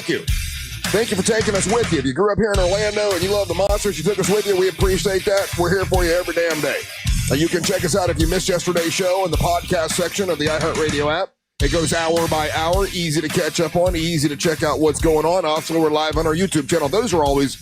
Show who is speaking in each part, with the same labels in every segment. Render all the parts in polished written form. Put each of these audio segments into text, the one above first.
Speaker 1: thank you. Thank you for taking us with you. If you grew up here in Orlando and you love the Monsters, you took us with you, we appreciate that. We're here for you every damn day. You can check us out if you missed yesterday's show in the podcast section of the iHeartRadio app. It goes hour by hour, easy to catch up on, easy to check out what's going on. Also, we're live on our YouTube channel. Those are always,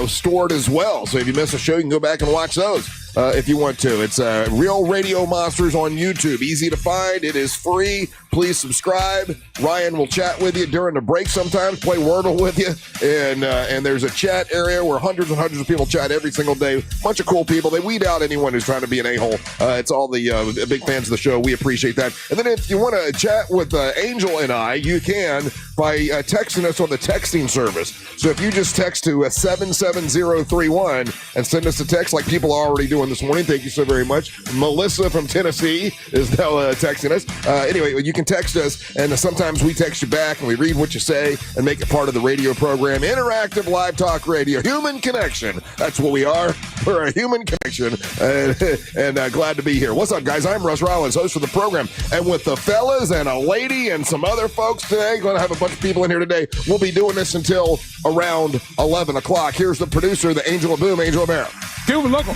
Speaker 1: stored as well. So if you miss a show, you can go back and watch those if you want to. It's Real Radio Monsters on YouTube. Easy to find. It is free. Please subscribe. Ryan will chat with you during the break sometimes, play Wordle with you. And there's a chat area where hundreds and hundreds of people chat every single day. Bunch of cool people. They weed out anyone who's trying to be an a-hole. It's all the big fans of the show. We appreciate that. And then if you want to chat with Angel and I, you can by texting us on the texting service. So if you just text to 77031 and send us a text like people are already doing this morning, thank you so very much. Melissa from Tennessee is now texting us. Anyway, you can text us, and sometimes we text you back and we read what you say and make it part of the radio program. Interactive live talk radio, human connection. That's what we are. We're a human connection, and glad to be here. What's up, guys? I'm Russ Rollins, host of the program, and with the fellas and a lady and some other folks today, going to have a bunch of people in here today. We'll be doing this until around 11 o'clock. Here's the producer, the Angel of Boom, Angel of Bear.
Speaker 2: Cuban local.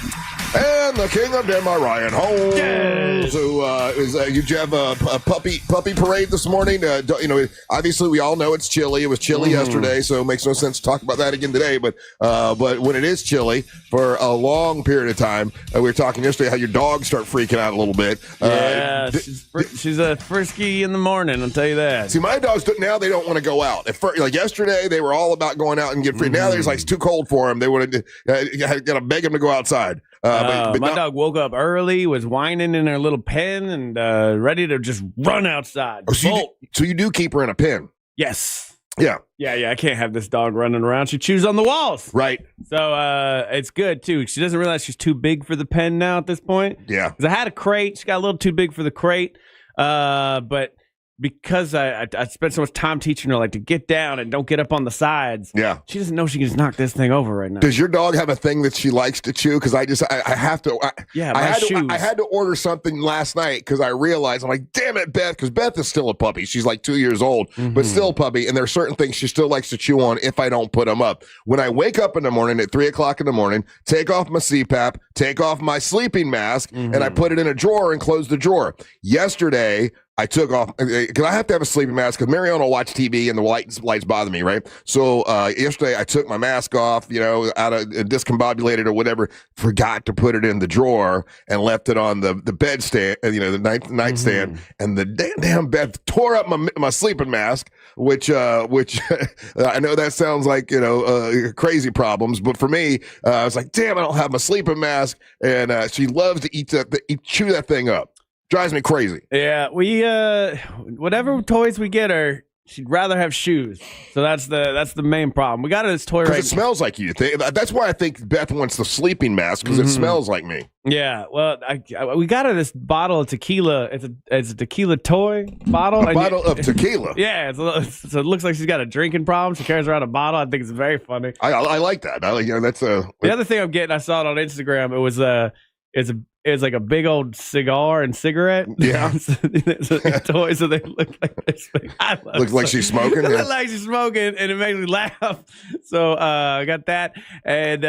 Speaker 1: And the king of Denmark, Ryan Holmes,
Speaker 2: yes.
Speaker 1: who you have a puppy parade this morning. Obviously we all know it's chilly. It was chilly yesterday, so it makes no sense to talk about that again today. But when it is chilly for a long period of time, we were talking yesterday how your dogs start freaking out a little bit.
Speaker 2: Yeah, she's a frisky in the morning, I'll tell you that.
Speaker 1: See, my dogs now they don't want to go out. Like yesterday, they were all about going out and get free. Now there's like it's too cold for them. They want to got to beg them to go outside. But
Speaker 2: my dog woke up early, was whining in her little pen, and ready to just run outside.
Speaker 1: Oh, so you do keep her in a pen?
Speaker 2: Yes.
Speaker 1: Yeah.
Speaker 2: Yeah. I can't have this dog running around. She chews on the walls.
Speaker 1: Right.
Speaker 2: So it's good, too. She doesn't realize she's too big for the pen now at this point.
Speaker 1: Yeah.
Speaker 2: Because I had a crate. She got a little too big for the crate. But because I spent so much time teaching her to get down and don't get up on the sides.
Speaker 1: Yeah.
Speaker 2: She doesn't know she can just knock this thing over right now.
Speaker 1: Does your dog have a thing that she likes to chew? Because I have to. I had to order something last night because I realized I'm like, damn it, Beth, because Beth is still a puppy. She's like 2 years old, but still a puppy. And there are certain things she still likes to chew on if I don't put them up. When I wake up in the morning at 3 o'clock in the morning, take off my CPAP, take off my sleeping mask, and I put it in a drawer and close the drawer. Yesterday, I took off because I have to have a sleeping mask because Mariana will watch TV and the lights bother me, right? So yesterday I took my mask off, out of discombobulated or whatever, forgot to put it in the drawer and left it on the bedstand, the nightstand, and the damn bed tore up my sleeping mask, which I know that sounds like crazy problems, but for me, I was like, damn, I don't have my sleeping mask, and she loves to chew that thing up. Drives me crazy. Yeah,
Speaker 2: we whatever toys we get her, she'd rather have shoes. So that's the main problem. We got her this toy right.
Speaker 1: Because it smells like you. That's why I think Beth wants the sleeping mask because it smells like me.
Speaker 2: Yeah, well, we got her this bottle of tequila. It's a tequila toy bottle.
Speaker 1: A bottle of tequila.
Speaker 2: Yeah, so it looks like she's got a drinking problem. She carries around a bottle. I think it's very funny.
Speaker 1: I like that. That's
Speaker 2: the other thing I'm getting. I saw it on Instagram. It was it's like a big old cigar and cigarette.
Speaker 1: Yeah.
Speaker 2: Toys, so they look like they're smoking.
Speaker 1: Looks like she's smoking.
Speaker 2: It looks like she's smoking, and it makes me laugh. So I got that. And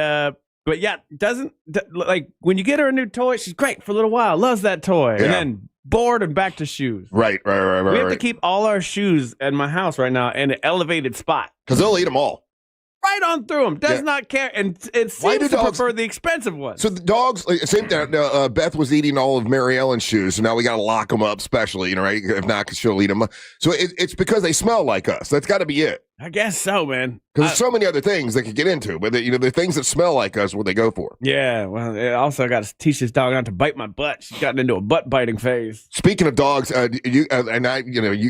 Speaker 2: but yeah, doesn't like when you get her a new toy, she's great for a little while, loves that toy, and then bored and back to shoes.
Speaker 1: Right. We
Speaker 2: have to keep all our shoes at my house right now in an elevated spot
Speaker 1: because they'll eat them all.
Speaker 2: Right on through them. Does not care. And it seems to prefer the expensive ones.
Speaker 1: So the dogs, same thing. Beth was eating all of Mary Ellen's shoes, so now we got to lock them up specially, right? If not, because she'll eat them. So it's because they smell like us. That's got to be it.
Speaker 2: I guess so, man.
Speaker 1: Because there's so many other things they could get into, but the things that smell like us, what they go for.
Speaker 2: Yeah, well, I got to teach this dog not to bite my butt. She's gotten into a butt biting phase.
Speaker 1: Speaking of dogs, you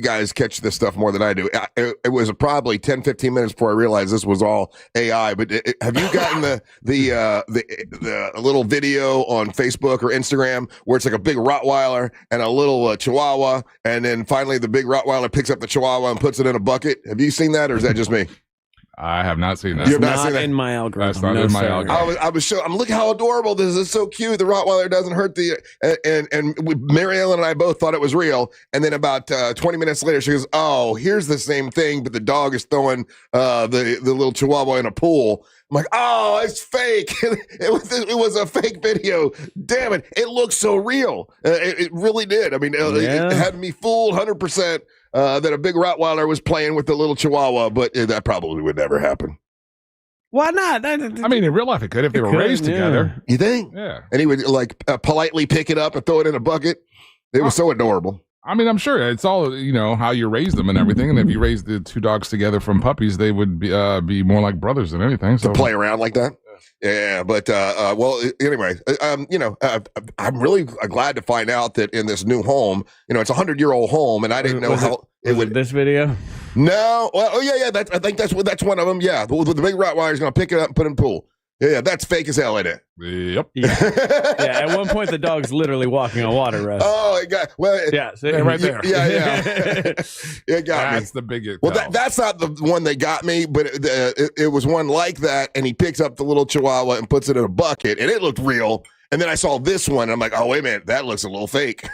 Speaker 1: guys catch this stuff more than I do. It was probably 10, 15 minutes before I realized this was all AI. But have you gotten the little video on Facebook or Instagram where it's like a big Rottweiler and a little Chihuahua, and then finally the big Rottweiler picks up the Chihuahua and puts it in a bucket? Have you seen that, or is that just me?
Speaker 3: I have not seen that.
Speaker 1: You have not
Speaker 2: Not
Speaker 1: seen that?
Speaker 2: in my algorithm.
Speaker 3: That's not
Speaker 2: No,
Speaker 3: in my
Speaker 2: sir.
Speaker 3: algorithm.
Speaker 1: I was so. I'm look how adorable this is. It's so cute. The Rottweiler doesn't hurt the. Mary Ellen and I both thought it was real. And then about 20 minutes later, she goes, "Oh, here's the same thing, but the dog is throwing the little Chihuahua in a pool." I'm like, "Oh, it's fake. It was a fake video. Damn it! It looks so real. It really did. I mean, it had me fooled 100% that a big Rottweiler was playing with the little Chihuahua, but that probably would never happen."
Speaker 2: Why not?
Speaker 3: I mean, in real life, it could if they were raised together.
Speaker 1: You think?
Speaker 3: Yeah.
Speaker 1: And he would like politely pick it up and throw it in a bucket. It was so adorable.
Speaker 3: I mean, I'm sure it's all, how you raise them and everything. And if you raise the two dogs together from puppies, they would be more like brothers than anything. So
Speaker 1: To play around like that. Yeah, but well, anyway, I'm really glad to find out that in this new home, it's a 100-year-old home, and I didn't know how it would.
Speaker 2: This video?
Speaker 1: No, well, oh yeah. I think that's one of them. Yeah, the big Rottweiler is going to pick it up and put it in the pool. Yeah, that's fake as hell, ain't it?
Speaker 3: Yep.
Speaker 2: Yeah. At one point, the dog's literally walking on water, Russ.
Speaker 1: Oh, it got
Speaker 2: Yeah, see?
Speaker 3: Right there.
Speaker 1: Yeah. It got me.
Speaker 3: That's the biggest.
Speaker 1: Well, that's not the one that got me, but it was one like that, and he picks up the little Chihuahua and puts it in a bucket, and it looked real. And then I saw this one, and I'm like, oh, wait a minute, that looks a little fake.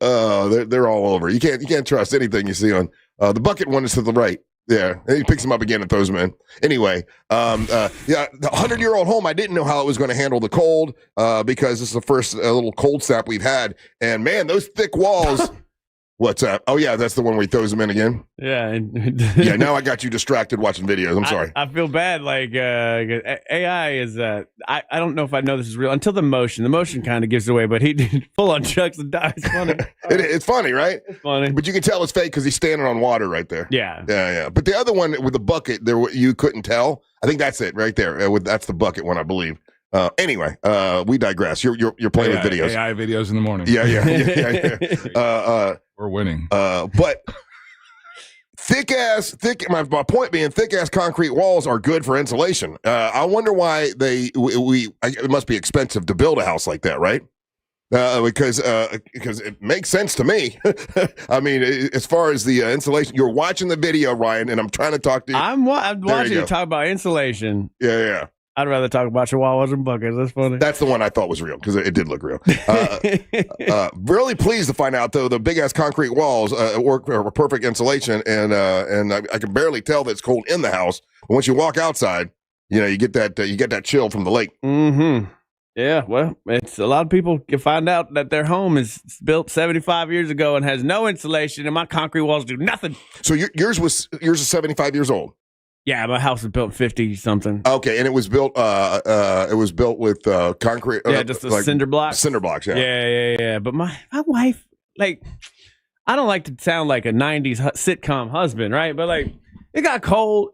Speaker 1: They're all over. You can't trust anything you see on the bucket one is to the right. Yeah, and he picks them up again and throws them in. Anyway, the 100-year-old home, I didn't know how it was going to handle the cold because this is the first little cold snap we've had. And, man, those thick walls. What's that? Oh, yeah, that's the one where he throws them in again.
Speaker 2: Yeah.
Speaker 1: Yeah, now I got you distracted watching videos. I'm sorry.
Speaker 2: I feel bad. Like AI is, I don't know if I know this is real until the motion. The motion kind of gives it away, but he did full on chucks and dives. Funny.
Speaker 1: It's funny, right?
Speaker 2: It's funny.
Speaker 1: But you can tell it's fake because he's standing on water right there.
Speaker 2: Yeah.
Speaker 1: Yeah. But the other one with the bucket, you couldn't tell. I think that's it right there. That's the bucket one, I believe. Anyway, we digress. You're playing with videos.
Speaker 3: AI videos in the morning.
Speaker 1: Yeah.
Speaker 3: We're winning.
Speaker 1: But thick. My point being, thick ass concrete walls are good for insulation. I wonder why it must be expensive to build a house like that, right? Because it makes sense to me. I mean, as far as the insulation, you're watching the video, Ryan, and I'm trying to talk to you.
Speaker 2: I'm watching you talk about insulation.
Speaker 1: Yeah.
Speaker 2: I'd rather talk about chihuahuas and buckets. That's funny.
Speaker 1: That's the one I thought was real because it did look real. Really pleased to find out, though, the big-ass concrete walls work for perfect insulation, and I can barely tell that it's cold in the house. But once you walk outside, you get that chill from the lake.
Speaker 2: Mm-hmm. Yeah, well, it's a lot of people can find out that their home is built 75 years ago and has no insulation, and my concrete walls do nothing.
Speaker 1: So yours is 75 years old.
Speaker 2: Yeah, my house was built 50 something.
Speaker 1: Okay, and it was built with concrete.
Speaker 2: Yeah, just the cinder blocks.
Speaker 1: Cinder blocks. Yeah.
Speaker 2: Yeah. But my wife, like, I don't like to sound like a 90s sitcom husband, right? But like, it got cold,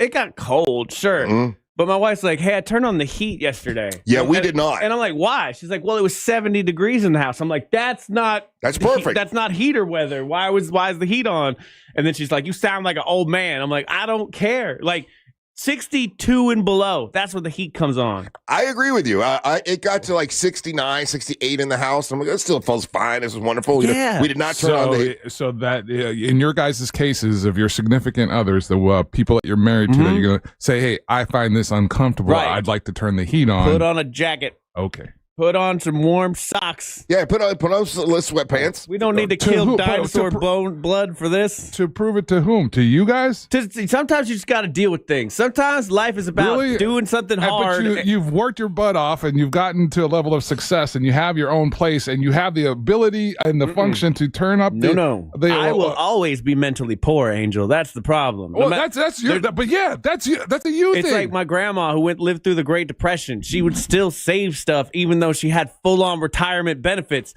Speaker 2: sure. Mm-hmm. But my wife's like, hey, I turned on the heat yesterday.
Speaker 1: Yeah, we did not.
Speaker 2: And I'm like, why? She's like, well, it was 70 degrees in the house. I'm like, that's perfect. That's not heater weather. Why is the heat on? And then she's like, you sound like an old man. I'm like, I don't care. Like 62 and below, that's when the heat comes on.
Speaker 1: I agree with you. It got to like 69, 68 in the house. I'm like, that still feels fine. This is wonderful.
Speaker 2: Yeah.
Speaker 1: We did not turn on the heat.
Speaker 3: So that in your guys' cases of your significant others, the people that you're married to, that you're going to say, hey, I find this uncomfortable.
Speaker 2: Right.
Speaker 3: I'd like to turn the heat on.
Speaker 2: Put on a jacket.
Speaker 3: Okay.
Speaker 2: Put on some warm socks.
Speaker 1: Yeah, put on sweatpants.
Speaker 2: We don't need to kill dinosaur blood for this.
Speaker 3: To prove it to whom? To you guys?
Speaker 2: Sometimes you just got to deal with things. Sometimes life is about doing something hard.
Speaker 3: But you've worked your butt off and you've gotten to a level of success and you have your own place and you have the ability and the function to turn up.
Speaker 2: I will always be mentally poor, Angel. That's the problem.
Speaker 3: Well, that's a you thing.
Speaker 2: It's like my grandma who lived through the Great Depression. She would still save stuff even though she had full-on retirement benefits.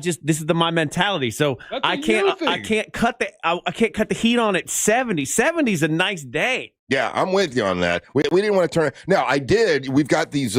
Speaker 2: This is my mentality. So I can't cut the heat on at 70. 70 is a nice day.
Speaker 1: Yeah, I'm with you on that. We didn't want to turn it. Now, I did. We've got these,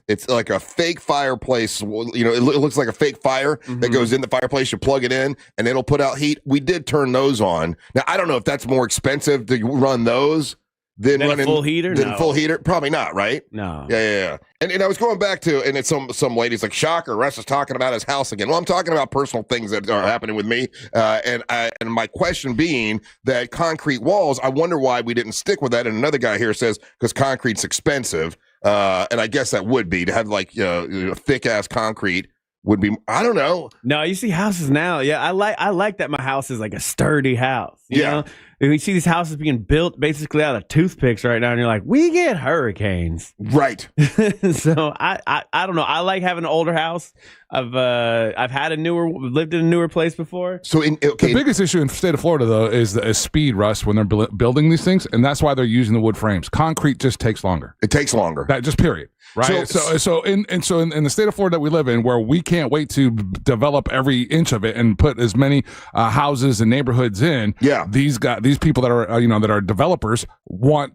Speaker 1: it's like a fake fireplace. It looks like a fake fire that goes in the fireplace. You plug it in, and it'll put out heat. We did turn those on. Now, I don't know if that's more expensive to run those then
Speaker 2: running full heater.
Speaker 1: Then full heater, probably not, right?
Speaker 2: No.
Speaker 1: Yeah. And I was going back to, and it's some ladies like, shocker, Russ is talking about his house again. Well, I'm talking about personal things that are happening with me, and my question being that concrete walls. I wonder why we didn't stick with that. And another guy here says because concrete's expensive, and I guess that would be to have like thick ass concrete. Would be, I don't know.
Speaker 2: No, you see houses now. Yeah, I like that my house is like a sturdy house. You know? You see these houses being built basically out of toothpicks right now, and you're like, we get hurricanes.
Speaker 1: Right.
Speaker 2: So I don't know. I like having an older house. I've lived in a newer place before.
Speaker 1: So
Speaker 3: the biggest issue in the state of Florida though is speed, Russ, when they're building these things, and that's why they're using the wood frames. Concrete just takes longer.
Speaker 1: It takes longer.
Speaker 3: That just period. Right. So in the state of Florida that we live in, where we can't wait to develop every inch of it and put as many houses and neighborhoods in. Yeah. These people that are developers want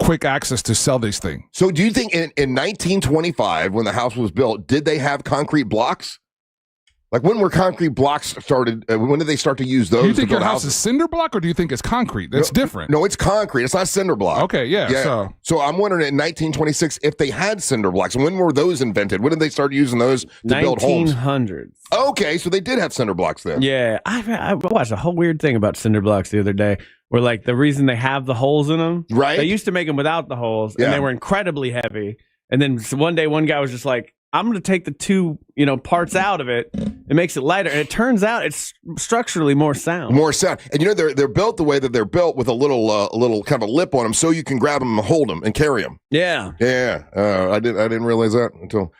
Speaker 3: quick access to sell these things.
Speaker 1: So do you think in 1925, when the house was built, did they have concrete blocks? Like when were concrete blocks started? When did they start to use those?
Speaker 3: Do you think your house is cinder block or do you think it's concrete? That's different.
Speaker 1: No, it's concrete. It's not cinder block.
Speaker 3: Okay, yeah.
Speaker 1: So I'm wondering in 1926 if they had cinder blocks. When were those invented? When did they start using those to build homes?
Speaker 2: 1900s.
Speaker 1: Okay, so they did have cinder blocks then.
Speaker 2: Yeah, I watched a whole weird thing about cinder blocks the other day. Where like the reason they have the holes in them, right? They used to make them without the holes, and they were incredibly heavy. And then one day, one guy was just like, I'm going to take the two, parts out of it. It makes it lighter. And it turns out it's structurally more sound.
Speaker 1: And they're built the way that they're built with a little kind of a lip on them so you can grab them and hold them and carry them.
Speaker 2: Yeah.
Speaker 1: Yeah. I didn't realize that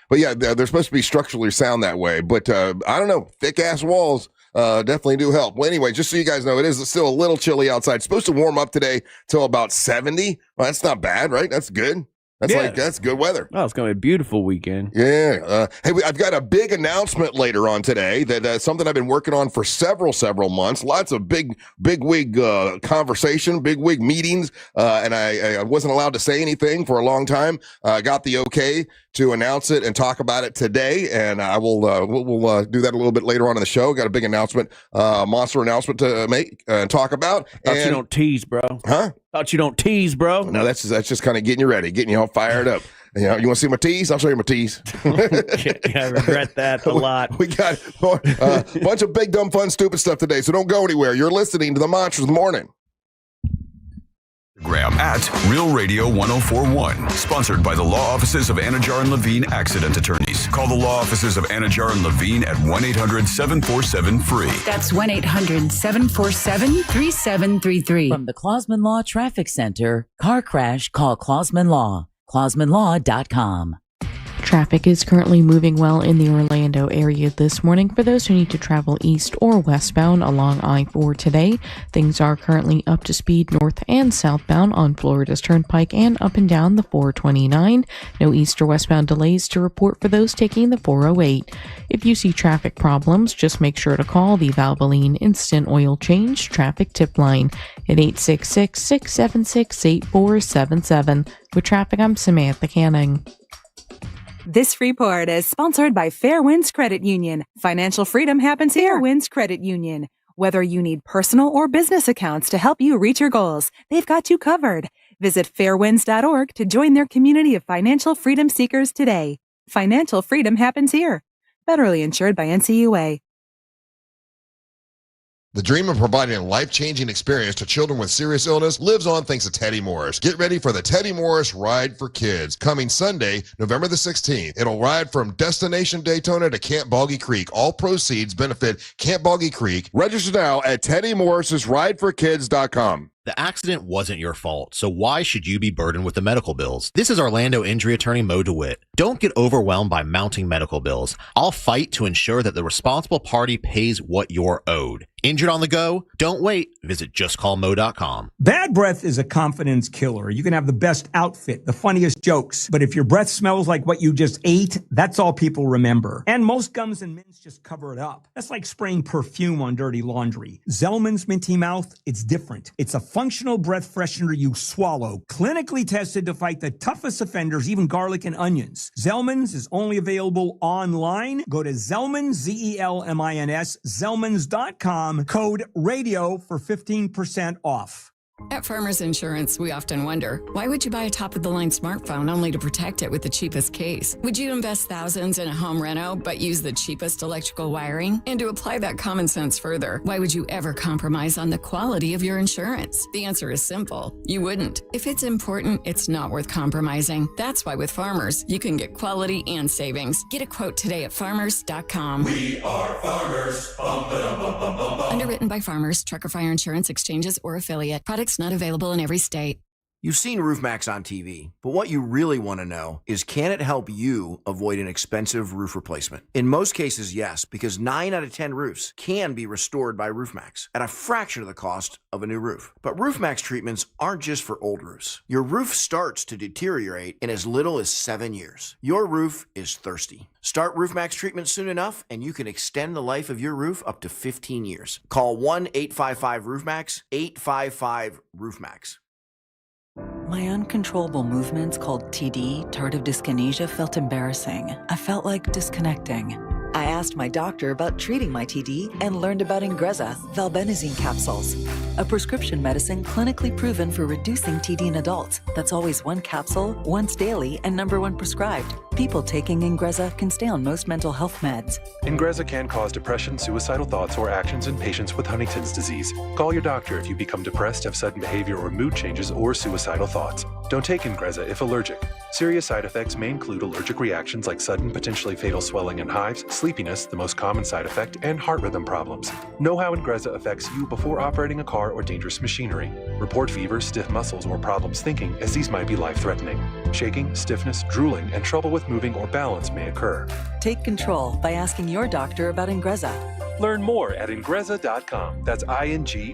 Speaker 1: but yeah, they're supposed to be structurally sound that way. But I don't know. Thick ass walls definitely do help. Well, anyway, just so you guys know, it is still a little chilly outside. It's supposed to warm up today till about 70. Well, that's not bad, right? That's good. That's good weather.
Speaker 2: Oh, it's going to be a beautiful weekend.
Speaker 1: Yeah. Hey, I've got a big announcement later on today that something I've been working on for several months. Lots of big wig conversation, big wig meetings, and I wasn't allowed to say anything for a long time. Got the okay to announce it and talk about it today, and I will we'll do that a little bit later on in the show. Got a big announcement, monster announcement to make and talk about.
Speaker 2: Thought you don't tease, bro.
Speaker 1: Huh?
Speaker 2: Thought you don't tease, bro.
Speaker 1: No, that's just kind of getting you ready, getting you all fired up. You want to see my tease? I'll show you my tease.
Speaker 2: I regret that a lot.
Speaker 1: We got a bunch of big, dumb, fun, stupid stuff today, so don't go anywhere. You're listening to the Monsters of the Morning.
Speaker 4: At Real Radio 1041, sponsored by the law offices of Anajar and Levine Accident Attorneys. Call the law offices of Anajar and Levine at 1-800-747-FREE.
Speaker 5: That's 1-800-747-3733.
Speaker 6: From the Clausman Law Traffic Center, car crash, call Clausman Law. ClausmanLaw.com.
Speaker 7: Traffic is currently moving well in the Orlando area this morning. For those who need to travel east or westbound along I-4 today, things are currently up to speed north and southbound on Florida's Turnpike and up and down the 429. No east or westbound delays to report for those taking the 408. If you see traffic problems, just make sure to call the Valvoline Instant Oil Change Traffic Tip Line at 866-676-8477. With traffic, I'm Samantha Canning.
Speaker 8: This report is sponsored by Fairwinds Credit Union. Financial freedom happens here. Fairwinds Credit Union. Whether you need personal or business accounts to help you reach your goals, they've got you covered. Visit fairwinds.org to join their community of financial freedom seekers today. Financial freedom happens here. Federally insured by NCUA.
Speaker 1: The dream of providing a life-changing experience to children with serious illness lives on thanks to Teddy Morris. Get ready for the Teddy Morris Ride for Kids, coming Sunday, November the 16th. It'll ride from Destination Daytona to Camp Boggy Creek. All proceeds benefit Camp Boggy Creek. Register now at TeddyMorris'sRideForKids.com.
Speaker 9: The accident wasn't your fault, so why should you be burdened with the medical bills? This is Orlando injury attorney Mo DeWitt. Don't get overwhelmed by mounting medical bills. I'll fight to ensure that the responsible party pays what you're owed. Injured on the go? Don't wait. Visit justcallmo.com.
Speaker 10: Bad breath is a confidence killer. You can have the best outfit, the funniest jokes, but if your breath smells like what you just ate, that's all people remember. And most gums and mints just cover it up. That's like spraying perfume on dirty laundry. Zellman's Minty Mouth, it's different. It's a functional breath freshener you swallow, clinically tested to fight the toughest offenders, even garlic and onions. Zellman's is only available online. Go to Zellman's, Z-E-L-M-I-N-S, Zellmans.com, code RADIO for 15% off.
Speaker 5: At Farmers Insurance, we often wonder, why would you buy a top-of-the-line smartphone only to protect it with the cheapest case? Would you invest thousands in a home reno but use the cheapest electrical wiring? And to apply that common sense further, why would you ever compromise on the quality of your insurance? The answer is simple. You wouldn't. If it's important, it's not worth compromising. That's why with Farmers, you can get quality and savings. Get a quote today at farmers.com.
Speaker 11: We are Farmers. Bum, ba-dum, bum, bum, bum, bum.
Speaker 5: Underwritten by Farmers, Trucker Fire Insurance Exchanges, or affiliate. Products not available in every state.
Speaker 12: You've seen RoofMax on TV, but what you really want to know is, can it help you avoid an expensive roof replacement? In most cases, yes, because 9 out of 10 roofs can be restored by RoofMax at a fraction of the cost of a new roof. But RoofMax treatments aren't just for old roofs. Your roof starts to deteriorate in as little as 7 years. Your roof is thirsty. Start RoofMax treatment soon enough, and you can extend the life of your roof up to 15 years. Call 1-855-ROOFMAX, 855-ROOFMAX.
Speaker 13: My uncontrollable movements, called TD, tardive dyskinesia, felt embarrassing. I felt like disconnecting. I asked my doctor about treating my TD and learned about Ingrezza, valbenazine capsules, a prescription medicine clinically proven for reducing TD in adults. That's always 1 capsule, once daily, and number 1 prescribed. People taking Ingrezza can stay on most mental health meds.
Speaker 14: Ingrezza can cause depression, suicidal thoughts, or actions in patients with Huntington's disease. Call your doctor if you become depressed, have sudden behavior or mood changes, or suicidal thoughts. Don't take Ingrezza if allergic. Serious side effects may include allergic reactions like sudden, potentially fatal swelling and hives, sleepiness, the most common side effect, and heart rhythm problems. Know how Ingrezza affects you before operating a car or dangerous machinery. Report fever, stiff muscles, or problems thinking, as these might be life-threatening. Shaking, stiffness, drooling, and trouble with moving or balance may occur.
Speaker 13: Take control by asking your doctor about Ingrezza.
Speaker 14: Learn more at Ingrezza.com. That's INGREZZA.com.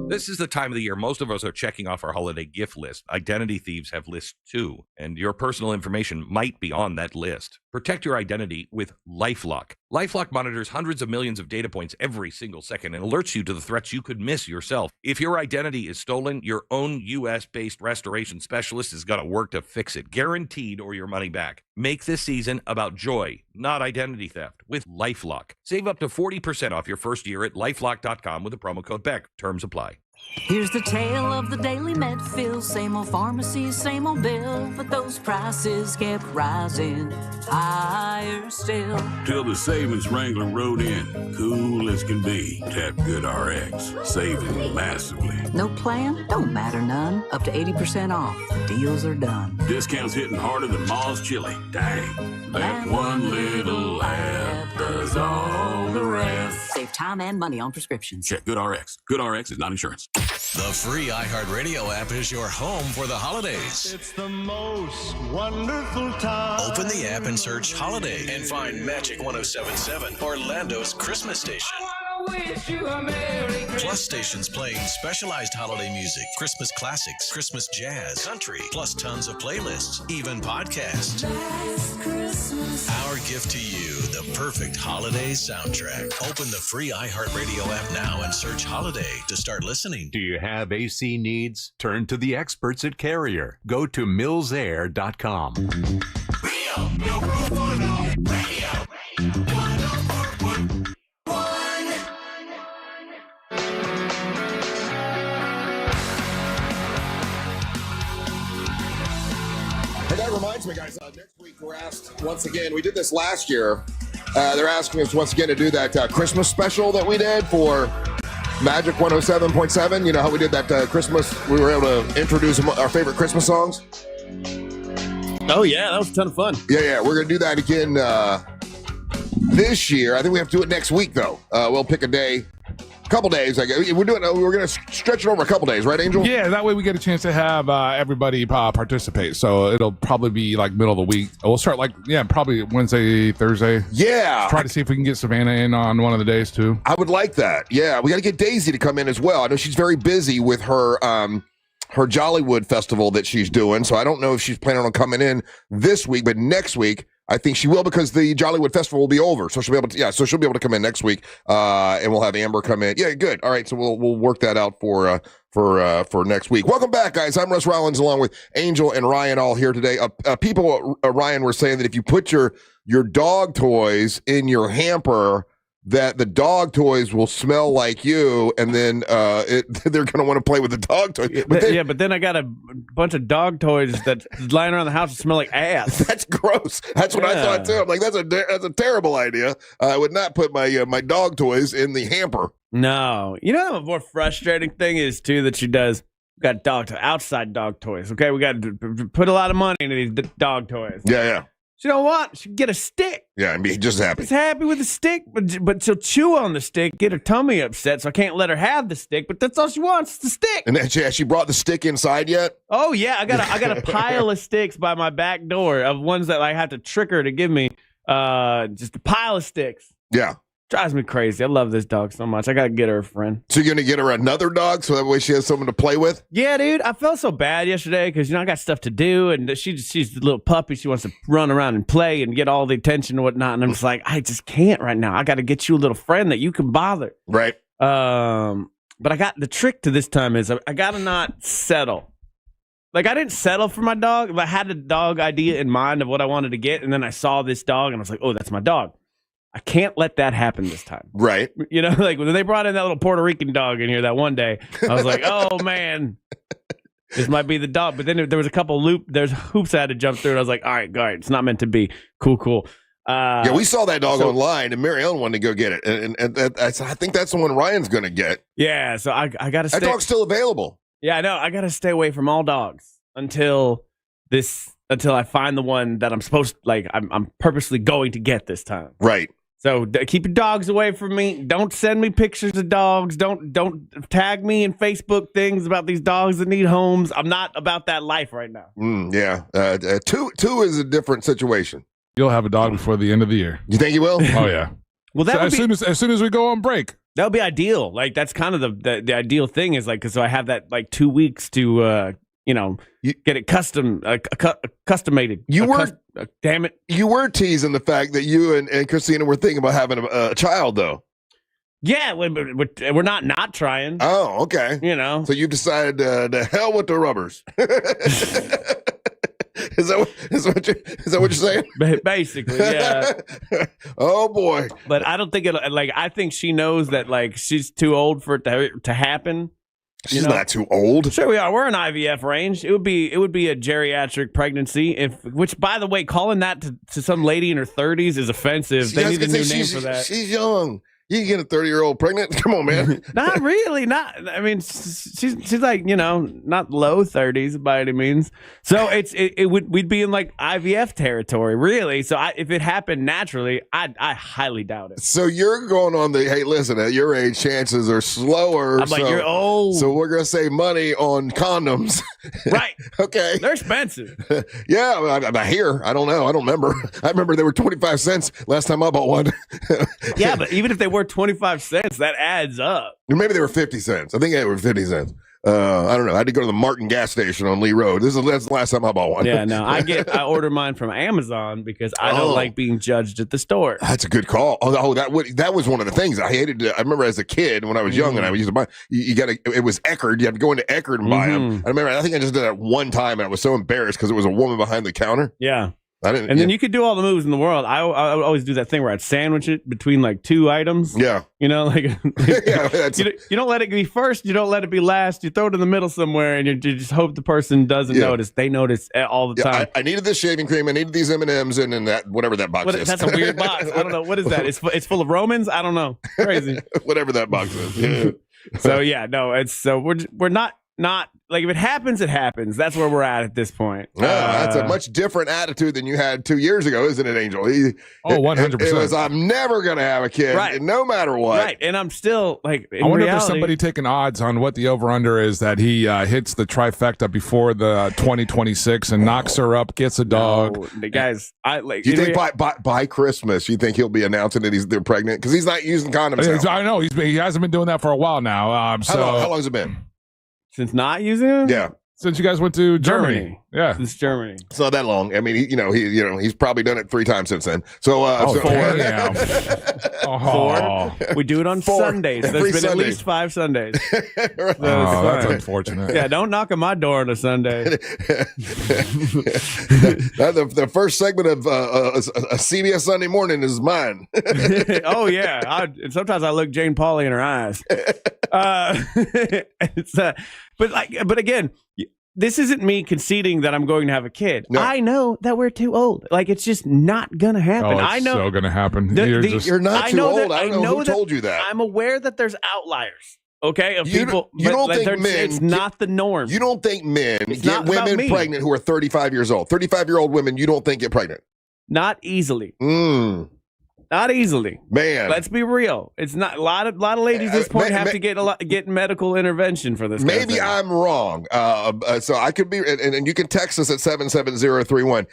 Speaker 15: This is the time of the year most of us are checking off our holiday gift list. Identity thieves have lists too, and your personal information might be on that list. Protect your identity with LifeLock. LifeLock monitors hundreds of millions of data points every single second and alerts you to the threats you could miss yourself. If your identity is stolen, your own U.S.-based restoration specialist is going to work to fix it, guaranteed, or your money back. Make this season about joy, not identity theft, with LifeLock. Save up to 40% off your first year at LifeLock.com with the promo code BECK. Terms apply.
Speaker 16: Here's the tale of the daily med fill. Same old pharmacy, same old bill, but those prices kept rising higher still.
Speaker 17: Till the savings wrangler rode in, cool as can be. Tap GoodRx, saving massively.
Speaker 16: No plan? Don't matter none. Up to 80% off. Deals are done.
Speaker 17: Discounts hitting harder than Ma's chili. Dang, that one little app does all the rest.
Speaker 16: Save time and money on prescriptions.
Speaker 17: Check GoodRx. GoodRx is not insurance.
Speaker 18: The free iHeartRadio app is your home for the holidays.
Speaker 11: It's the most wonderful time.
Speaker 18: Open the app and search Holiday and find Magic 107.7, Orlando's Christmas station. Plus stations playing specialized holiday music, Christmas classics, Christmas jazz, country, plus tons of playlists, even podcasts. Our gift to you, the perfect holiday soundtrack. Open the free iHeartRadio app now and search Holiday to start listening.
Speaker 19: Do you have AC needs? Turn to the experts at Carrier. Go to millsair.com.
Speaker 1: Hey, that reminds me, guys, next week we're asked once again, we did this last year. They're asking us once again to do that Christmas special that we did for Magic 107.7. You know how we did that Christmas? We were able to introduce our favorite Christmas songs.
Speaker 2: Oh, yeah, that was a ton of fun.
Speaker 1: Yeah, we're going to do that again this year. I think we have to do it next week, though. We'll pick a day. Couple days. We're going to stretch it over a couple days, right, Angel?
Speaker 3: Yeah, that way we get a chance to have everybody participate. So it'll probably be like middle of the week. We'll start probably Wednesday, Thursday.
Speaker 1: Yeah.
Speaker 3: Try to see if we can get Savannah in on one of the days too.
Speaker 1: I would like that. Yeah, we got to get Daisy to come in as well. I know she's very busy with her her Jollywood festival that she's doing. So I don't know if she's planning on coming in this week, but next week I think she will, because the Jollywood festival will be over. So she'll be able to, so she'll be able to come in next week, and we'll have Amber come in. Yeah, good. All right, so we'll work that out for next week. Welcome back, guys. I'm Russ Rollins along with Angel and Ryan, all here today. People, Ryan, were saying that if you put your dog toys in your hamper, that the dog toys will smell like you, and then they're going to want to play with the dog toys.
Speaker 2: But then I got a bunch of dog toys that lying around the house that smell like ass.
Speaker 1: That's gross. That's what I thought too. I'm like, that's a terrible idea. I would not put my dog toys in the hamper.
Speaker 2: No. You know what a more frustrating thing is too that she does? We got outside dog toys. Okay, we got to put a lot of money into these dog toys.
Speaker 1: Yeah.
Speaker 2: She don't want. She get a stick.
Speaker 1: Yeah, and be just happy.
Speaker 2: She's happy with the stick, but she'll chew on the stick, get her tummy upset, so I can't let her have the stick. But that's all she wants, the stick.
Speaker 1: And has she brought the stick inside yet?
Speaker 2: Oh yeah, I got a pile of sticks by my back door of ones that I have to trick her to give me. Just a pile of sticks.
Speaker 1: Yeah.
Speaker 2: Drives me crazy. I love this dog so much. I got to get her a friend.
Speaker 1: So you're going to get her another dog so that way she has someone to play with?
Speaker 2: Yeah, dude. I felt so bad yesterday because, I got stuff to do, and she's the little puppy. She wants to run around and play and get all the attention and whatnot, and I'm just like, I just can't right now. I got to get you a little friend that you can bother.
Speaker 1: Right.
Speaker 2: But I got the trick to this time is I got to not settle. Like, I didn't settle for my dog. I had a dog idea in mind of what I wanted to get, and then I saw this dog, and I was like, oh, that's my dog. I can't let that happen this time.
Speaker 1: Right.
Speaker 2: Like when they brought in that little Puerto Rican dog in here that one day, I was like, oh, man, this might be the dog. But then there was a couple there's hoops I had to jump through, and I was like, all right, it's not meant to be. Cool.
Speaker 1: Yeah, we saw that dog online, and Mary Ellen wanted to go get it. And I think that's the one Ryan's going to get.
Speaker 2: Yeah, so I got to stay.
Speaker 1: That dog's still available.
Speaker 2: Yeah, I know. I got to stay away from all dogs until I find the one that I'm purposely going to get this time.
Speaker 1: Right.
Speaker 2: So keep your dogs away from me. Don't send me pictures of dogs. Don't tag me in Facebook things about these dogs that need homes. I'm not about that life right now.
Speaker 1: Yeah. Two is a different situation.
Speaker 3: You'll have a dog before the end of the year.
Speaker 1: You think you will?
Speaker 3: Oh yeah.
Speaker 2: Well,
Speaker 3: as soon as we go on break.
Speaker 2: That would be ideal. Like that's kind of the ideal thing is like, 'cause so I have that like 2 weeks to get it customated. Damn it.
Speaker 1: You were teasing the fact that you and Christina were thinking about having a child, though.
Speaker 2: Yeah, we're not trying.
Speaker 1: Oh, okay.
Speaker 2: So
Speaker 1: you decided to hell with the rubbers. Is that what you're saying?
Speaker 2: Basically, yeah.
Speaker 1: Oh boy.
Speaker 2: But I don't think I think she knows that like she's too old for it to happen.
Speaker 1: She's not too old.
Speaker 2: Sure we are. We're in IVF range. It would be a geriatric pregnancy. Which by the way, calling that to some lady in her 30s is offensive. They need a new name for that.
Speaker 1: She's young. You can get a 30-year-old pregnant? Come on, man.
Speaker 2: Not really. I mean, she's like, not low 30s by any means. So we'd be in like IVF territory, really. So if it happened naturally, I highly doubt it.
Speaker 1: So you're going on hey, listen, at your age, chances are slower.
Speaker 2: I'm like, you're old.
Speaker 1: So we're going to save money on condoms.
Speaker 2: Right.
Speaker 1: Okay.
Speaker 2: They're expensive.
Speaker 1: Yeah, I hear. I don't know. I don't remember. I remember they were 25 cents last time I bought one.
Speaker 2: Yeah, but even if they were 25 cents, that adds up.
Speaker 1: Or maybe they were 50 cents. I think they were 50 cents. I don't know. I had to go to the Martin gas station on Lee Road. That's the last time I bought one.
Speaker 2: Yeah, no. I order mine from Amazon because I don't like being judged at the store.
Speaker 1: That's a good call. Oh, that was one of the things I hated. I remember as a kid when I was young and I used to buy. It was Eckerd. You had to go into Eckerd and buy them. I think I just did that one time and I was so embarrassed because it was a woman behind the counter.
Speaker 2: Yeah. Then you could do all the moves in the world. I always do that thing where I'd sandwich it between like two items.
Speaker 1: Yeah.
Speaker 2: You don't let it be first. You don't let it be last. You throw it in the middle somewhere and you just hope the person doesn't notice. They notice all the time.
Speaker 1: I needed this shaving cream. I needed these M&Ms and that whatever that box is.
Speaker 2: That's a weird box. I don't know. What is that? It's full of Romans? I don't know. Crazy.
Speaker 1: Whatever that box is. Yeah.
Speaker 2: So yeah, no, we're not like if it happens, it happens. That's where we're at this point.
Speaker 1: That's a much different attitude than you had 2 years ago, isn't it, Angel?
Speaker 3: 100%.
Speaker 1: It was, I'm never going to have a kid,
Speaker 2: right,
Speaker 1: no matter what.
Speaker 2: Right, and I'm still like,
Speaker 3: I wonder if there's somebody taking odds on what the over-under is that he hits the trifecta before the 2026 and knocks her up, gets a dog.
Speaker 2: No, the guys,
Speaker 1: do you think by Christmas, you think he'll be announcing that they're pregnant? Because he's not using condoms now.
Speaker 3: I know. He hasn't been doing that for a while now.
Speaker 1: How long has it been?
Speaker 2: Since not using them?
Speaker 1: Yeah.
Speaker 3: Since you guys went to Germany. Yeah.
Speaker 2: Since Germany.
Speaker 1: It's not that long. I mean, he's probably done it 3 times since then. So,
Speaker 2: 4. We do it on Sundays. There's been at least 5 Sundays.
Speaker 3: That's unfortunate.
Speaker 2: Yeah, don't knock on my door on a Sunday.
Speaker 1: The first segment of a CBS Sunday Morning is mine.
Speaker 2: Oh yeah, sometimes I look Jane Pauley in her eyes. But again, this isn't me conceding that I'm going to have a kid. No. I know that we're too old. Like, it's just not going to happen.
Speaker 3: It's
Speaker 2: I know
Speaker 3: so going to happen.
Speaker 1: You're not too old. I don't know who told you that.
Speaker 2: I'm aware that there's outliers. Okay, of
Speaker 1: you
Speaker 2: people.
Speaker 1: You don't think men?
Speaker 2: It's not the norm.
Speaker 1: You don't think men get women pregnant who are 35 years old? 35-year-old women, you don't think get pregnant?
Speaker 2: Not easily. Not easily,
Speaker 1: man.
Speaker 2: Let's be real. It's not a lot of ladies at this point have to get medical intervenent for this.
Speaker 1: Maybe I'm wrong. So I could be, and you can text us at 77031.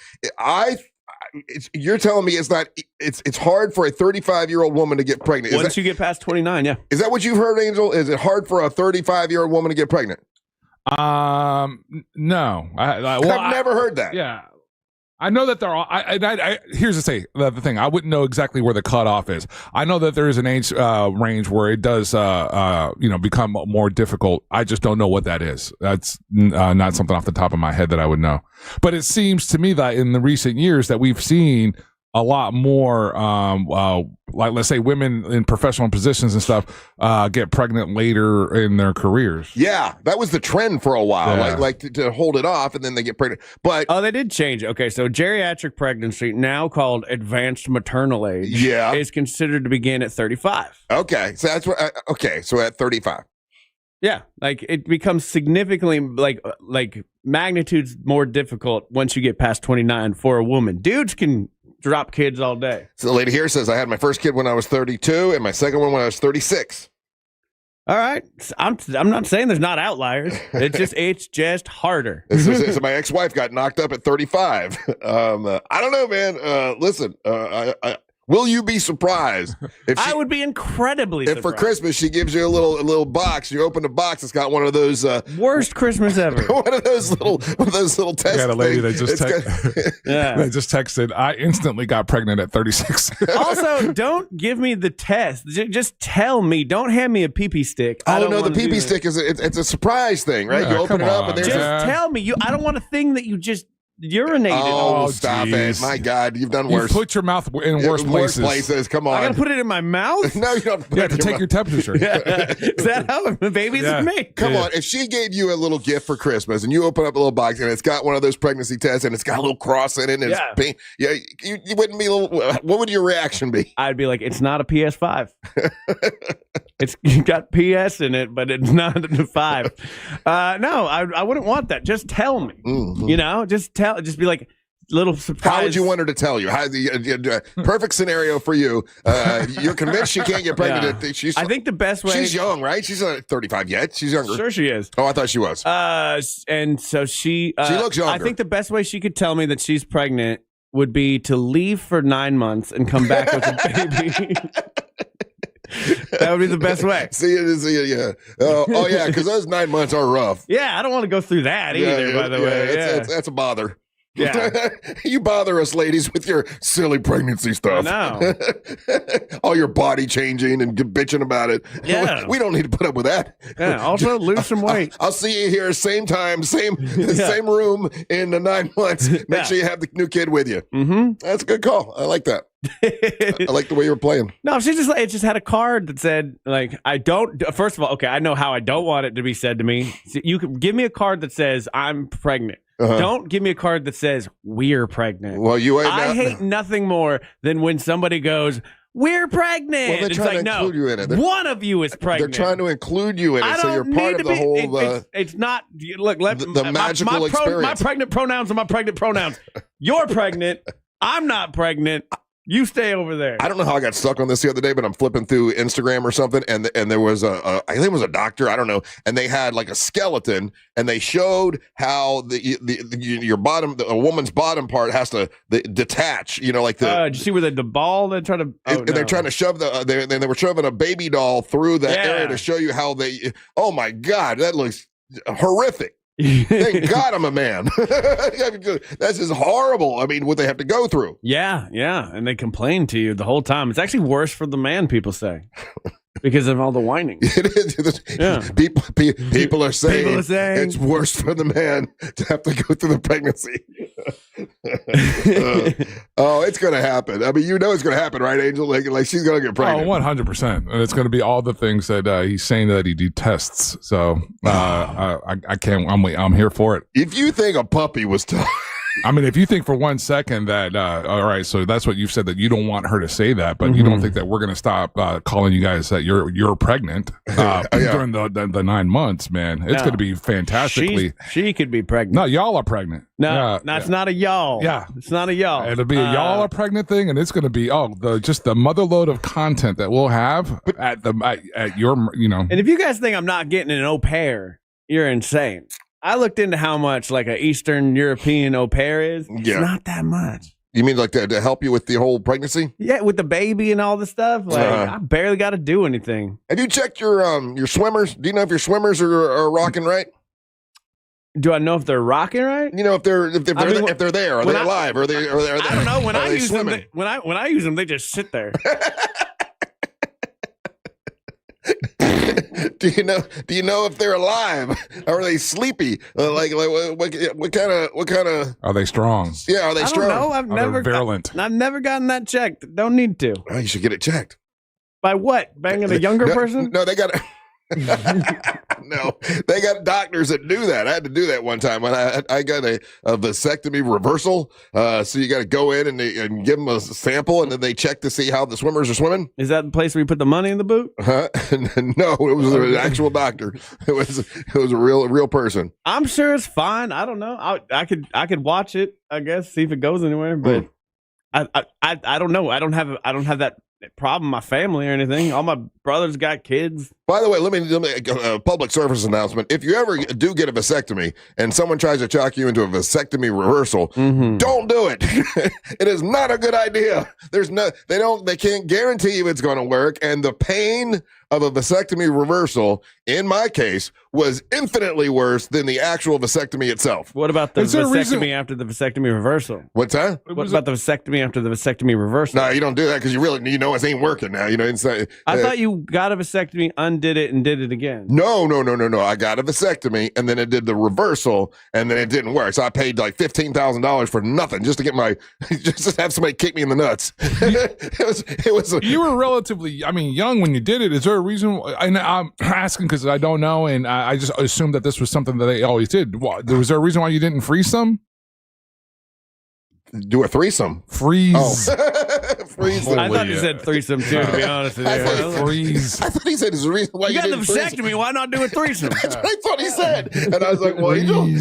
Speaker 1: You're telling me it's not. It's hard for a 35-year-old woman to get pregnant.
Speaker 2: Once you get past 29, yeah.
Speaker 1: Is that what you've heard, Angel? Is it hard for a 35-year-old woman to get pregnant?
Speaker 3: No.
Speaker 1: I've never heard that.
Speaker 3: Yeah. I know that there are. Here's the thing. I wouldn't know exactly where the cutoff is. I know that there is an age range where it does, become more difficult. I just don't know what that is. That's not something off the top of my head that I would know. But it seems to me that in the recent years that we've seen a lot more, like let's say women in professional positions and stuff get pregnant later in their careers.
Speaker 1: Yeah, that was the trend for a while, like to hold it off, and then they get pregnant. But
Speaker 2: they did change. Okay, so geriatric pregnancy, now called advanced maternal age, is considered to begin at 35.
Speaker 1: Okay, so that's what. So at 35.
Speaker 2: Yeah, like it becomes significantly like magnitudes more difficult once you get past 29 for a woman. Dudes can drop kids all day.
Speaker 1: So the lady here says, I had my first kid when I was 32 and my second one when I was 36.
Speaker 2: All right. I'm not saying there's not outliers. It's just harder.
Speaker 1: So my ex-wife got knocked up at 35. I don't know, man. Listen, will you be surprised?
Speaker 2: I would be incredibly surprised.
Speaker 1: If for Christmas she gives you a little box, you open the box, it's got one of those
Speaker 2: worst Christmas ever.
Speaker 1: one of those little tests.
Speaker 3: I got a lady that just texted. I instantly got pregnant at 36.
Speaker 2: Also, don't give me the test. Just tell me. Don't hand me a pee-pee stick.
Speaker 1: Oh no, the pee-pee stick is it's a surprise thing, right?
Speaker 3: Yeah,
Speaker 1: you open it up and there's
Speaker 2: just tell me. I don't want a thing that you just urinated.
Speaker 1: Oh, stop it. My God, you've done worse.
Speaker 3: You put your mouth in worse places.
Speaker 1: Come on.
Speaker 2: I got to put it in my mouth?
Speaker 1: No, you don't.
Speaker 3: You have to take your temperature.
Speaker 2: Is that how babies are made?
Speaker 1: Come on. If she gave you a little gift for Christmas and you open up a little box and it's got one of those pregnancy tests and it's got a little cross in it and it's pink, you wouldn't be a little, what would your reaction be?
Speaker 2: I'd be like, it's not a PS5. It's got PS in it, but it's not a 5. No, I wouldn't want that. Just tell me. Mm-hmm. Just be like, little surprise.
Speaker 1: How would you want her to tell you? Perfect scenario for you. You're convinced she can't get pregnant.
Speaker 2: Yeah. I think the best way.
Speaker 1: She's young, right? She's not 35 yet. She's younger.
Speaker 2: Sure, she is.
Speaker 1: Oh, I thought she was.
Speaker 2: And so she
Speaker 1: looks younger.
Speaker 2: I think the best way she could tell me that she's pregnant would be to leave for 9 months and come back with a baby. That would be the best way.
Speaker 1: See it, yeah. Yeah, because those 9 months are rough.
Speaker 2: Yeah, I don't want to go through that either, by the way.
Speaker 1: That's a bother.
Speaker 2: Yeah.
Speaker 1: You bother us ladies with your silly pregnancy stuff.
Speaker 2: I know.
Speaker 1: All your body changing and bitching about it.
Speaker 2: Yeah.
Speaker 1: We don't need to put up with that.
Speaker 2: Yeah. Also, lose some weight.
Speaker 1: I'll see you here same time, same room in the 9 months. Make sure you have the new kid with you.
Speaker 2: Mm-hmm.
Speaker 1: That's a good call. I like that. I like the way you were playing.
Speaker 2: No, she just had a card that said, like, I don't. First of all, okay, I know how I don't want it to be said to me. You can give me a card that says I'm pregnant. Don't give me a card that says we're pregnant.
Speaker 1: Well,
Speaker 2: I hate nothing more than when somebody goes, we're pregnant.
Speaker 1: Well, they're trying to include you in it.
Speaker 2: One of you is pregnant.
Speaker 1: They're trying to include you in it, so you're part of the whole.
Speaker 2: It's not. Look,
Speaker 1: the magical experience.
Speaker 2: My pregnant pronouns are my pregnant pronouns. You're pregnant. I'm not pregnant. You stay over there.
Speaker 1: I don't know how I got stuck on this the other day, but I'm flipping through Instagram or something, and there was I think it was a doctor, I don't know, and they had like a skeleton, and they showed how a woman's bottom part has to detach. You know, like
Speaker 2: did you see where the ball they're trying to?
Speaker 1: They're trying to shove they were shoving a baby doll through that area to show you how they. Oh my God, that looks horrific. Thank God I'm a man. That's just horrible. I mean, what they have to go through.
Speaker 2: Yeah, and they complain to you the whole time. It's actually worse for the man, people say. Because of all the whining.
Speaker 1: It is. Yeah. People are saying it's worse for the man to have to go through the pregnancy. It's going to happen. I mean, it's going to happen, right, Angel? Like she's going to get pregnant.
Speaker 3: 100%. And it's going to be all the things that he's saying that he detests. So I can't. I'm here for it.
Speaker 1: If you think a puppy was tough.
Speaker 3: I mean, if you think for 1 second that, all right, so that's what you've said, that you don't want her to say that, but you don't think that we're going to stop calling you guys that you're pregnant during the 9 months, man. It's going to be fantastically.
Speaker 2: She could be pregnant.
Speaker 3: No, y'all are pregnant.
Speaker 2: No, it's not a y'all.
Speaker 3: Yeah.
Speaker 2: It's not a y'all.
Speaker 3: It'll be a y'all are pregnant thing, and it's going to be, just the motherload of content that we'll have at your,
Speaker 2: And if you guys think I'm not getting an au pair, you're insane. I looked into how much like an Eastern European au pair is. It's not that much.
Speaker 1: You mean like to help you with the whole pregnancy?
Speaker 2: Yeah, with the baby and all the stuff. Like I barely got to do anything.
Speaker 1: Have you checked your swimmers? Do you know if your swimmers are rocking right?
Speaker 2: Do I know if they're rocking right?
Speaker 1: You know if they're there, are they alive? Are they?
Speaker 2: I don't know. When I use them, when I use them, they just sit there.
Speaker 1: Do you know if they're alive? Or are they sleepy? What kind of?
Speaker 3: Are they strong?
Speaker 1: Yeah, are they strong?
Speaker 2: No, I've never
Speaker 3: virulent.
Speaker 2: I've never gotten that checked. Don't need to.
Speaker 1: Oh, you should get it checked.
Speaker 2: By what? Banging a younger person?
Speaker 1: No, they got to. No, they got doctors that do that. I had to do that one time when I got a vasectomy reversal. So you got to go in and give them a sample, and then they check to see how the swimmers are swimming.
Speaker 2: Is that the place where you put the money in the boot?
Speaker 1: No, it was an actual doctor. It was a real person.
Speaker 2: I'm sure it's fine. I don't know. I could watch it, I guess, see if it goes anywhere. But I don't know. I don't have that problem in my family or anything. All my brothers got kids.
Speaker 1: By the way, let me public service announcement. If you ever do get a vasectomy and someone tries to chalk you into a vasectomy reversal, don't do it. It is not a good idea. They can't guarantee you it's going to work, and the pain of a vasectomy reversal, in my case, was infinitely worse than the actual vasectomy itself.
Speaker 2: What about the vasectomy after the vasectomy reversal?
Speaker 1: What's that?
Speaker 2: What about the vasectomy after the vasectomy reversal?
Speaker 1: No, you don't do that because it ain't working now.
Speaker 2: I thought you got a vasectomy, undid it, and did it again.
Speaker 1: No. I got a vasectomy, and then it did the reversal, and then it didn't work. So I paid like $15,000 for nothing just to get just to have somebody kick me in the nuts. It was.
Speaker 3: You were relatively, young when you did it. Is there a reason? And I'm asking because I don't know, and I just assumed that this was something that they always did. Was there a reason why you didn't freeze them?
Speaker 1: Do a threesome.
Speaker 3: Freeze.
Speaker 1: Freeze.
Speaker 2: I thought you said threesome too, to be honest with you.
Speaker 3: Freeze.
Speaker 1: I thought he said there's a reason why
Speaker 2: you got the vasectomy. Why not do a threesome?
Speaker 1: That's what I thought he said. And I was like, well,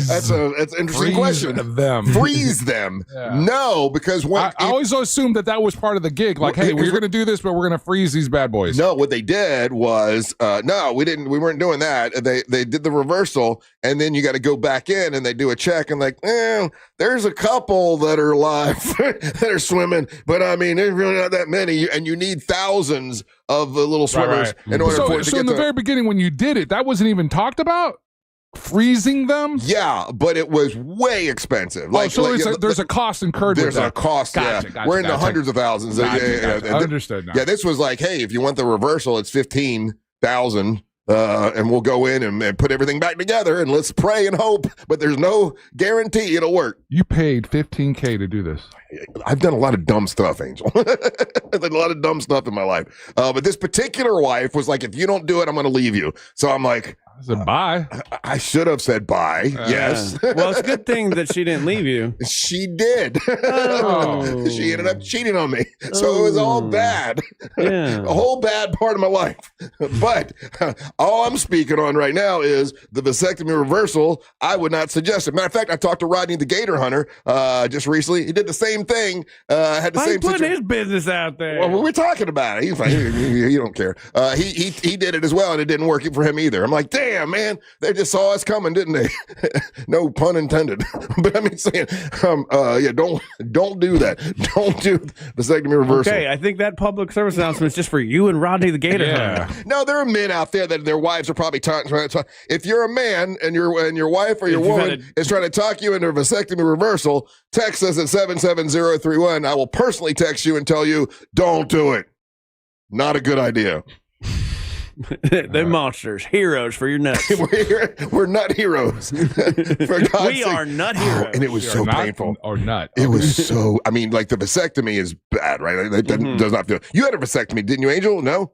Speaker 1: that's an interesting question.
Speaker 3: Them.
Speaker 1: Freeze them. Yeah. No, because
Speaker 3: I always assumed that was part of the gig. Like, hey, we're going to do this, but we're going to freeze these bad boys.
Speaker 1: No, what they did was, no, we didn't. We weren't doing that. They did the reversal, and then you got to go back in, and they do a check, and there's a couple that are alive that are swimming, but there's really not that many, and you need thousands of the little swimmers in order for it to get
Speaker 3: So in the very beginning when you did it, that wasn't even talked about? Freezing them?
Speaker 1: Yeah, but it was way expensive.
Speaker 3: There's a cost incurred with that.
Speaker 1: There's a cost,
Speaker 3: Gotcha,
Speaker 1: We're in the hundreds of thousands.
Speaker 3: Gotcha. Understood now.
Speaker 1: Yeah, this was like, hey, if you want the reversal, it's $15,000. And we'll go in and put everything back together, and let's pray and hope, but there's no guarantee it'll work.
Speaker 3: You paid $15K to do this.
Speaker 1: I've done a lot of dumb stuff, Angel. I've done a lot of dumb stuff in my life. But this particular wife was like, if you don't do it, I'm going to leave you. So I'm like,
Speaker 3: I said bye.
Speaker 1: I should have said bye. Yes.
Speaker 2: Well, it's a good thing that she didn't leave you.
Speaker 1: She did. Oh. She ended up cheating on me. So it was all bad.
Speaker 2: Yeah.
Speaker 1: A whole bad part of my life. But all I'm speaking on right now is the vasectomy reversal. I would not suggest it. Matter of fact, I talked to Rodney the Gator Hunter just recently. He did the same thing. Had the same
Speaker 2: putting his business out there.
Speaker 1: Well, we're talking about it. He's like, he don't care. He did it as well, and it didn't work for him either. I'm like, damn. bam, man. They just saw us coming, didn't they? No pun intended. But I mean, saying, don't do that. Don't do vasectomy reversal.
Speaker 2: Okay, I think that public service announcement is just for you and Rodney the Gator.
Speaker 3: Yeah.
Speaker 1: No, there are men out there that their wives are probably trying to. If you're a man and your wife or your woman is trying to talk you into a vasectomy reversal, text us at 77031. I will personally text you and tell you, don't do it. Not a good idea.
Speaker 2: They're monsters, heroes for your nuts.
Speaker 1: We're nut heroes. For God's
Speaker 2: we are
Speaker 1: sake.
Speaker 2: nut heroes.
Speaker 1: And it was so painful.
Speaker 3: Or nut.
Speaker 1: It was so, I mean, like the vasectomy is bad, right? It does not feel. You had a vasectomy, didn't you, Angel? No?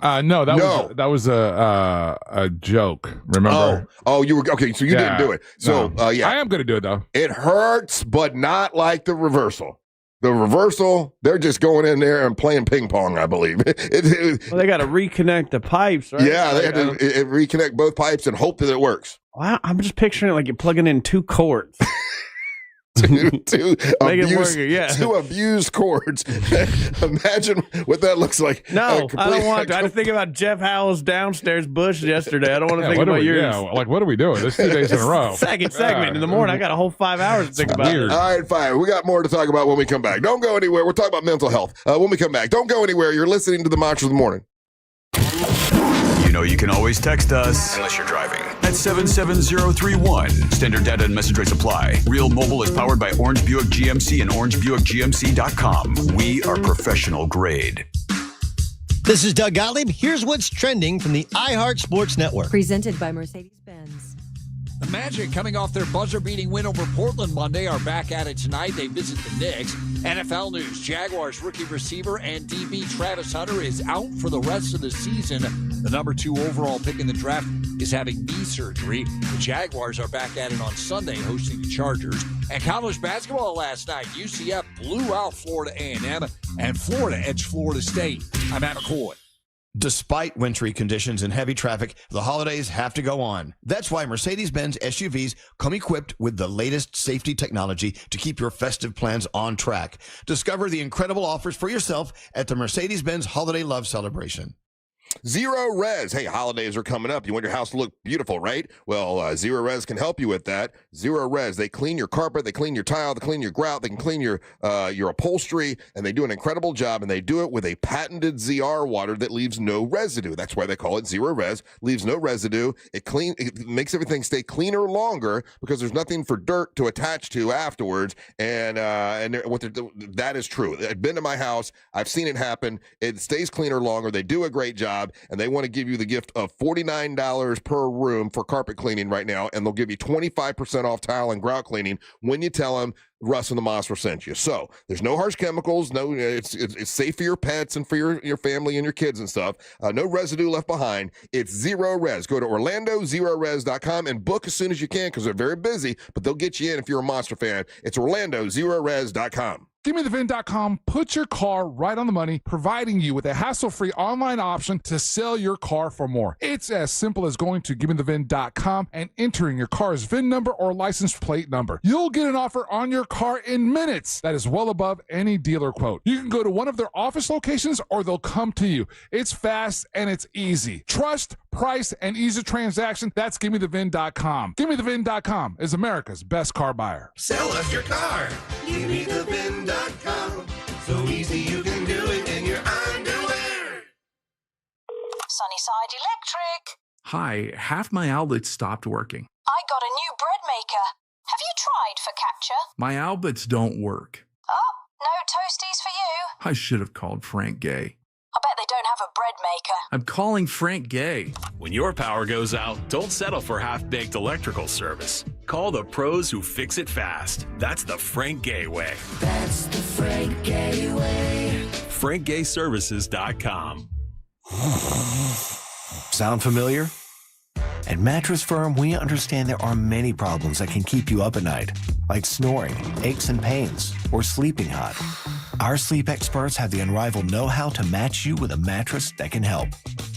Speaker 3: No, that was a joke. Remember?
Speaker 1: Oh, you were okay. So you didn't do it. So yeah,
Speaker 3: I am going to do it though.
Speaker 1: It hurts, but not like the reversal. The reversal, they're just going in there and playing ping pong, I believe.
Speaker 2: Well, they got to reconnect the pipes, right?
Speaker 1: Yeah, they had to reconnect both pipes and hope that it works.
Speaker 2: Wow, I'm just picturing it like you're plugging in two cords.
Speaker 1: two abused cords. Imagine what that looks like.
Speaker 2: No, I don't want to. I just think about Jeff Howell's downstairs bush yesterday. I don't want to think about yours.
Speaker 3: Yeah, like what are we doing? This 2 days in a row.
Speaker 2: Second segment in the morning. I got a whole 5 hours to think about it.
Speaker 1: All right, fine. We got more to talk about when we come back. Don't go anywhere. We're talking about mental health when we come back. Don't go anywhere. You're listening to the Mantra of the Morning.
Speaker 4: You know you can always text us, unless you're driving, at 77031. Standard data and message rates apply. Real Mobile is powered by Orange Buick GMC and OrangeBuickGMC.com. We are professional grade.
Speaker 20: This is Doug Gottlieb. Here's what's trending from the iHeart Sports Network.
Speaker 21: Presented by Mercedes-Benz.
Speaker 22: The Magic, coming off their buzzer-beating win over Portland Monday, are back at it tonight. They visit the Knicks. NFL news, Jaguars rookie receiver and DB Travis Hunter is out for the rest of the season. The number 2 overall pick in the draft is having knee surgery. The Jaguars are back at it on Sunday, hosting the Chargers. And college basketball last night, UCF blew out Florida A&M, and Florida edged Florida State. I'm Matt McCoy.
Speaker 12: Despite wintry conditions and heavy traffic, the holidays have to go on. That's why Mercedes-Benz SUVs come equipped with the latest safety technology to keep your festive plans on track. Discover the incredible offers for yourself at the Mercedes-Benz Holiday Love Celebration. Zero Res. Hey, holidays are coming up. You want your house to look beautiful, right? Well, Zero Res can help you with that. Zero Res. They clean your carpet, they clean your tile, they clean your grout, they can clean your upholstery, and they do an incredible job, and they do it with a patented ZR water that leaves no residue. That's why they call it Zero Res. Leaves no residue. It makes everything stay cleaner longer because there's nothing for dirt to attach to afterwards. And that is true. I've been to my house. I've seen it happen. It stays cleaner longer. They do a great job. And they want to give you the gift of $49 per room for carpet cleaning right now, and they'll give you 25% off tile and grout cleaning when you tell them Russ and the Monster sent you. So there's no harsh chemicals. No, it's safe for your pets and for your family and your kids and stuff. No residue left behind. It's Zero Res. Go to OrlandoZeroRes.com and book as soon as you can because they're very busy, but they'll get you in if you're a Monster fan. It's OrlandoZeroRes.com.
Speaker 3: GimmeTheVin.com puts your car right on the money, providing you with a hassle-free online option to sell your car for more. It's as simple as going to GimmeTheVin.com and entering your car's VIN number or license plate number. You'll get an offer on your car in minutes that is well above any dealer quote. You can go to one of their office locations or they'll come to you. It's fast and it's easy. Trust, price, and ease of transaction. That's GimmeTheVin.com. GimmeTheVin.com is America's best car buyer.
Speaker 11: Sell us your car. GimmeTheVin.com. So easy you can do it in your underwear.
Speaker 23: Sunnyside Electric.
Speaker 24: Hi, half my outlets stopped working.
Speaker 23: I got a new bread maker. Have you tried focaccia?
Speaker 24: My outlets don't work.
Speaker 23: Oh, no toasties for you.
Speaker 24: I should have called Frank Gay.
Speaker 23: I bet they don't have a bread maker.
Speaker 24: I'm calling Frank Gay.
Speaker 25: When your power goes out, don't settle for half-baked electrical service. Call the pros who fix it fast. That's the Frank Gay way.
Speaker 11: That's the Frank Gay way.
Speaker 25: FrankGayServices.com.
Speaker 12: Sound familiar? At Mattress Firm, we understand there are many problems that can keep you up at night, like snoring, aches and pains, or sleeping hot. Our sleep experts have the unrivaled know-how to match you with a mattress that can help.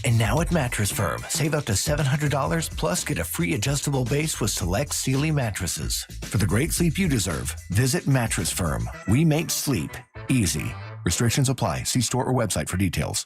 Speaker 12: And now at Mattress Firm, save up to $700 plus get a free adjustable base with select Sealy mattresses. For the great sleep you deserve, visit Mattress Firm. We make sleep easy. Restrictions apply. See store or website for details.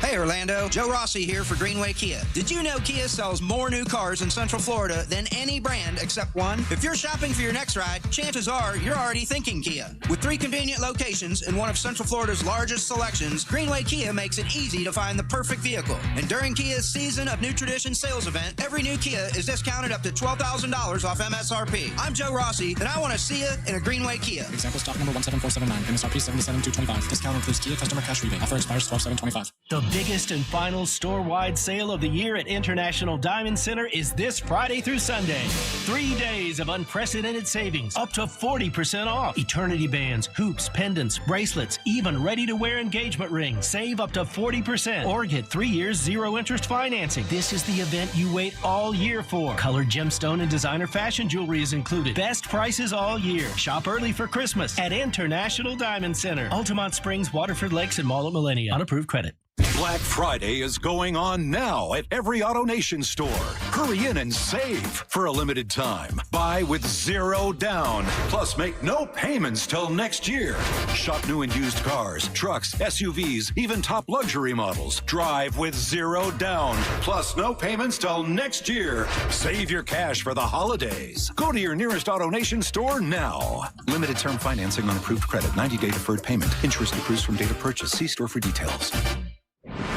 Speaker 20: Hey,
Speaker 6: Orlando. Joe Rossi here for Greenway Kia. Did you know Kia sells more new cars in Central Florida than any brand except one? If you're shopping for your next ride, chances are you're already thinking Kia. With 3 convenient locations in one of Central Florida's largest selections, Greenway Kia makes it easy to find the perfect vehicle. And during Kia's Season of New Tradition sales event, every new Kia is discounted up to $12,000 off MSRP. I'm Joe Rossi, and I want to see you in a Greenway Kia.
Speaker 7: Example stock number 17479, MSRP 77,225. Discount includes Kia customer cash rebate. Offer expires 12/7/25.
Speaker 8: The biggest and final store-wide sale of the year at International Diamond Center is this Friday through Sunday. 3 days of unprecedented savings, up to 40% off. Eternity bands, hoops, pendants, bracelets, even ready-to-wear engagement rings. Save up to 40% or get 3 years zero-interest financing. This is the event you wait all year for. Colored gemstone and designer fashion jewelry is included. Best prices all year. Shop early for Christmas at International Diamond Center. Altamont Springs, Waterford Lakes, and Mall at Millennia. On approved credit.
Speaker 9: Black Friday is going on now at every AutoNation store. Hurry in and save for a limited time. Buy with 0 down. Plus, make no payments till next year. Shop new and used cars, trucks, SUVs, even top luxury models. Drive with 0 down. Plus, no payments till next year. Save your cash for the holidays. Go to your nearest AutoNation store now.
Speaker 10: Limited term financing on approved credit. 90-day deferred payment. Interest accrues from date of purchase. See store for details.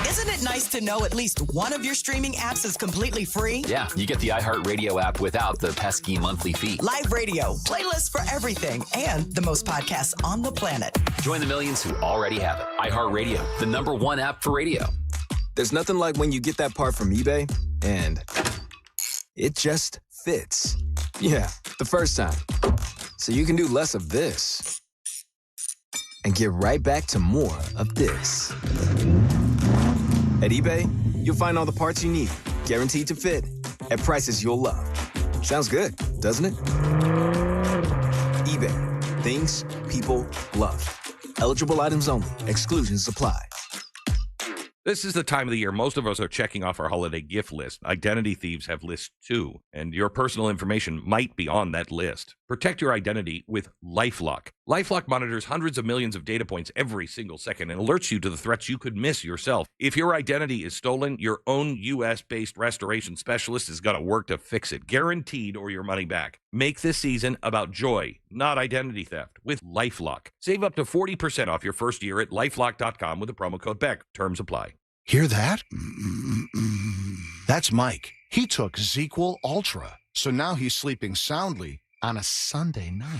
Speaker 26: Isn't it nice to know at least one of your streaming apps is completely free?
Speaker 27: Yeah, you get the iHeartRadio app without the pesky monthly fee.
Speaker 26: Live radio, playlists for everything, and the most podcasts on the planet.
Speaker 27: Join the millions who already have it. iHeartRadio, the #1 app for radio.
Speaker 28: There's nothing like when you get that part from eBay and it just fits. Yeah, the first time. So you can do less of this and get right back to more of this. At eBay, you'll find all the parts you need, guaranteed to fit, at prices you'll love. Sounds good, doesn't it? eBay, things people love. Eligible items only. Exclusions apply.
Speaker 15: This is the time of the year most of us are checking off our holiday gift list. Identity thieves have lists too, and your personal information might be on that list. Protect your identity with LifeLock. LifeLock monitors hundreds of millions of data points every single second and alerts you to the threats you could miss yourself. If your identity is stolen, your own U.S.-based restoration specialist is going to work to fix it, guaranteed, or your money back. Make this season about joy, not identity theft, with LifeLock. Save up to 40% off your first year at LifeLock.com with the promo code BECK. Terms apply.
Speaker 29: Hear that? That's Mike. He took ZQL Ultra, so now he's sleeping soundly on a Sunday night.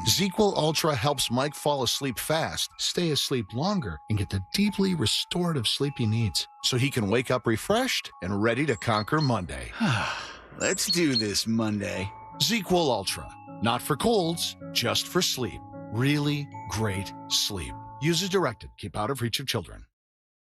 Speaker 29: ZQL Ultra helps Mike fall asleep fast, stay asleep longer, and get the deeply restorative sleep he needs, so he can wake up refreshed and ready to conquer Monday.
Speaker 30: Let's do this Monday.
Speaker 29: ZQL Ultra. Not for colds, just for sleep. Really great sleep. Use as directed. Keep out of reach of children.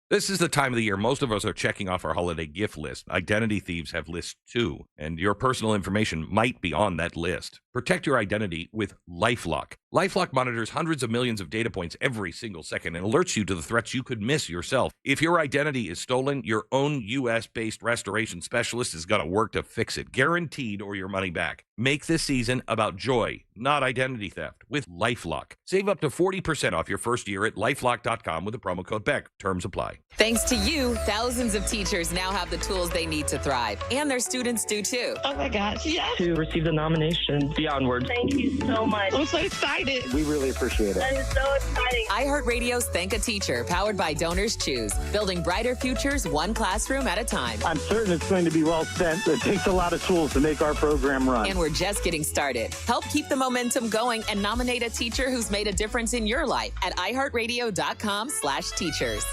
Speaker 15: This is the time of the year most of us are checking off our holiday gift list. Identity thieves have lists too, and your personal information might be on that list. Protect your identity with LifeLock. LifeLock monitors hundreds of millions of data points every single second and alerts you to the threats you could miss yourself. If your identity is stolen, your own U.S.-based restoration specialist is going to work to fix it, guaranteed, or your money back. Make this season about joy, not identity theft, with LifeLock. Save up to 40% off your first year at LifeLock.com with the promo code BECK. Terms apply.
Speaker 31: Thanks to you, thousands of teachers now have the tools they need to thrive, and their students do too.
Speaker 32: Oh my gosh, yes! To receive the nomination, the onward.
Speaker 33: Thank you so much.
Speaker 32: I'm so excited.
Speaker 33: We really appreciate it. That is so exciting.
Speaker 31: iHeartRadio's Thank a Teacher, powered by Donors Choose, building brighter futures one classroom at a time.
Speaker 33: I'm certain it's going to be well spent. It takes a lot of tools to make our program run.
Speaker 31: And we're just getting started. Help keep the momentum going and nominate a teacher who's made a difference in your life at iHeartRadio.com/teachers.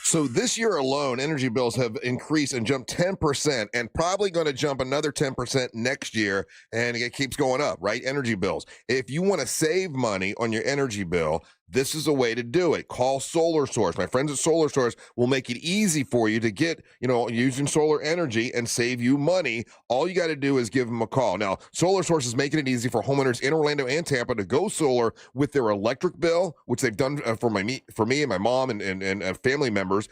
Speaker 1: So this year alone, energy bills have increased and jumped 10% and probably going to jump another 10% next year. And it keeps going up, right? Energy bills. If you want to save money on your energy bill, this is a way to do it. Call Solar Source. My friends at Solar Source will make it easy for you to get, using solar energy and save you money. All you got to do is give them a call. Now, Solar Source is making it easy for homeowners in Orlando and Tampa to go solar with their electric bill, which they've done for me and my mom and family members,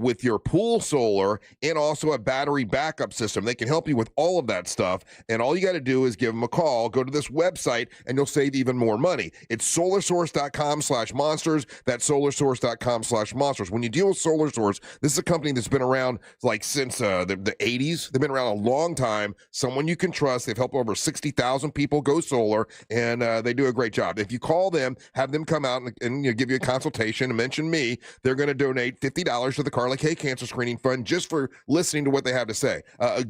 Speaker 1: with your pool solar, and also a battery backup system. They can help you with all of that stuff. And all you got to do is give them a call. Go to this website and you'll save even more money. It's solarsource.com/BECK. solarsource.com/monsters. That's solarsource.com/monsters. When you deal with Solar Source, this is a company that's been around like since the 80s. They've been around a long time. Someone you can trust. They've helped over 60,000 people go solar, and they do a great job. If you call them, have them come out and give you a consultation and mention me, they're going to donate $50 to the Carly K Cancer Screening Fund just for listening to what they have to say.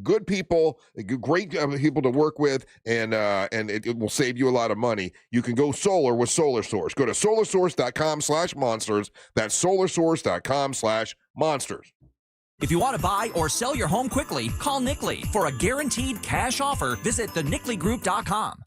Speaker 1: Good people, great people to work with, and it will save you a lot of money. You can go solar with Solar Source. Go to solarsource.com/monsters. That's solarsource.com/monsters.
Speaker 2: If you want to buy or sell your home quickly, call Nickley. For a guaranteed cash offer, visit thenickley.com.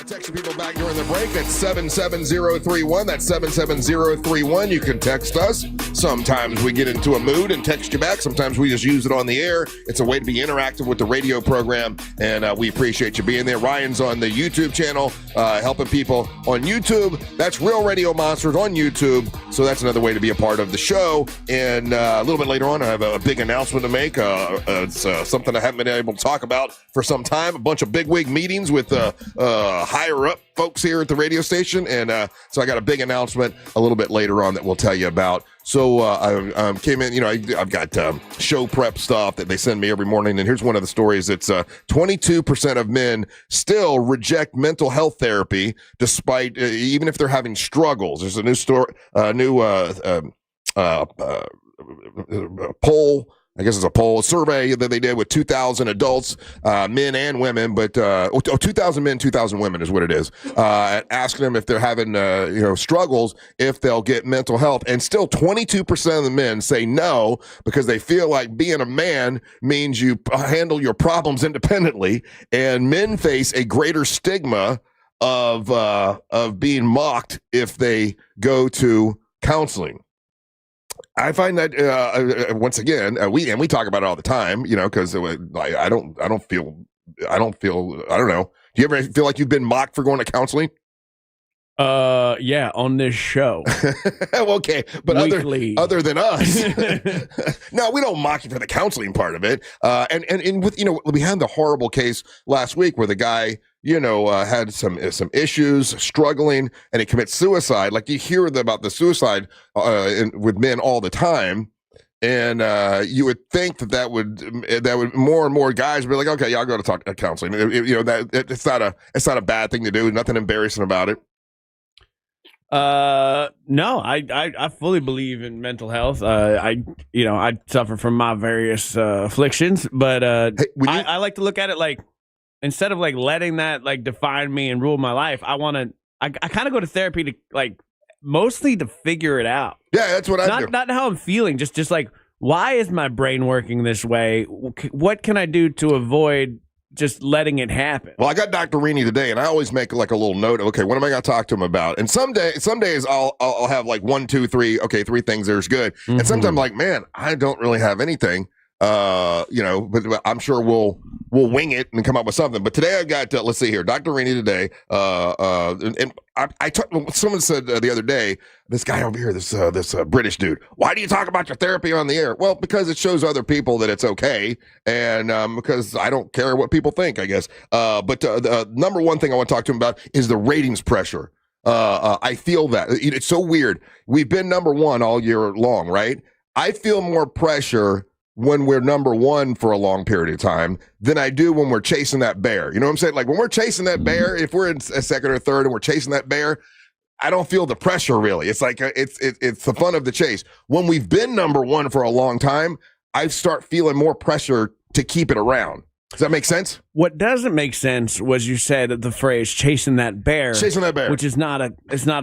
Speaker 1: Texting people back during the break. That's 77031. That's 77031. You can text us. Sometimes we get into a mood and text you back. Sometimes we just use it on the air. It's a way to be interactive with the radio program, and we appreciate you being there. Ryan's on the YouTube channel, helping people on YouTube. That's Real Radio Monsters on YouTube, so that's another way to be a part of the show. And a little bit later on, I have a big announcement to make. It's something I haven't been able to talk about for some time. A bunch of bigwig meetings with higher up folks here at the radio station, and so I got a big announcement a little bit later on that we'll tell you about. So I came in, I've got show prep stuff that they send me every morning, and here's one of the stories. It's 22% of men still reject mental health therapy despite even if they're having struggles. There's a new poll. I guess it's a survey that they did with 2,000 adults, men and women, but 2,000 men, 2,000 women is what it is. Asking them if they're having struggles, if they'll get mental health, and still 22% of the men say no because they feel like being a man means you handle your problems independently, and men face a greater stigma of being mocked if they go to counseling. I find that once again, we talk about it all the time, because I don't know. Do you ever feel like you've been mocked for going to counseling?
Speaker 3: Yeah, on this show.
Speaker 1: Okay, but other than us, no, we don't mock you for the counseling part of it. And with we had the horrible case last week where the guy had some issues, struggling, and he commits suicide. Like you hear about the suicide with men all the time, and you would think that would more and more guys be like, okay, yeah, I'll go to counseling. It's not a bad thing to do. Nothing embarrassing about it.
Speaker 3: No, I fully believe in mental health. I suffer from my various afflictions, but I like to look at it like, instead of like letting that like define me and rule my life, I kind of go to therapy to like mostly to figure it out.
Speaker 1: Yeah, that's what I do.
Speaker 3: Not how I'm feeling, just like, why is my brain working this way? What can I do to avoid just letting it happen?
Speaker 1: Well, I got Dr. Rini today, and I always make like a little note. Okay, what am I going to talk to him about? And some days I'll have like 1, 2, 3. Okay, 3 things there's good. Mm-hmm. And sometimes I'm like, man, I don't really have anything. But I'm sure we'll wing it and come up with something. But today I've got, let's see here, Dr. Rini today. And someone said the other day, this guy over here, this British dude, why do you talk about your therapy on the air? Well, because it shows other people that it's okay. And because I don't care what people think, I guess. But the number one thing I want to talk to him about is the ratings pressure. I feel that. It's so weird. We've been number one all year long, right? I feel more pressure when we're number one for a long period of time than I do when we're chasing that bear. You know what I'm saying? Like when we're chasing that bear, if we're in a second or third and we're chasing that bear, I don't feel the pressure really. It's like it's the fun of the chase. When we've been number one for a long time, I start feeling more pressure to keep it around. Does that make sense?
Speaker 3: What doesn't make sense was you said the phrase "chasing that bear," which is not a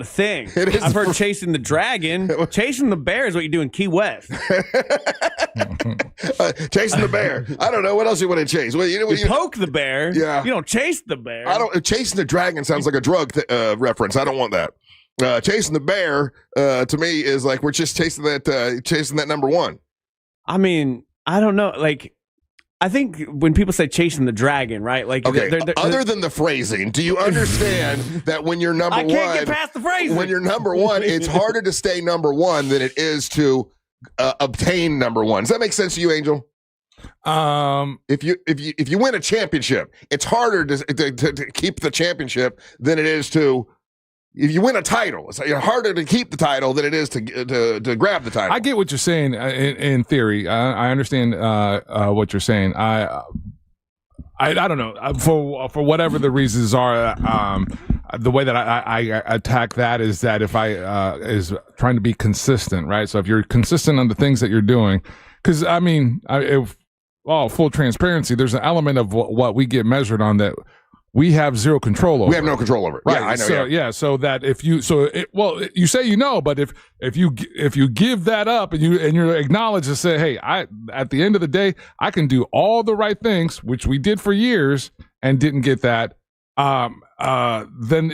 Speaker 3: thing.
Speaker 1: It is.
Speaker 3: I've heard chasing the dragon. Chasing the bear is what you do in Key West.
Speaker 1: Chasing the bear. I don't know what else you want to chase. Well,
Speaker 3: you poke the bear. Yeah. You don't chase the bear.
Speaker 1: Chasing the dragon sounds like a drug reference. I don't want that. Chasing the bear to me is like we're just chasing that number one.
Speaker 3: I mean, I don't know, like. I think when people say chasing the dragon, right? Like,
Speaker 1: okay. Other than the phrasing, do you understand that when you're number one, I
Speaker 3: can't get past the phrasing.
Speaker 1: When you're number one, it's harder to stay number one than it is to obtain number one. Does that make sense to you, Angel? If you win a championship, it's harder to keep the championship than it is to. If you win a title, it's harder to keep the title than it is to grab the title.
Speaker 4: I get what you're saying in theory. I understand what you're saying. I don't know for whatever the reasons are. The way that I attack that is that if I is trying to be consistent, right? So if you're consistent on the things that you're doing, because I mean, full transparency, there's an element of what we get measured on that we have zero control over.
Speaker 1: We have no control over it.
Speaker 4: Right.
Speaker 1: Yeah, I know.
Speaker 4: So, so that if you, you say but if you give that up and you acknowledge and say, hey, at the end of the day, I can do all the right things, which we did for years and didn't get that. Then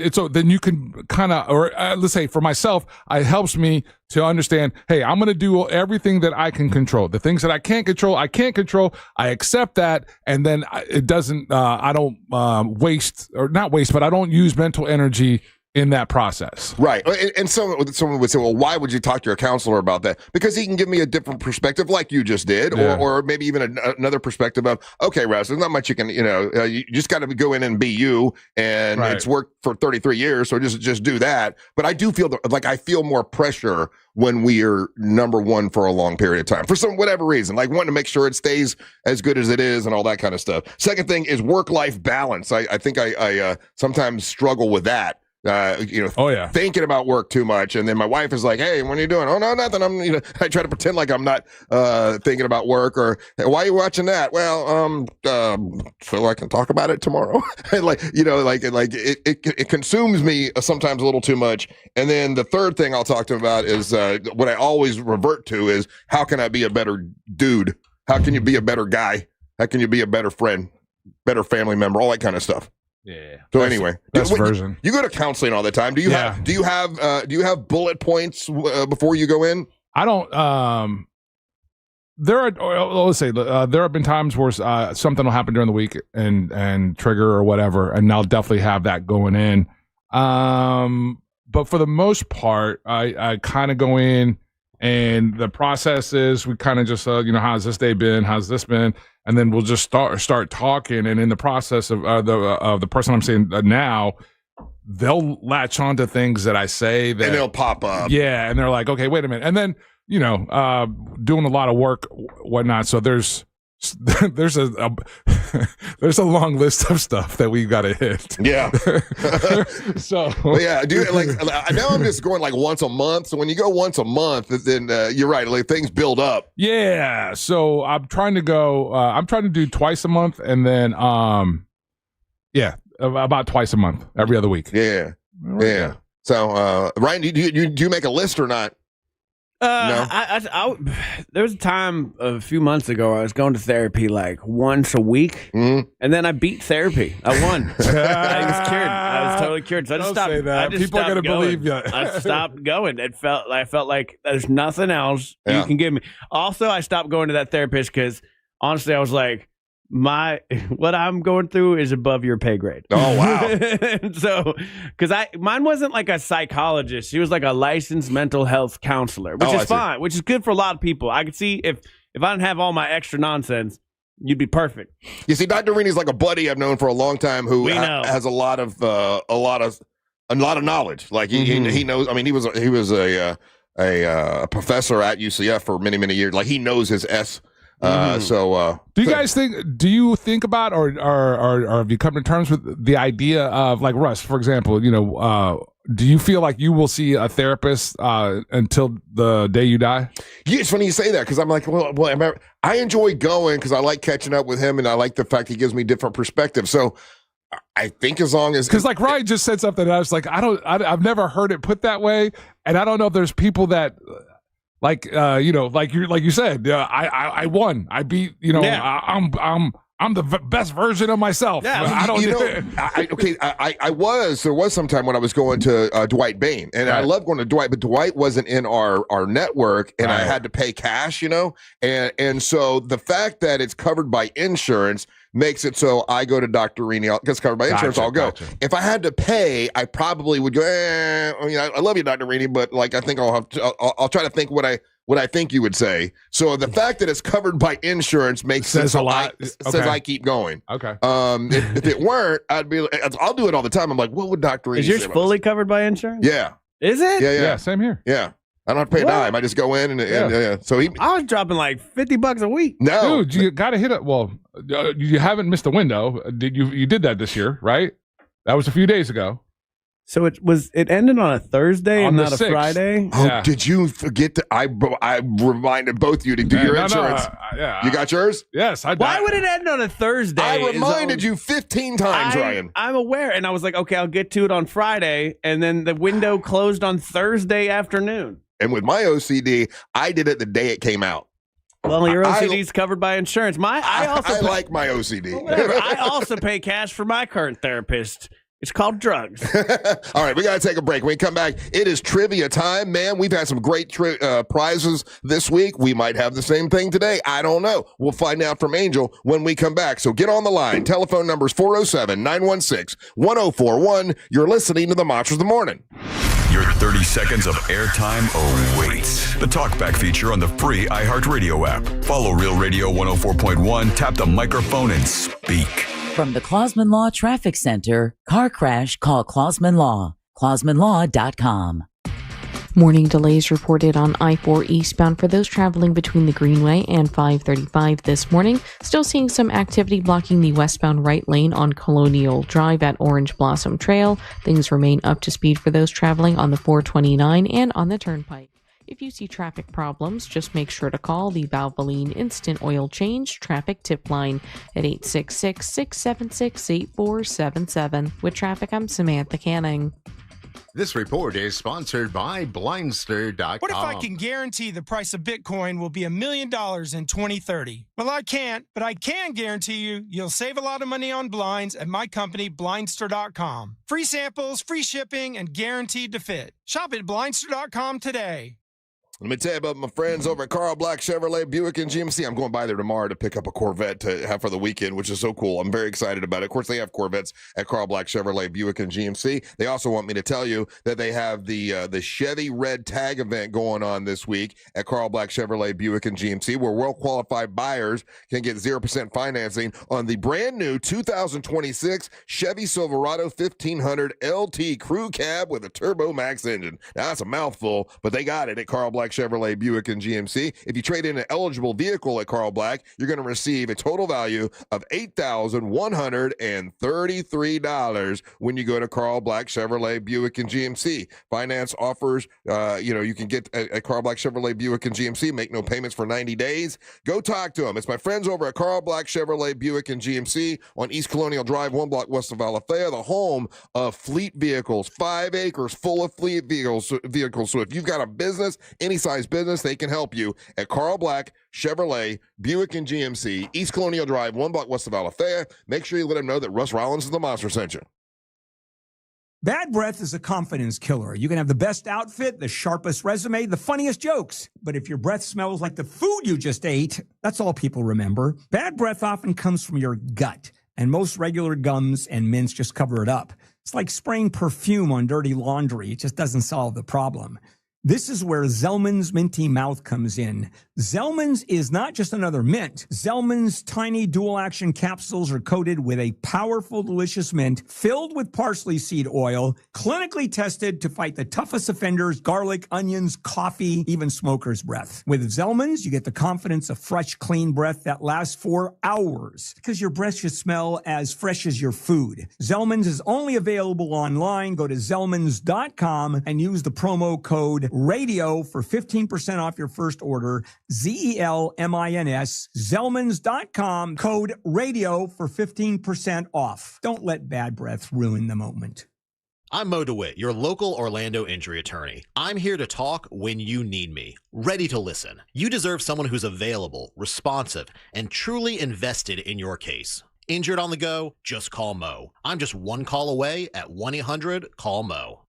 Speaker 4: you can kind of, or let's say for myself, it helps me to understand, hey, I'm going to do everything that I can control. The things that I can't control, I can't control. I accept that. And then it doesn't, I don't not waste, but I don't use mental energy in that process.
Speaker 1: Right. And someone would say, well, why would you talk to your counselor about that? Because he can give me a different perspective like you just did, or maybe even another perspective of, okay, Russ, there's not much you can, you just got to go in and be you, and it's worked for 33 years, so just do that. But I do feel I feel more pressure when we are number one for a long period of time, for whatever reason, like wanting to make sure it stays as good as it is and all that kind of stuff. Second thing is work-life balance. I think I sometimes struggle with that. Thinking about work too much, and then my wife is like, "Hey, what are you doing?" "Oh, no, nothing." I try to pretend like I'm not thinking about work, or hey, "Why are you watching that?" "Well, so I can talk about it tomorrow." It consumes me sometimes a little too much. And then the third thing I'll talk to him about is what I always revert to is, how can I be a better dude? How can you be a better guy? How can you be a better friend, better family member, all that kind of stuff.
Speaker 4: Yeah.
Speaker 1: So anyway,
Speaker 4: version.
Speaker 1: You go to counseling all the time. Do you have bullet points before you go in?
Speaker 4: I don't. There have been times where something will happen during the week and trigger or whatever, and I'll definitely have that going in. But for the most part, I kind of go in, and the process is we kind of just how's this day been? How's this been? And then we'll just start talking, and in the process of the person I'm seeing now, they'll latch on to things that I say, and
Speaker 1: they'll pop up.
Speaker 4: Yeah, and they're like, okay, wait a minute, and then doing a lot of work, whatnot. So there's a there's a long list of stuff that we got to hit.
Speaker 1: Yeah.
Speaker 4: So
Speaker 1: yeah, dude. Now I'm just going once a month. So when you go once a month, then you're right. Things build up.
Speaker 4: Yeah. So I'm trying to go. I'm trying to do twice a month, and then about twice a month, every other week.
Speaker 1: Yeah. Yeah. So Ryan, do you make a list or not?
Speaker 3: No. There was a time a few months ago I was going to therapy once a week, and then I beat therapy. I won. I was cured. I was totally cured. So I just stopped.
Speaker 4: Say that. People are gonna believe you.
Speaker 3: I stopped going. I felt like there's nothing else you can give me. Also, I stopped going to that therapist because honestly, I was like, what I'm going through is above your pay grade.
Speaker 1: Oh wow.
Speaker 3: So mine wasn't like a psychologist. She was like a licensed mental health counselor, which is fine, which is good for a lot of people. I could see if I didn't have all my extra nonsense, you'd be perfect.
Speaker 1: You see, Dr. Reeney's like a buddy I've known for a long time who has a lot of knowledge. Like he knows. I mean, he was a professor at UCF for many, many years. Like he knows his S.
Speaker 4: Do you think about or have you come to terms with the idea of, like, Russ, for example, do you feel like you will see a therapist until the day you die?
Speaker 1: Yeah, it's funny you say that, because I'm like, well, I enjoy going because I like catching up with him, and I like the fact he gives me different perspectives. So I think as long as,
Speaker 4: because like Ryan just said something, and I was like, I've never heard it put that way, and I don't know if there's people that. Like you said, I won. I beat. I'm the best version of myself.
Speaker 1: Yeah, I was. There was some time when I was going to Dwight Bain, and I love going to Dwight, but Dwight wasn't in our network, and I had to pay cash, and so the fact that it's covered by insurance makes it so I go to Dr. Reeney, gets covered by insurance, I'll go. If I had to pay, I probably would go, I love you, Dr. Reeney, but I think I'll try to think what what I think you would say. So the fact that it's covered by insurance makes
Speaker 4: Says
Speaker 1: sense.
Speaker 4: a lot.
Speaker 1: Says
Speaker 4: Okay.
Speaker 1: I keep going.
Speaker 4: Okay.
Speaker 1: If it weren't, I'll do it all the time. I'm like, what would Dr. E
Speaker 3: Is
Speaker 1: say
Speaker 3: yours
Speaker 1: about
Speaker 3: fully covered by insurance?
Speaker 1: this? Yeah.
Speaker 3: Is it?
Speaker 1: Yeah.
Speaker 4: Same here.
Speaker 1: Yeah. I don't have to pay a
Speaker 3: What?
Speaker 1: dime. I just go in and so he.
Speaker 3: I was dropping like $50 a week.
Speaker 1: No,
Speaker 4: Dude, you got to hit it. Well, you haven't missed a window. You did that this year, right? That was a few days ago.
Speaker 3: So it ended on a Thursday
Speaker 4: On
Speaker 3: and
Speaker 4: the
Speaker 3: not a
Speaker 4: 6th.
Speaker 3: Friday?
Speaker 1: Oh,
Speaker 4: Yeah.
Speaker 1: did you forget to? I reminded both of you to do your insurance.
Speaker 4: Yeah.
Speaker 1: You got yours?
Speaker 4: Yes, I did.
Speaker 3: Why would it end on a Thursday?
Speaker 1: I reminded you 15 times, Ryan.
Speaker 3: I'm aware. And I was like, okay, I'll get to it on Friday. And then the window closed on Thursday afternoon.
Speaker 1: And with my OCD, I did it the day it came out.
Speaker 3: Well, your OCD's covered by insurance. I
Speaker 1: like my OCD.
Speaker 3: Whatever. I also pay cash for my current therapist. It's called drugs.
Speaker 1: All right, we got to take a break. When we come back, it is trivia time, man. We've had some great prizes this week. We might have the same thing today. I don't know. We'll find out from Angel when we come back. So get on the line. Telephone number is 407-916-1041. You're listening to the Monsters of the Morning.
Speaker 5: Your 30 seconds of airtime awaits. The Talkback feature on the free iHeartRadio app. Follow Real Radio 104.1, tap the microphone, and speak.
Speaker 11: From the Clausman Law Traffic Center, car crash, call Clausman Law. ClausmanLaw.com.
Speaker 13: Morning delays reported on I-4 eastbound for those traveling between the Greenway and 535 this morning. Still seeing some activity blocking the westbound right lane on Colonial Drive at Orange Blossom Trail. Things remain up to speed for those traveling on the 429 and on the Turnpike. If you see traffic problems, just make sure to call the Valvoline Instant Oil Change Traffic Tip Line at 866-676-8477. With traffic, I'm Samantha Canning.
Speaker 14: This report is sponsored by Blindster.com.
Speaker 16: What if I can guarantee the price of Bitcoin will be $1 million in 2030? Well, I can't, but I can guarantee you'll save a lot of money on blinds at my company, Blindster.com. Free samples, free shipping, and guaranteed to fit. Shop at Blindster.com today.
Speaker 1: Let me tell you about my friends over at Carl Black Chevrolet Buick and GMC. I'm going by there tomorrow to pick up a Corvette to have for the weekend, which is so cool. I'm very excited about it. Of course, they have Corvettes at Carl Black Chevrolet Buick and GMC. They also want me to tell you that they have the Chevy Red Tag event going on this week at Carl Black Chevrolet Buick and GMC, where well-qualified buyers can get 0% financing on the brand new 2026 Chevy Silverado 1500 LT Crew Cab with a Turbo Max engine. Now, that's a mouthful, but they got it at Carl Black Chevrolet Buick and GMC. If you trade in an eligible vehicle at Carl Black, you're going to receive a total value of $8,133 when you go to Carl Black Chevrolet Buick and GMC. Finance offers, you can get at Carl Black Chevrolet Buick and GMC, make no payments for 90 days. Go talk to them. It's my friends over at Carl Black Chevrolet Buick and GMC on East Colonial Drive, 1 block west of Alafaya, the home of fleet vehicles, 5 acres full of fleet vehicles. So if you've got a business, any size business, they can help you at Carl Black Chevrolet Buick and GMC, East Colonial Drive, 1 block west of Alafaya. Make sure you let them know that Russ Rollins is the Monster sent you.
Speaker 17: Bad breath is a confidence killer. You can have the best outfit, the sharpest resume, the funniest jokes. But if your breath smells like the food you just ate, that's all people remember. Bad breath often comes from your gut, and most regular gums and mints just cover it up. It's like spraying perfume on dirty laundry. It just doesn't solve the problem. This is where Zellman's Minty Mouth comes in. Zellman's is not just another mint. Zellman's tiny dual-action capsules are coated with a powerful, delicious mint filled with parsley seed oil, clinically tested to fight the toughest offenders, garlic, onions, coffee, even smoker's breath. With Zellman's, you get the confidence of fresh, clean breath that lasts for hours because your breath should smell as fresh as your food. Zellman's is only available online. Go to Zellmans.com and use the promo code RADIO for 15% off your first order. ZELMINS, Zellmans.com, code RADIO for 15% off. Don't let bad breath ruin the moment.
Speaker 18: I'm Mo DeWitt, your local Orlando injury attorney. I'm here to talk when you need me, ready to listen. You deserve someone who's available, responsive, and truly invested in your case. Injured on the go? Just call Mo. I'm just one call away at 1-800-CALL-MO.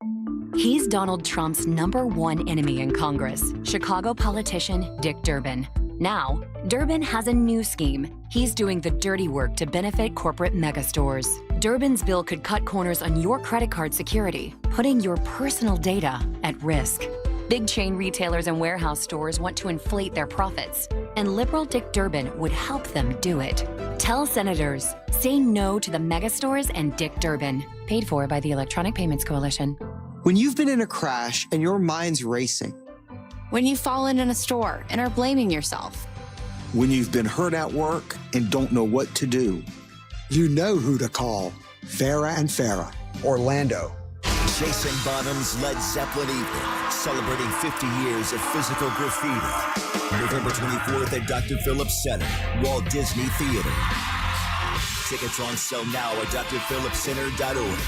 Speaker 19: He's Donald Trump's #1 enemy in Congress, Chicago politician Dick Durbin. Now, Durbin has a new scheme. He's doing the dirty work to benefit corporate megastores. Durbin's bill could cut corners on your credit card security, putting your personal data at risk. Big chain retailers and warehouse stores want to inflate their profits, and liberal Dick Durbin would help them do it. Tell senators, say no to the mega stores and Dick Durbin. Paid for by the Electronic Payments Coalition.
Speaker 6: When you've been in a crash and your mind's racing.
Speaker 7: When you've fallen in a store and are blaming yourself.
Speaker 8: When you've been hurt at work and don't know what to do. You know who to call. Farah and Farah. Orlando.
Speaker 9: Jason Bonham's Led Zeppelin Evening, celebrating 50 years of physical graffiti. November 24th at Dr. Phillips Center, Walt Disney Theater. Tickets on sale now at drphillipscenter.org.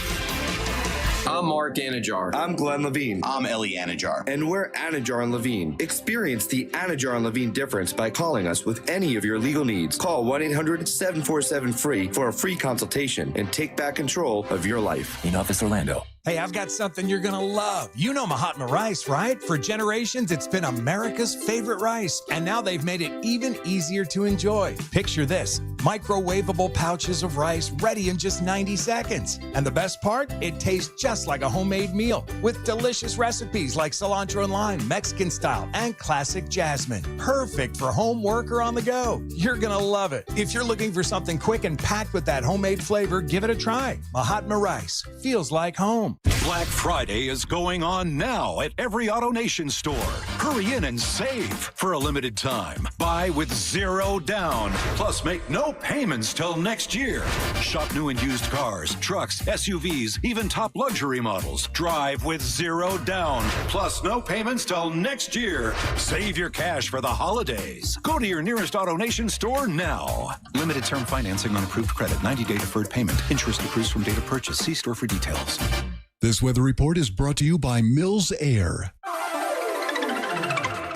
Speaker 10: I'm Mark Anajar.
Speaker 12: I'm Glenn Levine.
Speaker 10: I'm Ellie Anajar.
Speaker 12: And we're Anajar and Levine. Experience the Anajar and Levine difference by calling us with any of your legal needs. Call 1-800-747-FREE for a free consultation and take back control of your life.
Speaker 9: In Office Orlando.
Speaker 20: Hey, I've got something you're going to love. You know Mahatma rice, right? For generations, it's been America's favorite rice. And now they've made it even easier to enjoy. Picture this, microwavable pouches of rice ready in just 90 seconds. And the best part? It tastes just like a homemade meal with delicious recipes like cilantro and lime, Mexican style, and classic jasmine. Perfect for home, work, or on the go. You're going to love it. If you're looking for something quick and packed with that homemade flavor, give it a try. Mahatma rice feels like home.
Speaker 21: Black Friday is going on now at every AutoNation store. Hurry in and save for a limited time. Buy with zero down, plus make no payments till next year. Shop new and used cars, trucks, SUVs, even top luxury models. Drive with zero down, plus no payments till next year. Save your cash for the holidays. Go to your nearest AutoNation store now. Limited term financing on approved credit, 90-day deferred payment. Interest accrues from date of purchase. See store for details.
Speaker 22: This weather report is brought to you by Mills Air.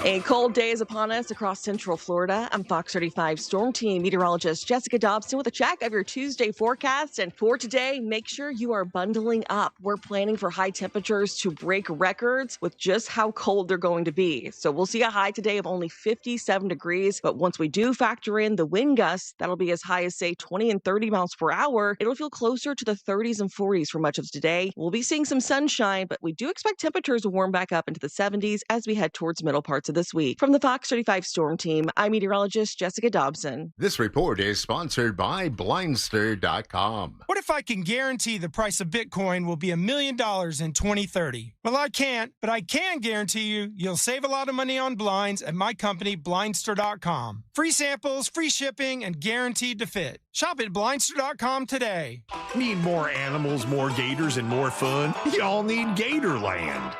Speaker 23: A cold day is upon us across Central Florida. I'm Fox 35 Storm Team meteorologist Jessica Dobson with a check of your Tuesday forecast. And for today, make sure you are bundling up. We're planning for high temperatures to break records with just how cold they're going to be. So we'll see a high today of only 57 degrees. But once we do factor in the wind gusts, that'll be as high as, say, 20 and 30 miles per hour. It'll feel closer to the 30s and 40s for much of today. We'll be seeing some sunshine, but we do expect temperatures to warm back up into the 70s as we head towards middle parts of this week. From the Fox 35 Storm Team, I'm meteorologist Jessica Dobson.
Speaker 14: This report is sponsored by Blindster.com.
Speaker 16: What if I can guarantee the price of Bitcoin will be $1 million in 2030? Well, I can't, but I can guarantee you'll save a lot of money on blinds at my company, Blindster.com. Free samples, free shipping, and guaranteed to fit. Shop at Blindster.com today.
Speaker 24: Need more animals, more gators, and more fun? Y'all need Gatorland.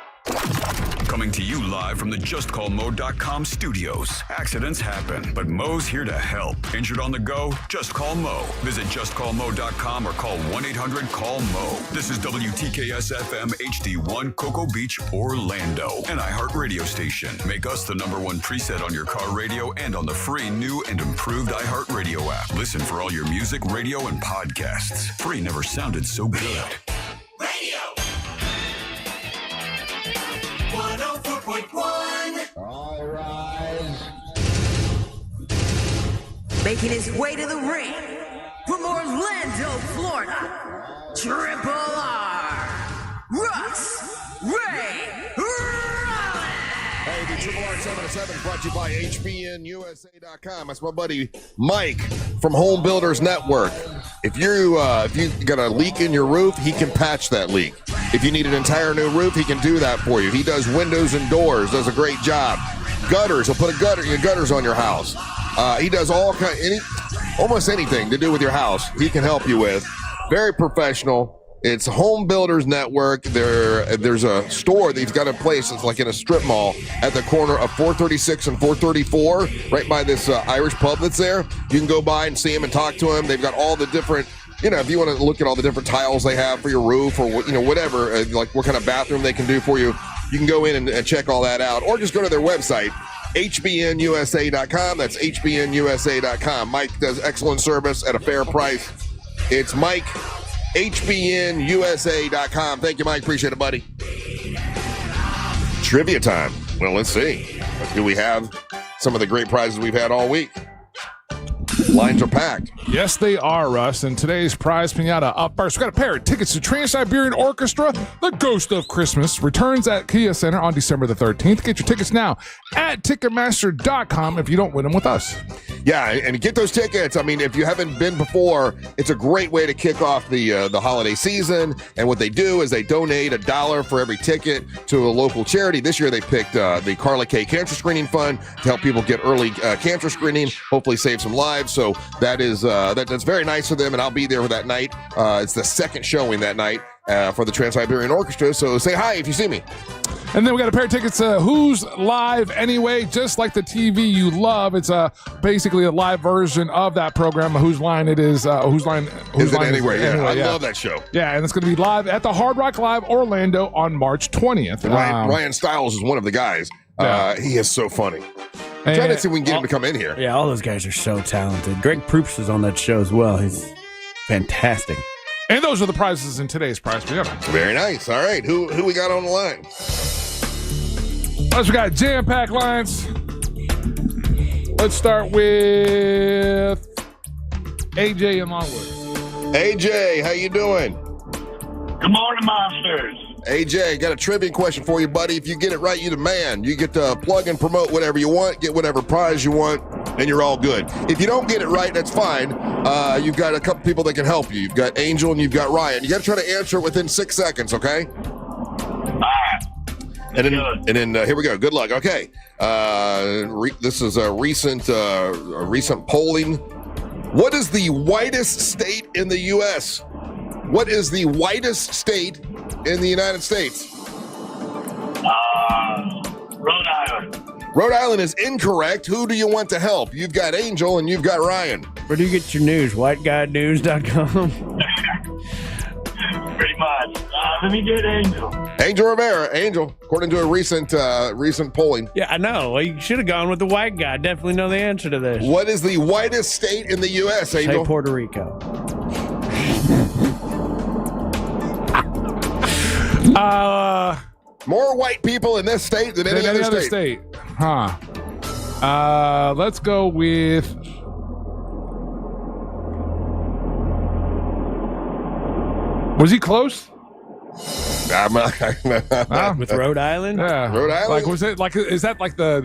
Speaker 5: Coming to you live from the JustCallMo.com studios. Accidents happen, but Mo's here to help. Injured on the go? Just call Mo. Visit JustCallMo.com or call 1-800-CALL-MO. This is WTKS-FM HD1 Cocoa Beach, Orlando. An iHeart radio station. Make us the #1 preset on your car radio and on the free new and improved iHeart radio app. Listen for all your music, radio, and podcasts. Free never sounded so good.
Speaker 25: Radio 104.1.
Speaker 26: All rise. Making his way to the ring from Orlando, Florida, Triple R, Russ Ray Rollins.
Speaker 1: Hey, the Triple R 7-7 brought to you by HBNUSA.com. That's my buddy Mike from Home Builders Network. If you got a leak in your roof, he can patch that leak. If you need an entire new roof, he can do that for you. He does windows and doors, does a great job. Gutters, he'll put your gutters on your house. He does almost anything to do with your house. He can help you with. Very professional. It's Home Builders Network. There's a store that he's got in place. It's like in a strip mall at the corner of 436 and 434, right by this Irish pub that's there. You can go by and see him and talk to him. They've got all the different, if you want to look at all the different tiles they have for your roof or, whatever, like what kind of bathroom they can do for you, you can go in and check all that out. Or just go to their website, HBNUSA.com. That's HBNUSA.com. Mike does excellent service at a fair price. It's Mike, HBNUSA.com. Thank you, Mike. Appreciate it, buddy. Trivia time. Well, let's see. Do we have some of the great prizes we've had all week? Lines are packed.
Speaker 2: Yes, they are, Russ. And today's prize pinata up first. We got a pair of tickets to Trans-Siberian Orchestra. The Ghost of Christmas returns at Kia Center on December the 13th. Get your tickets now at Ticketmaster.com if you don't win them with us.
Speaker 1: Yeah, and get those tickets. I mean, if you haven't been before, it's a great way to kick off the holiday season. And what they do is they donate $1 for every ticket to a local charity. This year they picked the Carla K Cancer Screening Fund to help people get early cancer screening, hopefully save some lives. So that is that's very nice of them, and I'll be there for that night. It's the second showing that night for the Trans-Siberian Orchestra. So say hi if you see me.
Speaker 2: And then we got a pair of tickets to Who's Live Anyway, just like the TV you love. It's basically a live version of that program. Whose Line it is? Whose Line
Speaker 1: Is it Anyway? Yeah, I
Speaker 2: yeah.
Speaker 1: love that show.
Speaker 2: Yeah, and it's going to be live at the Hard Rock Live Orlando on March 20th.
Speaker 1: Ryan Stiles is one of the guys. He is so funny. I'm trying to see if we can get him to come in here.
Speaker 3: Yeah, all those guys are so talented. Greg Proops is on that show as well. He's fantastic.
Speaker 2: And those are the prizes in today's prize pinata.
Speaker 1: Very nice. All right, who we got on the line?
Speaker 2: First, we got jam-packed lines. Let's start with AJ in Longwood.
Speaker 1: AJ, how you doing?
Speaker 4: Good morning, monsters.
Speaker 1: AJ, got a trivia question for you, buddy. If you get it right, you the man. You get to plug and promote whatever you want, get whatever prize you want, and you're all good. If you don't get it right, that's fine. You've got a couple people that can help you. You've got Angel and you've got Ryan. You got to try to answer it within 6 seconds, okay?
Speaker 4: All right.
Speaker 1: And then here we go. Good luck. Okay. This is a recent polling. What is the whitest state in the U.S.? What is the whitest state in the United States?
Speaker 4: Rhode Island.
Speaker 1: Rhode Island is incorrect. Who do you want to help? You've got Angel and you've got Ryan.
Speaker 3: Where do you get your news? WhiteGuyNews.com?
Speaker 4: Pretty much. Let me get Angel.
Speaker 1: Angel Rivera. Angel, according to a recent polling.
Speaker 3: Yeah, I know. Well, you should have gone with the white guy. Definitely know the answer to this.
Speaker 1: What is the whitest state in the U.S., Angel?
Speaker 3: Say Puerto Rico.
Speaker 1: More white people in this state than any other state.
Speaker 2: Huh. Let's go with... Was he close?
Speaker 3: With Rhode Island?
Speaker 2: Yeah.
Speaker 1: Rhode Island?
Speaker 2: Like, was it like, is that like the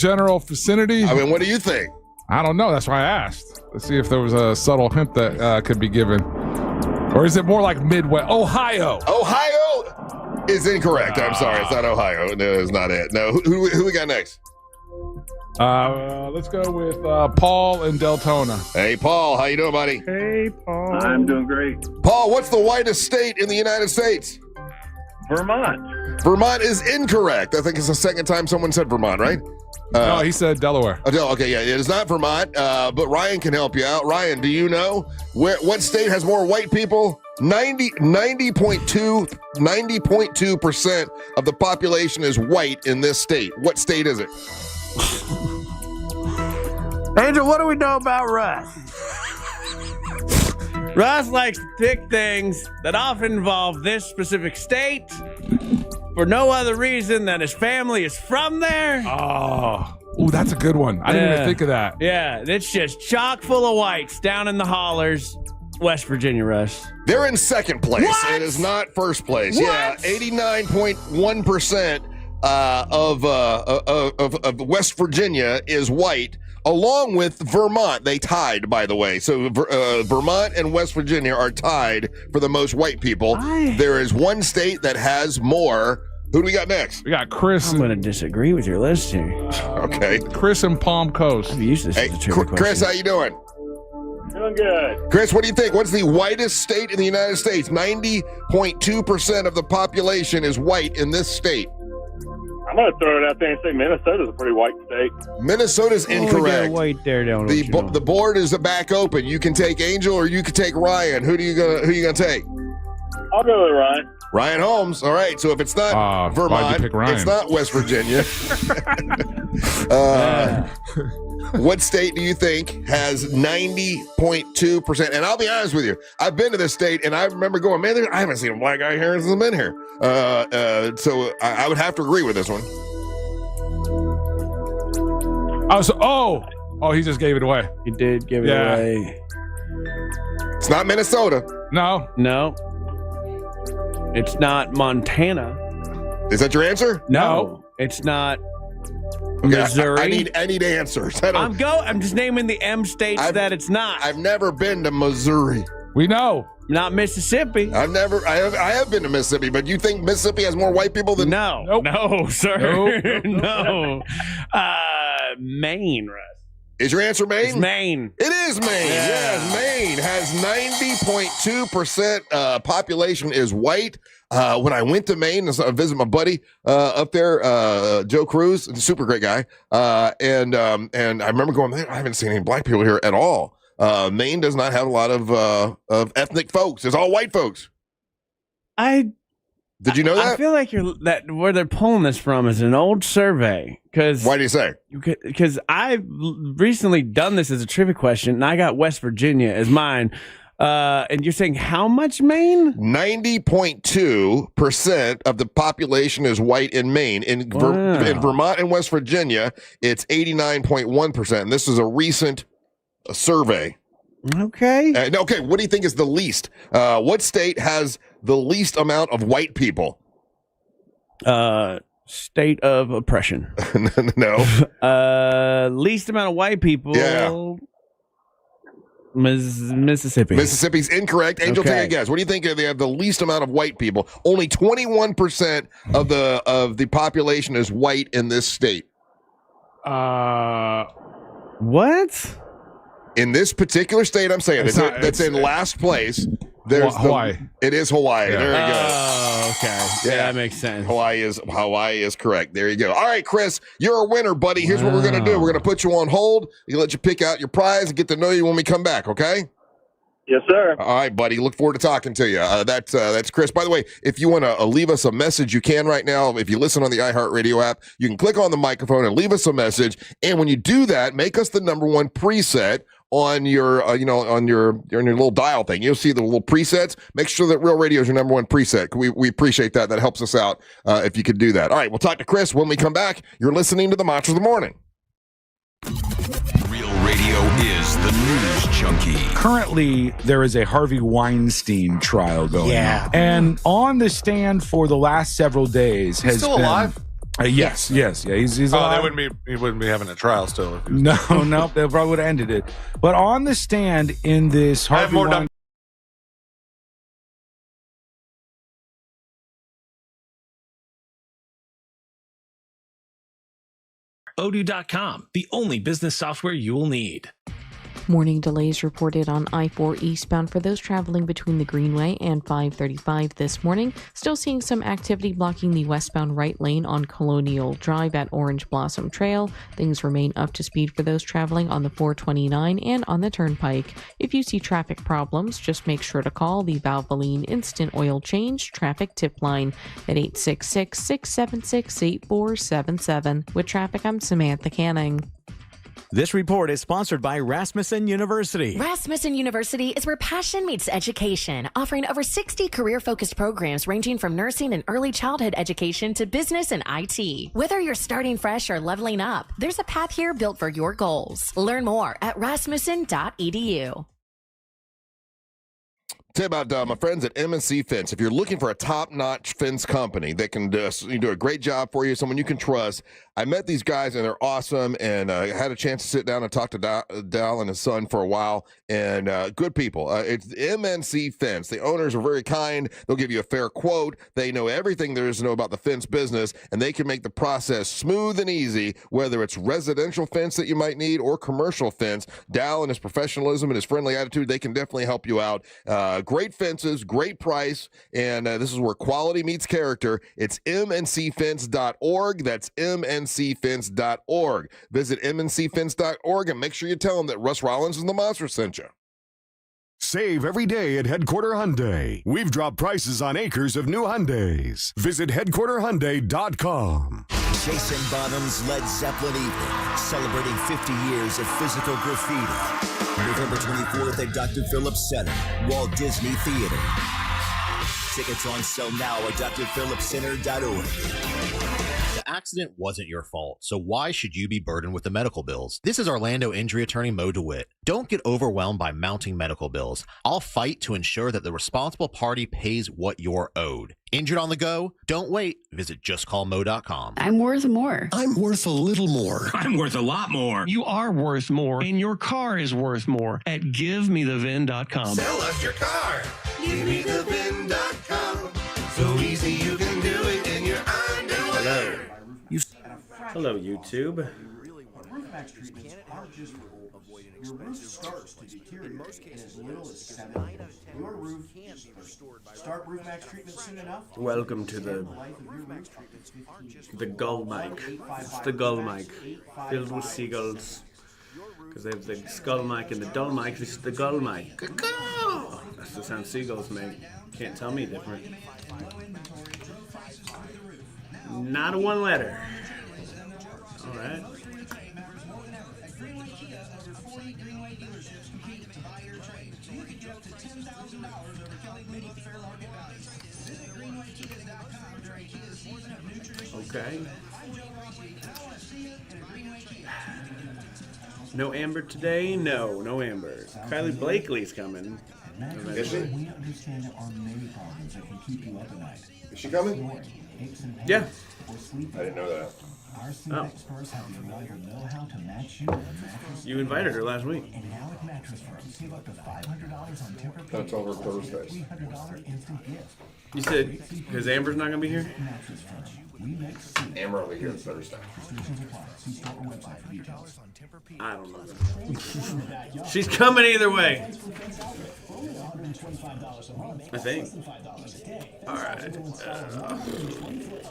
Speaker 2: general vicinity?
Speaker 1: I mean, what do you think?
Speaker 2: I don't know. That's why I asked. Let's see if there was a subtle hint that could be given. Or is it more like Midwest? Ohio.
Speaker 1: Ohio is incorrect. I'm sorry. It's not Ohio. No, it's not it. No. Who we got next?
Speaker 2: Let's go with Paul in Deltona.
Speaker 1: Hey, Paul. How you doing, buddy?
Speaker 2: Hey, Paul.
Speaker 4: I'm doing great.
Speaker 1: Paul, what's the whitest state in the United States?
Speaker 4: Vermont.
Speaker 1: Vermont is incorrect. I think it's the second time someone said Vermont, right?
Speaker 2: No, he said Delaware.
Speaker 1: Okay, yeah, it is not Vermont, but Ryan can help you out. Ryan, do you know what state has more white people? 90.2% of the population is white in this state. What state is it?
Speaker 3: Angel, what do we know about Russ? Russ likes to pick things that often involve this specific state for no other reason than his family is from there.
Speaker 2: Oh, that's a good one. I didn't even think of that.
Speaker 3: Yeah, it's just chock full of whites down in the hollers. West Virginia, Russ.
Speaker 1: They're in second place.
Speaker 3: What?
Speaker 1: It is not first place.
Speaker 3: What?
Speaker 1: Yeah, 89.1% of West Virginia is white, along with Vermont. They tied, by the way. So Vermont and West Virginia are tied for the most white people. There is one state that has more. Who do we got next?
Speaker 2: We got Chris.
Speaker 3: I'm going to disagree with your list here.
Speaker 1: Okay.
Speaker 2: Chris in Palm Coast.
Speaker 3: I've used this as a trivia
Speaker 1: Chris,
Speaker 3: question.
Speaker 1: how you doing?
Speaker 4: Doing good.
Speaker 1: Chris, what do you think? What's the whitest state in the United States? 90.2% of the population is white in this state.
Speaker 4: I'm going to throw it out there and say Minnesota's a pretty white state.
Speaker 1: Minnesota's incorrect.
Speaker 3: White there, don't
Speaker 1: The board is back open. You can take Angel or you can take Ryan. Who you gonna take?
Speaker 4: I'll go with Ryan.
Speaker 1: Ryan Holmes. All right. So if it's not Vermont, it's not West Virginia. What state do you think has 90.2%? And I'll be honest with you, I've been to this state, and I remember going, man, I haven't seen a black guy here since I've been here. So I would have to agree with this one.
Speaker 2: He just gave it away.
Speaker 3: He did give it away.
Speaker 1: It's not Minnesota.
Speaker 2: No.
Speaker 3: It's not Montana.
Speaker 1: Is that your answer?
Speaker 3: No. It's not Missouri.
Speaker 1: I need answers.
Speaker 3: I'm just naming the M states that it's not.
Speaker 1: I've never been to Missouri.
Speaker 2: We know.
Speaker 3: Not Mississippi.
Speaker 1: I have been to Mississippi, but you think Mississippi has more white people than?
Speaker 3: No.
Speaker 2: Nope.
Speaker 3: No, sir.
Speaker 2: Nope.
Speaker 3: No. Maine, Russ.
Speaker 1: Is your answer Maine?
Speaker 3: It's Maine.
Speaker 1: It is Maine.
Speaker 3: Yeah.
Speaker 1: Yes, Maine has 90.2% population is white. When I went to Maine to visit my buddy up there, Joe Cruz, a super great guy, and I remember going, man, I haven't seen any black people here at all. Maine does not have a lot of ethnic folks. It's all white folks. Did you know that?
Speaker 3: I feel like where they're pulling this from is an old survey.
Speaker 1: Why do you say?
Speaker 3: Because I've recently done this as a trivia question, and I got West Virginia as mine. And you're saying how much Maine?
Speaker 1: 90.2% of the population is white in Maine. In Vermont and West Virginia, it's 89.1%. And this is a recent survey.
Speaker 3: Okay.
Speaker 1: Okay, what do you think is the least? What state has the least amount of white people?
Speaker 3: State of oppression.
Speaker 1: No.
Speaker 3: Least amount of white people.
Speaker 1: Yeah.
Speaker 3: Mississippi.
Speaker 1: Mississippi's incorrect. Angel, take a guess. What do you think they have the least amount of white people? Only 21% of the population is white in this state.
Speaker 3: What?
Speaker 1: In this particular state, I'm saying that's in last place. There's
Speaker 2: Hawaii.
Speaker 1: It is Hawaii.
Speaker 2: Yeah.
Speaker 1: There you go.
Speaker 3: Oh, okay. Yeah, that makes sense.
Speaker 1: Hawaii is correct. There you go. All right, Chris, you're a winner, buddy. Here's what we're gonna do. We're gonna put you on hold. Let you pick out your prize and get to know you when we come back. Okay?
Speaker 4: Yes, sir.
Speaker 1: All right, buddy. Look forward to talking to you. That's Chris. By the way, if you want to leave us a message, you can right now. If you listen on the iHeartRadio app, you can click on the microphone and leave us a message. And when you do that, make us the #1 preset on your on your little dial thing. You'll see the little presets. Make sure that Real Radio is your #1 preset. We appreciate that. That helps us out if you could do that. All right, we'll talk to Chris when we come back. You're listening to the Monster of the Morning.
Speaker 5: Real Radio is the news junkie.
Speaker 11: Currently, there is a Harvey Weinstein trial going on. And on the stand for the last several days has
Speaker 2: still
Speaker 11: been...
Speaker 2: alive?
Speaker 11: Yes. He's alive.
Speaker 2: He wouldn't be having a trial still. If he was
Speaker 11: No, they probably would have ended it. But on the stand in this Harvey Weinstein...
Speaker 13: Odoo.com, the only business software you will need.
Speaker 15: Morning delays reported on I-4 eastbound for those traveling between the Greenway and 535 this morning. Still seeing some activity blocking the westbound right lane on Colonial Drive at Orange Blossom Trail. Things remain up to speed for those traveling on the 429 and on the Turnpike. If you see traffic problems, just make sure to call the Valvoline Instant Oil Change Traffic Tip Line at 866-676-8477. With traffic, I'm Samantha Canning.
Speaker 17: This report is sponsored by Rasmussen University.
Speaker 19: Rasmussen University is where passion meets education, offering over 60 career-focused programs ranging from nursing and early childhood education to business and IT. Whether you're starting fresh or leveling up, there's a path here built for your goals. Learn more at rasmussen.edu.
Speaker 1: Tell you about my friends at M&C Fence. If you're looking for a top-notch fence company that can do a great job for you, someone you can trust, I met these guys and they're awesome, and I had a chance to sit down and talk to Dal and his son for a while, and good people. It's M&C Fence. The owners are very kind. They'll give you a fair quote. They know everything there is to know about the fence business, and they can make the process smooth and easy, whether it's residential fence that you might need or commercial fence. Dal and his professionalism and his friendly attitude, they can definitely help you out. Great fences, great price, and this is where quality meets character. It's mncfence.org. That's mncfence.org. Visit mncfence.org and make sure you tell them that Russ Rollins and the Monster sent you.
Speaker 18: Save every day at Headquarter Hyundai. We've dropped prices on acres of new Hyundais. Visit headquarterhyundai.com.
Speaker 9: Jason Bonham's Led Zeppelin Evening, celebrating 50 years of physical graffiti. November 24th at Dr. Phillips Center, Walt Disney Theater. Tickets on sale now at drphillipscenter.org. The
Speaker 14: accident wasn't your fault, so why should you be burdened with the medical bills? This is Orlando injury attorney Mo DeWitt. Don't get overwhelmed by mounting medical bills. I'll fight to ensure that the responsible party pays what you're owed. Injured on the go? Don't wait. Visit justcallmo.com.
Speaker 6: I'm worth more.
Speaker 22: I'm worth a little more.
Speaker 13: I'm worth a lot more.
Speaker 7: You are worth more, and your car is worth more at GiveMeTheVin.com.
Speaker 8: Sell us your car. GiveMeTheVin.com. So easy you can do it in your underwear.
Speaker 3: Hello, YouTube.
Speaker 10: Roof treatments aren't just for old. Your roof starts to deteriorate in as little as 7 years. Your roof is first. Start Roof Max treatment soon enough.
Speaker 3: Welcome to the gull mic. It's the gull mic, filled with seagulls. Because they have the skull mic and the dull mic. This is the gull mic. That's the sound seagulls make. Can't tell me different. Not a one letter. All right. Okay. No Amber today? No Amber. Kylie Blakely's coming.
Speaker 1: Is she?
Speaker 10: We understand there are many problems that can keep you up at night.
Speaker 1: Is she coming?
Speaker 3: Yeah.
Speaker 1: I didn't know that.
Speaker 10: Our sleep experts have the reliable know-how to match you with a mattress.
Speaker 3: You invited her last week.
Speaker 10: And now at Mattress Firm, save up to $500 on temper.
Speaker 1: That's over Thursdays.
Speaker 10: $300 instant gift.
Speaker 3: You said because Amber's not gonna be here.
Speaker 1: Amber will be here Thursday.
Speaker 3: I don't know. She's coming either way. I think. All right.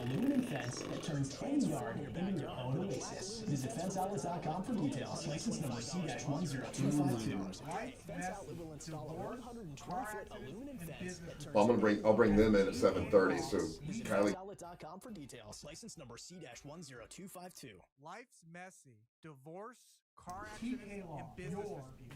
Speaker 10: Aluminum fence that turns any yard into your own oasis. Visit fenceoutlets.com for details. License number C-10252.
Speaker 1: Well, I'll bring them in at 7:30. So Kylie.
Speaker 12: fenceoutlet.com for details. License number C-10252.
Speaker 25: Life's messy. Divorce, car accident, and business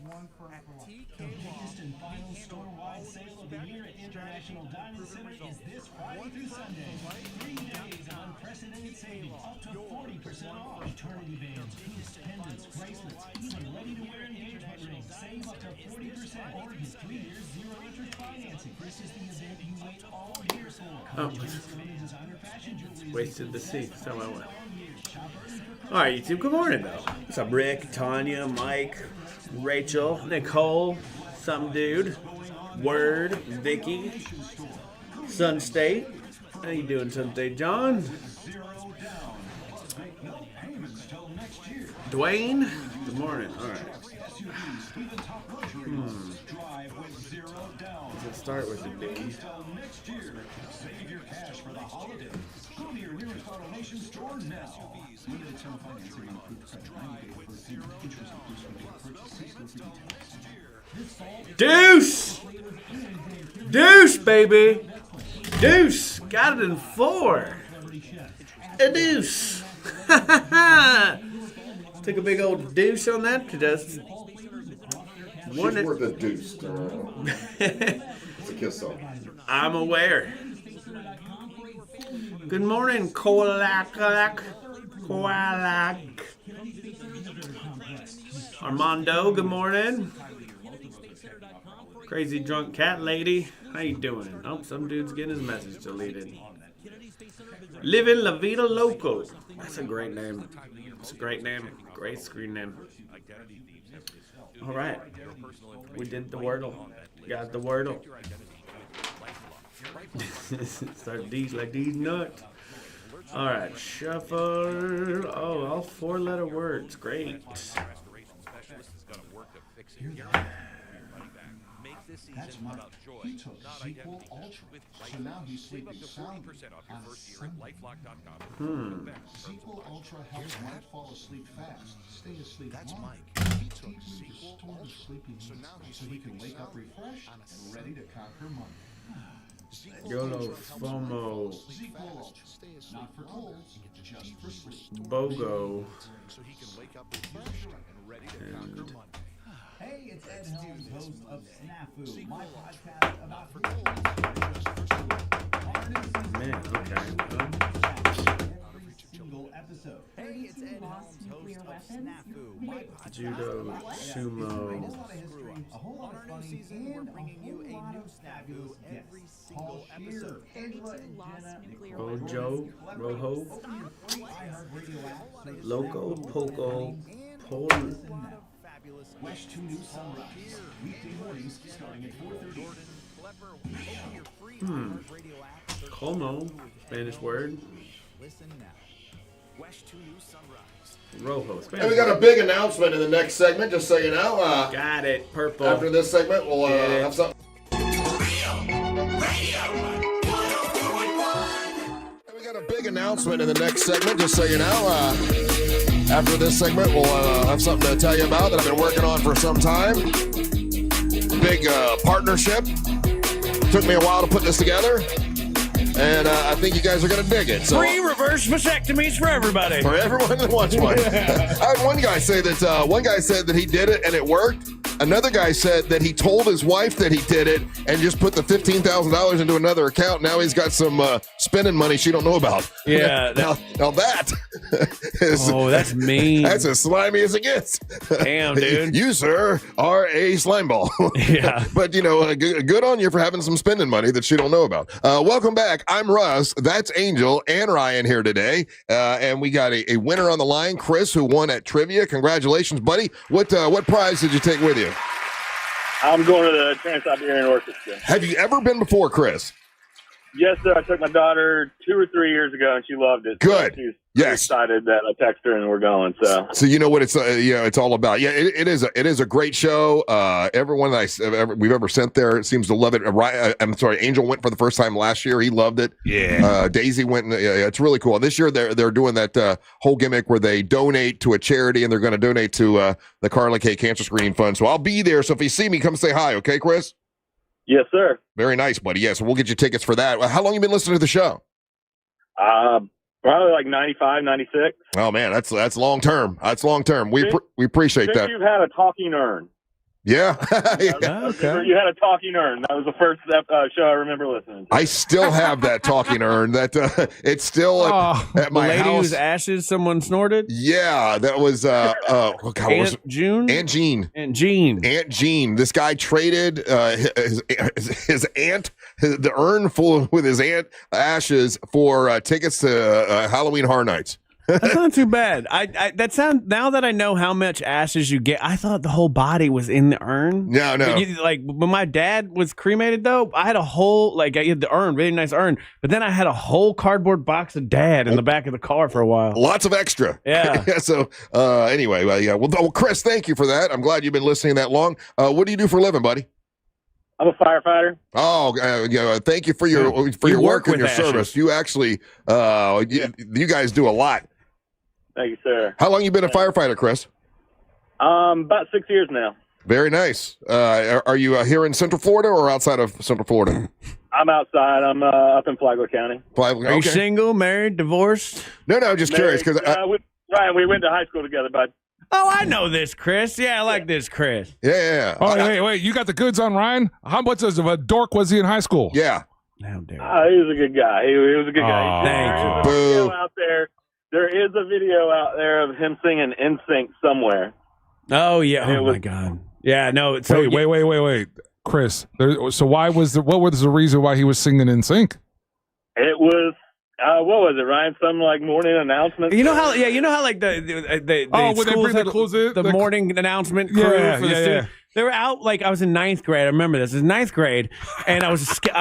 Speaker 25: one firm at TK
Speaker 10: The biggest and final store-wide sale of the year at International Diamond Center is this Friday through Sunday. 3 days of unprecedented savings, up to 40% off. Eternity bands, pieces, pendants, bracelets, even ready-to-wear engagement rings. Save up to 40% or get 3 years zero-interest financing. This is the event you wait all year for.
Speaker 3: Wasted the seat. So I went. All right, YouTube. Good morning, though. What's up, Rick, Tanya, Mike, Rachel, Nicole, some dude, Word, Vicky, Sun State. How you doing, Sun State, John? Dwayne. Good morning. All right. Let's start with the D.
Speaker 10: Save your cash for the holidays. Go to your nearest AutoNation store now. Limited term financing on approved credit. 90 days first payment. Interest includes purchase.
Speaker 3: Deuce! Deuce, baby! Deuce! Got it in 4. A deuce! Took a big old deuce on that. Just
Speaker 1: She's worth a deuce. It's a kiss song.
Speaker 3: I'm aware. Good morning, Kolak. Armando, good morning. Crazy drunk cat lady, how you doing? Oh, some dude's getting his message deleted. Living La Vida Loco. That's a great name. It's a great name. Great screen name. All right. We did the Wordle. Got the Wordle. Start these like these nuts. All right, shuffle. Oh, all 4-letter words. Great.
Speaker 10: That's Mike. He took Sequel Ultra, so now he's sleeping sound on Sunday. Sequel Ultra helps Mike fall asleep fast, stay asleep longer. That's Mike. He took Sequel Ultra, so he can wake up refreshed and ready to conquer Monday.
Speaker 3: YOLO FOMO.
Speaker 10: Sequel Ultra, not for colds, just for sleep.
Speaker 3: BOGO.
Speaker 10: So he can wake up refreshed and ready to conquer Monday. Hey, it's Ed Helms, host of Snafu, my podcast about
Speaker 3: Man, okay.
Speaker 12: Hey, it's Ed Holmes, host of Snafu.
Speaker 3: Judo, sumo.
Speaker 12: On our new season, we're bringing you a new Snafu every single episode.
Speaker 3: Rojo, Loco, Poco, Pol.
Speaker 10: Watch 2 New Sunrise. Weekday mornings starting at 4:30.
Speaker 3: Como, Spanish word.
Speaker 12: Listen now. Watch 2 New Sunrise.
Speaker 3: Rojo, Spanish
Speaker 1: And we got a big announcement in the next segment, just so you know.
Speaker 3: Got it, purple.
Speaker 1: After this segment, we'll have something. And we got a big announcement in the next segment, just so you know. After this segment, we'll have something to tell you about that I've been working on for some time. Big partnership. Took me a while to put this together. And I think you guys are going to dig it. So,
Speaker 6: free reverse vasectomies for everybody.
Speaker 1: For everyone that wants one. I had one guy say that one guy said that he did it and it worked. Another guy said that he told his wife that he did it and just put the $15,000 into another account. Now he's got some spending money she don't know about.
Speaker 6: Yeah.
Speaker 1: now that is...
Speaker 6: Oh, that's mean.
Speaker 1: That's as slimy as it gets.
Speaker 6: Damn, dude.
Speaker 1: You, sir, are a slime ball.
Speaker 6: Yeah.
Speaker 1: But, good on you for having some spending money that she don't know about. Welcome back. I'm Russ. That's Angel and Ryan here today. And we got a winner on the line, Chris, who won at trivia. Congratulations, buddy. What prize did you take with you?
Speaker 4: I'm going to the Trans-Siberian Orchestra.
Speaker 1: Have you ever been before, Chris?
Speaker 4: Yes, sir. I took my daughter 2 or 3 years ago, and she loved it.
Speaker 1: Good.
Speaker 4: So she's
Speaker 1: yes.
Speaker 4: excited that I texted her and we're going. So
Speaker 1: you know what it's it's all about. Yeah, it is a great show. Everyone we've ever sent there seems to love it. I'm sorry, Angel went for the first time last year. He loved it.
Speaker 6: Yeah.
Speaker 1: Daisy went. It's really cool. This year they're doing that whole gimmick where they donate to a charity, and they're going to donate to the Carlin K Cancer Screening Fund. So I'll be there. So if you see me, come say hi. Okay, Chris?
Speaker 4: Yes, sir.
Speaker 1: Very nice, buddy. Yes, we'll get you tickets for that. How long you been listening to the show?
Speaker 4: Probably like 95, 96.
Speaker 1: Oh man, that's long term. That's long term. We appreciate
Speaker 4: Since
Speaker 1: that.
Speaker 4: You've had a talking urn.
Speaker 1: Yeah.
Speaker 4: Okay. You had a talking urn. That was the first show I remember listening to.
Speaker 1: I still have that talking urn. That it's still at my
Speaker 6: the lady
Speaker 1: house.
Speaker 6: whose ashes someone snorted.
Speaker 1: Yeah, that was
Speaker 6: Aunt June.
Speaker 1: Aunt Jean.
Speaker 6: Aunt Jean.
Speaker 1: Aunt Jean. This guy traded his aunt, the urn full with his aunt ashes for tickets to Halloween Horror Nights.
Speaker 6: That's not too bad. Now that I know how much ashes you get, I thought the whole body was in the urn.
Speaker 1: No.
Speaker 6: Like when my dad was cremated, though, I had a whole I had the urn, really nice urn, but then I had a whole cardboard box of dad in the back of the car for a while.
Speaker 1: Lots of extra.
Speaker 6: Yeah.
Speaker 1: So anyway, well, Chris, thank you for that. I'm glad you've been listening that long. What do you do for a living, buddy?
Speaker 4: I'm a firefighter.
Speaker 1: Oh, thank you for your work and your service. You actually, you guys do a lot.
Speaker 4: Thank you, sir.
Speaker 1: How long you been a firefighter, Chris?
Speaker 4: About 6 years now.
Speaker 1: Very nice. Are you here in Central Florida or outside of Central Florida?
Speaker 4: I'm outside. I'm up in Flagler County.
Speaker 6: Are you single, married, divorced?
Speaker 1: No, just curious because
Speaker 4: Ryan, we went to high school together, bud.
Speaker 6: Oh, I know this, Chris. Yeah, I like this, Chris.
Speaker 1: Yeah.
Speaker 2: Oh, wait. You got the goods on Ryan? How much of a dork was he in high school?
Speaker 1: Yeah.
Speaker 6: How dare
Speaker 4: he was a good guy. He was a good guy.
Speaker 6: Thank you.
Speaker 4: Boo. There is a video out there of him singing NSYNC somewhere.
Speaker 6: Oh, yeah. Oh, my God. Yeah, no. So
Speaker 2: Wait. Chris, so what was the reason why he was singing NSYNC?
Speaker 4: It was, what was it, Ryan? Some like morning announcement.
Speaker 6: You know how like the schools had the morning announcement crew for the students. They were out like I was in ninth grade. I remember this. It was ninth grade, and I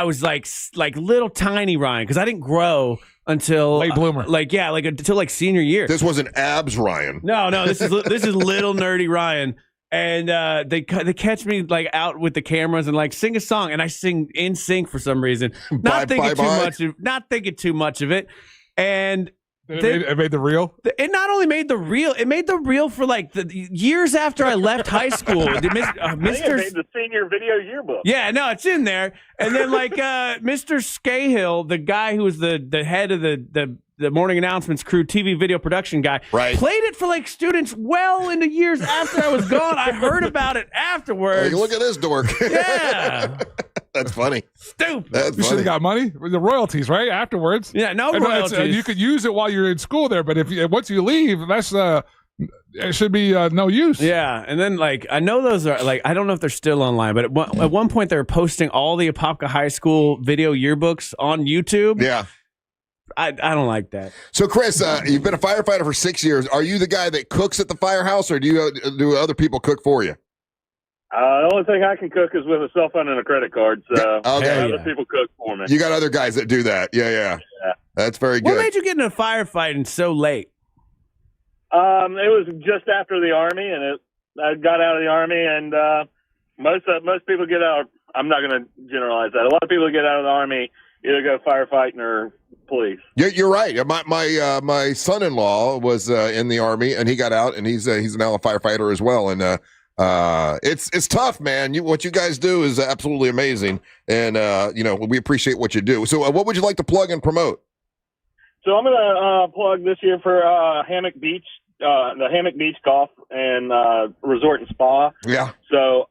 Speaker 6: was like little tiny Ryan because I didn't grow until
Speaker 2: late bloomer.
Speaker 6: Until senior year.
Speaker 1: This wasn't abs Ryan.
Speaker 6: No. This is little nerdy Ryan. And they catch me like out with the cameras and like sing a song, and I sing in sync for some reason, not thinking too much of it, and
Speaker 2: it made the reel.
Speaker 6: It not only made the reel, it made the reel for like the years after I left high school.
Speaker 4: I think it made the senior video yearbook.
Speaker 6: Yeah, no, it's in there. And then like Mr. Scahill, the guy who was the head of the morning announcements crew, TV video production guy, played it for like students well into years after I was gone. I heard about it afterwards.
Speaker 1: Hey, look at this dork.
Speaker 6: Yeah.
Speaker 1: That's funny.
Speaker 6: Stupid.
Speaker 1: That's
Speaker 2: You should have got money. The royalties, right? Afterwards.
Speaker 6: Yeah, no
Speaker 2: And
Speaker 6: royalties.
Speaker 2: you could use it while you're in school there, but once you leave, that's it should be no use.
Speaker 6: Yeah, and then like I know those are like I don't know if they're still online, but at one point they were posting all the Apopka High School video yearbooks on YouTube.
Speaker 1: Yeah.
Speaker 6: I don't like that.
Speaker 1: So, Chris, you've been a firefighter for 6 years. Are you the guy that cooks at the firehouse, or do other people cook for you?
Speaker 4: The only thing I can cook is with a cell phone and a credit card. So other people cook for me.
Speaker 1: You got other guys that do that. Yeah. That's very good.
Speaker 6: What made you get into firefighting so late?
Speaker 4: It was just after the Army, and I got out of the Army, and most people get out. I'm not going to generalize that. A lot of people get out of the Army either go firefighting or police.
Speaker 1: You're right. My son-in-law was in the Army, and he got out, and he's now a firefighter as well. And it's tough, man. What you guys do is absolutely amazing, and we appreciate what you do. So, what would you like to plug and promote?
Speaker 4: So I'm going to plug this year for Hammock Beach, the Hammock Beach Golf and Resort and Spa.
Speaker 1: Yeah.
Speaker 4: So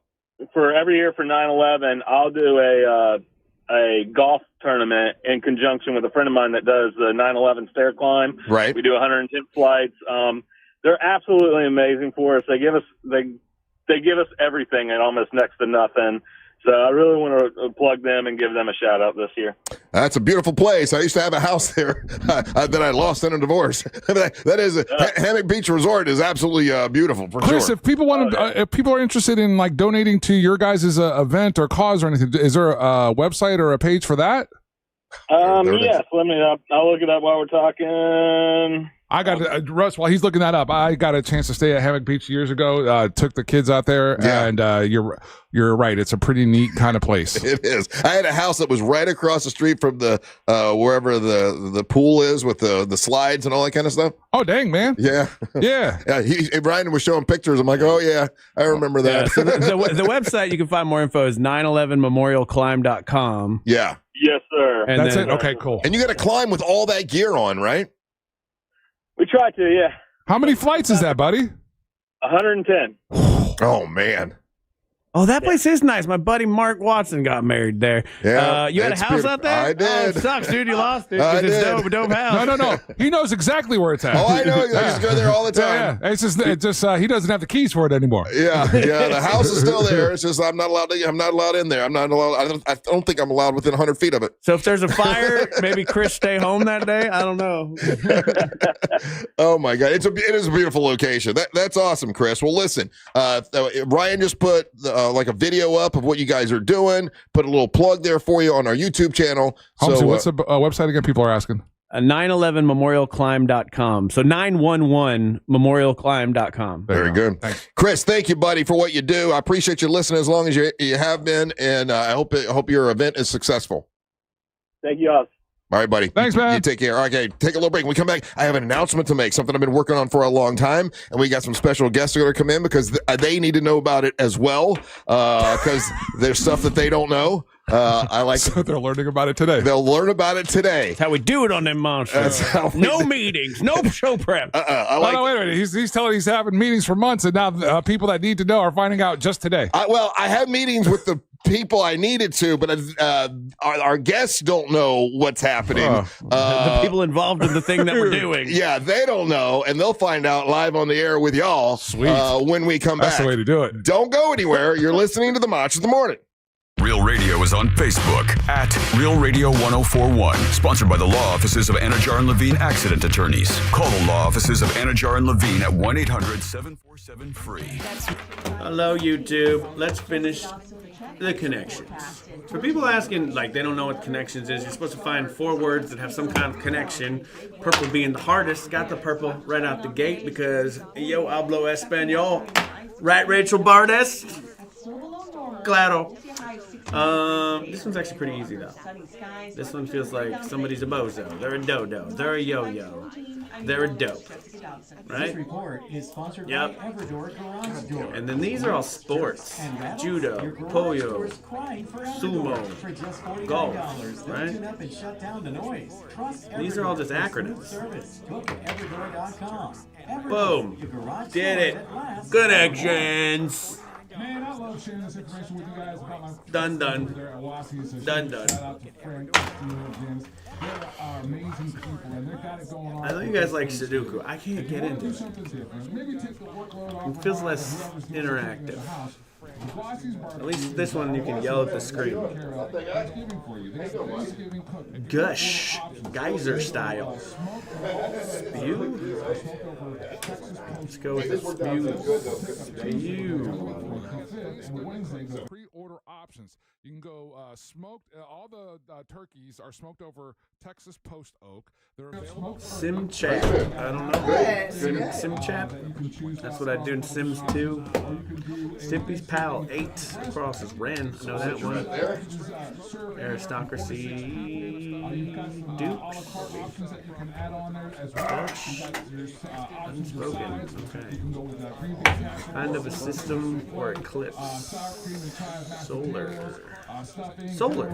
Speaker 4: for every year for 9/11, I'll do a golf tournament in conjunction with a friend of mine that does the 9/11 stair climb.
Speaker 1: Right.
Speaker 4: We do 110 flights. They're absolutely amazing for us. They give us everything at almost next to nothing. So I really want to plug them and give them a shout out this year.
Speaker 1: That's a beautiful place. I used to have a house there that I lost in a divorce. Hammock Beach Resort is absolutely beautiful for
Speaker 2: Chris,
Speaker 1: sure.
Speaker 2: if people if people are interested in like donating to your guys' event or cause or anything, is there a website or a page for that?
Speaker 4: Yes. I'll look it up while we're talking.
Speaker 2: I got Russ. While he's looking that up, I got a chance to stay at Hammock Beach years ago. Took the kids out there, and you're right. It's a pretty neat kind of place.
Speaker 1: It is. I had a house that was right across the street from the wherever the pool is with the slides and all that kind of stuff.
Speaker 2: Oh, dang, man!
Speaker 1: Yeah,
Speaker 2: yeah.
Speaker 1: Brian was showing pictures. I'm like, oh yeah, I remember that.
Speaker 6: Yeah, so the website you can find more info is 911memorialclimb.com.
Speaker 1: Yeah.
Speaker 4: Yes, sir.
Speaker 2: And that's it. Okay, cool.
Speaker 1: And you got to climb with all that gear on, right?
Speaker 4: We try to, yeah.
Speaker 2: How many flights is that, buddy?
Speaker 4: 110.
Speaker 1: Oh, man.
Speaker 6: Oh, that place is nice. My buddy Mark Watson got married there.
Speaker 1: Yeah,
Speaker 6: you had a house out there?
Speaker 1: I did.
Speaker 6: Oh, it sucks, dude. You lost it.
Speaker 1: I
Speaker 6: It's
Speaker 1: did.
Speaker 6: a dope house.
Speaker 2: No. He knows exactly where it's at.
Speaker 1: Oh, I know. I just go there all the time.
Speaker 2: Yeah. It's just he doesn't have the keys for it anymore.
Speaker 1: Yeah. The house is still there. It's just I'm not allowed in there. I'm not allowed. I don't think I'm allowed within 100 feet of it.
Speaker 6: So if there's a fire, maybe Chris stay home that day. I don't know.
Speaker 1: Oh my God, it is a beautiful location. That's awesome, Chris. Well, listen, Ryan just put like a video up of what you guys are doing. Put a little plug there for you on our YouTube channel.
Speaker 2: Holmesy, what's the website again? People are asking.
Speaker 6: 911memorialclimb.com. So 911memorialclimb.com.
Speaker 1: Very good.
Speaker 2: Thanks.
Speaker 1: Chris, thank you, buddy, for what you do. I appreciate you listening as long as you have been, and I hope your event is successful.
Speaker 4: Thank you all.
Speaker 1: All right, buddy.
Speaker 2: Thanks, man.
Speaker 1: You take care. Okay, take a little break. When we come back, I have an announcement to make, something I've been working on for a long time, and we got some special guests that are going to come in because they need to know about it as well, because there's stuff that they don't know.
Speaker 2: So they're learning about it today.
Speaker 1: They'll learn about it today.
Speaker 6: That's how we do it on them monsters. No meetings, no show prep.
Speaker 2: Wait a minute. He's telling he's having meetings for months, and now people that need to know are finding out just today.
Speaker 1: I have meetings with the people I needed to, but our guests don't know what's happening.
Speaker 6: The people involved in the thing that we're doing.
Speaker 1: Yeah, they don't know, and they'll find out live on the air with y'all.
Speaker 2: Sweet.
Speaker 1: When we come back.
Speaker 2: That's the way to do it.
Speaker 1: Don't go anywhere. You're listening to the Mach of the Morning.
Speaker 5: Real Radio is on Facebook at Real Radio 1041. Sponsored by the law offices of Anajar and Levine Accident Attorneys. Call the law offices of Anajar and Levine at 1-800-747-FREE.
Speaker 3: Hello, YouTube. Let's finish the connections. For people asking, like, they don't know what connections is, you're supposed to find 4 words that have some kind of connection. Purple being the hardest. Got the purple right out the gate because yo hablo español. Right, Rachel Bardes? Claro. This one's actually pretty easy though. This one feels like somebody's a bozo. They're a dodo. They're a yo-yo. They're a dope. Right?
Speaker 10: This report is sponsored by
Speaker 3: Yep.
Speaker 10: Everdor Garage Door.
Speaker 3: And then these are all sports. Judo, polio, sumo, golf, right? These are all just acronyms. Boom. Did it. Connections.
Speaker 2: Man, I love sharing this information with you guys about my
Speaker 3: Done.
Speaker 2: there at Wassie's.
Speaker 3: Done.
Speaker 2: Shout out to Frank, Steven, and James. They're amazing people, and they've got it going on.
Speaker 3: I know you guys like Sudoku. I can't get into
Speaker 2: Do
Speaker 3: it.
Speaker 2: something different. Maybe take the workload off.
Speaker 3: It feels less interactive. At least this one you can yell at the screen. Gush, geyser style. Spew. Let's go with the spew.
Speaker 2: Pre-order options. You can go smoked. All the turkeys are smoked over Texas post oak. They're available.
Speaker 3: Sim Chap. I don't know. Sim Chap. That's what I do in Sims 2. Stimpy's Pal 8 across his Ren. I know that one. Aristocracy. Dukes. Unspoken. Okay. Kind of a system or eclipse. Solar. Solar.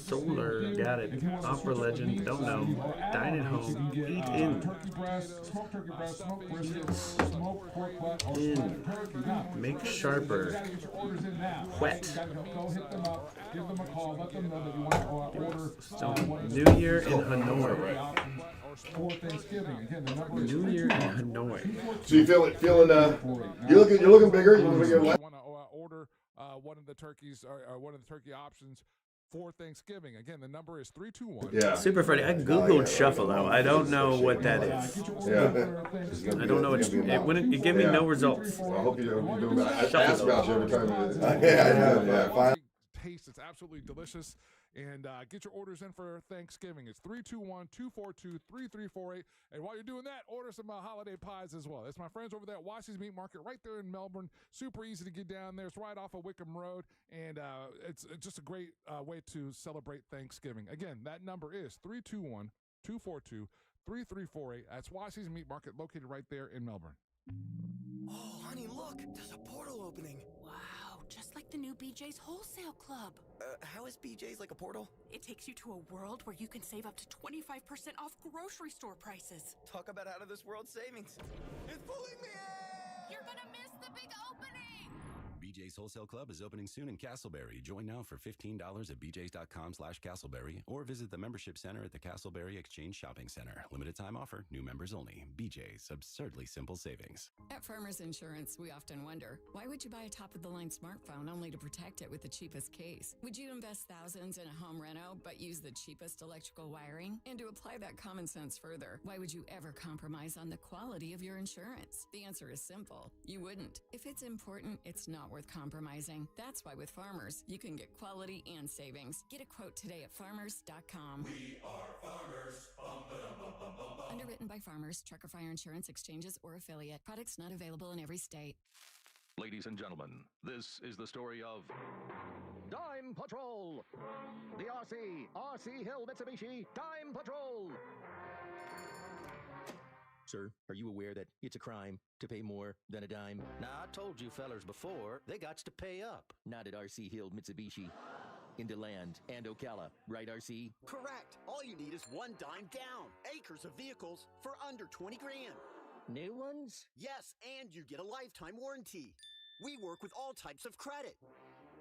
Speaker 3: Solar. Got it. Opera legend. Don't know. Dine at home. Eat in. In. Make sharper. Wet. So, New Year in Hanoi. New Year in Hanoi.
Speaker 1: So you feeling? You're looking bigger. You want to
Speaker 2: order one of the turkeys or one of the turkey options for Thanksgiving. Again, the number is 321.
Speaker 1: Yeah.
Speaker 3: Super Freddy. I googled Shuffalo. I don't know what that is.
Speaker 1: Yeah.
Speaker 3: I don't know what it gave me no results.
Speaker 1: I hope you're doing that. I ask about you every time. Yeah.
Speaker 2: Taste. It's absolutely delicious. And get your orders in for Thanksgiving. It's 321-242-3348. And while you're doing that, order some holiday pies as well. That's my friends over there at Wassie's Meat Market right there in Melbourne. Super easy to get down there. It's right off of Wickham Road. And it's just a great way to celebrate Thanksgiving. Again, that number is 321-242-3348. That's Wassie's Meat Market located right there in Melbourne.
Speaker 16: Oh, honey, look. There's a portal opening.
Speaker 20: Wow, just like the new BJ's Wholesale Club.
Speaker 16: How is BJ's like a portal?
Speaker 20: It takes you to a world where you can save up to 25% off grocery store prices.
Speaker 16: Talk about out of this world savings. It's pulling me in!
Speaker 20: You're gonna miss the big opening!
Speaker 21: BJ's Wholesale Club is opening soon in Castleberry. Join now for $15 at bjs.com/Castleberry or visit the membership center at the Castleberry Exchange Shopping Center. Limited time offer, new members only. BJ's, absurdly simple savings.
Speaker 23: At Farmers Insurance, we often wonder, why would you buy a top-of-the-line smartphone only to protect it with the cheapest case? Would you invest thousands in a home reno but use the cheapest electrical wiring? And to apply that common sense further, why would you ever compromise on the quality of your insurance? The answer is simple. You wouldn't. If it's important, it's not worth compromising. That's why with Farmers, you can get quality and savings. Get a quote today at farmers.com.
Speaker 8: We are farmers.
Speaker 23: Underwritten by Farmers, Trucker Fire Insurance Exchanges, or affiliate. Products not available in every state.
Speaker 24: Ladies and gentlemen, this is the story of Dime Patrol. The RC Hill Mitsubishi Dime Patrol.
Speaker 26: Sir, are you aware that it's a crime to pay more than a dime?
Speaker 27: Now, I told you fellers before, they got to pay up.
Speaker 26: Not at RC Hill Mitsubishi. In DeLand and Ocala, right, RC?
Speaker 28: Correct. All you need is one dime down. Acres of vehicles for under 20 grand.
Speaker 26: New ones?
Speaker 28: Yes, and you get a lifetime warranty. We work with all types of credit.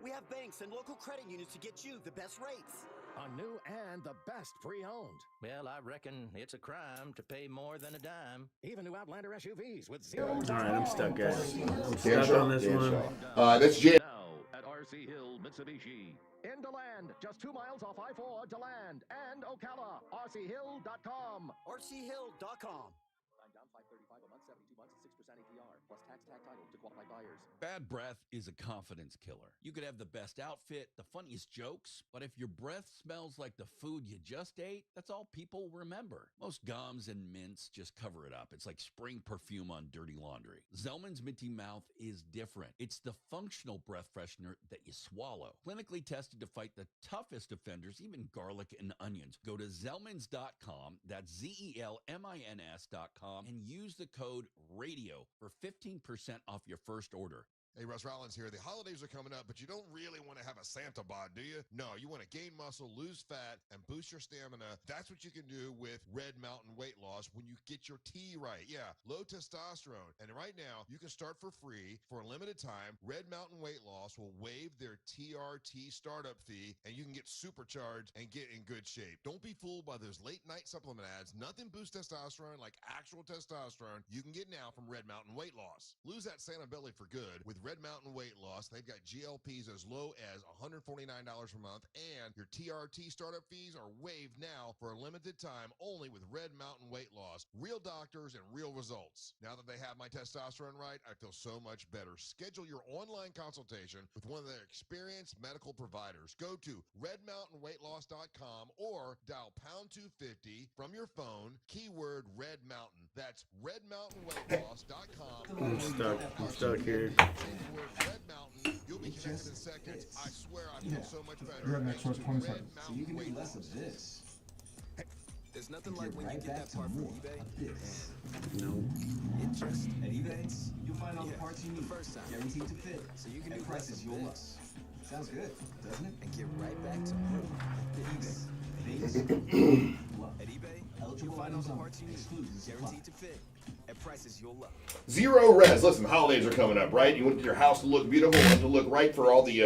Speaker 28: We have banks and local credit unions to get you the best rates.
Speaker 24: A new and the best pre-owned.
Speaker 27: Well, I reckon it's a crime to pay more than a dime.
Speaker 24: Even new Outlander SUVs with zero.
Speaker 3: All right, I'm stuck, guys. I'm stuck on this one.
Speaker 1: That's Jay.
Speaker 24: Now at RC Hill Mitsubishi. In DeLand, just 2 miles off I-4, DeLand and Ocala. RCHill.com.
Speaker 28: RCHill.com.
Speaker 26: Down 535 a month, 72 months, 6% APR, plus tax title to qualified buyers.
Speaker 29: Bad breath is a confidence killer. You could have the best outfit, the funniest jokes, but if your breath smells like the food you just ate, that's all people remember. Most gums and mints just cover it up. It's like spraying perfume on dirty laundry. Zellman's Minty Mouth is different. It's the functional breath freshener that you swallow. Clinically tested to fight the toughest offenders, even garlic and onions. Go to Zellmans.com, that's ZELMINS.com, and use the code RADIO for 15% off your first order.
Speaker 1: Hey, Russ Rollins here. The holidays are coming up, but you don't really want to have a Santa bod, do you? No, you want to gain muscle, lose fat, and boost your stamina. That's what you can do with Red Mountain Weight Loss when you get your T right. Yeah, low testosterone. And right now, you can start for free for a limited time. Red Mountain Weight Loss will waive their TRT startup fee, and you can get supercharged and get in good shape. Don't be fooled by those late-night supplement ads. Nothing boosts testosterone like actual testosterone you can get now from Red Mountain Weight Loss. Lose that Santa belly for good with Red Mountain Weight Loss. They've got GLPs as low as $149 per month, and your TRT startup fees are waived now for a limited time only with Red Mountain Weight Loss. Real doctors and real results. Now that they have my testosterone right, I feel so much better. Schedule your online consultation with one of their experienced medical providers. Go to redmountainweightloss.com or dial pound 250 from your phone, keyword Red Mountain. That's redmountainweightloss.com.
Speaker 3: I'm stuck here.
Speaker 1: Red Mountain, you'll be connected in seconds. I swear I feel so much better.
Speaker 2: You're next was 20 seconds.
Speaker 12: So you can do less of this.
Speaker 26: There's nothing like when you get that part from eBay.
Speaker 3: No.
Speaker 26: It just
Speaker 12: At eBay, you'll find all the parts you need.
Speaker 26: first time.
Speaker 12: Guaranteed to fit.
Speaker 26: So you can
Speaker 12: At
Speaker 26: do
Speaker 12: prices you'll love.
Speaker 26: this
Speaker 12: Sounds good, doesn't it?
Speaker 26: and get right back to
Speaker 12: eBay. These love.
Speaker 26: At eBay,
Speaker 12: Eligible items only. Exclusive supply.
Speaker 26: guaranteed to fit at prices you'll love.
Speaker 1: Zero res. Listen, the holidays are coming up, right? You want your house to look beautiful, want it to look right for all the,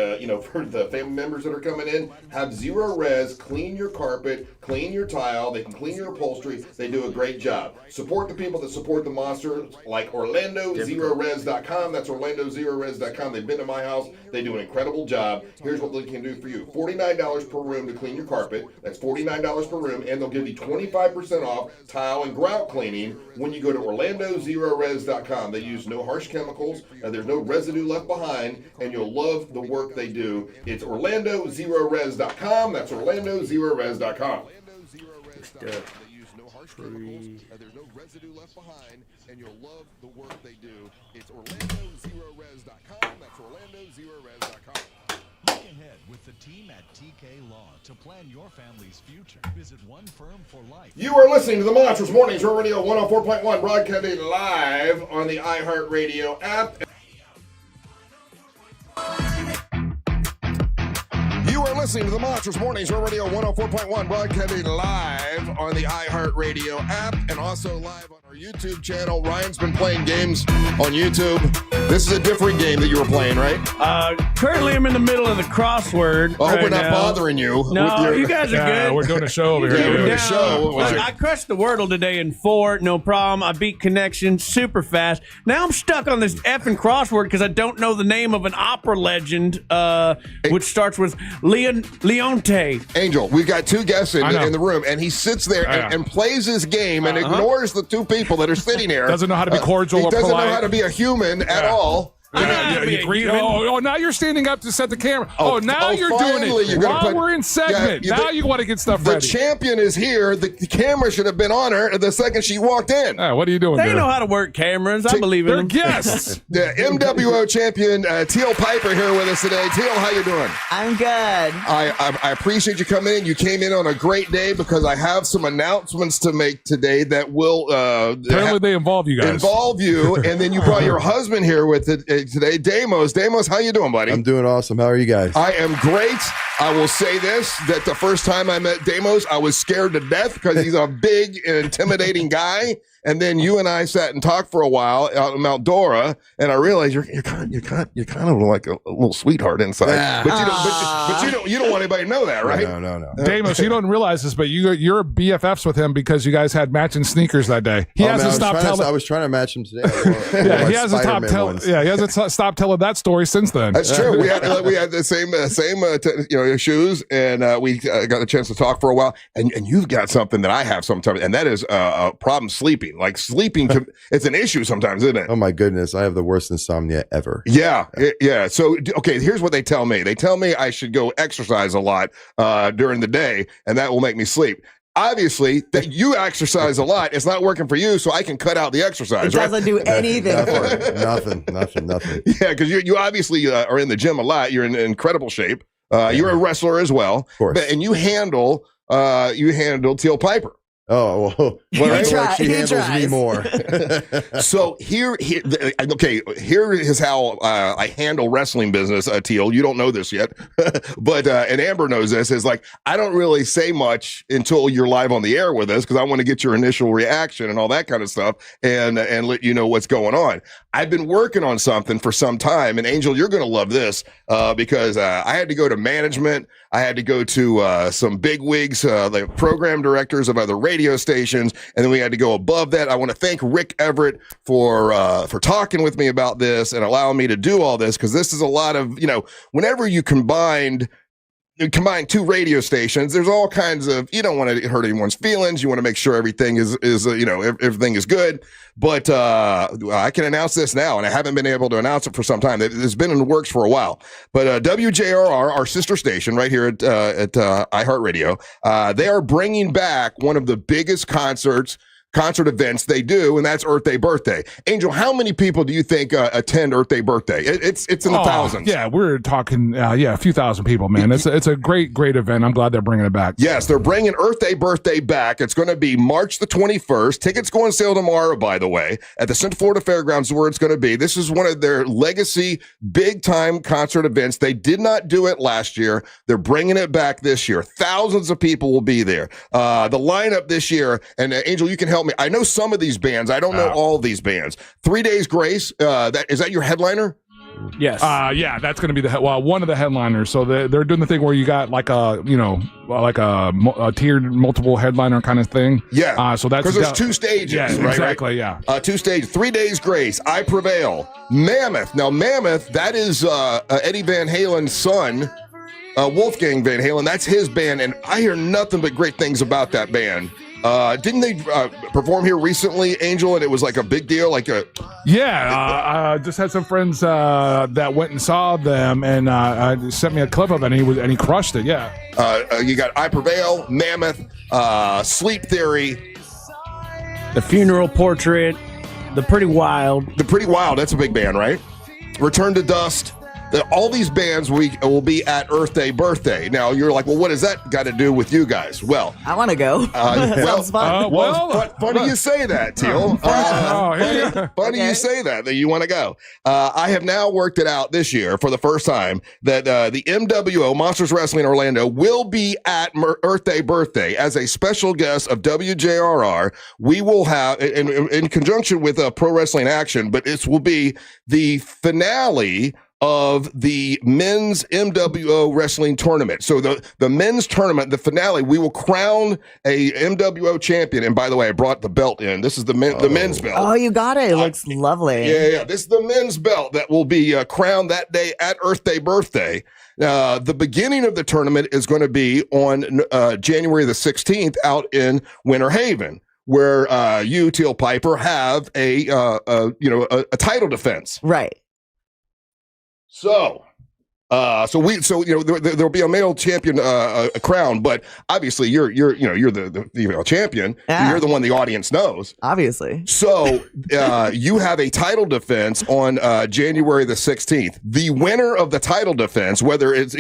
Speaker 1: for the family members that are coming in. Have Zero Res clean your carpet, clean your tile. They can clean your upholstery. They do a great job. Support the people that support the monsters, like OrlandoZeroRes.com. That's OrlandoZeroRes.com. They've been to my house. They do an incredible job. Here's what they can do for you. $49 per room to clean your carpet. That's $49 per room, and they'll give you 25% off tile and grout cleaning when you go to OrlandoZeroRes.com. They use no harsh chemicals, there's no residue left behind, and you'll love the work they do. It's OrlandoZeroRes.com. That's OrlandoZeroRes.com. They use no harsh chemicals, there's no residue left behind, and you'll love the work they do. It's OrlandoZeroRes.com. That's OrlandoZeroRes.com.
Speaker 9: Look ahead with the team at TK Law to plan your family's future. Visit one firm for life.
Speaker 1: You are listening to the Monsters Mornings Radio 104.1, broadcasting live on the iHeartRadio app. You are listening to the Monsters Mornings Radio 104.1, broadcasting live on the iHeartRadio app and also live on our YouTube channel. Ryan's been playing games on YouTube. This is a different game that you were playing, right?
Speaker 6: Currently, I'm in the middle of the crossword.
Speaker 1: I hope we're not bothering you.
Speaker 6: No, you guys are good.
Speaker 2: We're doing a show over here.
Speaker 1: Yeah, we're doing a show.
Speaker 6: I crushed the Wordle today in 4, no problem. I beat Connection super fast. Now I'm stuck on this effing crossword because I don't know the name of an opera legend, which starts with Leonte.
Speaker 1: Angel, we've got two guests in the room, and he sits there and plays his game and ignores the two people that are sitting here.
Speaker 2: Doesn't know how to be cordial or polite.
Speaker 1: He doesn't know how to be a human at all.
Speaker 2: Now you're standing up to set the camera. Now you're doing it while we're in segment. Now you want to get stuff ready.
Speaker 1: The champion is here. The camera should have been on her the second she walked in.
Speaker 2: What are you doing?
Speaker 6: They know how to work cameras. I believe in them.
Speaker 2: They're guests.
Speaker 1: The MWO champion, Teal Piper, here with us today. Teal, how you doing?
Speaker 11: I'm good.
Speaker 1: I appreciate you coming in. You came in on a great day because I have some announcements to make today that will
Speaker 2: apparently they involve you guys.
Speaker 1: Involve you, and then you brought your husband here with it. Today, Damos, how you doing, buddy?
Speaker 13: I'm doing awesome. How are you guys?
Speaker 1: I am great. I will say this, that the first time I met Damos, I was scared to death because he's a big and intimidating guy. And then you and I sat and talked for a while out in Mount Dora, and I realized you're kind of like a little sweetheart inside. But you don't want anybody to know that, right?
Speaker 13: No.
Speaker 2: Damos, you don't realize this, but you're BFFs with him because you guys had matching sneakers that day. He hasn't stopped telling.
Speaker 13: I was trying to match him today.
Speaker 2: He hasn't stopped telling. Yeah, he hasn't stopped telling that story since then.
Speaker 1: That's true. We had the same shoes, and we got a chance to talk for a while. And you've got something that I have sometimes, and that is a problem sleeping. Like sleeping, it's an issue sometimes, isn't it?
Speaker 13: Oh my goodness, I have the worst insomnia ever.
Speaker 1: Yeah. So, okay, here's what they tell me. They tell me I should go exercise a lot during the day, and that will make me sleep. Obviously, that you exercise a lot. It's not working for you, so I can cut out the exercise.
Speaker 11: It doesn't do anything.
Speaker 13: Nothing.
Speaker 1: Yeah, because you obviously are in the gym a lot. You're in incredible shape. You're a wrestler as well,
Speaker 13: of course.
Speaker 1: And you handle Teal Piper.
Speaker 13: Oh, well,
Speaker 1: He
Speaker 13: handles me more.
Speaker 1: So here is how I handle wrestling business, Teal. You don't know this yet, but and Amber knows this. Is like I don't really say much until you're live on the air with us because I want to get your initial reaction and all that kind of stuff and let you know what's going on. I've been working on something for some time, and Angel, you're going to love this because I had to go to management. I had to go to some big wigs, the program directors of other radio stations, and then we had to go above that. I want to thank Rick Everett for talking with me about this and allowing me to do all this because this is a lot of, whenever you combine two radio stations, there's all kinds of, you don't want to hurt anyone's feelings. You want to make sure everything is everything is good. But I can announce this now, and I haven't been able to announce it for some time. It's been in the works for a while. But WJRR, our sister station right here at iHeartRadio, they are bringing back one of the biggest concert events they do, and that's Earthday Birthday. Angel, how many people do you think attend Earthday Birthday? It's in the thousands.
Speaker 2: Yeah, we're talking, a few thousand people, man. It's a great event. I'm glad they're bringing it back.
Speaker 1: Yes, they're bringing Earthday Birthday back. It's going to be March the 21st. Tickets go on sale tomorrow, by the way, at the Central Florida Fairgrounds, where it's going to be. This is one of their legacy big-time concert events. They did not do it last year. They're bringing it back this year. Thousands of people will be there. The lineup this year, and Angel, you can help me. I know some of these bands. I don't know all of these bands. 3 Days Grace. Is that your headliner?
Speaker 6: Yes.
Speaker 2: Yeah, that's going to be one of the headliners. So they're doing the thing where you got like a tiered multiple headliner kind of thing.
Speaker 1: Yeah.
Speaker 2: So that's
Speaker 1: because there's two stages.
Speaker 2: Yeah,
Speaker 1: right,
Speaker 2: exactly.
Speaker 1: Right?
Speaker 2: Yeah.
Speaker 1: 2 stages. 3 Days Grace. I Prevail. Mammoth. Now Mammoth. That is Eddie Van Halen's son. Wolfgang Van Halen. That's his band, and I hear nothing but great things about that band. Didn't they perform here recently, Angel? And it was like a big deal.
Speaker 2: I just had some friends that went and saw them, and sent me a clip of it, and he crushed it. Yeah.
Speaker 1: You got I Prevail, Mammoth, Sleep Theory,
Speaker 6: The Funeral Portrait, The Pretty Wild.
Speaker 1: The Pretty Wild. That's a big band, right? Return to Dust. All these bands will be at Earthday Birthday. Now you're like, well, what does that got to do with you guys? Well,
Speaker 7: I want to go. Sounds fun.
Speaker 1: Funny you say that, Teal. Funny you say that you want to go. I have now worked it out this year for the first time that the MWO Monsters Wrestling Orlando will be at Earthday Birthday as a special guest of WJRR. We will have in conjunction with Pro Wrestling Action, but it will be the finale of the men's MWO wrestling tournament. So the men's tournament, the finale, we will crown a MWO champion. And by the way, I brought the belt in. This is the men's belt.
Speaker 7: Oh, you got it. It looks lovely.
Speaker 1: Yeah. This is the men's belt that will be crowned that day at Earthday Birthday. The beginning of the tournament is going to be on January the 16th out in Winter Haven, where you, Teal Piper, have a title defense.
Speaker 7: Right.
Speaker 1: So there'll be a male champion crown, but obviously you're the champion.
Speaker 7: Yeah.
Speaker 1: You're the one the audience knows,
Speaker 7: obviously.
Speaker 1: So you have a title defense on January the 16th. The winner of the title defense, whether it's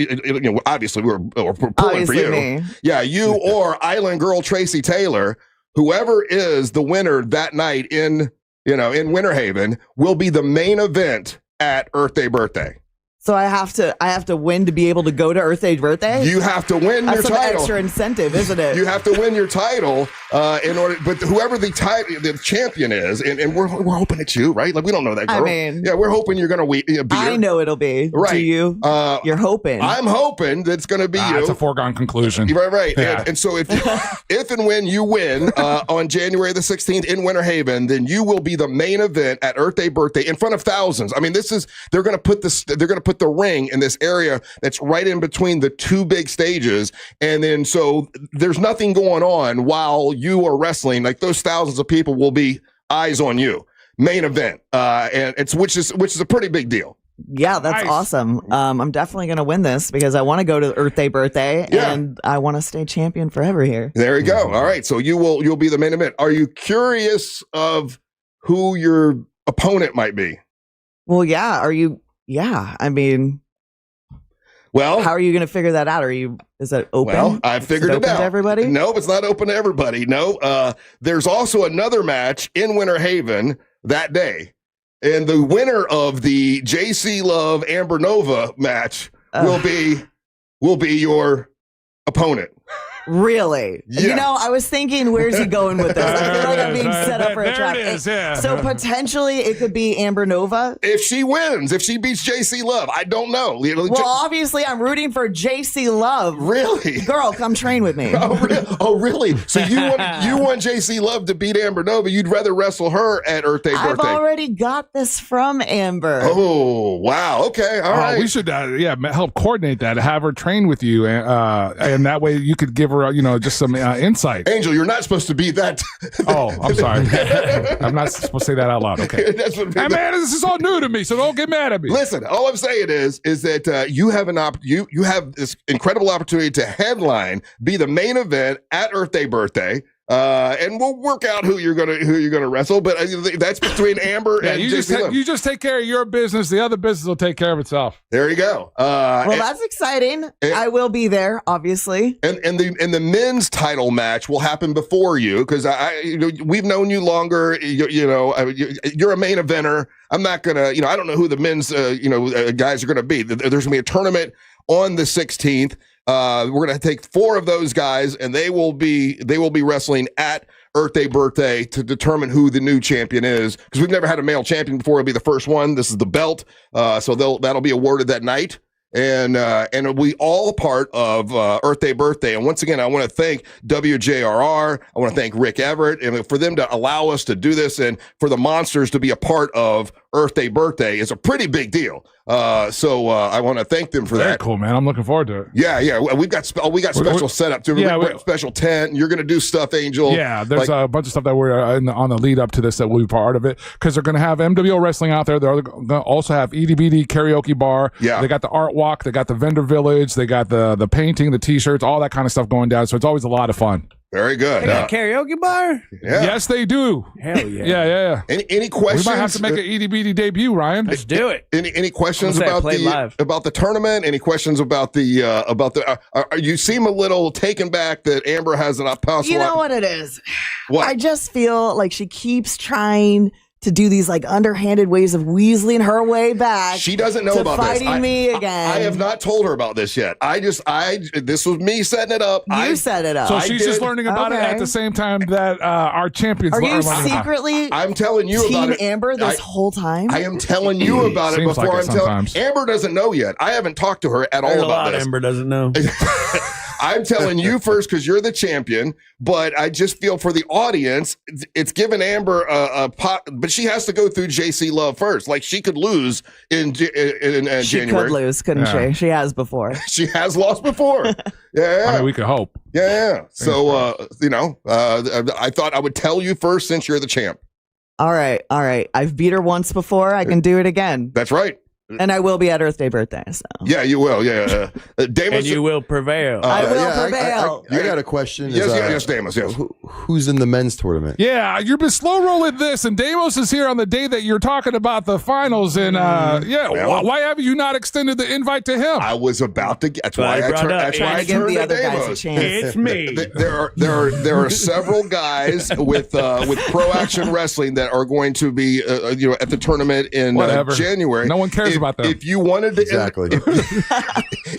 Speaker 1: obviously we're pulling for you,
Speaker 7: me.
Speaker 1: Yeah, you or Island Girl Tracy Taylor, whoever is the winner that night in Winter Haven will be the main event at Earthday Birthday.
Speaker 7: So I have to win to be able to go to Earthday Birthday?
Speaker 1: You have to win your title.
Speaker 7: That's some extra incentive, isn't it?
Speaker 1: You have to win your title in order. But whoever the champion is, and we're hoping it's you, right? Like we don't know that girl.
Speaker 7: I mean,
Speaker 1: yeah, we're hoping you're going to be.
Speaker 7: I know it'll be.
Speaker 1: Right.
Speaker 7: Do you? You're hoping.
Speaker 1: I'm hoping that it's going to be you.
Speaker 2: It's a foregone conclusion.
Speaker 1: Right.
Speaker 2: Yeah.
Speaker 1: And so if and when you win on January the 16th in Winter Haven, then you will be the main event at Earthday Birthday in front of thousands. I mean, they're going to put the ring in this area that's right in between the two big stages. And then so there's nothing going on while you are wrestling. Like those thousands of people will be eyes on you. Main event. And which is a pretty big deal.
Speaker 7: Yeah, that's awesome. I'm definitely going to win this because I want to go to Earthday Birthday and I want to stay champion forever here.
Speaker 1: There you go. All right. So you'll be the main event. Are you curious of who your opponent might be?
Speaker 7: Well, yeah. Are you? Yeah. I mean,
Speaker 1: Well,
Speaker 7: how are you going to figure that out? Is that open?
Speaker 1: Well, I figured it out.
Speaker 7: To everybody?
Speaker 1: No, it's not open to everybody. No, there's also another match in Winter Haven that day. And the winner of the JC Love Amber Nova match will be your opponent.
Speaker 7: Really?
Speaker 1: Yeah.
Speaker 7: I was thinking, where's he going with this? I feel like I'm being set up for a trap.
Speaker 2: There it is, yeah.
Speaker 7: So potentially it could be Amber Nova.
Speaker 1: If she wins, if she beats JC Love, I don't know.
Speaker 7: Well, obviously I'm rooting for JC Love.
Speaker 1: Really?
Speaker 7: Girl, come train with me.
Speaker 1: Oh, really? So you want JC Love to beat Amber Nova? You'd rather wrestle her at Earthday Birthday?
Speaker 7: I've already got this from Amber.
Speaker 1: Oh, wow. Okay. All right.
Speaker 2: We should, help coordinate that. Have her train with you, and that way you could give her, just some insight.
Speaker 1: Angel, you're not supposed to be that.
Speaker 2: Oh, I'm sorry. I'm not supposed to say that out loud. Okay. Hey, man, this is all new to me, so don't get mad at me.
Speaker 1: Listen, all I'm saying is that you have you have this incredible opportunity to headline, be the main event at Earthday Birthday. And we'll work out who you're gonna wrestle, but that's between Amber and
Speaker 2: you just take care of your business. The other business will take care of itself.
Speaker 1: There you go.
Speaker 7: That's exciting. I will be there, obviously.
Speaker 1: And the men's title match will happen before you because we've known you longer. You're a main eventer. I'm not gonna. I don't know who the men's guys are gonna be. There's gonna be a tournament on the 16th. We're going to take 4 of those guys, and they will be wrestling at Earthday Birthday to determine who the new champion is. Because we've never had a male champion before. It'll be the first one. This is the belt, so that'll be awarded that night. And it'll be all a part of Earthday Birthday. And once again, I want to thank WJRR. I want to thank Rick Everett, and for them to allow us to do this, and for the Monsters to be a part of Earthday Birthday is a pretty big deal. So I want to thank them for
Speaker 2: Very
Speaker 1: that.
Speaker 2: Cool, man. I'm looking forward to it.
Speaker 1: Yeah. We've got special setup too.
Speaker 2: Yeah,
Speaker 1: we're special tent. You're going to do stuff, Angel.
Speaker 2: Yeah, there's a bunch of stuff that we're on the lead up to this that will be part of it, because they're going to have MWO wrestling out there. They're going to also have EDBD karaoke bar.
Speaker 1: Yeah,
Speaker 2: they got the art walk. They got the vendor village. They got the painting, the T-shirts, all that kind of stuff going down. So it's always a lot of fun.
Speaker 1: Very good.
Speaker 6: They got a karaoke bar?
Speaker 1: Yeah.
Speaker 2: Yes, they do.
Speaker 6: Hell yeah.
Speaker 2: Yeah.
Speaker 1: Any questions?
Speaker 2: We might have to make an EDBD debut, Ryan.
Speaker 6: Let's do it.
Speaker 1: Any questions about the tournament? Any questions about the you seem a little taken back that Amber has an possible.
Speaker 7: You know what it is?
Speaker 1: What?
Speaker 7: I just feel like she keeps trying to do these underhanded ways of weaseling her way back.
Speaker 1: She doesn't know about
Speaker 7: fighting me again.
Speaker 1: I have not told her about this yet. This was me setting it up.
Speaker 7: You set it up.
Speaker 2: So she's just learning about it at the same time that our champions
Speaker 7: are you
Speaker 2: learning
Speaker 7: secretly
Speaker 1: I'm telling you about it.
Speaker 7: Amber this whole time?
Speaker 1: I am telling you about it before I'm telling. Amber doesn't know yet. I haven't talked to her at all about this.
Speaker 6: Amber doesn't know.
Speaker 1: I'm telling you first because you're the champion, but I just feel for the audience, it's given Amber a pot, but she has to go through JC Love first. Like she could lose in January.
Speaker 7: She could lose, couldn't she? She has before.
Speaker 1: She has lost before. Yeah.
Speaker 2: I mean, we could hope.
Speaker 1: Yeah. So, I thought I would tell you first since you're the champ.
Speaker 7: All right. I've beat her once before. I can do it again.
Speaker 1: That's right.
Speaker 7: And I will be at Earthday Birthday. So.
Speaker 1: Yeah, you will. Yeah.
Speaker 6: Damus, and you will prevail.
Speaker 7: I will prevail.
Speaker 13: I got a question.
Speaker 1: Yes, Damus. Yes.
Speaker 13: Who's in the men's tournament?
Speaker 2: Yeah, you've been slow rolling this, and Deimos is here on the day that you're talking about the finals. And why have you not extended the invite to him?
Speaker 1: I was about to. That's why I turned
Speaker 7: the other guys a
Speaker 1: Deimos.
Speaker 7: chance.
Speaker 6: It's me.
Speaker 1: There are several guys with Pro Action Wrestling that are going to be at the tournament in January.
Speaker 2: No one cares about them.
Speaker 1: If you wanted to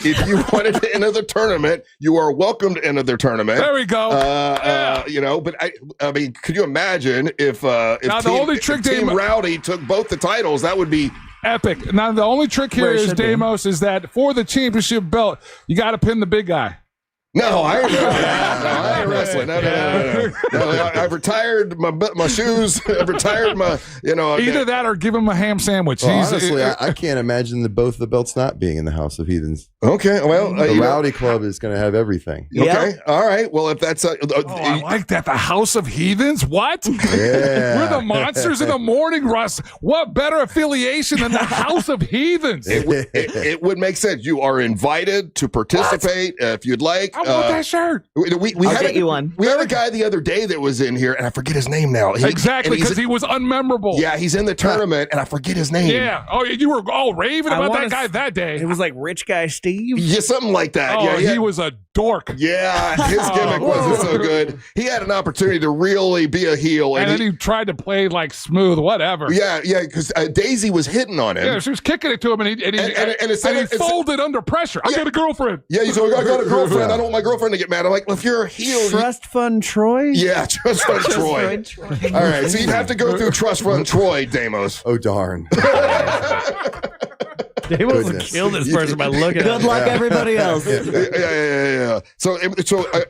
Speaker 1: if you wanted to enter the tournament, you are welcome to enter their tournament.
Speaker 2: There we go.
Speaker 1: But I mean, could you imagine if Team Rowdy took both the titles? That would be
Speaker 2: epic. Now the only trick here is Deimos is that for the championship belt, you got to pin the big guy.
Speaker 1: No, I ain't wrestling. No. I've retired my shoes. I've retired my,
Speaker 2: Either that or give him a ham sandwich.
Speaker 13: Well, honestly, I can't imagine both the belts not being in the House of Heathens.
Speaker 1: Okay, well,
Speaker 13: the Rowdy Club is going to have everything.
Speaker 1: Okay, all right. Well, if that's
Speaker 2: I like that. The House of Heathens. What?
Speaker 13: Yeah.
Speaker 2: We're the Monsters in the Morning, Russ. What better affiliation than the House of Heathens?
Speaker 1: It would make sense. You are invited to participate if you'd like.
Speaker 2: I want that shirt.
Speaker 1: We
Speaker 7: I'll
Speaker 1: had
Speaker 7: get you one.
Speaker 1: We had a guy the other day that was in here, and I forget his name now.
Speaker 2: Exactly, because he was unmemorable.
Speaker 1: Yeah, he's in the tournament, and I forget his name.
Speaker 2: Yeah. Oh, you were all raving about that guy that day.
Speaker 6: It was like Rich Guy Steve.
Speaker 1: Yeah, something like that.
Speaker 2: Oh,
Speaker 1: yeah.
Speaker 2: he was a dork.
Speaker 1: Yeah, his gimmick wasn't so good. He had an opportunity to really be a heel,
Speaker 2: And then he tried to play like smooth, whatever.
Speaker 1: Yeah, because Daisy was hitting on him.
Speaker 2: Yeah, she was kicking it to him, and he folded under pressure. I got a girlfriend.
Speaker 1: Yeah, he's like, I got a girlfriend. I don't want my girlfriend to get mad. I'm like, well, if you're a heel,
Speaker 6: Trust Fund Troy.
Speaker 1: Yeah, Trust Fund Troy. All right, so you'd have to go through Trust Fund Troy, Damos.
Speaker 13: Oh darn.
Speaker 6: Damos would kill this person by looking at him.
Speaker 7: Good luck, everybody else.
Speaker 1: Yeah. So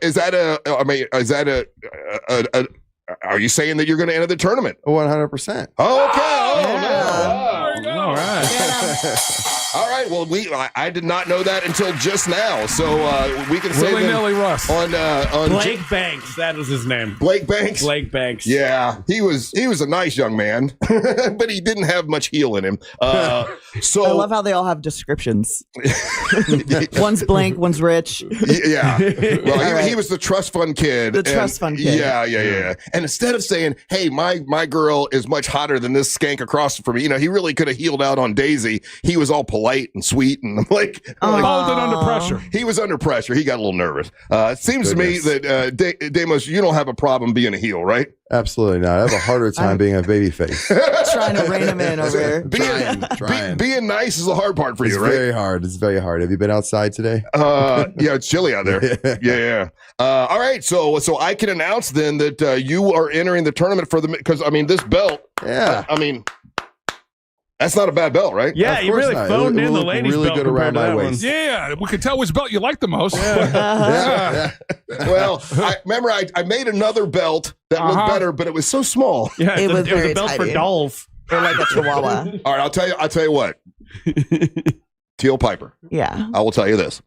Speaker 1: is that are you saying that you're going to enter the tournament?
Speaker 13: 100%.
Speaker 1: Oh, okay.
Speaker 6: All right.
Speaker 1: All right. Well, I did not know that until just now. So we can say
Speaker 2: Willy-nilly Russ.
Speaker 1: on
Speaker 6: Blake Banks. That was his name.
Speaker 1: Blake Banks.
Speaker 6: Blake Banks.
Speaker 1: Yeah, he was a nice young man, but he didn't have much heel in him. So
Speaker 7: I love how they all have descriptions. One's blank, one's rich.
Speaker 1: Yeah. Well, he was the trust fund kid.
Speaker 7: The trust fund kid.
Speaker 1: Yeah. And instead of saying, "Hey, my girl is much hotter than this skank across from me," he really could have healed out on Daisy. He was all polite and sweet and like
Speaker 2: folded under pressure.
Speaker 1: He was under pressure. He got a little nervous. It seems to me that Damos, you don't have a problem being a heel, right?
Speaker 13: Absolutely not. I have a harder time being a babyface.
Speaker 7: Trying to rein him in over here.
Speaker 1: Being nice is the hard part for you, right?
Speaker 13: Very hard. It's very hard. Have you been outside today?
Speaker 1: Yeah, it's chilly out there. Yeah. All right, so I can announce then that you are entering the tournament for because this belt.
Speaker 13: Yeah.
Speaker 1: That's not a bad belt, right?
Speaker 6: Yeah, you really phoned in the ladies'
Speaker 13: really
Speaker 6: belt
Speaker 13: good around my waist.
Speaker 2: Yeah, we could tell which belt you like the most.
Speaker 1: Yeah. Well, I made another belt that looked better, but it was so small.
Speaker 6: Yeah,
Speaker 7: It was
Speaker 6: a
Speaker 7: very
Speaker 6: belt for
Speaker 7: tiny.
Speaker 6: dolls.
Speaker 7: Or like a chihuahua.
Speaker 1: All right, I'll tell you what. Teal Piper.
Speaker 7: Yeah.
Speaker 1: I will tell you this.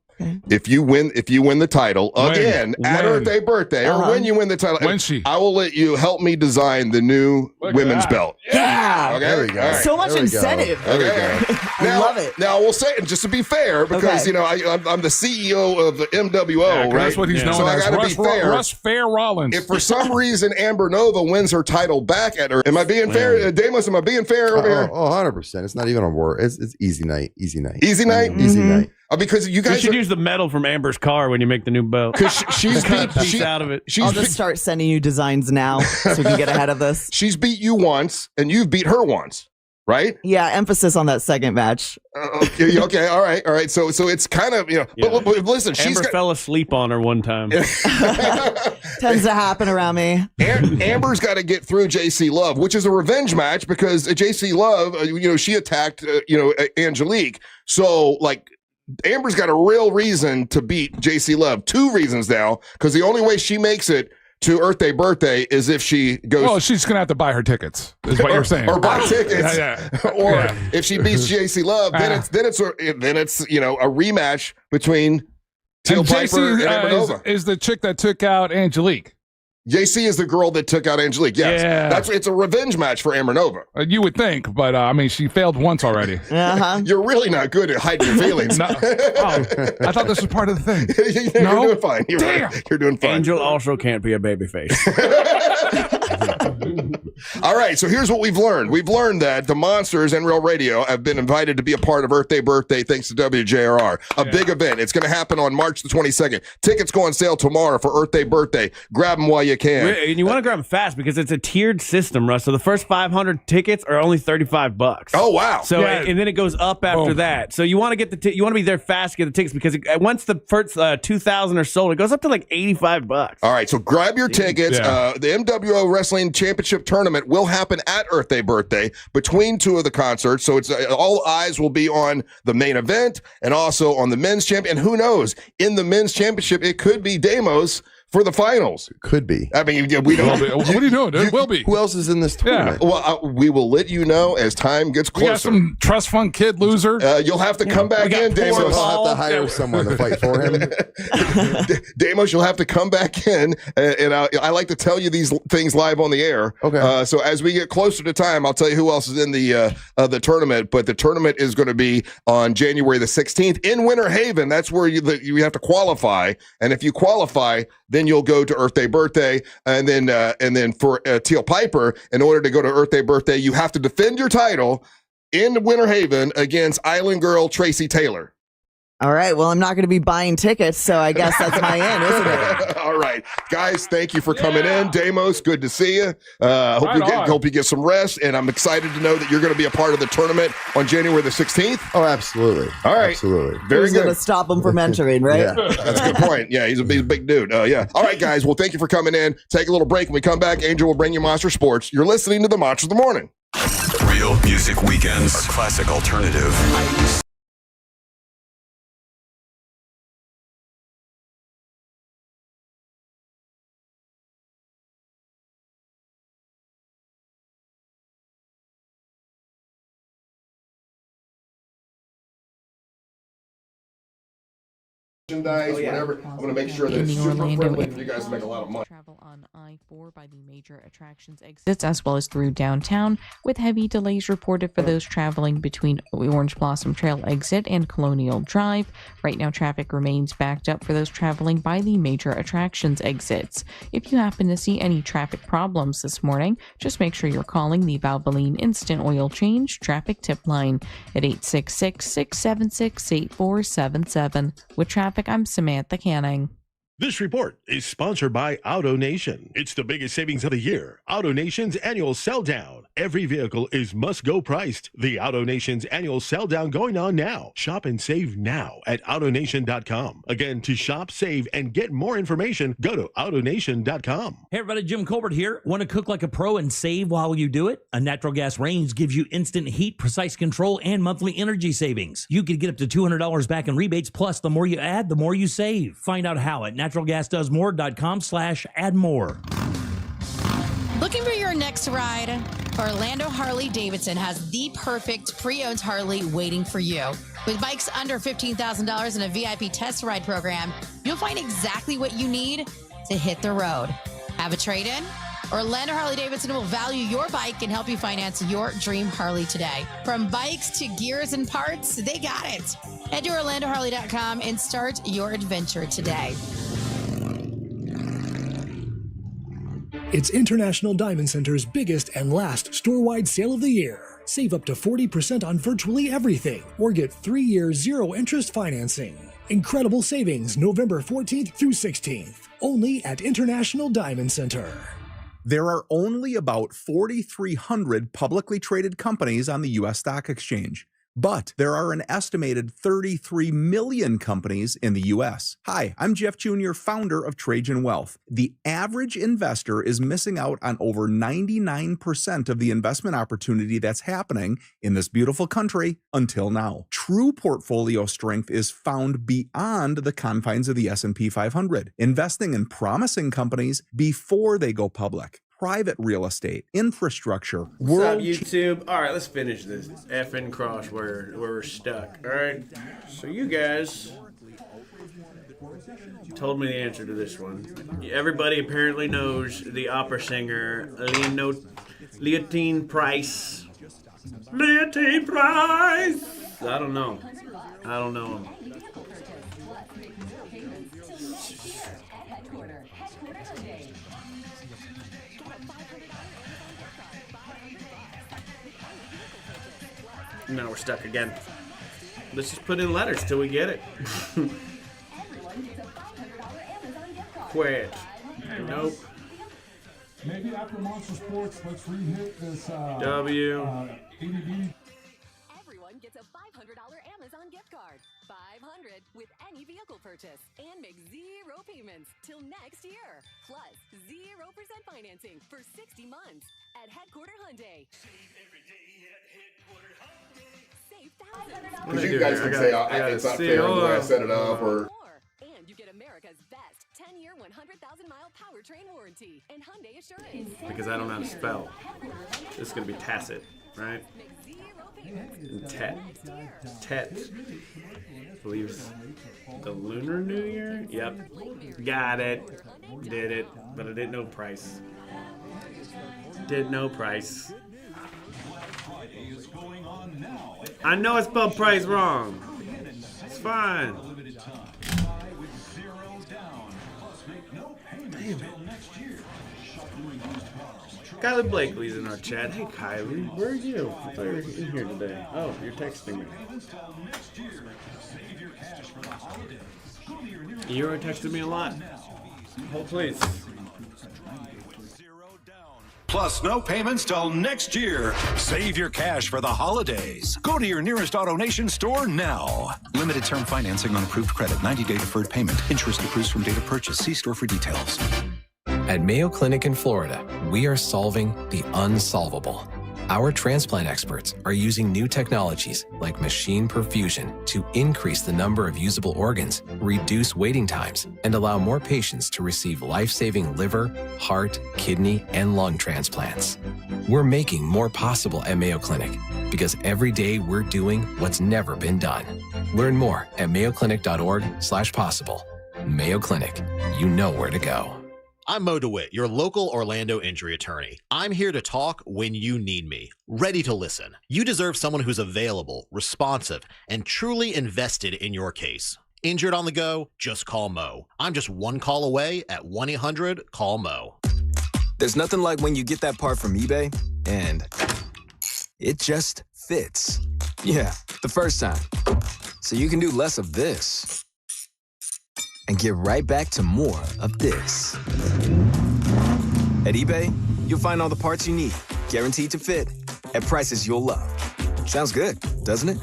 Speaker 1: If you win the title again at Earthday Birthday, or when you win the title, I will let you help me design the new women's belt.
Speaker 7: Yeah.
Speaker 1: Okay.
Speaker 13: There we go.
Speaker 1: All right.
Speaker 7: So much incentive.
Speaker 13: There we go.
Speaker 7: I love it.
Speaker 1: Now we'll say, just to be fair, because I'm the CEO of the MWO, right?
Speaker 2: That's what he's known
Speaker 1: so
Speaker 2: as.
Speaker 1: I got to be fair.
Speaker 2: Russ Fair Rollins.
Speaker 1: If for some reason Amber Nova wins her title back at her, am I being fair, Damos? Am I being fair over here?
Speaker 13: 100%. It's not even a word. It's easy night. Easy night.
Speaker 1: Easy night.
Speaker 13: Easy night.
Speaker 1: Because you guys
Speaker 6: You should use the metal from Amber's car when you make the new belt.
Speaker 1: Because she's
Speaker 6: piece out of it.
Speaker 7: I'll just start sending you designs now so we can get ahead of this.
Speaker 1: She's beat you once, and you've beat her once, right?
Speaker 7: Yeah, emphasis on that second match.
Speaker 1: Okay, all right. So it's kind of but listen,
Speaker 6: Amber fell asleep on her one time.
Speaker 7: Tends to happen around me.
Speaker 1: Amber's got to get through JC Love, which is a revenge match because JC Love, she attacked Angelique, so like. Amber's got a real reason to beat JC Love. 2 reasons now, because the only way she makes it to Earthday Birthday is if she goes.
Speaker 2: Well, she's going to have to buy her tickets, is what you're saying.
Speaker 1: Or buy tickets. Or if she beats JC Love, then it's a rematch between Teal Piper and Amber Nova.
Speaker 2: Is the chick that took out Angelique.
Speaker 1: JC is the girl that took out Angelique. Yes,
Speaker 2: Yeah.
Speaker 1: It's a revenge match for Amber Nova.
Speaker 2: You would think, but she failed once already.
Speaker 1: You're really not good at hiding your feelings.
Speaker 2: No. I thought this was part of the thing.
Speaker 1: You're doing fine. You're doing fine.
Speaker 6: Angel also can't be a babyface.
Speaker 1: All right, so here's what we've learned. We've learned that the Monsters and Real Radio have been invited to be a part of Earthday Birthday thanks to WJRR. A big event. It's going to happen on March the 22nd. Tickets go on sale tomorrow for Earthday Birthday. Grab them while you can.
Speaker 6: And you want to grab them fast because it's a tiered system, Russ. So the first 500 tickets are only $35.
Speaker 1: Oh, wow.
Speaker 6: So and then it goes up after that. So you want to get you want to be there fast to get the tickets because once the first 2,000 are sold, it goes up to like $85.
Speaker 1: All right, so grab your tickets.
Speaker 2: Yeah.
Speaker 1: The MWO Wrestling Championship Tournament will happen at Earthday Birthday between 2 of the concerts. So it's all eyes will be on the main event and also on the men's champion. And who knows, in the men's championship, it could be Damos for the finals.
Speaker 13: Could be.
Speaker 1: I mean, we don't.
Speaker 2: What are you doing, dude? Will be.
Speaker 13: Who else is in this tournament?
Speaker 1: Well, we will let you know as time gets closer.
Speaker 2: We got some trust fund kid loser.
Speaker 1: You'll have to come back in, Damos.
Speaker 13: We'll have to hire someone to fight for him.
Speaker 1: Damos, you'll have to come back in, and I like to tell you these things live on the air.
Speaker 13: Okay.
Speaker 1: So as we get closer to time, I'll tell you who else is in the tournament. But the tournament is going to be on January the 16th in Winter Haven. That's where you have to qualify, and if you qualify, then you'll go to Earthday Birthday, and then for Teal Piper, in order to go to Earthday Birthday, you have to defend your title in Winter Haven against Island Girl Tracy Taylor.
Speaker 7: All right. Well, I'm not going to be buying tickets, so I guess that's my in, isn't it?
Speaker 1: All right, guys. Thank you for coming in, Damos. Good to see you. Hope you get some rest, and I'm excited to know that you're going to be a part of the tournament on January the 16th.
Speaker 13: Oh, absolutely.
Speaker 1: All right,
Speaker 13: absolutely.
Speaker 1: Very
Speaker 7: Who's
Speaker 1: good.
Speaker 7: going to stop him from entering, right?
Speaker 13: Yeah.
Speaker 1: That's a good point. Yeah, he's a big dude. Yeah. All right, guys. Well, thank you for coming in. Take a little break. When we come back, Angel will bring you Monster Sports. You're listening to the Monster of the Morning.
Speaker 5: Real Music Weekends are classic alternative.
Speaker 1: Merchandise, whatever. I'm going to make sure that it's super friendly for you guys to make a lot of money.
Speaker 4: Travel on I-4 by the major attractions exits as well as through downtown, with heavy delays reported for those traveling between Orange Blossom Trail exit and Colonial Drive. Right now, traffic remains backed up for those traveling by the major attractions exits. If you happen to see any traffic problems this morning, just make sure you're calling the Valvoline Instant Oil Change traffic tip line at 866-676-8477. With traffic, I'm Samantha Canning.
Speaker 11: This report is sponsored by AutoNation. It's the biggest savings of the year. AutoNation's annual sell down. Every vehicle is must-go priced. The AutoNation's annual sell down going on now. Shop and save now at AutoNation.com. Again, to shop, save, and get more information, go to AutoNation.com.
Speaker 14: Hey everybody, Jim Colbert here. Want to cook like a pro and save while you do it? A natural gas range gives you instant heat, precise control, and monthly energy savings. You could get up to $200 back in rebates, plus the more you add, the more you save. Find out how at naturalgasdoesmore.com/add more.
Speaker 15: Looking for your next ride? Orlando Harley-Davidson has the perfect pre-owned Harley waiting for you. With bikes under $15,000 and a VIP test ride program, you'll find exactly what you need to hit the road. Have a trade-in? Orlando Harley-Davidson will value your bike and help you finance your dream Harley today. From bikes to gears and parts, they got it. Head to OrlandoHarley.com and start your adventure today.
Speaker 10: It's International Diamond Center's biggest and last store-wide sale of the year. Save up to 40% on virtually everything, or get 3-year zero-interest financing. Incredible savings November 14th through 16th, only at International Diamond Center.
Speaker 17: There are only about 4,300 publicly traded companies on the U.S. Stock Exchange. But there are an estimated 33 million companies in the U.S. Hi, I'm Jeff Jr., founder of Trajan Wealth. The average investor is missing out on over 99% of the investment opportunity that's happening in this beautiful country until now. True portfolio strength is found beyond the confines of the S&P 500, investing in promising companies before they go public. Private real estate, infrastructure,
Speaker 3: What's up, YouTube? All right, let's finish this effing cross where we're stuck. All right, so you guys told me the answer to this one. Everybody apparently knows the opera singer Leontine Price. Leontine Price. I don't know him. Now we're stuck again. Let's just put in letters till we get it. Quit. Nope.
Speaker 2: Maybe after Monster Sports, let's re-hit this
Speaker 3: W.
Speaker 23: Everyone gets a $500 Amazon gift card. $500 with any vehicle purchase and make 0 payments till next year. Plus 0% financing for 60 months at Headquarter Hyundai. Save every day at Headquarter Hyundai. Save thousands.
Speaker 1: Because you guys can say it's not fair the way I set it up, or.
Speaker 23: And you get America's best 10-year, 100%
Speaker 8: 100,000-mile powertrain warranty and Hyundai Assurance.
Speaker 3: Because I don't know how to spell. This is going to be tacit, right? Tet. I believe it's the Lunar New Year? Yep. Got it. Did it. But I didn't know price. I know I spelled price wrong. It's fine. Damn it. Kylie Blakely's in our chat. Hey, Kylie, where are you? I thought you were in here today. Oh, you're texting me. You are texting me a lot. Hold, please.
Speaker 9: Plus, no payments till next year. Save your cash for the holidays. Go to your nearest AutoNation store now.
Speaker 16: Limited term financing on approved credit. 90-day deferred payment. Interest accrues from date of purchase. See store for details.
Speaker 18: At Mayo Clinic in Florida, we are solving the unsolvable. Our transplant experts are using new technologies like machine perfusion to increase the number of usable organs, reduce waiting times, and allow more patients to receive life-saving liver, heart, kidney, and lung transplants. We're making more possible at Mayo Clinic because every day we're doing what's never been done. Learn more at mayoclinic.org/possible. Mayo Clinic, you know where to go.
Speaker 19: I'm Mo DeWitt, your local Orlando injury attorney. I'm here to talk when you need me, ready to listen. You deserve someone who's available, responsive, and truly invested in your case. Injured on the go? Just call Mo. I'm just one call away at 1-800-CALL-MO.
Speaker 20: There's nothing like when you get that part from eBay and it just fits. Yeah, the first time. So you can do less of this and get right back to more of this. At eBay, you'll find all the parts you need, guaranteed to fit, at prices you'll love. Sounds good, doesn't it?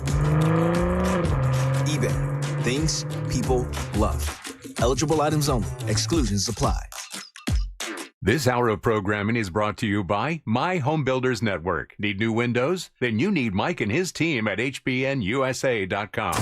Speaker 20: eBay, things people love. Eligible items only. Exclusions apply.
Speaker 21: This hour of programming is brought to you by My Home Builders Network. Need new windows? Then you need Mike and his team at hbnusa.com.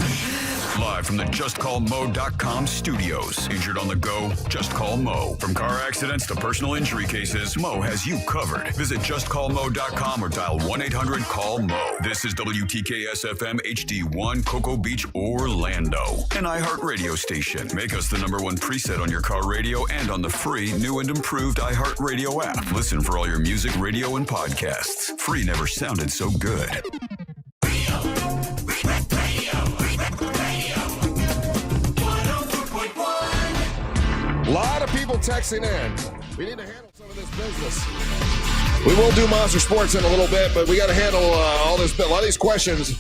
Speaker 5: Live from the JustCallMo.com studios. Injured on the go? Just call Mo. From car accidents to personal injury cases, Mo has you covered. Visit JustCallMo.com or dial 1-800-CALL-MO. This is WTKS-FM HD1, Cocoa Beach, Orlando. An iHeart radio station. Make us the #1 preset on your car radio and on the free, new and improved iHeart Radio app. Listen for all your music, radio, and podcasts. Free never sounded so good.
Speaker 1: A lot of people texting in. We need to handle some of this business. We will do Monster Sports in a little bit, but we got to handle all this. A lot of these questions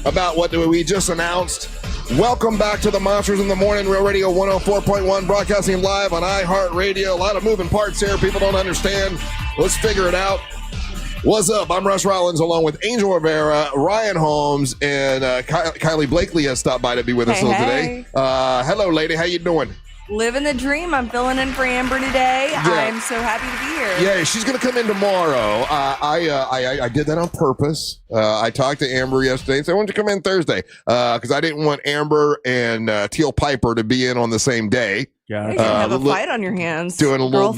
Speaker 1: about what we just announced. Welcome back to the Monsters in the Morning, Real Radio 104.1, broadcasting live on iHeartRadio. A lot of moving parts here. People don't understand. Let's figure it out. What's up? I'm Russ Rollins, along with Angel Rivera, Ryan Holmes, and Kylie Blakely has stopped by to be with us today. Hello, lady. How you doing?
Speaker 22: Living the dream. I'm filling in for Amber today. Yeah. I'm so happy to be here.
Speaker 1: Yeah, she's going to come in tomorrow. I did that on purpose. I talked to Amber yesterday and said, why don't you come in Thursday? Because I didn't want Amber and Teal Piper to be in on the same day.
Speaker 22: Yeah, you have a fight on your hands.
Speaker 1: Doing a little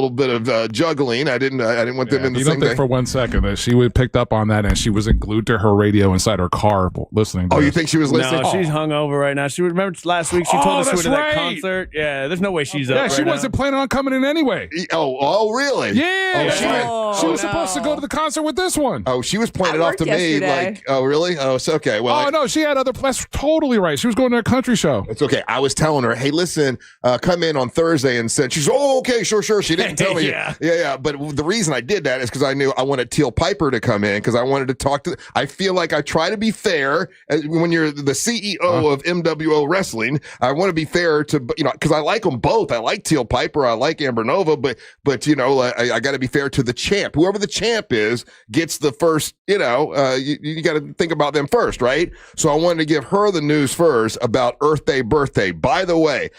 Speaker 1: bit of juggling. I didn't want them in the same day.
Speaker 2: You don't think for 1 second that she would picked up on that and she wasn't glued to her radio inside her car listening to
Speaker 1: you think she was listening?
Speaker 6: No, she's hungover right now. She remember last week she told us she went to that concert. Yeah, there's no way she's up.
Speaker 2: Yeah, she wasn't planning on coming in anyway.
Speaker 1: Oh, really?
Speaker 2: Yeah. She was supposed to go to the concert with this one.
Speaker 1: Oh, she was playing it off to me like, oh, really? Oh, it's okay. Well,
Speaker 2: no, she had other plans. That's totally right. She was going to a country show.
Speaker 1: It's okay. I was telling her, hey, listen, come in on Thursday, and said, she's, okay, sure. She didn't tell me. Yeah. But the reason I did that is because I knew I wanted Teal Piper to come in because I wanted to talk to, I feel like I try to be fair when you're the CEO of MWO Wrestling. I want to be fair to, because I like them both. I like Teal Piper. I like Amber Nova, but I got to be fair to the champ. Whoever the champ is gets the first, you got to think about them first, right? So I wanted to give her the news first about Earthday Birthday. By the way,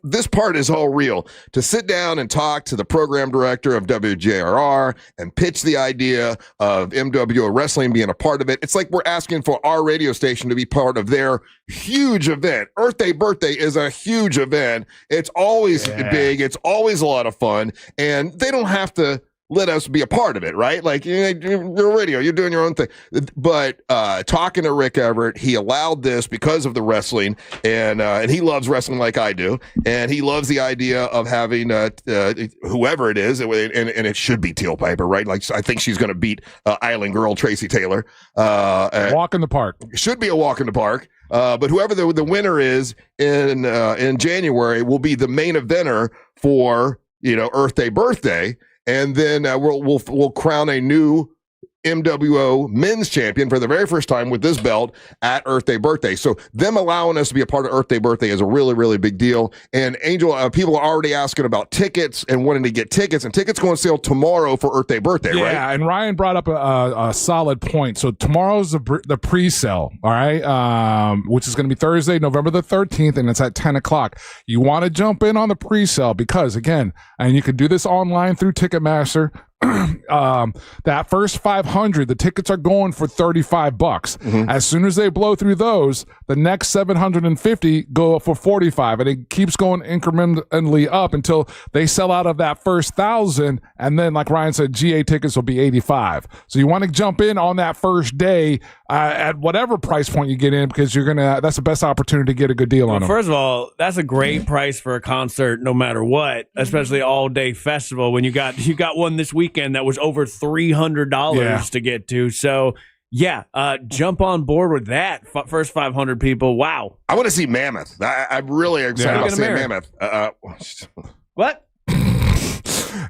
Speaker 1: This part is all real. To sit down and talk to the program director of WJRR and pitch the idea of MWO Wrestling being a part of it, it's like we're asking for our radio station to be part of their huge event. Earthday Birthday is a huge event. It's always big. It's always a lot of fun. And they don't have to let us be a part of it, right? Like, you're radio, you're doing your own thing. But talking to Rick Everett, he allowed this because of the wrestling, and he loves wrestling like I do, and he loves the idea of having whoever it is, and it should be Teal Piper, right? Like, I think she's going to beat Island Girl Tracy Taylor.
Speaker 2: Walk in the park.
Speaker 1: Should be a walk in the park. But whoever the winner is in January will be the main eventer for Earthday Birthday. And then we'll crown a new MWO men's champion for the very first time with this belt at Earthday Birthday. So them allowing us to be a part of Earthday Birthday is a really, really big deal. And Angel, people are already asking about tickets and wanting to get tickets, and tickets go on sale tomorrow for Earthday Birthday, right?
Speaker 2: Yeah, and Ryan brought up a solid point. So tomorrow's the pre-sale, all right, which is going to be Thursday, November the 13th, and it's at 10 o'clock. You want to jump in on the pre-sale because, again, and you can do this online through Ticketmaster. That first 500, the tickets are going for $35. Mm-hmm. As soon as they blow through those, the next 750 go for $45, and it keeps going incrementally up until they sell out of that first 1,000. And then, like Ryan said, GA tickets will be $85. So you want to jump in on that first day at whatever price point you get in, because that's the best opportunity to get a good deal on them.
Speaker 6: First of all, that's a great price for a concert, no matter what, especially all day festival. When you got one this weekend that was over $300 to get to. So jump on board with that. First 500 people. Wow.
Speaker 1: I want to see Mammoth. I'm really excited to see Mammoth.
Speaker 6: What?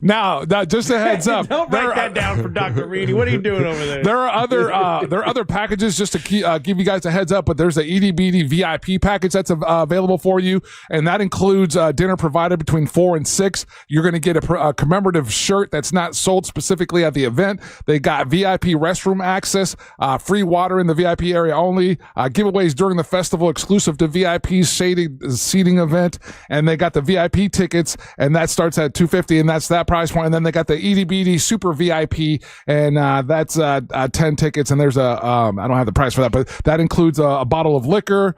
Speaker 2: Now, just a heads up.
Speaker 6: Don't write that down for Dr. Reedy. What are you doing over there?
Speaker 2: There are other packages, just to give you guys a heads up, but there's a EDBD VIP package that's available for you, and that includes dinner provided between 4 and 6. You're going to get a commemorative shirt that's not sold specifically at the event. They got VIP restroom access, free water in the VIP area only, giveaways during the festival exclusive to VIP seating event, and they got the VIP tickets, and that starts at $250, and that's that price point. And then they got the EDBD Super VIP, and that's 10 tickets. And there's I don't have the price for that, but that includes a bottle of liquor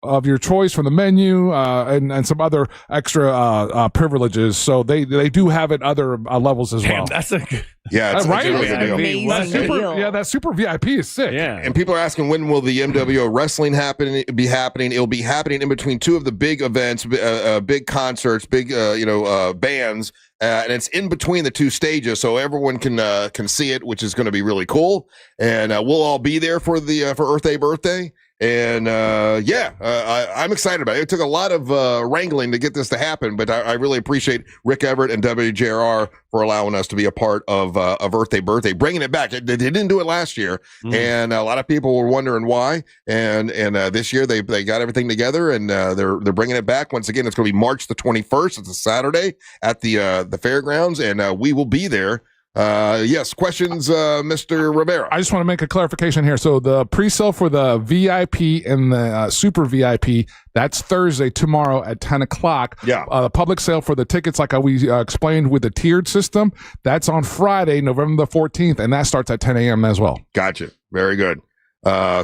Speaker 2: of your choice from the menu, and some other extra privileges. So they do have it other levels as well.
Speaker 6: That's a good.
Speaker 1: Yeah, it's
Speaker 2: right.
Speaker 1: That
Speaker 2: super VIP is sick.
Speaker 6: Yeah,
Speaker 1: and people are asking, when will the MWO wrestling be happening? It'll be happening in between two of the big events, big concerts, big bands, and it's in between the two stages, so everyone can see it, which is going to be really cool. And we'll all be there for Earthday Birthday. And I'm excited about it. It took a lot of wrangling to get this to happen, but I really appreciate Rick Everett and WJRR for allowing us to be a part of Earthday Birthday, bringing it back. They didn't do it last year, and a lot of people were wondering why. And this year they got everything together, and they're bringing it back once again. It's going to be March the 21st. It's a Saturday at the fairgrounds, and we will be there. Yes, questions, Mr. Rivera.
Speaker 2: I just want to make a clarification here. So the pre-sale for the VIP and the Super VIP, that's Thursday, tomorrow at 10 o'clock.
Speaker 1: Yeah.
Speaker 2: The public sale for the tickets, like we explained with the tiered system, that's on Friday, November the 14th, and that starts at 10 a.m. as well.
Speaker 1: Gotcha. Very good.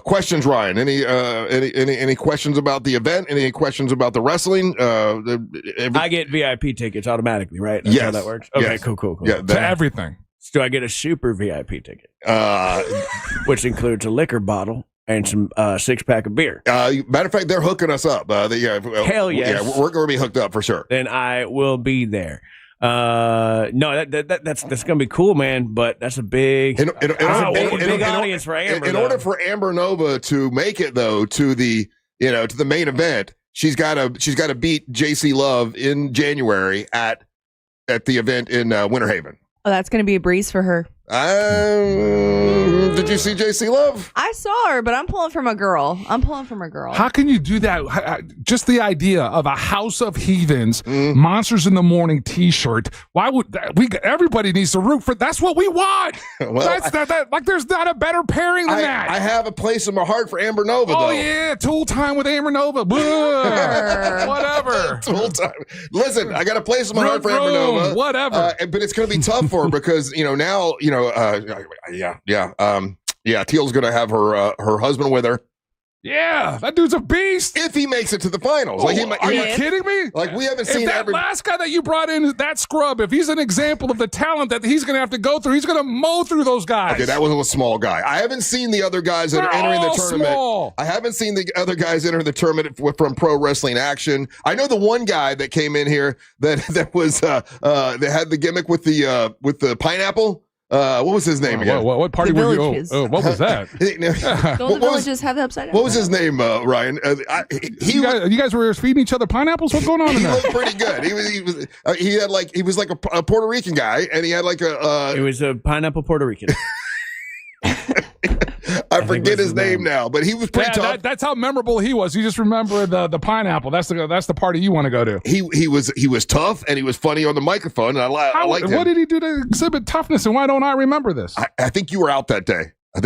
Speaker 1: Questions, Ryan? Any questions about the event? Any questions about the wrestling?
Speaker 6: I get VIP tickets automatically, right? That's how that works. Okay,
Speaker 1: yes.
Speaker 6: Cool.
Speaker 1: Yeah,
Speaker 2: to everything.
Speaker 6: So do I get a super VIP ticket? Which includes a liquor bottle and some 6-pack of beer.
Speaker 1: Matter of fact, they're hooking us up.
Speaker 6: Hell yes.
Speaker 1: Yeah, we're going to be hooked up for sure.
Speaker 6: Then I will be there. No, that's gonna be cool, man. But that's a big, big audience for Amber.
Speaker 1: In order for Amber Nova to make it though to the main event, she's got to beat JC Love in January at the event in Winter Haven.
Speaker 22: Oh, that's going to be a breeze for her.
Speaker 1: Did you see JC Love?
Speaker 22: I saw her, but I'm pulling from a girl.
Speaker 2: How can you do that? Just the idea of a House of Heathens, Monsters in the Morning T-shirt. Why would everybody needs to root for? That's what we want.
Speaker 1: Well,
Speaker 2: there's not a better pairing than that.
Speaker 1: I have a place in my heart for Amber Nova.
Speaker 2: Oh
Speaker 1: though.
Speaker 2: yeah, Tool time with Amber Nova. Whatever.
Speaker 1: Tool time. Listen, I got a place in my heart for Amber Nova.
Speaker 2: Whatever.
Speaker 1: But it's going to be tough for her because now Teal's going to have her husband with her.
Speaker 2: Yeah, that dude's a beast.
Speaker 1: If he makes it to the finals.
Speaker 2: Are you kidding me?
Speaker 1: Like, we haven't seen
Speaker 2: that last guy that you brought in, that scrub, if he's an example of the talent that he's going to have to go through, he's going to mow through those guys.
Speaker 1: Okay, that was a small guy. I haven't seen the other guys that are entering the tournament.
Speaker 2: Small.
Speaker 1: I haven't seen the other guys enter the tournament from Pro Wrestling Action. I know the one guy that came in here that was that had the gimmick with the pineapple. What was his name again?
Speaker 2: What party were you? What was that?
Speaker 22: Don't the villages have the upside down?
Speaker 1: What was his name, Ryan?
Speaker 2: You guys were feeding each other pineapples? What's going on in there?
Speaker 1: He looked pretty good. He was like a Puerto Rican guy, and he had like a.
Speaker 6: It was a pineapple Puerto Rican.
Speaker 1: I forget his name now, but he was pretty tough.
Speaker 2: That's how memorable he was. You just remember the pineapple. That's the party you want to go to.
Speaker 1: He was tough and he was funny on the microphone, and I liked him.
Speaker 2: What did he do to exhibit toughness, and why don't I remember this?
Speaker 1: I think you were out that day. But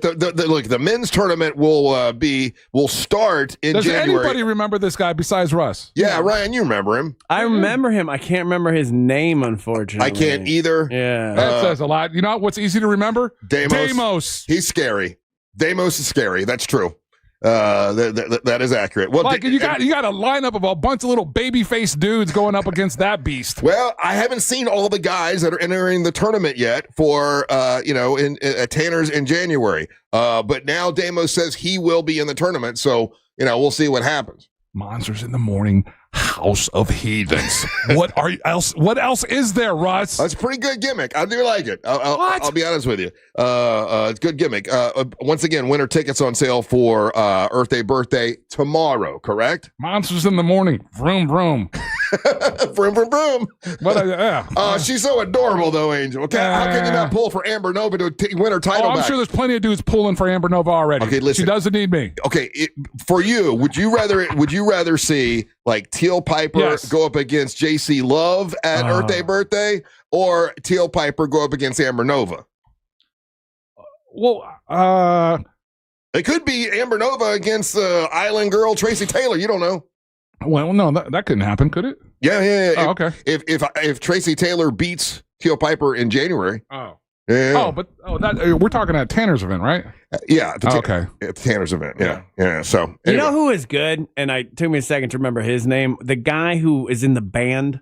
Speaker 1: the men's tournament will start in
Speaker 2: Does
Speaker 1: January.
Speaker 2: Does anybody remember this guy besides Russ?
Speaker 1: Yeah, Ryan, you remember him.
Speaker 6: I remember him. I can't remember his name, unfortunately.
Speaker 1: I can't either.
Speaker 6: Yeah.
Speaker 2: That says a lot. You know what's easy to remember? Deimos.
Speaker 1: He's scary. Deimos is scary. That's true. That is accurate. Well,
Speaker 2: you got a lineup of a bunch of little baby-faced dudes going up against that beast.
Speaker 1: Well, I haven't seen all the guys that are entering the tournament yet for in Tanner's in January. But now Deimos says he will be in the tournament, so we'll see what happens.
Speaker 2: Monsters in the Morning, House of Heathens. What else is there, Russ?
Speaker 1: That's a pretty good gimmick. I do like it. I'll be honest with you. It's a good gimmick. Once again, winter tickets on sale for Earthday Birthday tomorrow, correct?
Speaker 2: Monsters in the Morning. Vroom, vroom.
Speaker 1: Vroom, vroom, vroom.
Speaker 2: Yeah.
Speaker 1: She's so adorable, though, Angel. Okay, how can you not pull for Amber Nova to win her title
Speaker 2: I'm
Speaker 1: back?
Speaker 2: sure there's plenty of dudes pulling for Amber Nova already.
Speaker 1: Okay, listen.
Speaker 2: She doesn't need me.
Speaker 1: Okay, for you, would you rather see like Teal Piper go up against JC Love at Earthday Birthday, or Teal Piper go up against Amber Nova?
Speaker 2: Well,
Speaker 1: it could be Amber Nova against Island Girl Tracy Taylor. You don't know.
Speaker 2: Well, no, that couldn't happen, could it?
Speaker 1: Yeah.
Speaker 2: Oh, okay.
Speaker 1: If Tracy Taylor beats Teal Piper in January.
Speaker 2: Oh.
Speaker 1: Yeah.
Speaker 2: We're talking at Tanner's event, right?
Speaker 1: Yeah.
Speaker 2: Okay.
Speaker 1: At the Tanner's event. Yeah. So anyway.
Speaker 6: You know who is good? And it took me a second to remember his name. The guy who is in the band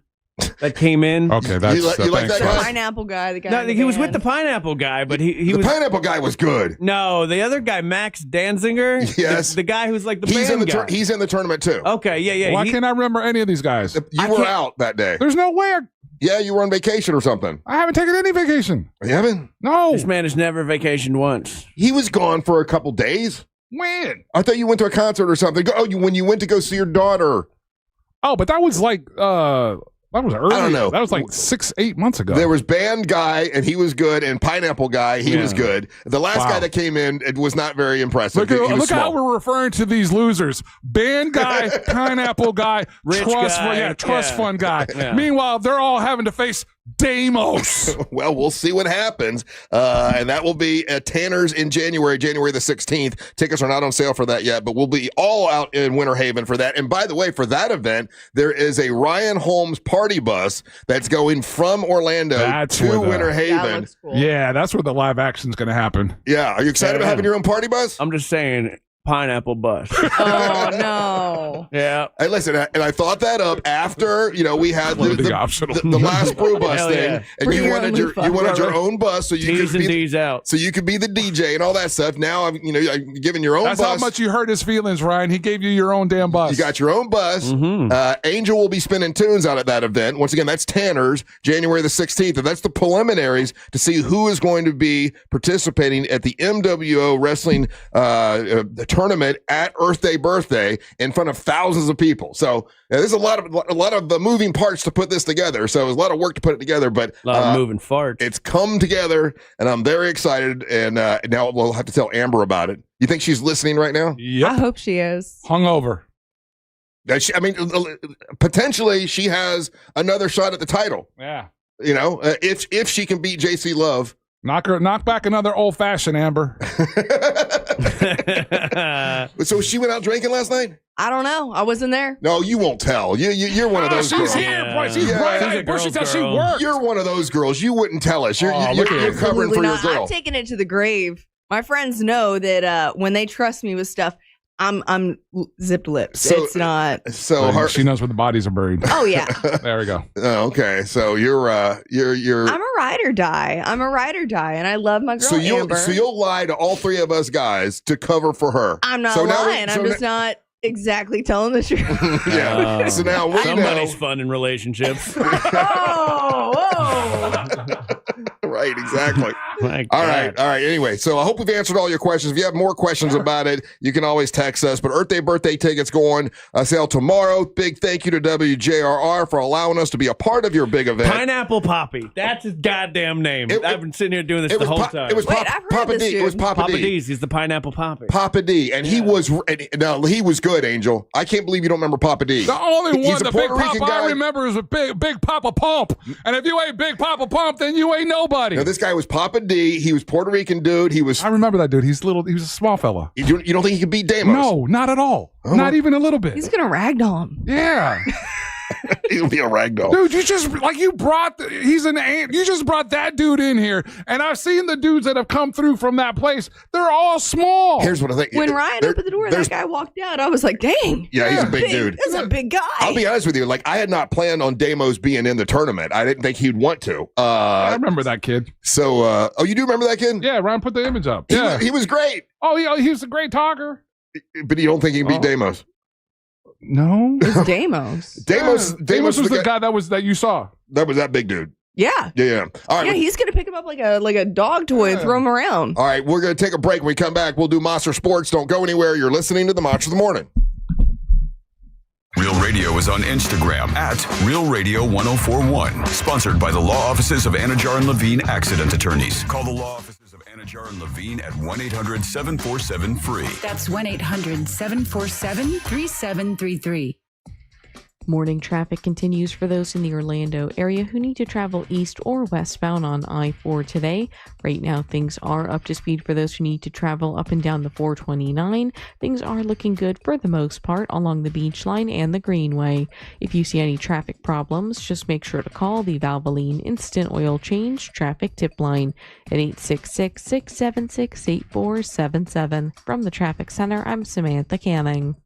Speaker 6: that came in.
Speaker 2: Okay, that's
Speaker 1: you like that guy?
Speaker 22: Pineapple guy. The guy.
Speaker 6: No, he was with the pineapple guy, but the
Speaker 1: pineapple guy was good.
Speaker 6: No, the other guy, Max Danziger.
Speaker 1: Yes,
Speaker 6: the guy who's like the band guy.
Speaker 1: He's in the tournament too.
Speaker 6: Okay, yeah.
Speaker 2: Why can't I remember any of these guys?
Speaker 1: You were out that day.
Speaker 2: There's no way.
Speaker 1: Yeah, you were on vacation or something.
Speaker 2: I haven't taken any vacation.
Speaker 1: You haven't?
Speaker 2: No.
Speaker 6: This man has never vacationed once.
Speaker 1: He was gone for a couple days.
Speaker 2: When?
Speaker 1: I thought you went to a concert or something. When you went to go see your daughter.
Speaker 2: Oh, but that was like that was early.
Speaker 1: I don't know.
Speaker 2: That was like 6-8 months ago.
Speaker 1: There was band guy, and he was good, and pineapple guy, he was good. The last guy that came in, it was not very impressive.
Speaker 2: Look how we're referring to these losers: band guy, pineapple guy, trust fund guy.
Speaker 6: Yeah.
Speaker 2: Meanwhile, they're all having to face Deimos.
Speaker 1: Well, we'll see what happens, and that will be at Tanner's in January the 16th. Tickets are not on sale for that yet, but we'll be all out in Winter Haven for that. And by the way, for that event, there is a Ryan Holmes party bus that's going from Orlando to Winter Haven.
Speaker 22: That looks cool.
Speaker 2: Yeah, that's where the live action's going to happen.
Speaker 1: Yeah, are you excited about having your own party bus?
Speaker 6: I'm just saying. Pineapple bus.
Speaker 22: Oh no!
Speaker 6: Yeah.
Speaker 1: Hey, listen, and I thought that up after we had the last brew bus thing, and you wanted your own bus so you could be
Speaker 6: D's out,
Speaker 1: so you could be the DJ and all that stuff. Now I'm giving your own.
Speaker 2: That's
Speaker 1: bus.
Speaker 2: how much you hurt his feelings, Ryan. He gave you your own damn bus.
Speaker 1: You got your own bus.
Speaker 6: Mm-hmm.
Speaker 1: Angel will be spinning tunes out at that event. Once again, that's Tanner's, January the 16th, and that's the preliminaries to see who is going to be participating at the MWO Wrestling tournament at Earthday Birthday in front of thousands of people. So there's a lot of the moving parts to put this together. So it was a lot of work to put it together, but
Speaker 6: a lot of moving farts.
Speaker 1: It's come together, and I'm very excited. And now we'll have to tell Amber about it. You think she's listening right now?
Speaker 2: Yep.
Speaker 22: I hope she is.
Speaker 2: Hungover.
Speaker 1: Potentially she has another shot at the title.
Speaker 2: Yeah.
Speaker 1: If she can beat JC Love.
Speaker 2: Knock back another old fashioned, Amber.
Speaker 1: So she went out drinking last night?
Speaker 22: I don't know. I wasn't there.
Speaker 1: No, you won't tell. You're one of those girls.
Speaker 2: She's here. Boy, she's bright. She said she worked.
Speaker 1: You're one of those girls. You wouldn't tell us. You're covering for your girl.
Speaker 22: I'm taking it to the grave. My friends know that when they trust me with stuff, I'm zipped lips. It's not.
Speaker 1: So
Speaker 2: she knows where the bodies are buried.
Speaker 22: Oh yeah.
Speaker 2: There we go.
Speaker 1: Okay, so you're.
Speaker 22: I'm a ride or die. And I love my girl Amber.
Speaker 1: So you'll lie to all three of us guys to cover for her.
Speaker 22: I'm not lying. I'm just not exactly telling the truth.
Speaker 1: Yeah. So now we
Speaker 6: somebody's fun in relationships.
Speaker 1: Right, exactly. All right. Anyway, so I hope we've answered all your questions. If you have more questions about it, you can always text us. But Earthday Birthday tickets going sale tomorrow. Big thank you to WJRR for allowing us to be a part of your big event.
Speaker 6: Pineapple Poppy. That's his goddamn name. I've been sitting here doing this the whole time.
Speaker 1: It was Papa D. It was Papa D.
Speaker 6: He's the Pineapple Poppy.
Speaker 1: Papa D. And he was good, Angel. I can't believe you don't remember Papa D.
Speaker 2: The only one, the Big
Speaker 1: Rican
Speaker 2: Papa
Speaker 1: guy.
Speaker 2: I remember is a Big Papa Pump. And if you ain't Big Papa Pump, then you ain't nobody.
Speaker 1: No, this guy was Papa D. He was Puerto Rican dude. I
Speaker 2: remember that dude. He was a small fella.
Speaker 1: You don't think he could beat Damos?
Speaker 2: No, not at all. Not even a little bit.
Speaker 22: He's gonna ragdoll him.
Speaker 2: Yeah.
Speaker 1: He'll be a ragdoll.
Speaker 2: Dude, you just brought that dude in here, and I've seen the dudes that have come through from that place. They're all small.
Speaker 1: Here's what I think.
Speaker 22: When Ryan opened the door and that guy walked out, I was like, dang.
Speaker 1: Yeah, he's a big dude.
Speaker 22: That's a big guy.
Speaker 1: I'll be honest with you. Like, I had not planned on Damos being in the tournament. I didn't think he'd want to.
Speaker 2: I remember that kid.
Speaker 1: So, you do remember that kid?
Speaker 2: Yeah, Ryan put the image up.
Speaker 1: He was great.
Speaker 2: Oh, he was a great talker.
Speaker 1: But you don't think he can beat Damos?
Speaker 2: No.
Speaker 22: It's Damos.
Speaker 1: Damos
Speaker 2: was the guy that you saw.
Speaker 1: That was that big dude.
Speaker 22: Yeah.
Speaker 1: Yeah. All right.
Speaker 22: Yeah, he's gonna pick him up like a dog toy and throw him around.
Speaker 1: All right, we're gonna take a break. When we come back, we'll do Monster Sports. Don't go anywhere. You're listening to the Monster of the Morning.
Speaker 5: Real Radio is on Instagram at Real Radio 1041. Sponsored by the law offices of Anajar and Levine Accident Attorneys. Call the law offices of Anajar and Levine at 1-800-747-FREE.
Speaker 7: That's 1-800-747-3733.
Speaker 4: Morning traffic continues for those in the Orlando area who need to travel east or westbound on I-4 today. Right now, things are up to speed for those who need to travel up and down the 429. Things are looking good for the most part along the beach line and the Greenway. If you see any traffic problems, just make sure to call the Valvoline Instant Oil Change Traffic Tip Line at 866-676-8477. From the Traffic Center, I'm Samantha Canning.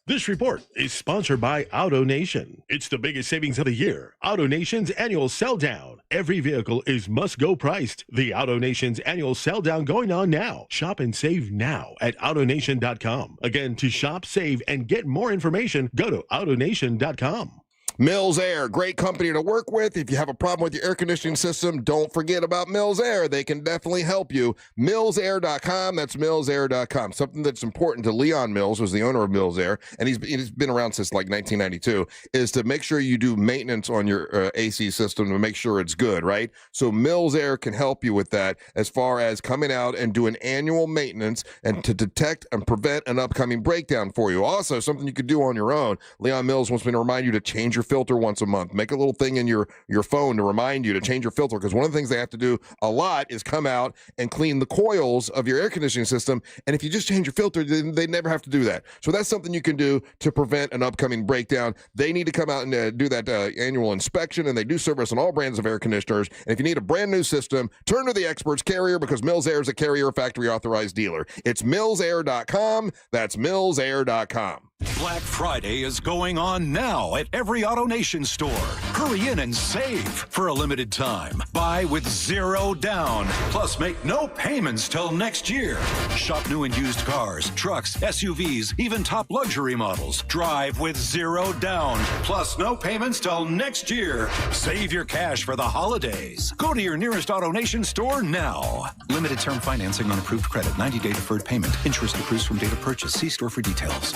Speaker 11: This report is sponsored by AutoNation. It's the biggest savings of the year. AutoNation's annual sell down. Every vehicle is must-go priced. The AutoNation's annual sell down going on now. Shop and save now at AutoNation.com. Again, to shop, save, and get more information, go to AutoNation.com.
Speaker 1: Mills Air, great company to work with. If you have a problem with your air conditioning system, don't forget about Mills Air. They can definitely help you. MillsAir.com, that's MillsAir.com. Something that's important to Leon Mills, who's the owner of Mills Air, and he's been around since like 1992, is to make sure you do maintenance on your AC system to make sure it's good, right? So Mills Air can help you with that as far as coming out and doing annual maintenance and to detect and prevent an upcoming breakdown for you. Also, something you could do on your own. Leon Mills wants me to remind you to change your filter once a month. Make a little thing in your phone to remind you to change your filter, because one of the things they have to do a lot is come out and clean the coils of your air conditioning system. And if you just change your filter, then they never have to do that. So that's something you can do to prevent an upcoming breakdown. They need to come out and do that annual inspection, and they do service on all brands of air conditioners. And if you need a brand new system, turn to the experts, Carrier, because Mills Air is a Carrier factory authorized dealer. It's MillsAir.com. That's MillsAir.com.
Speaker 9: Black Friday is going on now at every AutoNation store. Hurry in and save for a limited time. Buy with zero down. Plus, make no payments till next year. Shop new and used cars, trucks, SUVs, even top luxury models. Drive with zero down. Plus, no payments till next year. Save your cash for the holidays. Go to your nearest AutoNation store now.
Speaker 16: Limited term financing on approved credit. 90-day deferred payment. Interest accrues from date of purchase. See store for details.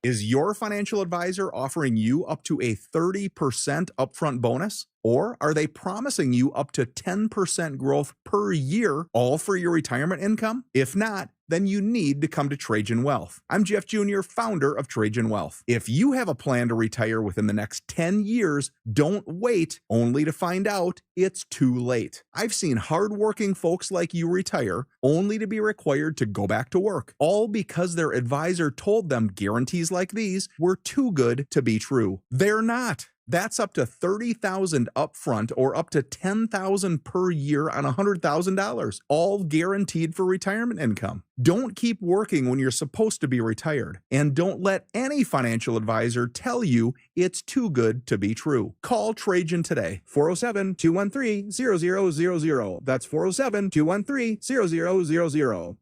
Speaker 17: Is your financial advisor offering you up to a 30% upfront bonus? Or are they promising you up to 10% growth per year, all for your retirement income? If not, then you need to come to Trajan Wealth. I'm Jeff Jr., founder of Trajan Wealth. If you have a plan to retire within the next 10 years, don't wait only to find out it's too late. I've seen hardworking folks like you retire only to be required to go back to work, all because their advisor told them guarantees like these were too good to be true. They're not. That's up to $30,000 upfront or up to $10,000 per year on $100,000, all guaranteed for retirement income. Don't keep working when you're supposed to be retired, and don't let any financial advisor tell you it's too good to be true. Call Trajan today, 407-213-0000. That's 407-213-0000.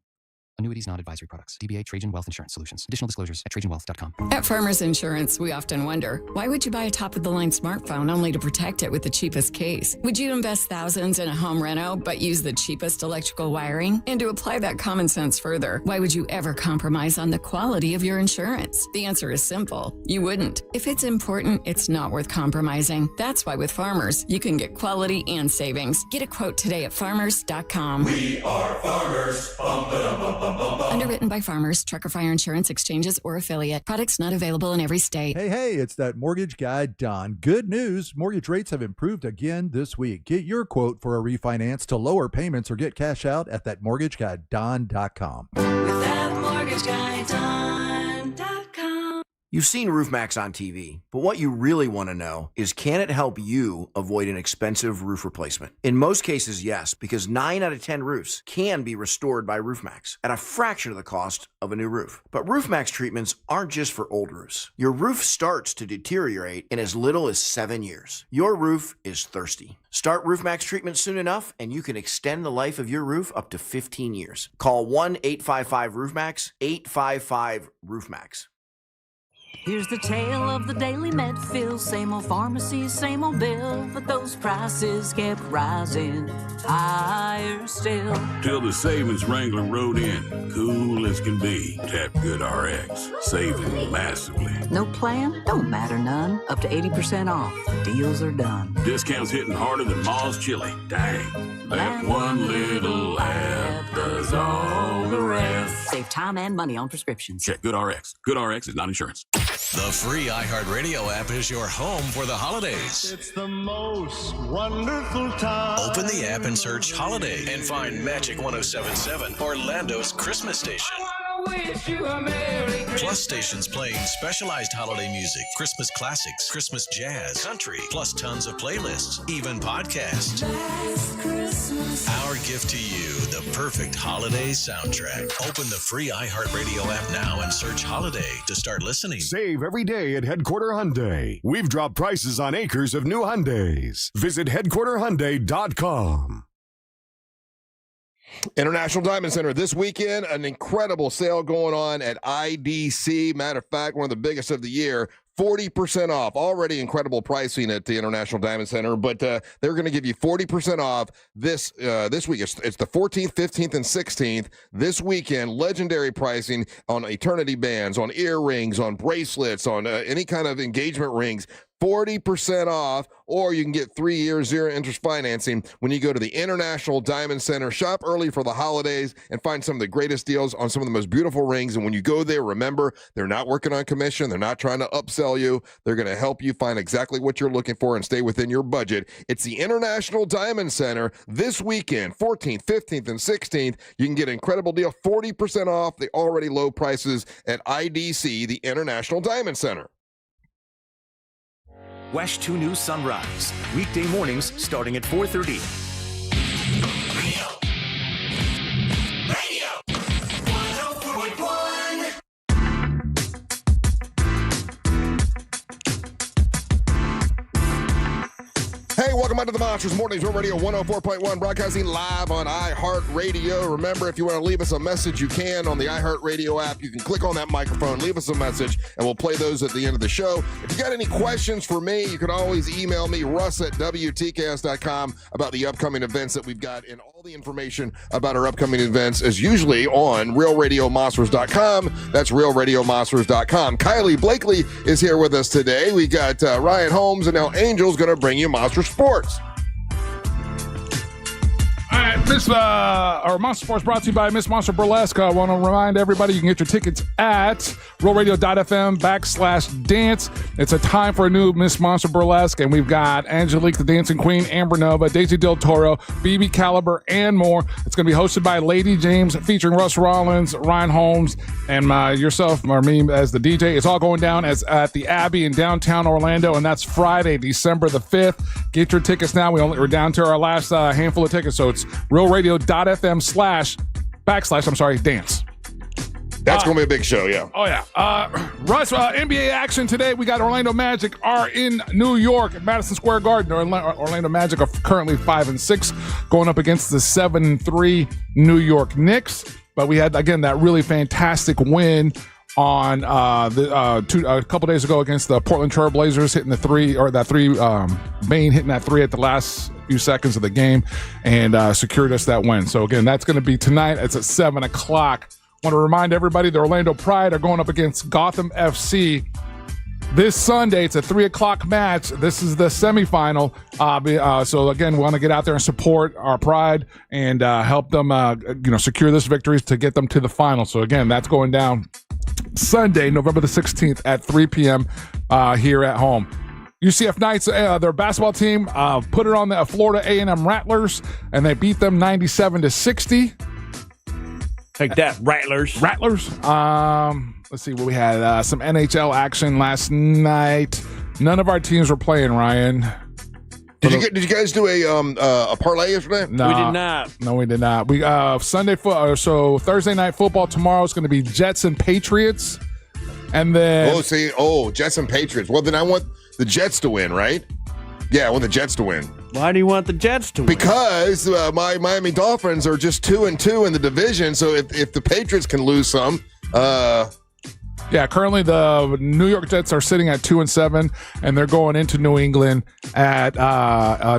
Speaker 18: Annuities not advisory products. DBA Trajan Wealth Insurance Solutions. Additional disclosures at TrajanWealth.com.
Speaker 23: At Farmers Insurance, we often wonder, why would you buy a top-of-the-line smartphone only to protect it with the cheapest case? Would you invest thousands in a home reno but use the cheapest electrical wiring? And to apply that common sense further, why would you ever compromise on the quality of your insurance? The answer is simple. You wouldn't. If it's important, it's not worth compromising. That's why with Farmers, you can get quality and savings. Get a quote today at farmers.com.
Speaker 7: We are farmers.
Speaker 23: Underwritten by Farmers, Trucker Fire Insurance Exchanges, or affiliate. Products not available in every state.
Speaker 12: Hey, it's that mortgage guy, Don. Good news. Mortgage rates have improved again this week. Get your quote for a refinance to lower payments or get cash out at thatmortgageguyDon.com.
Speaker 7: With that mortgage guy, Don.com.
Speaker 13: You've seen RoofMax on TV, but what you really want to know is, can it help you avoid an expensive roof replacement? In most cases, yes, because 9 out of 10 roofs can be restored by RoofMax at a fraction of the cost of a new roof. But RoofMax treatments aren't just for old roofs. Your roof starts to deteriorate in as little as 7 years. Your roof is thirsty. Start RoofMax treatment soon enough, and you can extend the life of your roof up to 15 years. Call 1-855-ROOFMAX, 855-ROOFMAX.
Speaker 24: Here's the tale of the daily Medfield. Same old pharmacy, same old bill, but those prices kept rising higher still.
Speaker 25: Till the savings wrangler rode in, cool as can be. Tap GoodRx, saving massively.
Speaker 24: No plan? Don't matter none. Up to 80% off. Deals are done.
Speaker 25: Discounts hitting harder than Ma's chili. Dang, that one little app does all the rest.
Speaker 24: Save time and money on prescriptions.
Speaker 25: Check GoodRx. GoodRx is not insurance.
Speaker 26: The free iHeartRadio app is your home for the holidays.
Speaker 7: It's the most wonderful time.
Speaker 26: Open the app and search Holiday and find Magic 107.7, Orlando's Christmas station. Plus stations playing specialized holiday music, Christmas classics, Christmas jazz, country, plus tons of playlists, even podcasts. Our gift to you, the perfect holiday soundtrack. Open the free iHeartRadio app now and search Holiday to start listening.
Speaker 27: Save every day at Headquarter Hyundai. We've dropped prices on acres of new Hyundais. Visit headquarterhyundai.com.
Speaker 1: International Diamond Center this weekend, an incredible sale going on at IDC. Matter of fact, one of the biggest of the year. 40% off. Already incredible pricing at the International Diamond Center, but they're going to give you 40% off this week. It's the 14th, 15th, and 16th. This weekend, legendary pricing on eternity bands, on earrings, on bracelets, on any kind of engagement rings. 40% off, or you can get 3 years, 0 interest financing when you go to the International Diamond Center. Shop early for the holidays and find some of the greatest deals on some of the most beautiful rings. And when you go there, remember, they're not working on commission. They're not trying to upsell you. They're going to help you find exactly what you're looking for and stay within your budget. It's the International Diamond Center this weekend, 14th, 15th, and 16th. You can get an incredible deal, 40% off the already low prices at IDC, the International Diamond Center.
Speaker 28: WESH 2 News Sunrise. Weekday mornings starting at 4:30.
Speaker 1: Welcome onto the Monsters Mornings Real Radio 104.1, broadcasting live on iHeartRadio. Remember, if you want to leave us a message, you can on the iHeartRadio app. You can click on that microphone, leave us a message, and we'll play those at the end of the show. If you got any questions for me, you can always email me, russ@WTKS.com, about the upcoming events that we've got. And all the information about our upcoming events is usually on RealRadioMonsters.com. That's RealRadioMonsters.com. Kylie Blakely is here with us today. We got Ryan Holmes and now Angel's going to bring you Monster Sports.
Speaker 2: All right, Monster Sports brought to you by Miss Monster Burlesque. I want to remind everybody you can get your tickets at realradio.fm/dance. It's a time for a new Miss Monster Burlesque, and we've got Angelique the Dancing Queen, Amber Nova, Daisy Del Toro, BB Caliber, and more. It's going to be hosted by Lady James, featuring Russ Rollins, Ryan Holmes, and yourself, or me as the DJ. It's all going down at the Abbey in downtown Orlando, and that's Friday, December the 5th. Get your tickets now. We're down to our last handful of tickets, so it's realradio.fm/dance.
Speaker 1: That's going to be a big show, yeah.
Speaker 2: Oh, yeah. Russ, NBA action today. We got Orlando Magic are in New York at Madison Square Garden. Orlando Magic are currently 5-6, going up against the 7-3 New York Knicks. But we had, again, that really fantastic win on a couple days ago against the Portland Trail Blazers, hitting Bane hitting that three at the last few seconds of the game, and secured us that win. So again, that's going to be tonight. It's at 7 o'clock. Want to remind everybody the Orlando Pride are going up against Gotham FC this Sunday. It's a 3 o'clock match. This is the semifinal. So again, we want to get out there and support our Pride and help them, secure this victory to get them to the final. So again, that's going down Sunday, November the 16th at 3 p.m. Here at home. UCF Knights, their basketball team, put it on the Florida A&M Rattlers, and they beat them 97-60.
Speaker 6: Take that, Rattlers.
Speaker 2: Let's see what we had. Some NHL action last night. None of our teams were playing, Ryan.
Speaker 1: Did you guys do a parlay yesterday?
Speaker 2: No,
Speaker 6: we did not.
Speaker 2: No, we did not. We so Thursday night football tomorrow is going to be Jets and Patriots, and then
Speaker 1: Jets and Patriots. Well, then I want the Jets to win, right? Yeah, I want the Jets to win.
Speaker 6: Why do you want the Jets to win?
Speaker 1: Because my Miami Dolphins are just 2-2 in the division. So if the Patriots can lose some,
Speaker 2: yeah, currently the New York Jets are sitting at 2-7, and they're going into New England at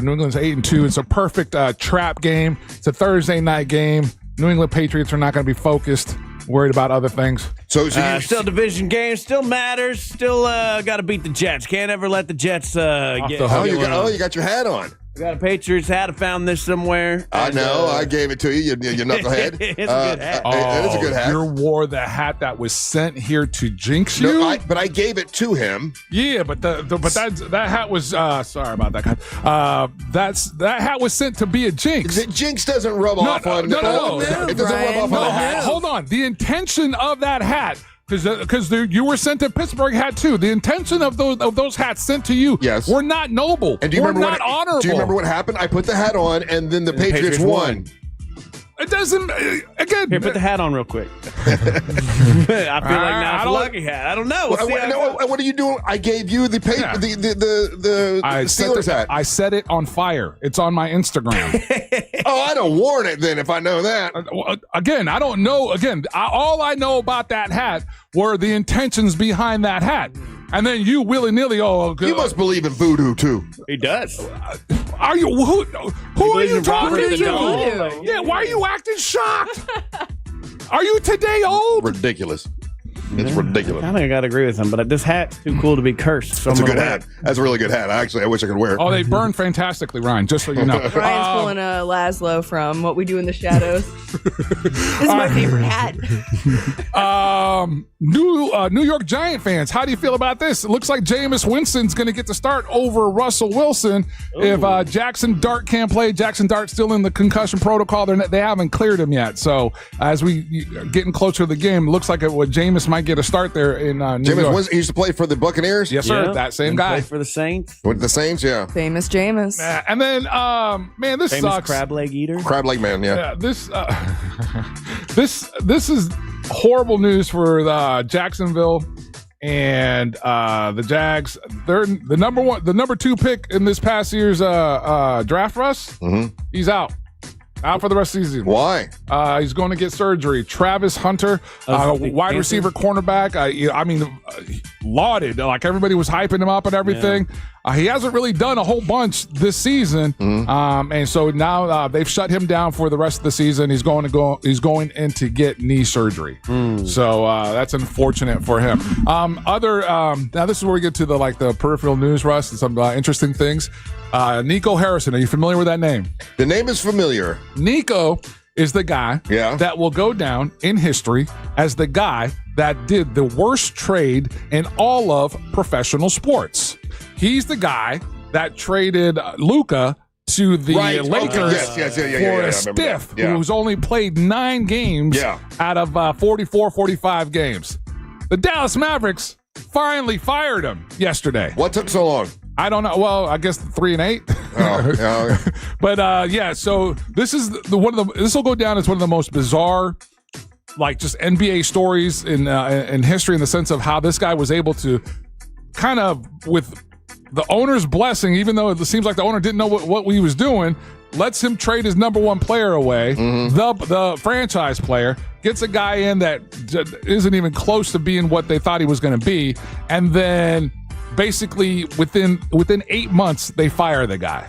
Speaker 2: New England's 8-2. It's a perfect trap game. It's a Thursday night game. New England Patriots are not going to be focused, worried about other things.
Speaker 6: So still division game, still matters. Still got to beat the Jets. Can't ever let the Jets get.
Speaker 1: You got your hat on.
Speaker 6: I got a Patriots hat. I found this somewhere.
Speaker 1: I know. I gave it to you. You knucklehead.
Speaker 6: It's a good hat.
Speaker 1: It is a good hat.
Speaker 2: You wore the hat that was sent here to jinx you.
Speaker 1: No, but I gave it to him.
Speaker 2: Yeah, but that hat was sorry about that. That hat was sent to be a jinx.
Speaker 1: Jinx doesn't rub off on.
Speaker 2: No.
Speaker 1: It doesn't rub off on the hat.
Speaker 2: Hold on. The intention of that hat. Because you were sent a Pittsburgh hat too. The intention of those hats sent to you were not noble.
Speaker 1: And do you remember
Speaker 2: not honorable.
Speaker 1: Do you remember what happened? I put the hat on, and then the Patriots won.
Speaker 2: It doesn't. Again,
Speaker 6: here, put the hat on real quick. I feel like now it's a lucky hat. I don't know.
Speaker 1: What are you doing? I gave you the Steelers hat.
Speaker 2: I set it on fire. It's on my Instagram.
Speaker 1: I'd have worn it then if I know that.
Speaker 2: Again, I don't know. Again, all I know about that hat were the intentions behind that hat. And then you willy-nilly,
Speaker 1: you must believe in voodoo too.
Speaker 6: He does.
Speaker 2: Are you who are you talking to? Yeah, why are you acting shocked? Are you today old?
Speaker 1: Ridiculous. It's ridiculous.
Speaker 6: I think I got to agree with him, but this hat's too cool to be cursed. So
Speaker 1: That's a good hat. That's a really good hat. I wish I could wear it.
Speaker 2: Oh, they burn fantastically, Ryan, just so you know.
Speaker 22: Ryan's pulling a Laszlo from What We Do in the Shadows. This is my favorite hat.
Speaker 2: New York Giant fans, how do you feel about this? It looks like Jameis Winston's going to get the start over Russell Wilson. Ooh. If Jackson Dart can't play, Jackson Dart's still in the concussion protocol. They haven't cleared him yet. So as we getting closer to the game, it looks like Jameis might get a start there in New York.
Speaker 1: Winston, he used to play for the Buccaneers?
Speaker 2: Yes, sir. Yeah. That same guy.
Speaker 6: Played for the Saints.
Speaker 1: With the Saints, yeah.
Speaker 22: Famous Jameis.
Speaker 2: And then, man, this
Speaker 6: famous
Speaker 2: sucks.
Speaker 6: Crab leg eater.
Speaker 1: Crab leg man, yeah.
Speaker 2: This is horrible news for Jacksonville And the Jags, they're the number 2 pick in this past year's draft, Russ.
Speaker 1: Mm-hmm.
Speaker 2: He's out for the rest of the season.
Speaker 1: Why?
Speaker 2: He's going to get surgery. Travis Hunter, wide receiver, cornerback. Lauded. Like everybody was hyping him up and everything. Yeah. He hasn't really done a whole bunch this season, and so now they've shut him down for the rest of the season. He's going in to get knee surgery. So that's unfortunate for him. Now this is where we get to the peripheral news, Russ, and some interesting things. Nico Harrison, are you familiar with that name?
Speaker 1: The name is familiar.
Speaker 2: Nico is the guy that will go down in history as the guy that did the worst trade in all of professional sports. He's the guy that traded Luka to the Lakers for a stiff who's only played 9 games out of 45 games. The Dallas Mavericks finally fired him yesterday.
Speaker 1: What took so long?
Speaker 2: I don't know. Well, I guess 3 and 8. But so this is this will go down as one of the most bizarre, just NBA stories in history, in the sense of how this guy was able to kind of, with the owner's blessing, even though it seems like the owner didn't know what he was doing, lets him trade his number 1 player away, the franchise player, gets a guy in that isn't even close to being what they thought he was going to be, and then basically within 8 months they fire the guy.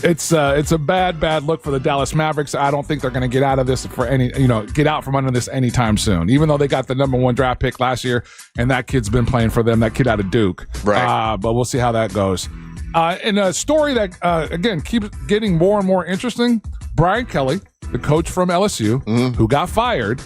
Speaker 2: It's a bad look for the Dallas Mavericks. I don't think they're going to get out of this get out from under this anytime soon, even though they got the number 1 draft pick last year, and that kid's been playing for them, that kid out of Duke. Right. But we'll see how that goes. In a story that, again, keeps getting more and more interesting, Brian Kelly, the coach from LSU, who got fired,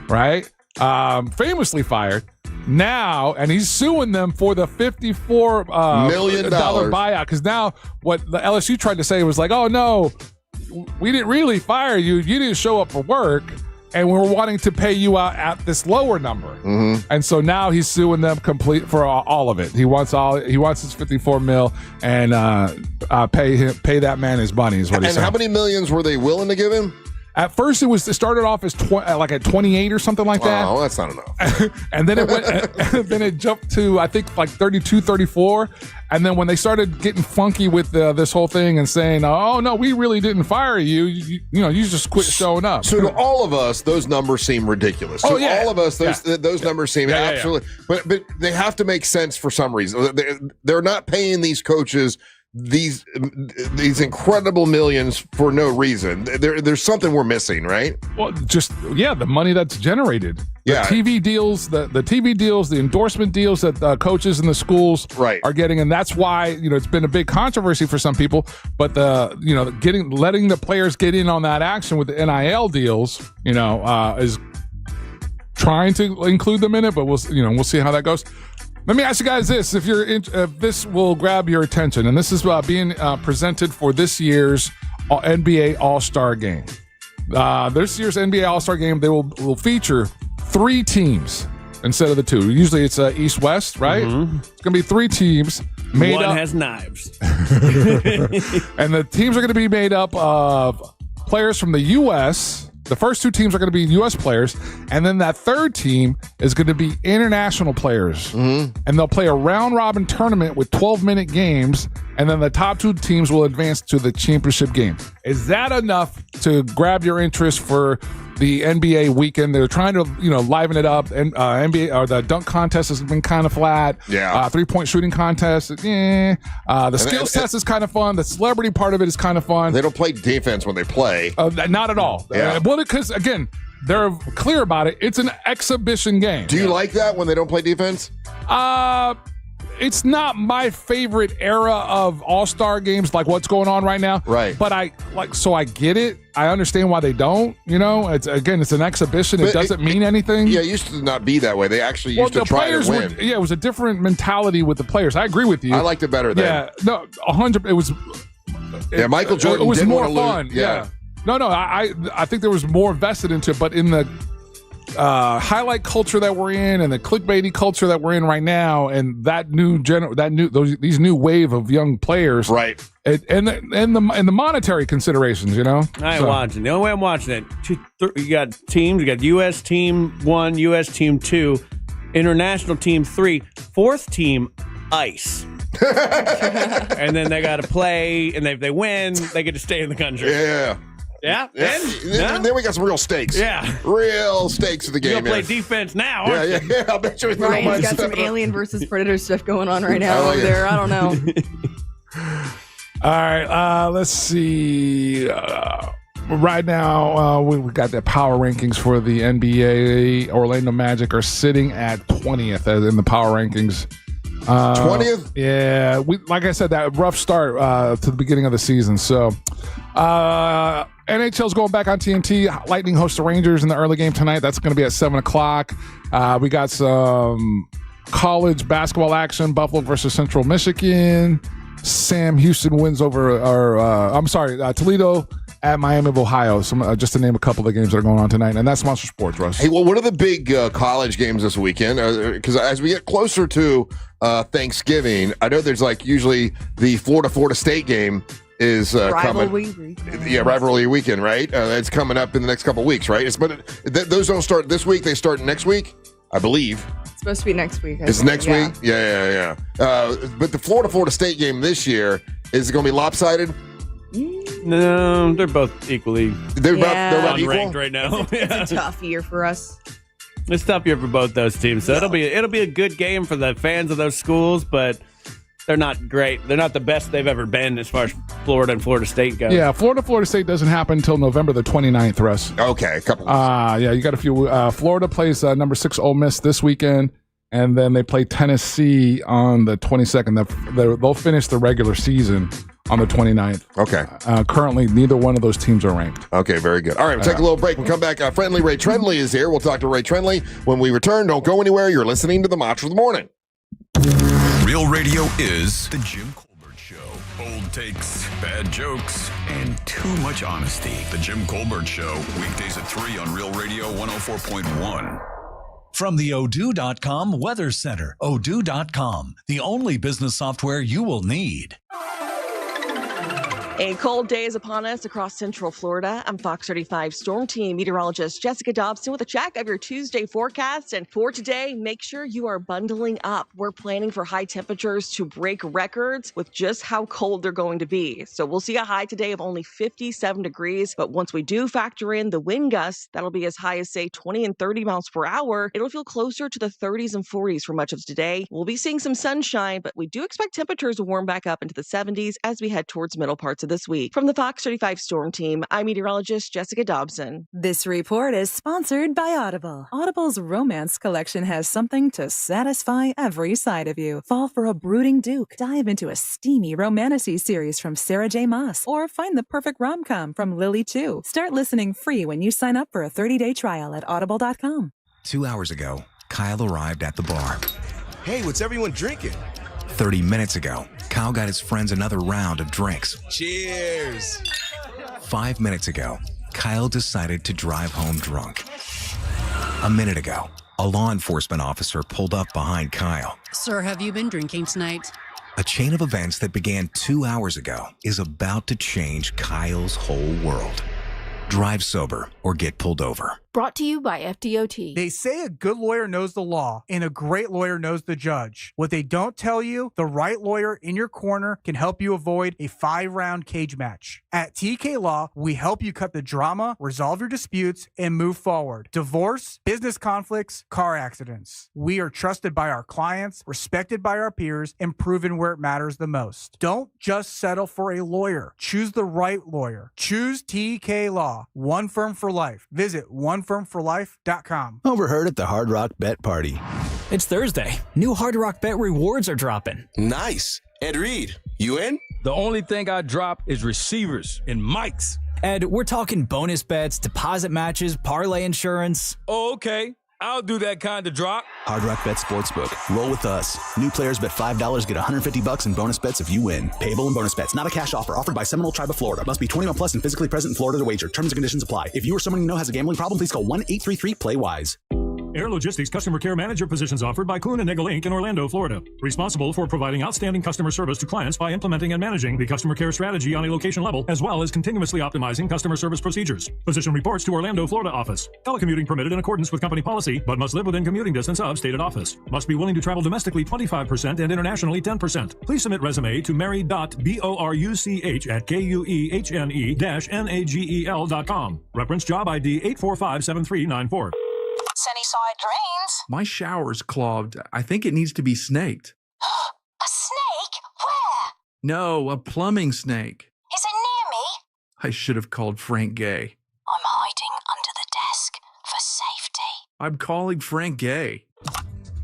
Speaker 2: right? Famously fired, now, and he's suing them for the $54 million buyout. Because now what the LSU tried to say was like, oh, no, we didn't really fire you. You didn't show up for work, and we're wanting to pay you out at this lower number. And so now he's suing them complete for all of it. He wants his $54 million and pay that man his money is what he said.
Speaker 1: And how many millions were they willing to give him?
Speaker 2: At first, it started off as at 28 or something like that.
Speaker 1: Oh, that's not enough.
Speaker 2: And then it went. Then it jumped to, I think, 32, 34. And then when they started getting funky with this whole thing and saying, "Oh no, we really didn't fire you. You just quit showing up."
Speaker 1: So to all of us, those numbers seem ridiculous. To all of us, those numbers seem absolutely. But they have to make sense for some reason. They're not paying these coaches these incredible millions for no reason. There's something we're missing, right?
Speaker 2: Well, the money that's generated. The TV deals, the TV deals, the endorsement deals that coaches in the schools are getting, and that's why it's been a big controversy for some people. But letting the players get in on that action with the NIL deals, is trying to include them in it. But we'll see how that goes. Let me ask you guys this: if this will grab your attention, and this is being presented for this year's NBA All-Star Game. This year's NBA All-Star Game, they will feature 3 teams instead of the 2. Usually it's East-West, right? It's going to be 3 teams.
Speaker 6: One has knives.
Speaker 2: And the teams are going to be made up of players from the U.S., the first 2 teams are going to be U.S. players, and then that third team is going to be international players. And they'll play a round-robin tournament with 12-minute games, and then the top 2 teams will advance to the championship game. Is that enough to grab your interest for the NBA weekend? They're trying to, liven it up. And NBA or the dunk contest has been kind of flat. 3-point shooting contest. The skills test is kind of fun. The celebrity part of it is kind of fun.
Speaker 1: They don't play defense when they play.
Speaker 2: Not at all. Well, because again, they're clear about it. It's an exhibition game.
Speaker 1: Do you like that when they don't play defense?
Speaker 2: It's not my favorite era of all-star games, like what's going on right now.
Speaker 1: Right.
Speaker 2: But I get it. I understand why they don't. It's an exhibition. It doesn't mean anything.
Speaker 1: Yeah, it used to not be that way. They actually used to try to win.
Speaker 2: It was a different mentality with the players. I agree with you.
Speaker 1: I liked it better then.
Speaker 2: Yeah, no, 100. It was.
Speaker 1: Michael Jordan.
Speaker 2: It was
Speaker 1: didn't
Speaker 2: more
Speaker 1: want to
Speaker 2: fun.
Speaker 1: Lose. Yeah.
Speaker 2: No. I think there was more vested into it, but in the highlight culture that we're in and the clickbaity culture that we're in right now, and that these new wave of young players,
Speaker 1: right?
Speaker 2: And the monetary considerations,
Speaker 6: I ain't watching. The only way I'm watching it, you got teams. You got U.S. Team 1, U.S. Team 2, International Team 3, fourth team, ice. And then they got to play, and if they win, they get to stay in the country.
Speaker 1: Yeah.
Speaker 6: Yeah.
Speaker 1: Then we got some real stakes.
Speaker 6: Yeah.
Speaker 1: Real stakes of the game.
Speaker 6: You'll play defense now.
Speaker 1: Yeah. I bet you.
Speaker 22: Ryan's got some Alien versus Predator stuff going on right now over there. I don't know.
Speaker 2: All right. Let's see. Right now, we got the power rankings for the NBA. Orlando Magic are sitting at 20th in the power rankings.
Speaker 1: 20th?
Speaker 2: Yeah. Like I said, that rough start to the beginning of the season. So, NHL's going back on TNT. Lightning hosts the Rangers in the early game tonight. That's going to be at 7 o'clock. We got some college basketball action. Buffalo versus Central Michigan. Sam Houston wins over, Toledo at Miami of Ohio. Just to name a couple of the games that are going on tonight. And that's Monster Sports, Russ.
Speaker 1: Hey, well, what are the big college games this weekend? Because as we get closer to Thanksgiving, I know there's usually the Florida State game is coming. Yeah, rivalry weekend, right? It's coming up in the next couple of weeks, right? Those don't start this week. They start next week, I believe.
Speaker 22: It's supposed to be next week.
Speaker 1: It's next week? Yeah. But the Florida State game this year, is it going to be lopsided?
Speaker 6: No, they're both equally.
Speaker 1: They're about equal
Speaker 6: ranked right now.
Speaker 22: It's a tough year for us.
Speaker 6: It's a tough year for both those teams. So it'll be a good game for the fans of those schools, but they're not great. They're not the best they've ever been as far as Florida and Florida State go.
Speaker 2: Yeah, Florida State doesn't happen until November the 29th, Russ.
Speaker 1: Okay, a couple weeks.
Speaker 2: Yeah, you got a few. Florida plays number 6 Ole Miss this weekend, and then they play Tennessee on the 22nd. They'll finish the regular season on the 29th.
Speaker 1: Okay.
Speaker 2: Currently, neither one of those teams are ranked.
Speaker 1: Okay, very good. All right, we'll take a little break. We'll come back. Friendly Ray Trendley is here. We'll talk to Ray Trendley when we return. Don't go anywhere. You're listening to the Mantra of the Morning.
Speaker 5: Real radio is the Jim Colbert Show. Bold takes, bad jokes, and too much honesty. The Jim Colbert Show, weekdays at 3 on Real Radio 104.1.
Speaker 9: From the Odoo.com Weather Center, Odoo.com, the only business software you will need.
Speaker 3: A cold day is upon us across Central Florida. I'm Fox 35 Storm Team meteorologist Jessica Dobson with a check of your Tuesday forecast. And for today, make sure you are bundling up. We're planning for high temperatures to break records with just how cold they're going to be. So we'll see a high today of only 57 degrees. But once we do factor in the wind gusts, that'll be as high as, say, 20 and 30 miles per hour. It'll feel closer to the 30s and 40s for much of today. We'll be seeing some sunshine, but we do expect temperatures to warm back up into the 70s as we head towards middle parts of this week. From the Fox 35 Storm Team, I'm meteorologist Jessica Dobson.
Speaker 8: This report is sponsored by Audible. Audible's romance collection has something to satisfy every side of you. Fall for a brooding duke. Dive into a steamy romantasy series from Sarah J. Maas. Or find the perfect rom-com from Lily Chu. Start listening free when you sign up for a 30-day trial at audible.com.
Speaker 16: 2 hours ago, Kyle arrived at the bar.
Speaker 10: Hey, what's everyone drinking?
Speaker 16: 30 minutes ago, Kyle got his friends another round of drinks.
Speaker 10: Cheers!
Speaker 16: 5 minutes ago, Kyle decided to drive home drunk. A minute ago, a law enforcement officer pulled up behind Kyle.
Speaker 14: Sir, have you been drinking tonight?
Speaker 16: A chain of events that began 2 hours ago is about to change Kyle's whole world. Drive sober or get pulled over.
Speaker 15: Brought to you by FDOT.
Speaker 19: They say a good lawyer knows the law and a great lawyer knows the judge. What they don't tell you, the right lawyer in your corner can help you avoid a 5-round cage match. At TK Law, we help you cut the drama, resolve your disputes, and move forward. Divorce, business conflicts, car accidents. We are trusted by our clients, respected by our peers, and proven where it matters the most. Don't just settle for a lawyer. Choose the right lawyer. Choose TK Law. One firm for life. Visit onefirmforlife.com.
Speaker 20: Overheard at the Hard Rock Bet Party.
Speaker 21: It's Thursday. New Hard Rock Bet rewards are dropping.
Speaker 10: Nice. Ed Reed, you in?
Speaker 29: The only thing I drop is receivers and mics.
Speaker 21: Ed, we're talking bonus bets, deposit matches, parlay insurance.
Speaker 29: Oh, okay. I'll do that kind of drop.
Speaker 20: Hard Rock Bet Sportsbook. Roll with us. New players bet $5, get $150 in bonus bets if you win. Payable in bonus bets. Not a cash offer. Offered by Seminole Tribe of Florida. Must be 21 plus and physically present in Florida to wager. Terms and conditions apply. If you or someone you know has a gambling problem, please call 1-833-PLAY-WISE.
Speaker 4: Air Logistics Customer Care Manager positions offered by Kuhn & Nagel Inc. in Orlando, Florida. Responsible for providing outstanding customer service to clients by implementing and managing the customer care strategy on a location level, as well as continuously optimizing customer service procedures. Position reports to Orlando, Florida office. Telecommuting permitted in accordance with company policy, but must live within commuting distance of stated office. Must be willing to travel domestically 25% and internationally 10%. Please submit resume to mary.boruchene-kuehne-nagel.com. Reference job ID 8457394.
Speaker 11: Sunnyside Drains.
Speaker 12: My shower's clogged. I think it needs to be snaked.
Speaker 11: A snake? Where?
Speaker 12: No, a plumbing snake.
Speaker 11: Is it near me?
Speaker 12: I should have called Frank Gay.
Speaker 11: I'm hiding under the desk for safety.
Speaker 12: I'm calling Frank Gay.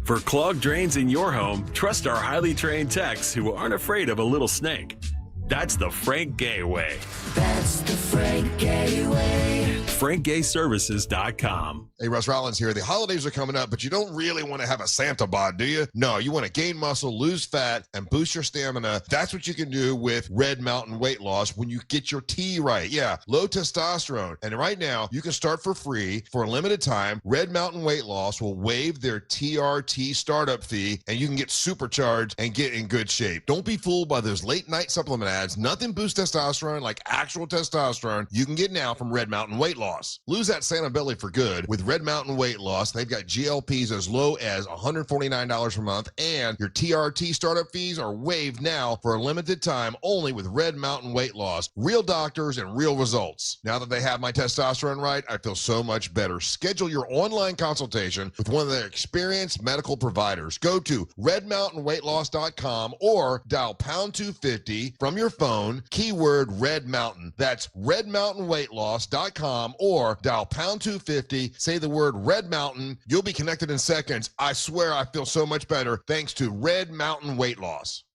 Speaker 13: For clogged drains in your home, trust our highly trained techs who aren't afraid of a little snake. That's the Frank Gay way.
Speaker 7: That's the Frank Gay way.
Speaker 13: FrankGayServices.com.
Speaker 1: Hey, Russ Rollins here. The holidays are coming up, but you don't really want to have a Santa bod, do you? No, you want to gain muscle, lose fat, and boost your stamina. That's what you can do with Red Mountain Weight Loss when you get your T right. Yeah, low testosterone. And right now, you can start for free for a limited time. Red Mountain Weight Loss will waive their TRT startup fee, and you can get supercharged and get in good shape. Don't be fooled by those late night supplement ads. Nothing boosts testosterone like actual testosterone you can get now from Red Mountain Weight Loss. Lose that Santa belly for good with Red Mountain Weight Loss. They've got GLPs as low as $149 per month, and your TRT startup fees are waived now for a limited time only with Red Mountain Weight Loss. Real doctors and real results. Now that they have my testosterone right, I feel so much better. Schedule your online consultation with one of their experienced medical providers. Go to redmountainweightloss.com or dial pound 250 from your phone, keyword Red Mountain. That's redmountainweightloss.com or dial pound 250, say the word Red Mountain. You'll be connected in seconds. I swear I feel so much better thanks to Red Mountain Weight Loss.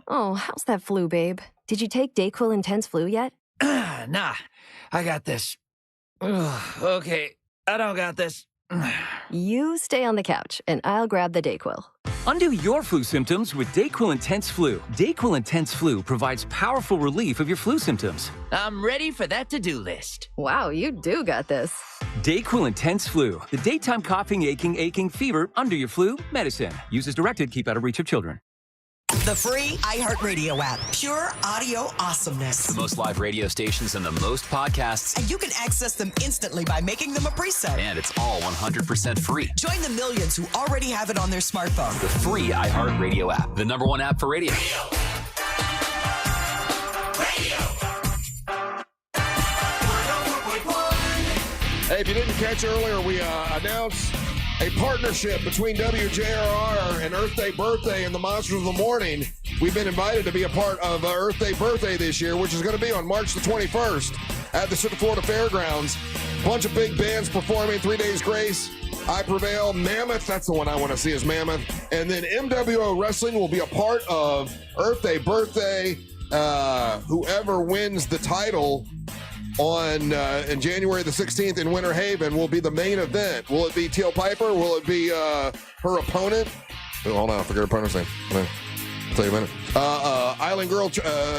Speaker 17: Oh, how's that flu, babe? Did you take Dayquil Intense Flu yet?
Speaker 18: Nah, I got this. Ugh, okay, I don't got this.
Speaker 17: You stay on the couch, and I'll grab the Dayquil.
Speaker 21: Undo your flu symptoms with Dayquil Intense Flu. Dayquil Intense Flu provides powerful relief of your flu symptoms.
Speaker 18: I'm ready for that to-do list.
Speaker 17: Wow, you do got this.
Speaker 21: Dayquil Intense Flu. The daytime coughing, aching, fever, under your flu medicine. Use as directed. Keep out of reach of children.
Speaker 23: The free iHeartRadio app. Pure audio awesomeness.
Speaker 24: The most live radio stations and the most podcasts.
Speaker 23: And you can access them instantly by making them a preset.
Speaker 24: And it's all 100% free.
Speaker 23: Join the millions who already have it on their smartphone.
Speaker 24: The free iHeartRadio app. The #1 app for radio.
Speaker 1: Hey, if you didn't catch earlier, we announced a partnership between WJRR and Earthday Birthday and the Monsters of the Morning. We've been invited to be a part of Earthday Birthday this year, which is going to be on March the 21st at the Central Florida Fairgrounds. Bunch of big bands performing, 3 Days Grace, I Prevail, Mammoth, that's the one I want to see is Mammoth. And then MWO Wrestling will be a part of Earthday Birthday. Whoever wins the title on in January the 16th in Winter Haven will be the main event. Will it be Teal Piper? Will it be her opponent? Oh, hold on, I forgot her opponent's name. I'll tell you in a minute. Island Girl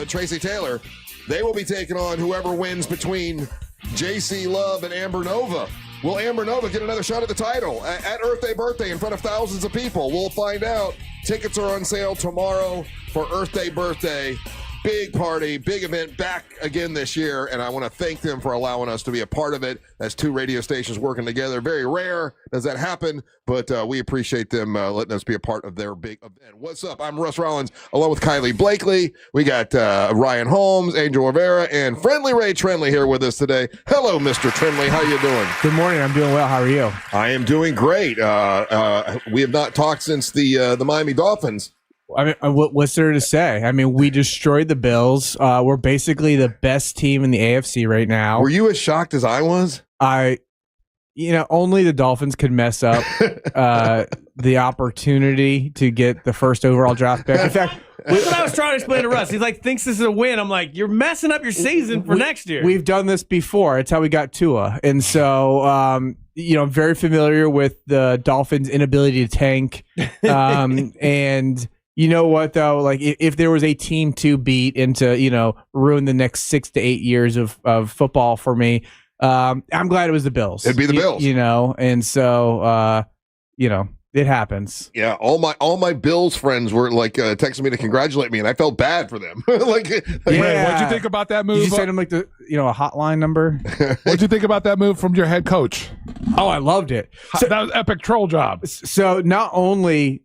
Speaker 1: Tracy Taylor. They will be taking on whoever wins between JC Love and Amber Nova. Will Amber Nova get another shot at the title at Earthday Birthday in front of thousands of people? We'll find out. Tickets are on sale tomorrow for Earthday Birthday. Big party, big event back again this year, and I want to thank them for allowing us to be a part of it. That's two radio stations working together. Very rare does that happen, but we appreciate them letting us be a part of their big event. What's up? I'm Russ Rollins, along with Kylie Blakely. We got Ryan Holmes, Angel Rivera, and Friendly Ray Trenley here with us today. Hello, Mr. Trenley. How you doing?
Speaker 25: Good morning. I'm doing well. How are you?
Speaker 1: I am doing great. We have not talked since the Miami Dolphins.
Speaker 25: I mean, what's there to say? I mean, we destroyed the Bills. We're basically the best team in the AFC right now.
Speaker 1: Were you as shocked as I was?
Speaker 25: Only the Dolphins could mess up the opportunity to get the first overall draft pick. In fact,
Speaker 2: That's what I was trying to explain to Russ. He's like, thinks this is a win. I'm like, you're messing up your season for next year.
Speaker 25: We've done this before. It's how we got Tua. And so, very familiar with the Dolphins' inability to tank. And you know what, though? Like, if there was a team to beat and to, ruin the next 6 to 8 years of football for me, I'm glad it was the Bills.
Speaker 1: It'd be the Bills.
Speaker 25: And so, it happens.
Speaker 1: Yeah, all my Bills friends were like texting me to congratulate me, and I felt bad for them. What'd
Speaker 3: you think about that move?
Speaker 25: Did you send him like a hotline number?
Speaker 3: What'd you think about that move from your head coach?
Speaker 25: Oh, I loved it.
Speaker 3: So, that was epic troll job.
Speaker 25: So not only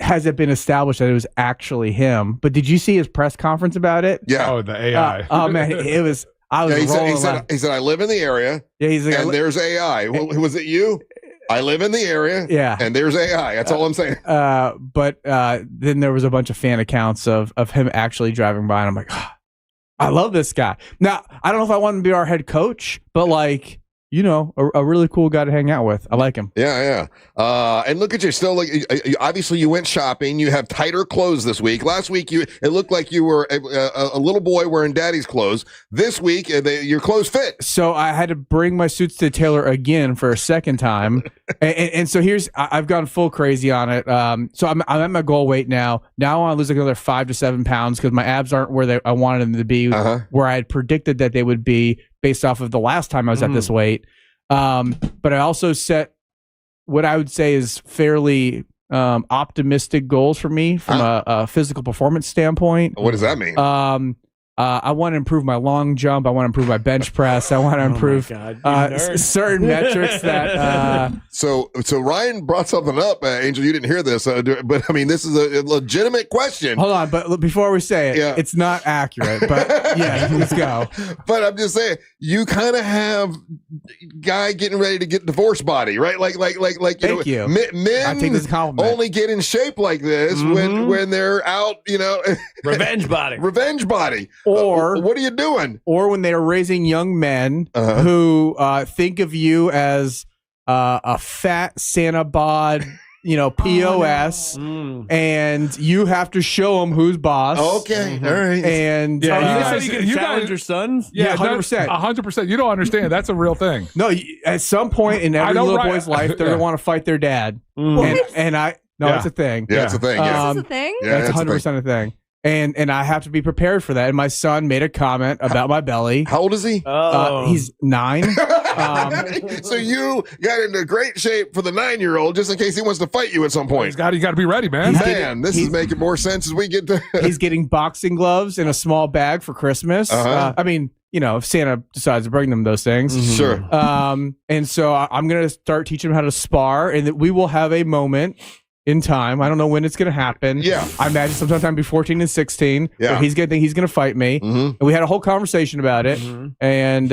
Speaker 25: has it been established that it was actually him, but did you see his press conference about it?
Speaker 1: Yeah.
Speaker 3: Oh, the AI.
Speaker 25: Oh man, it was. I was.
Speaker 1: He said, I live in the area.
Speaker 25: Yeah, he's like,
Speaker 1: and there's AI. Was it you? I live in the area, and there's AI. That's all I'm saying.
Speaker 25: But then there was a bunch of fan accounts of him actually driving by, and I'm like, I love this guy. Now, I don't know if I want him to be our head coach, but like, a really cool guy to hang out with. I like him.
Speaker 1: Yeah. And look at you. Still, like, obviously you went shopping. You have tighter clothes this week. Last week, it looked like you were a little boy wearing daddy's clothes. This week, your clothes fit.
Speaker 25: So I had to bring my suits to the tailor again for a second time. and so I've gone full crazy on it. So I'm at my goal weight now. Now I want to lose like another 5 to 7 pounds because my abs aren't where I wanted them to be, where I had predicted that they would be based off of the last time I was at this weight. But I also set what I would say is fairly optimistic goals for me from a physical performance standpoint.
Speaker 1: What does that mean?
Speaker 25: I want to improve my long jump. I want to improve my bench press. I want to improve certain metrics that.
Speaker 1: So Ryan brought something up, Angel. You didn't hear this, but I mean, this is a legitimate question.
Speaker 25: Hold on, but before we say it, it's not accurate. But yeah, let's go.
Speaker 1: But I'm just saying, you kind of have guy getting ready to get divorced body, right? Like
Speaker 25: Thank you.
Speaker 1: Men
Speaker 25: I take this as a compliment.
Speaker 1: only get in shape like this when they're out,
Speaker 2: revenge body.
Speaker 1: Revenge body.
Speaker 25: Or
Speaker 1: what are you doing?
Speaker 25: Or when they are raising young men who think of you as a fat Santa bod, POS, and you have to show them who's boss.
Speaker 1: Okay, all right.
Speaker 25: And
Speaker 2: you can challenge your sons.
Speaker 25: Yeah, 100%.
Speaker 3: 100%. You don't understand. That's a real thing.
Speaker 25: No, at some point in every little boy's life, they're gonna want to fight their dad. And I it's a thing.
Speaker 1: Yeah, it's a thing. Yeah.
Speaker 17: Is this a thing?
Speaker 1: Yeah,
Speaker 25: it's 100% a thing. And I have to be prepared for that. And my son made a comment about my belly.
Speaker 1: How old is he?
Speaker 25: He's 9.
Speaker 1: So you got into great shape for the 9-year-old just in case he wants to fight you at some point.
Speaker 3: You got to be ready, man.
Speaker 1: This is making more sense as we get to.
Speaker 25: He's getting boxing gloves in a small bag for Christmas. I mean, if Santa decides to bring them those things.
Speaker 1: Sure.
Speaker 25: And so I'm going to start teaching him how to spar, and that we will have a moment in time. I don't know when it's going to happen.
Speaker 1: Yeah.
Speaker 25: I imagine sometime be 14 and 16.
Speaker 1: Yeah.
Speaker 25: He's going to think he's going to fight me. And we had a whole conversation about it. And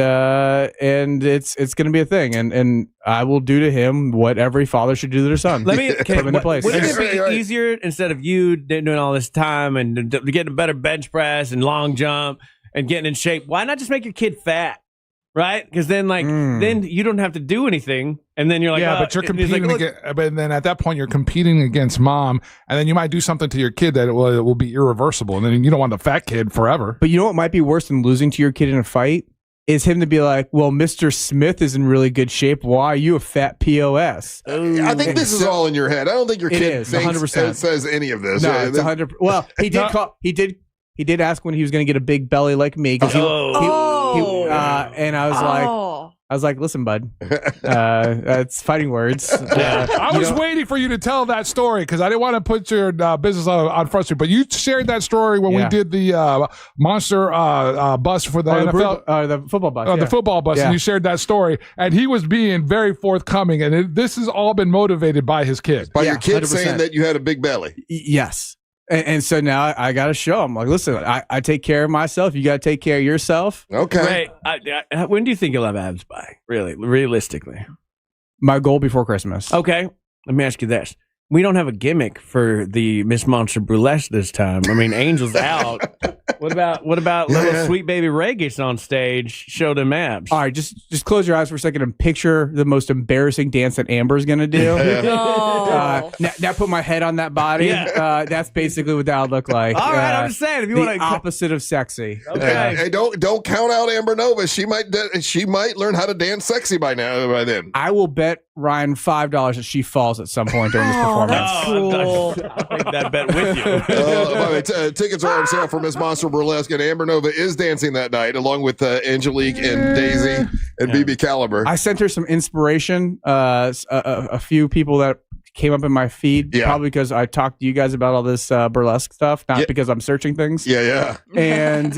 Speaker 25: it's going to be a thing. And I will do to him what every father should do to their son.
Speaker 2: Let me
Speaker 25: put him into place.
Speaker 2: Wouldn't it be easier instead of you doing all this time and getting a better bench press and long jump and getting in shape? Why not just make your kid fat? Right? Because then, then you don't have to do anything, and then you're like,
Speaker 3: but you're competing but then at that point you're competing against mom, and then you might do something to your kid that it will be irreversible, and then you don't want the fat kid forever.
Speaker 25: But you know what might be worse than losing to your kid in a fight is him to be like, well, Mr. Smith is in really good shape. Why are you a fat POS?
Speaker 1: I think this is all in your head. I don't think your kid thinks
Speaker 25: 100%.
Speaker 1: says any of this.
Speaker 25: No, it's 100%. Well, he did. He did ask when he was going to get a big belly like me because and I was like, listen, bud, that's fighting words.
Speaker 3: I was waiting for you to tell that story because I didn't want to put your business on front street, but you shared that story when we did the monster bus for the NFL,
Speaker 25: the football bus,
Speaker 3: the football bus, and you shared that story, and he was being very forthcoming, and this has all been motivated by his kid,
Speaker 1: by your kid 100%. Saying that you had a big belly.
Speaker 25: Yes. And so now I got to show him, like, listen, I take care of myself. You got to take care of yourself.
Speaker 1: Okay.
Speaker 2: Right. When do you think you'll have abs by? Really, realistically?
Speaker 25: My goal before Christmas.
Speaker 2: Okay. Let me ask you this. We don't have a gimmick for the Miss Monster Burlesque this time. I mean, Angel's out. What about little sweet baby Ray gets on stage, show them abs?
Speaker 25: All right, just close your eyes for a second and picture the most embarrassing dance that Amber's gonna do. Now put my head on that body.
Speaker 2: Yeah.
Speaker 25: That's basically what that would look like.
Speaker 2: All right, I'm just saying, if you
Speaker 25: the
Speaker 2: want to
Speaker 25: opposite of sexy.
Speaker 2: Okay.
Speaker 1: Hey, don't count out Amber Nova. She might learn how to dance sexy by then.
Speaker 25: I will bet Ryan $5 that she falls at some point during this performance.
Speaker 2: I'll take that bet with you.
Speaker 1: By the way, tickets are on sale for Miss Monster Burlesque, and Amber Nova is dancing that night along with Angelique and Daisy and BB Caliber.
Speaker 25: I sent her some inspiration. A few people that came up in my feed, probably because I talked to you guys about all this burlesque stuff, not because I'm searching things.
Speaker 1: Yeah.
Speaker 25: And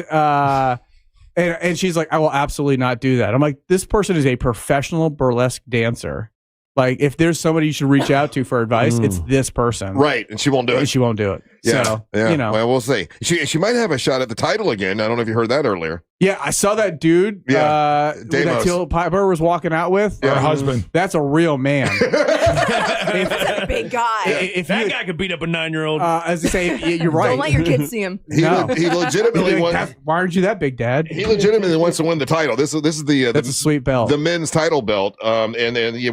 Speaker 25: she's like, I will absolutely not do that. I'm like, this person is a professional burlesque dancer. Like, if there's somebody you should reach out to for advice, it's this person.
Speaker 1: Right, and she won't do it.
Speaker 25: She won't do it.
Speaker 1: Yeah,
Speaker 25: So,
Speaker 1: Well, we'll see. She might have a shot at the title again. I don't know if you heard that earlier.
Speaker 25: Yeah, I saw that dude that Teal Piper was walking out with.
Speaker 3: Her husband.
Speaker 25: That's a real man.
Speaker 5: That's a big guy.
Speaker 2: If that guy could beat up a 9-year-old.
Speaker 25: As I say, you're right.
Speaker 5: Don't let your kids see him.
Speaker 1: He legitimately won.
Speaker 25: Why aren't you that big, Dad?
Speaker 1: He legitimately wants to win the title. This is
Speaker 25: That's a sweet belt.
Speaker 1: The men's title belt. And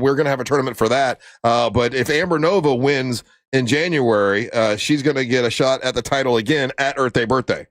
Speaker 1: we're going to have a tournament for that. But if Amber Nova wins in January, she's going to get a shot at the title again at Earthday Birthday.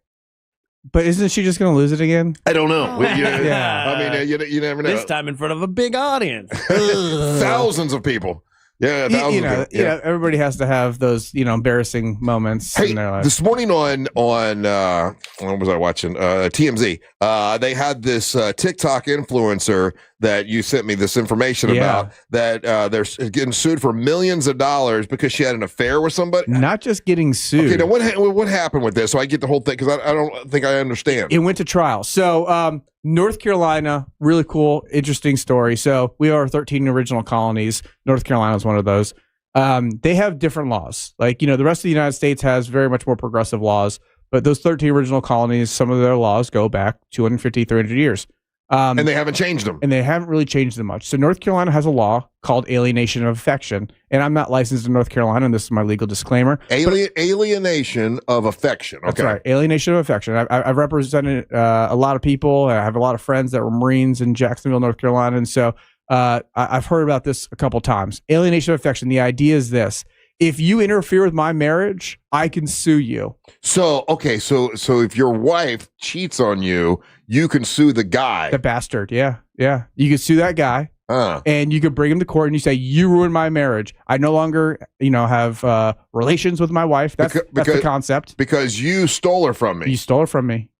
Speaker 25: But isn't she just going to lose it again?
Speaker 1: I don't know.
Speaker 25: Yeah.
Speaker 1: I mean, you never know.
Speaker 2: This time in front of a big audience.
Speaker 1: Thousands of people. Yeah, thousands of people.
Speaker 25: Yeah, everybody has to have those, embarrassing moments in their life.
Speaker 1: This morning on what was I watching? TMZ. They had this TikTok influencer that you sent me this information about that they're getting sued for millions of dollars because she had an affair with somebody.
Speaker 25: Not just getting sued.
Speaker 1: Okay, now what happened with this? So I get the whole thing because I don't think I understand.
Speaker 25: It went to trial. So North Carolina, really cool, interesting story. So we are 13 original colonies. North Carolina is one of those. They have different laws. Like, the rest of the United States has very much more progressive laws. But those 13 original colonies, some of their laws go back 250, 300 years.
Speaker 1: And they haven't changed them.
Speaker 25: And they haven't really changed them much. So North Carolina has a law called alienation of affection. And I'm not licensed in North Carolina, and this is my legal disclaimer.
Speaker 1: Alienation of affection. Okay.
Speaker 25: That's right. Alienation of affection. I've represented a lot of people. I have a lot of friends that were Marines in Jacksonville, North Carolina. And so I've heard about this a couple times. Alienation of affection. The idea is this. If you interfere with my marriage, I can sue you.
Speaker 1: So if your wife cheats on you, you can sue the guy.
Speaker 25: The bastard. Yeah. You can sue that guy. And you could bring him to court and you say, you ruined my marriage. I no longer, have relations with my wife. That's the concept.
Speaker 1: Because you stole her from me.
Speaker 25: You stole her from me.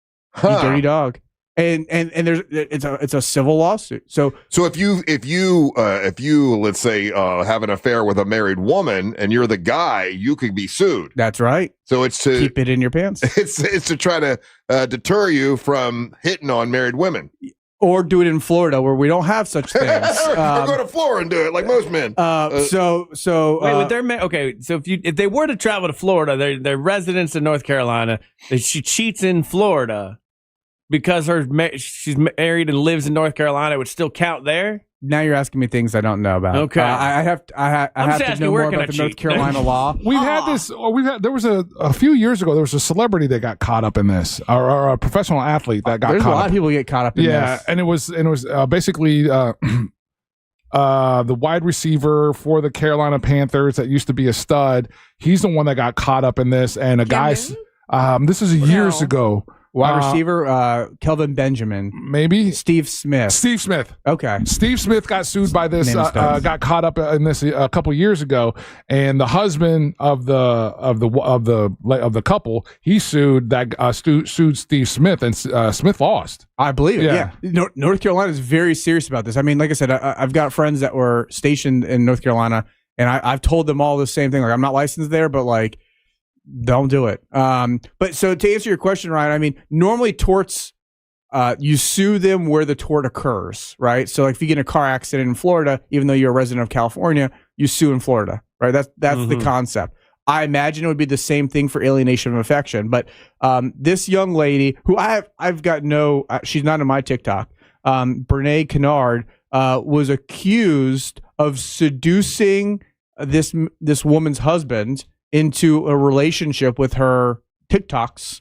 Speaker 25: You dirty dog. And it's a civil lawsuit. So
Speaker 1: if you let's say have an affair with a married woman and you're the guy, you could be sued.
Speaker 25: That's right.
Speaker 1: So it's to
Speaker 25: keep it in your pants.
Speaker 1: It's to try to deter you from hitting on married women.
Speaker 25: Or do it in Florida where we don't have such things.
Speaker 1: Or go to Florida and do it like most men.
Speaker 25: Wait,
Speaker 2: with their so if they were to travel to Florida, they're residents in North Carolina. She cheats in Florida because she's married and lives in North Carolina. It would still count there.
Speaker 25: Now you're asking me things I don't know about.
Speaker 2: Okay,
Speaker 25: I have to know more about the North Carolina law.
Speaker 3: There was a few years ago, there was a celebrity that got caught up in this, or a professional athlete that got caught up.
Speaker 25: There's a lot of people get caught up in this.
Speaker 3: Yeah, and it was basically the wide receiver for the Carolina Panthers that used to be a stud. He's the one that got caught up in this, and this is years ago.
Speaker 25: Wide receiver, Kelvin Benjamin.
Speaker 3: Maybe
Speaker 25: Steve Smith.
Speaker 3: Okay. Steve Smith got sued by this. Got caught up in this a couple years ago, and the husband of the couple, he sued sued Steve Smith, and Smith lost.
Speaker 25: I believe it. Yeah. North Carolina is very serious about this. I mean, like I said, I've got friends that were stationed in North Carolina, and I've told them all the same thing. Like, I'm not licensed there, but like, don't do it. But so to answer your question, Ryan, I mean, normally torts, you sue them where the tort occurs, right? So like if you get in a car accident in Florida, even though you're a resident of California, you sue in Florida, right? That's the concept. I imagine it would be the same thing for alienation of affection. But this young lady who I've got she's not in my TikTok, Brene Kennard, was accused of seducing this woman's husband into a relationship with her TikToks.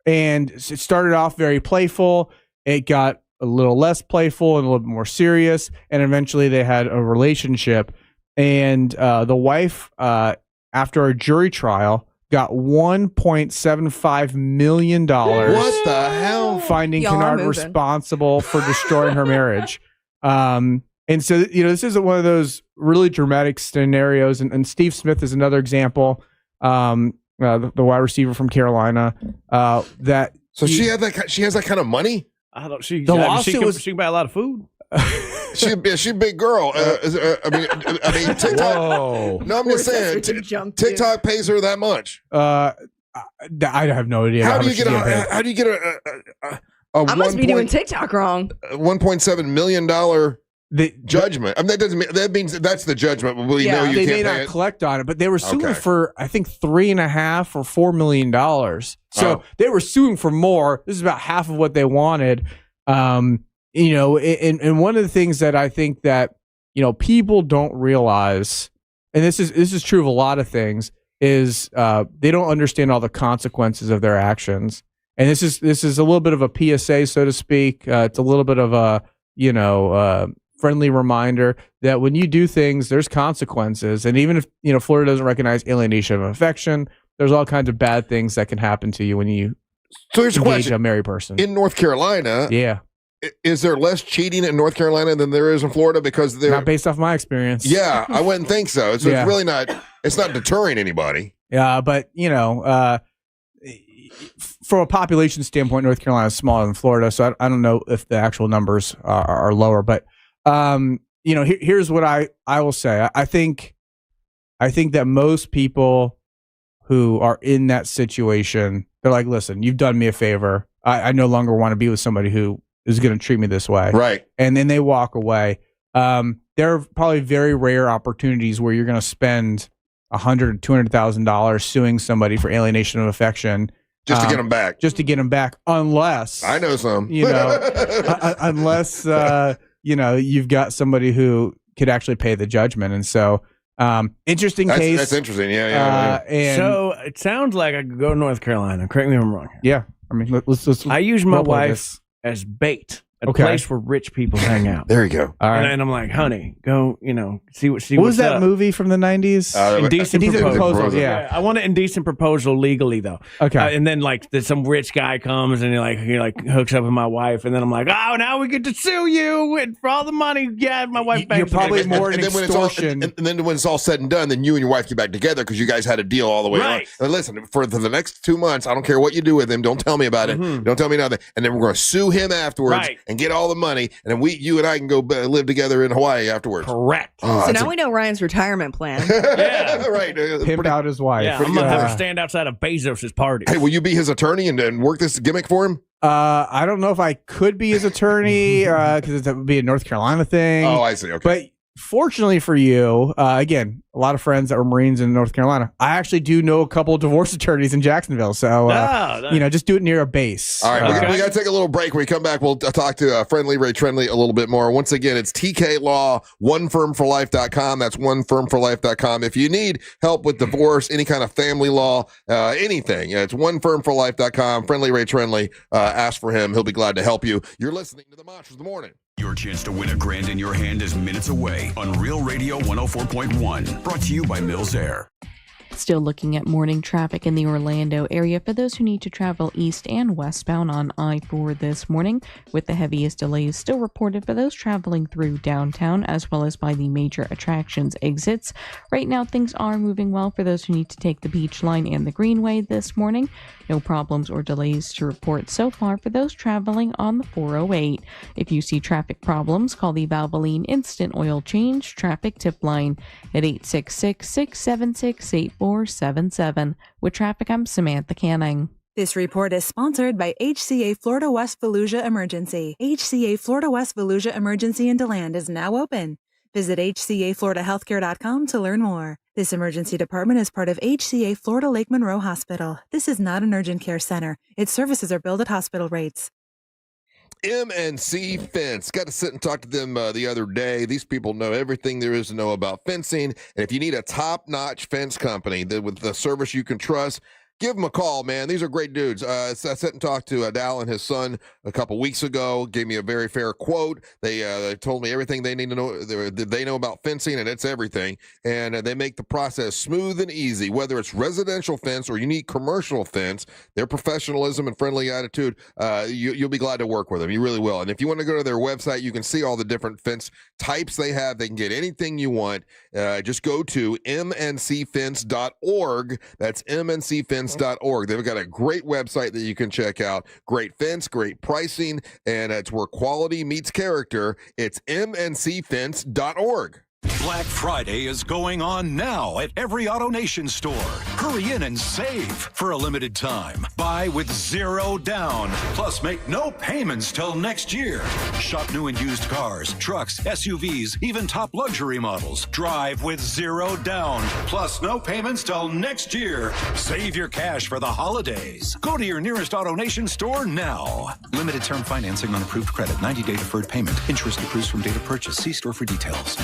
Speaker 25: And it started off very playful. It got a little less playful and a little bit more serious. And eventually they had a relationship. And the wife, after a jury trial, got $1.75 million.
Speaker 1: What the hell?
Speaker 25: Finding
Speaker 5: Y'all are
Speaker 25: Kennard
Speaker 5: moving.
Speaker 25: responsible for destroying her marriage. And so, this isn't one of those really dramatic scenarios. And Steve Smith is another example. The wide receiver from Carolina.
Speaker 1: She has that kind of money.
Speaker 2: I don't. She can buy a lot of food.
Speaker 1: She's a big girl. I mean, TikTok.
Speaker 3: Whoa.
Speaker 1: No, I'm just saying. TikTok pays her that much.
Speaker 25: I have no idea.
Speaker 1: How do you get a
Speaker 5: I must be doing TikTok wrong.
Speaker 1: $1.7 million judgment. I mean, that means that's the judgment. But we know you
Speaker 25: they
Speaker 1: can't
Speaker 25: may
Speaker 1: pay
Speaker 25: not
Speaker 1: it.
Speaker 25: collect on it, but they were suing for I think $3.5 or $4 million. So they were suing for more. This is about half of what they wanted. And one of the things that I think that people don't realize, and this is true of a lot of things, is they don't understand all the consequences of their actions. And this is a little bit of a PSA, so to speak. It's a little bit of a friendly reminder that when you do things, there's consequences. And even if Florida doesn't recognize alienation of affection, there's all kinds of bad things that can happen to you when you engage a married person.
Speaker 1: In North Carolina, is there less cheating in North Carolina than there is in Florida? Because they're
Speaker 25: not based off my experience.
Speaker 1: Yeah, I wouldn't think so. It's really not. It's not deterring anybody.
Speaker 25: Yeah, but from a population standpoint, North Carolina is smaller than Florida, so I don't know if the actual numbers are lower. But here's what I will say. I think that most people who are in that situation, they're like, listen, you've done me a favor. I no longer want to be with somebody who is going to treat me this way.
Speaker 1: Right.
Speaker 25: And then they walk away. There are probably very rare opportunities where you're going to spend $100,000 to $200,000 suing somebody for alienation of affection.
Speaker 1: Just to get them back.
Speaker 25: Just to get them back, unless
Speaker 1: I know some.
Speaker 25: Unless you've got somebody who could actually pay the judgment. And so, interesting case.
Speaker 1: That's interesting. Yeah.
Speaker 25: And
Speaker 2: so it sounds like I could go to North Carolina. Correct me if I'm wrong.
Speaker 25: Yeah. I mean, let's
Speaker 2: I use my
Speaker 25: role play
Speaker 2: wife as bait. A
Speaker 25: Okay.
Speaker 2: place where rich people hang out.
Speaker 1: There you go.
Speaker 25: All right.
Speaker 2: And I'm like, honey, go, see
Speaker 25: what
Speaker 2: what's
Speaker 25: was that
Speaker 2: up.
Speaker 25: movie from the 90s?
Speaker 2: Indecent
Speaker 25: Proposal. Yeah.
Speaker 2: I want an indecent proposal legally though.
Speaker 25: Okay.
Speaker 2: And then some rich guy comes and he hooks up with my wife, and then I'm like, oh, now we get to sue you for all the money. Yeah, my wife.
Speaker 25: You're probably more
Speaker 1: and
Speaker 25: an
Speaker 1: then when
Speaker 25: extortion.
Speaker 1: and then when it's all said and done, then you and your wife get back together because you guys had a deal all the way
Speaker 2: Right.
Speaker 1: on. And listen, for the next 2 months, I don't care what you do with him. Don't tell me about it. Don't tell me nothing. And then we're going to sue him afterwards
Speaker 2: Right.
Speaker 1: and get all the money. And then you and I can go live together in Hawaii afterwards.
Speaker 2: Correct.
Speaker 1: Oh,
Speaker 5: So now we know Ryan's retirement plan.
Speaker 2: Yeah.
Speaker 1: Right.
Speaker 25: Pimp out his wife.
Speaker 2: Yeah, I'm gonna have to stand outside of Bezos' party.
Speaker 1: Hey, will you be his attorney and work this gimmick for him?
Speaker 25: I don't know if I could be his attorney because that would be a North Carolina thing.
Speaker 1: Oh, I see. Okay.
Speaker 25: But fortunately for you, again, a lot of friends that were Marines in North Carolina. I actually do know a couple of divorce attorneys in Jacksonville. So, just do it near a base.
Speaker 1: All right, we got to take a little break. When we come back, we'll talk to Friendly Ray Trendley a little bit more. Once again, it's TK Law, onefirmforlife.com. That's onefirmforlife.com. If you need help with divorce, any kind of family law, anything, it's onefirmforlife.com. Friendly Ray Trendley, ask for him. He'll be glad to help you. You're listening to the Monsters of the Morning.
Speaker 13: Your chance to win $1,000 in your hand is minutes away on Real Radio 104.1. Brought to you by Mills Air.
Speaker 15: Still looking at morning traffic in the Orlando area for those who need to travel east and westbound on I-4 this morning, with the heaviest delays still reported for those traveling through downtown as well as by the major attractions exits. Right now, things are moving well for those who need to take the Beach Line and the Greenway this morning. No problems or delays to report so far for those traveling on the 408. If you see traffic problems, call the Valvoline Instant Oil Change Traffic Tip Line at 866-676-8477. With traffic, I'm Samantha Canning.
Speaker 6: This report is sponsored by HCA Florida West Fallujah Emergency. HCA Florida West Fallujah Emergency in DeLand is now open. Visit hcafloridahealthcare.com to learn more. This emergency department is part of HCA Florida Lake Monroe Hospital. This is not an urgent care center. Its services are billed at hospital rates.
Speaker 1: M&C Fence. Got to sit and talk to them the other day. These people know everything there is to know about fencing. And if you need a top-notch fence company with the service you can trust, give them a call, man. These are great dudes. I sat and talked to Dal and his son a couple weeks ago. Gave me a very fair quote. They told me everything they need to know. They know about fencing, and it's everything. And they make the process smooth and easy. Whether it's residential fence or you need commercial fence, their professionalism and friendly attitude, you'll be glad to work with them. You really will. And if you want to go to their website, you can see all the different fence types they have. They can get anything you want. Just go to mncfence.org. That's mncfence.org. They've got a great website that you can check out. Great fence, great pricing, and it's where quality meets character. It's mncfence.org.
Speaker 8: Black Friday is going on now at every AutoNation store. Hurry in and save for a limited time. Buy with 0 down, plus make no payments till next year. Shop new and used cars, trucks, SUVs, even top luxury models. Drive with 0 down, plus no payments till next year. Save your cash for the holidays. Go to your nearest AutoNation store now. Limited term financing on approved credit, 90-day deferred payment. Interest accrues from date of purchase. See store for details.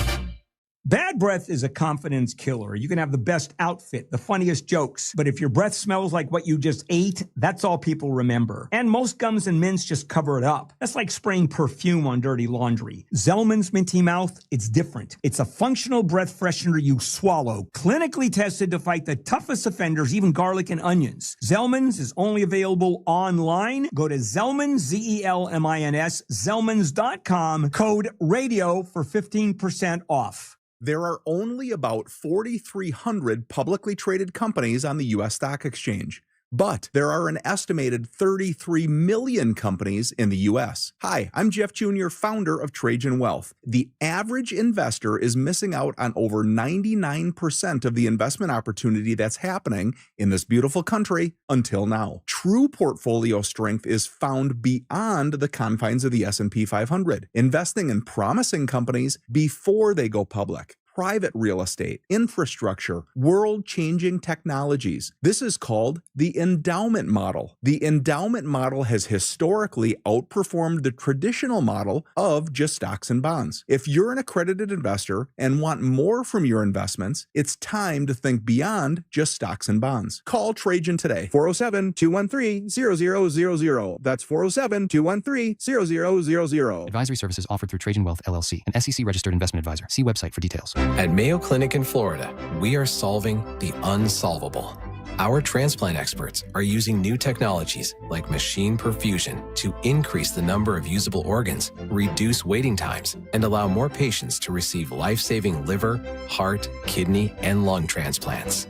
Speaker 9: Bad breath is a confidence killer. You can have the best outfit, the funniest jokes, but if your breath smells like what you just ate, that's all people remember. And most gums and mints just cover it up. That's like spraying perfume on dirty laundry. Zellman's Minty Mouth, it's different. It's a functional breath freshener you swallow, clinically tested to fight the toughest offenders, even garlic and onions. Zellman's is only available online. Go to Zellman's, Z-E-L-M-I-N-S, Zellmans.com, code RADIO for 15% off.
Speaker 14: There are only about 4,300 publicly traded companies on the U.S. Stock Exchange, but there are an estimated 33 million companies in the U.S. Hi, I'm Jeff Jr., founder of Trajan Wealth. The average investor is missing out on over 99% of the investment opportunity that's happening in this beautiful country until now. True portfolio strength is found beyond the confines of the S&P 500, investing in promising companies before they go public. Private real estate, infrastructure, world-changing technologies. This is called the endowment model. The endowment model has historically outperformed the traditional model of just stocks and bonds. If you're an accredited investor and want more from your investments, it's time to think beyond just stocks and bonds. Call Trajan today, 407-213-0000. That's 407-213-0000.
Speaker 16: Advisory services offered through Trajan Wealth, LLC, an SEC-registered investment advisor. See website for details.
Speaker 19: At Mayo Clinic in Florida, we are solving the unsolvable. Our transplant experts are using new technologies like machine perfusion to increase the number of usable organs, reduce waiting times, and allow more patients to receive life-saving liver, heart, kidney, and lung transplants.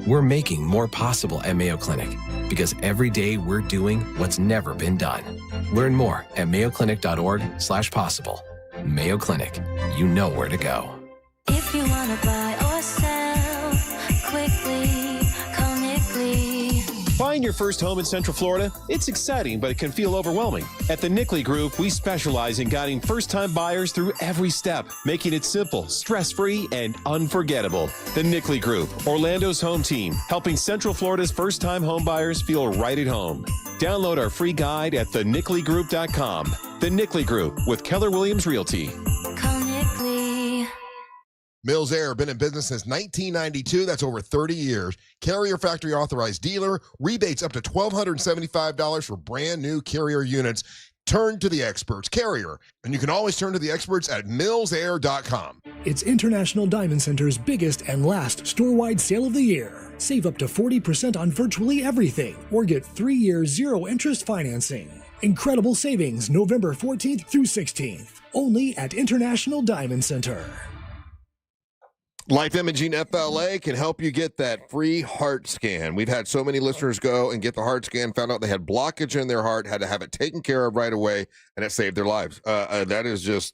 Speaker 19: We're making more possible at Mayo Clinic because every day we're doing what's never been done. Learn more at mayoclinic.org/possible. Mayo Clinic, you know where to go.
Speaker 7: If you wanna buy or sell quickly, call Nickley.
Speaker 22: Buying your first home in Central Florida? It's exciting, but it can feel overwhelming. At the Nickley Group, we specialize in guiding first-time buyers through every step, making it simple, stress-free, and unforgettable. The Nickley Group, Orlando's home team, helping Central Florida's first-time home buyers feel right at home. Download our free guide at thenickley.com. The Nickley Group with Keller Williams Realty.
Speaker 7: Call Nickley.
Speaker 1: Mills Air, been in business since 1992. That's over 30 years. Carrier factory authorized dealer. Rebates up to $1,275 for brand new Carrier units. Turn to the experts. Carrier. And you can always turn to the experts at millsair.com.
Speaker 26: It's International Diamond Center's biggest and last store-wide sale of the year. Save up to 40% on virtually everything or get 3-year zero-interest financing. Incredible savings November 14th through 16th. Only at International Diamond Center.
Speaker 1: Life Imaging FLA can help you get that free heart scan. We've had so many listeners go and get the heart scan, found out they had blockage in their heart, had to have it taken care of right away, and it saved their lives. That's just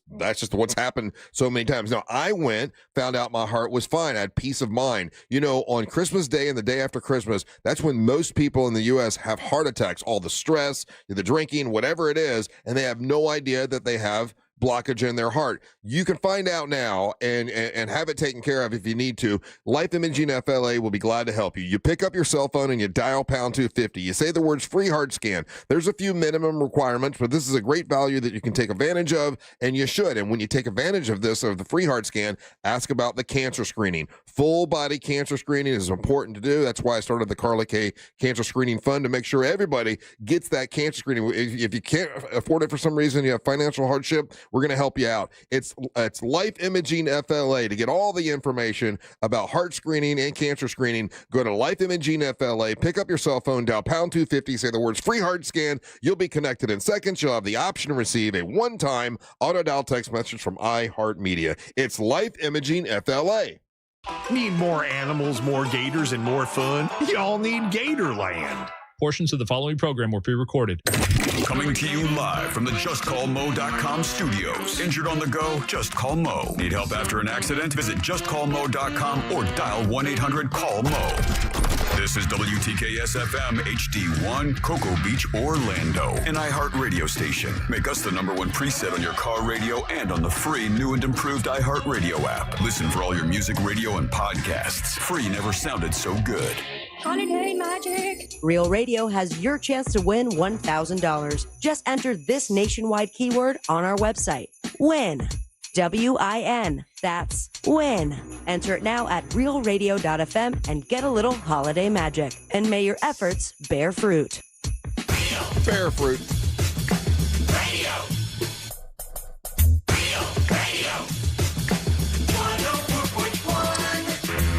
Speaker 1: what's happened so many times. Now, I went, found out my heart was fine. I had peace of mind. You know, on Christmas Day and the day after Christmas, that's when most people in the U.S. have heart attacks, all the stress, the drinking, whatever it is, and they have no idea that they have blockage in their heart. You can find out now and have it taken care of if you need to. Life Imaging FLA will be glad to help you. You pick up your cell phone and you dial pound 250. You say the words free heart scan. There's a few minimum requirements, but this is a great value that you can take advantage of, and you should. And when you take advantage of this, of the free heart scan, ask about the cancer screening. Full body cancer screening is important to do. That's why I started the Carla K Cancer Screening Fund, to make sure everybody gets that cancer screening. If you can't afford it for some reason, you have financial hardship, we're going to help you out. It's Life Imaging FLA. To get all the information about heart screening and cancer screening, go to Life Imaging FLA, pick up your cell phone, dial pound 250, say the words free heart scan. You'll be connected in seconds. You'll have the option to receive a one-time auto dial text message from iHeartMedia. It's Life Imaging FLA.
Speaker 4: Need more animals, more gators, and more fun? Y'all need Gatorland.
Speaker 10: Portions of the following program were pre-recorded.
Speaker 11: Coming to you live from the JustCallMo.com studios. Injured on the go? Just call Mo. Need help after an accident? Visit JustCallMo.com or dial 1-800-CALL-MO. This is WTKS-FM HD1, Cocoa Beach, Orlando. An iHeart radio station. Make us the ¡1 preset on your car radio and on the free new and improved iHeart Radio app. Listen for all your music, radio, and podcasts. Free never sounded so good.
Speaker 12: Holiday magic. Real Radio has your chance to win $1,000. Just enter this nationwide keyword on our website. Win. WIN. That's win. Enter it now at realradio.fm and get a little holiday magic. And may your efforts bear fruit.
Speaker 1: Bear fruit.
Speaker 7: Radio.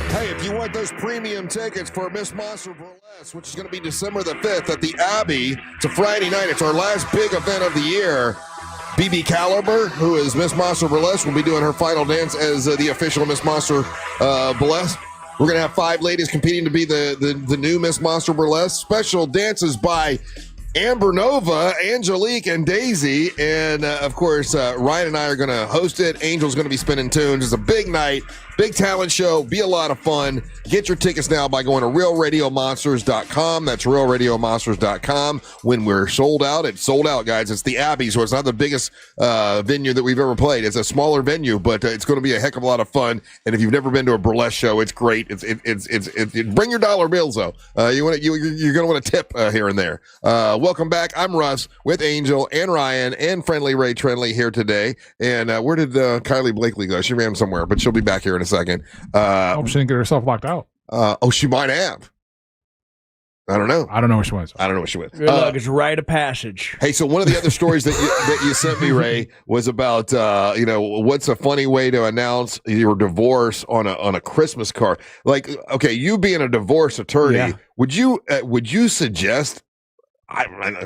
Speaker 1: Hey, if you want those premium tickets for Miss Monster Burlesque, which is going to be December the 5th at the Abbey, it's a Friday night. It's our last big event of the year. BB Caliber, who is Miss Monster Burlesque, will be doing her final dance as the official Miss Monster Burlesque. We're going to have 5 ladies competing to be the new Miss Monster Burlesque. Special dances by Amber Nova, Angelique, and Daisy. And, of course, Ryan and I are going to host it. Angel's going to be spinning tunes. It's a big night, big talent show. Be a lot of fun. Get your tickets now by going to realradiomonsters.com. That's realradiomonsters.com. When we're sold out, it's sold out, guys. It's the Abbey, so it's not the biggest venue that we've ever played. It's a smaller venue, but it's going to be a heck of a lot of fun. And if you've never been to a burlesque show, it's great. Bring your dollar bills, though. You're going to want to tip here and there. Welcome back. I'm Russ with Angel and Ryan and Friendly Ray Trenley here today. And where did Kylie Blakely go? She ran somewhere, but she'll be back here in a second.
Speaker 3: Hope she didn't get herself locked out.
Speaker 1: She might have. I don't know.
Speaker 3: I don't know where she went.
Speaker 1: I don't know where she went.
Speaker 2: Good luck. It's a rite of passage.
Speaker 1: Hey, so one of the other stories that you sent me, Ray, was about what's a funny way to announce your divorce on a Christmas card? Like, okay, you being a divorce attorney, would you suggest?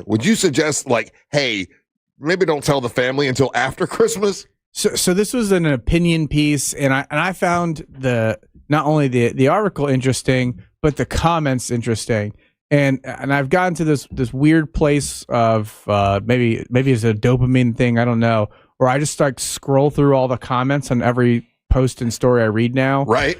Speaker 1: Would you suggest like, hey, maybe don't tell the family until after Christmas?
Speaker 25: So this was an opinion piece, and I found not only the article interesting, but the comments interesting. And I've gotten to this weird place of maybe it's a dopamine thing, I don't know, where I just like scroll through all the comments on every post and story I read now.
Speaker 1: Right.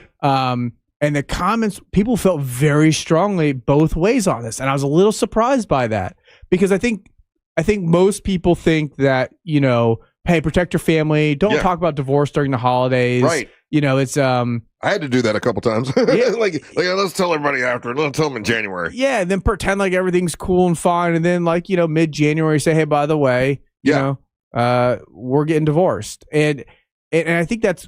Speaker 25: And the comments, people felt very strongly both ways on this, and I was a little surprised by that, because I think most people think that, hey, protect your family, don't talk about divorce during the holidays.
Speaker 1: Right.
Speaker 25: It's
Speaker 1: I had to do that a couple times. like let's tell everybody after. Let's tell them in January.
Speaker 25: Yeah, and then pretend like everything's cool and fine, and then like mid-January say, hey, by the way, we're getting divorced, and I think that's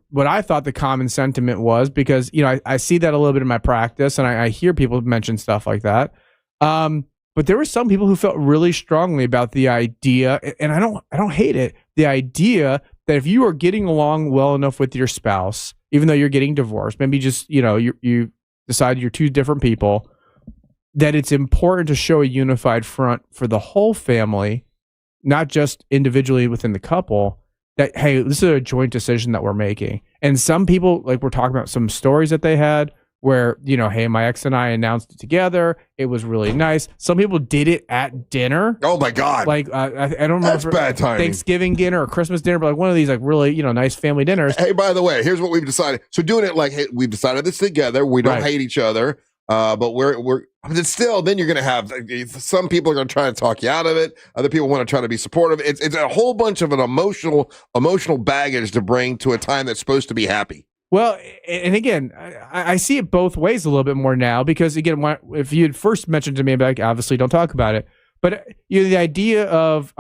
Speaker 25: what I thought the common sentiment was, because I see that a little bit in my practice, and I hear people mention stuff like that. But there were some people who felt really strongly about the idea, and I don't hate it. The idea that if you are getting along well enough with your spouse, even though you're getting divorced, maybe just you decide you're two different people, that it's important to show a unified front for the whole family, not just individually within the couple. That, hey, this is a joint decision that we're making. And some people, like, we're talking about some stories that they had where, hey, my ex and I announced it together. It was really nice. Some people did it at dinner.
Speaker 1: Oh my God.
Speaker 25: Like, I don't remember.
Speaker 1: That's bad timing.
Speaker 25: Thanksgiving dinner or Christmas dinner, but like one of these like really, nice family dinners.
Speaker 1: Hey, by the way, here's what we've decided. So doing it like, hey, we've decided this together. We don't hate each other. But we're But it's still, then you're going to have some people are going to try to talk you out of it. Other people want to try to be supportive. It's a whole bunch of an emotional baggage to bring to a time that's supposed to be happy.
Speaker 25: Well, and again, I see it both ways a little bit more now because, again, if you had first mentioned to me, I'd be like, obviously don't talk about it. But the idea of